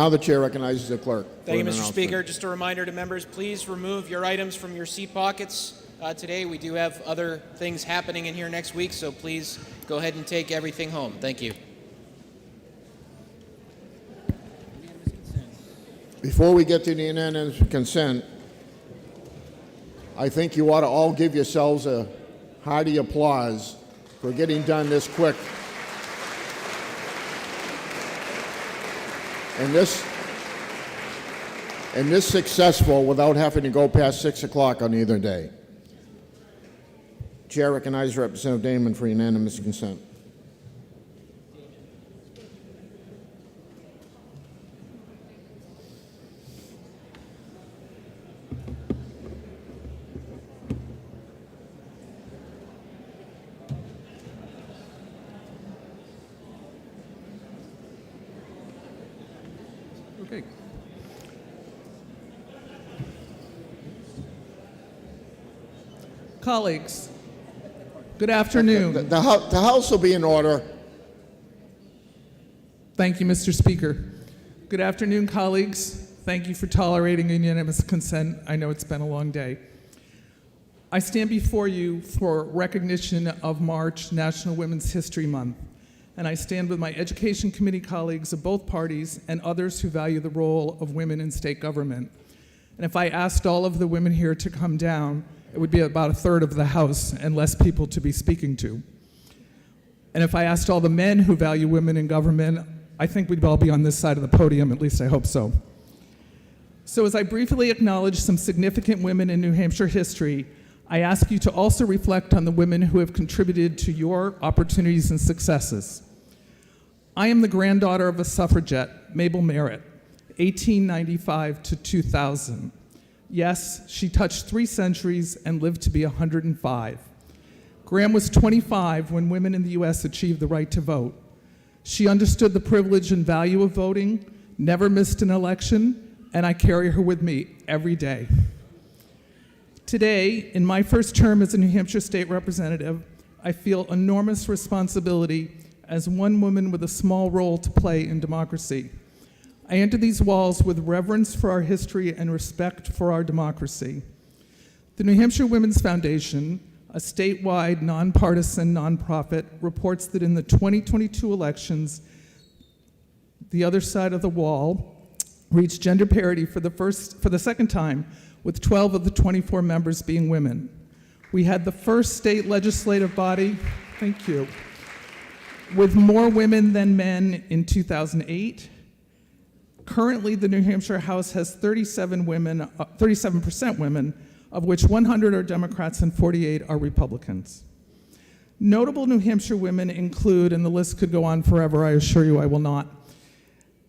the chair recognizes the clerk. Thank you, Mr. Speaker. Just a reminder to members, please remove your items from your seat pockets today. We do have other things happening in here next week, so please go ahead and take everything home. Thank you. Before we get to the unanimous consent, I think you ought to all give yourselves a hearty applause for getting done this quick. And this successful without having to go past 6 o'clock on either day. chair recognizes Representative Damon for unanimous consent. Okay. Colleagues, good afternoon. The House will be in order. Thank you, Mr. Speaker. Good afternoon, colleagues. Thank you for tolerating unanimous consent. I know it's been a long day. I stand before you for recognition of March, National Women's History Month, and I stand with my Education Committee colleagues of both parties and others who value the role of women in state government. And if I asked all of the women here to come down, it would be about a third of the House and less people to be speaking to. And if I asked all the men who value women in government, I think we'd all be on this side of the podium, at least I hope so. So as I briefly acknowledge some significant women in New Hampshire history, I ask you to also reflect on the women who have contributed to your opportunities and successes. I am the granddaughter of a suffragette, Mabel Merritt, 1895 to 2000. Yes, she touched 3 centuries and lived to be 105. Graham was 25 when women in the U.S. achieved the right to vote. She understood the privilege and value of voting, never missed an election, and I carry her with me every day. Today, in my first term as a New Hampshire state representative, I feel enormous responsibility as one woman with a small role to play in democracy. I enter these walls with reverence for our history and respect for our democracy. The New Hampshire Women's Foundation, a statewide nonpartisan nonprofit, reports that in the 2022 elections, the other side of the wall reached gender parity for the second time, with 12 of the 24 members being women. We had the first state legislative body, thank you, with more women than men in 2008. Currently, the New Hampshire House has 37% women, of which 100 are Democrats and 48 are Republicans. Notable New Hampshire women include, and the list could go on forever, I assure you I will not,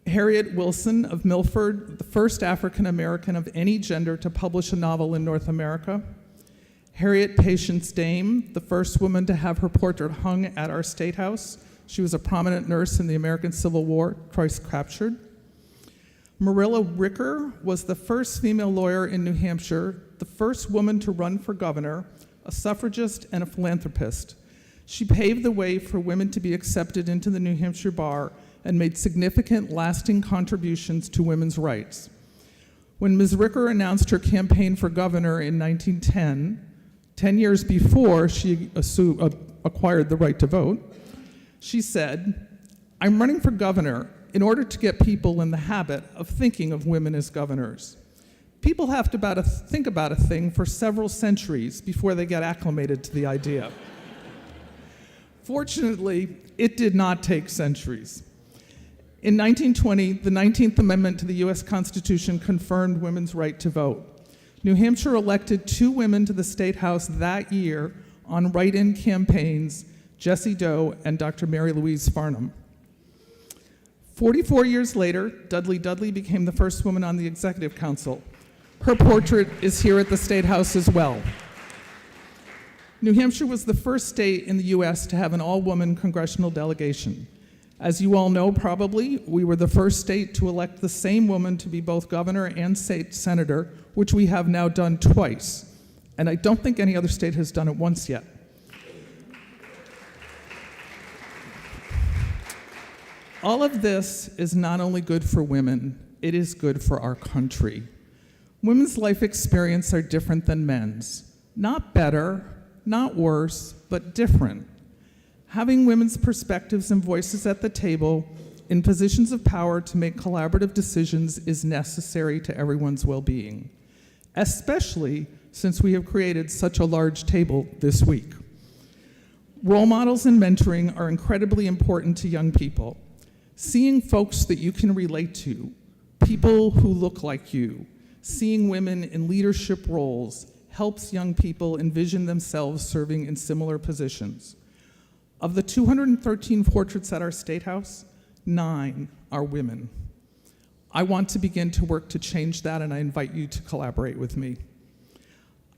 Harriet Wilson of Milford, the first African American of any gender to publish a novel in North America. Harriet Patience Dame, the first woman to have her portrait hung at our State House. She was a prominent nurse in the American Civil War, twice captured. Marilla Ricker was the first female lawyer in New Hampshire, the first woman to run for governor, a suffragist and a philanthropist. She paved the way for women to be accepted into the New Hampshire bar and made significant, lasting contributions to women's rights. When Ms. Ricker announced her campaign for governor in 1910, 10 years before she acquired the right to vote, she said, "I'm running for governor in order to get people in the habit of thinking of women as governors. People have to think about a thing for several centuries before they get acclimated to the idea." Fortunately, it did not take centuries. In 1920, the 19th Amendment to the U.S. Constitution confirmed women's right to vote. New Hampshire elected 2 women to the State House that year on write-in campaigns, Jessie Doe and Dr. Mary Louise Farnham. 44 years later, Dudley Dudley became the first woman on the Executive Council. Her portrait is here at the State House as well. New Hampshire was the first state in the U.S. to have an all-woman congressional delegation. As you all know, probably, we were the first state to elect the same woman to be both governor and state senator, which we have now done twice. And I don't think any other state has done it once yet. All of this is not only good for women, it is good for our country. Women's life experiences are different than men's. Not better, not worse, but different. Having women's perspectives and voices at the table in positions of power to make collaborative decisions is necessary to everyone's well-being, especially since we have created such a large table this week. Role models and mentoring are incredibly important to young people. Seeing folks that you can relate to, people who look like you, seeing women in leadership roles, helps young people envision themselves serving in similar positions. Of the 213 portraits at our State House, 9 are women. I want to begin to work to change that, and I invite you to collaborate with me.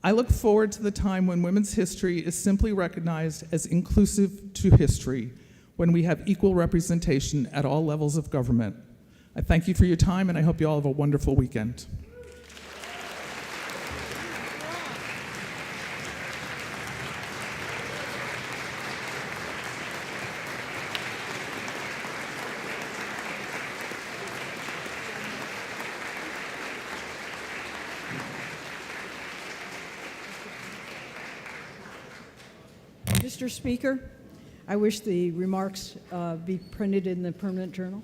I look forward to the time when women's history is simply recognized as inclusive to history, when we have equal representation at all levels of government. I thank you for your time, and I hope you all have a wonderful weekend. Mr. Speaker, I wish the remarks be printed in the permanent journal.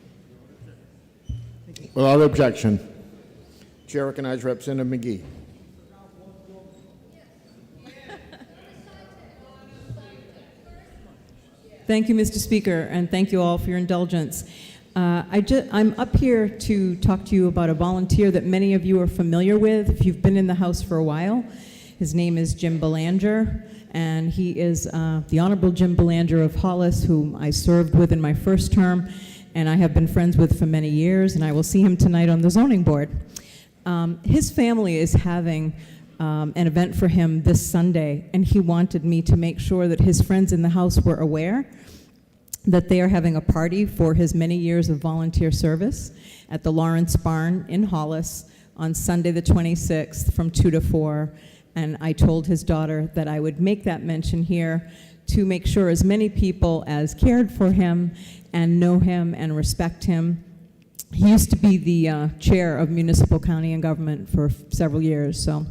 Without objection. Chair recognizes Representative McGhee. Thank you, Mr. Speaker, and thank you all for your indulgence. I'm up here to talk to you about a volunteer that many of you are familiar with if you've been in the House for a while. His name is Jim Belanger, and he is the Honorable Jim Belanger of Hollis, whom I served with in my first term, and I have been friends with for many years, and I will see him tonight on the zoning board. His family is having an event for him this Sunday, and he wanted me to make sure that his friends in the House were aware that they are having a party for his many years of volunteer service at the Lawrence Barn in Hollis on Sunday the 26th from 2 to 4. And I told his daughter that I would make that mention here to make sure as many people as cared for him and know him and respect him. He used to be the chair of municipal, county, and government for several years. So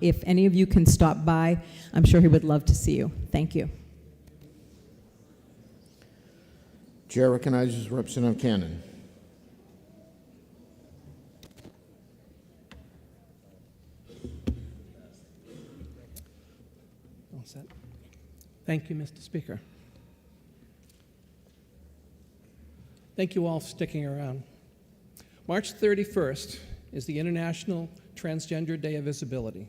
if any of you can stop by, I'm sure he would love to see you. Thank you. Chair recognizes Representative Cannon. Thank you, Mr. Speaker. Thank you all for sticking around. March 31st is the International Transgender Day of Visibility.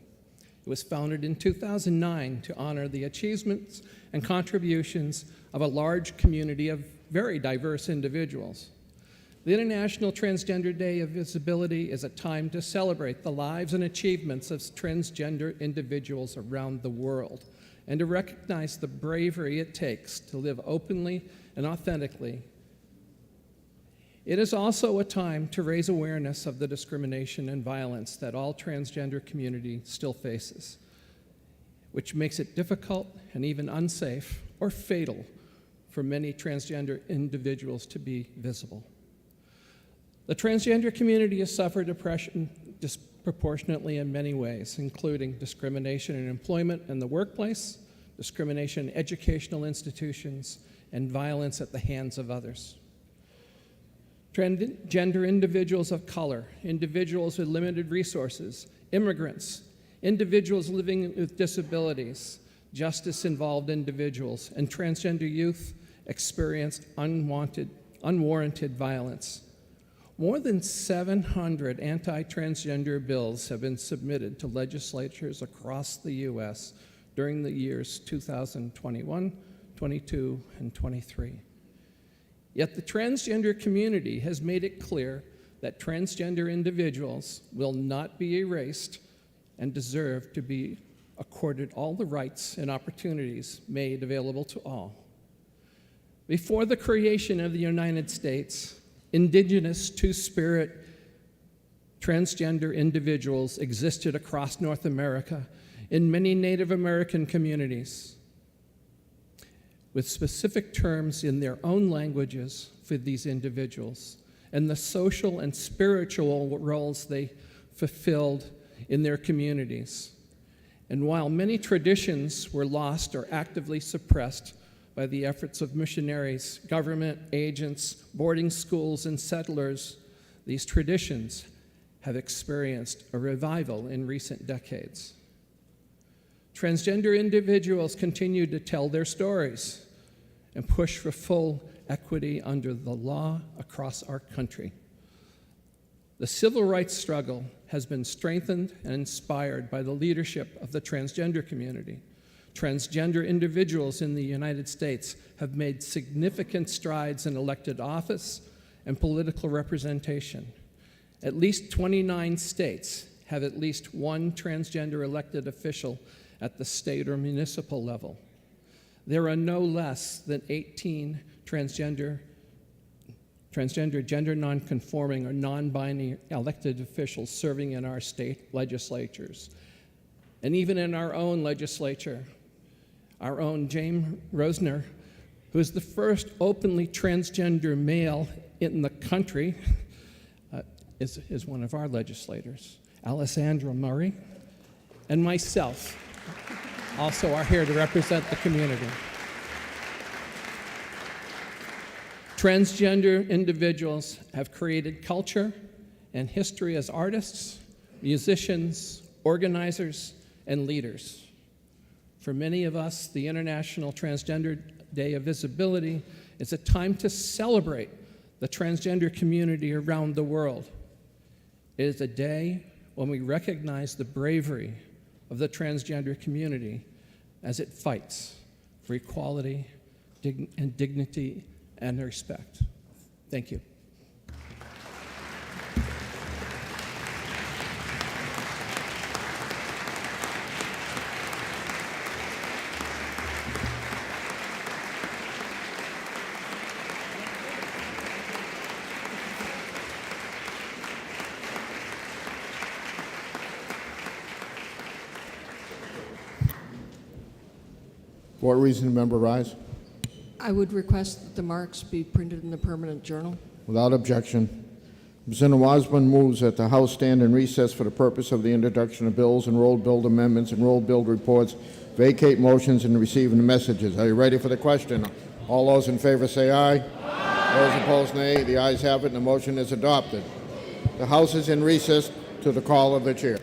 It was founded in 2009 to honor the achievements and contributions of a large community of very diverse individuals. The International Transgender Day of Visibility is a time to celebrate the lives and achievements of transgender individuals around the world, and to recognize the bravery it takes to live openly and authentically. It is also a time to raise awareness of the discrimination and violence that all transgender community still faces, which makes it difficult and even unsafe or fatal for many transgender individuals to be visible. The transgender community has suffered oppression disproportionately in many ways, including discrimination in employment and the workplace, discrimination in educational institutions, and violence at the hands of others. Transgender individuals of color, individuals with limited resources, immigrants, individuals living with disabilities, justice-involved individuals, and transgender youth experience unwarranted violence. More than 700 anti-transgender bills have been submitted to legislatures across the U.S. during the years 2021, 22, and 23. Yet the transgender community has made it clear that transgender individuals will not be erased and deserve to be accorded all the rights and opportunities made available to all. Before the creation of the United States, indigenous two-spirit transgender individuals existed across North America in many Native American communities, with specific terms in their own languages for these individuals and the social and spiritual roles they fulfilled in their communities. And while many traditions were lost or actively suppressed by the efforts of missionaries, government agents, boarding schools, and settlers, these traditions have experienced a revival in recent decades. Transgender individuals continue to tell their stories and push for full equity under the law across our country. The civil rights struggle has been strengthened and inspired by the leadership of the transgender community. Transgender individuals in the United States have made significant strides in elected office and political representation. At least 29 states have at least one transgender elected official at the state or municipal level. There are no less than 18 transgender, gender nonconforming, or non-binary elected officials serving in our state legislatures. And even in our own legislature, our own James Rosner, who is the first openly transgender male in the country, is one of our legislators. Alessandra Murray and myself also are here to represent the community. Transgender individuals have created culture and history as artists, musicians, organizers, and leaders. For many of us, the International Transgender Day of Visibility is a time to celebrate the transgender community around the world. It is a day when we recognize the bravery of the transgender community as it fights for equality and dignity and respect. Thank you. For what reason, member rise? I would request that the marks be printed in the permanent journal. Without objection. Representative Osborne moves that the House stand in recess for the purpose of the introduction of bills, enrolled bill amendments, enrolled bill reports, vacate motions, and receiving messages. Are you ready for the question? All those in favor say aye. Those opposed, nay. The ayes have it, and the motion is adopted. The House is in recess to the call of the chair.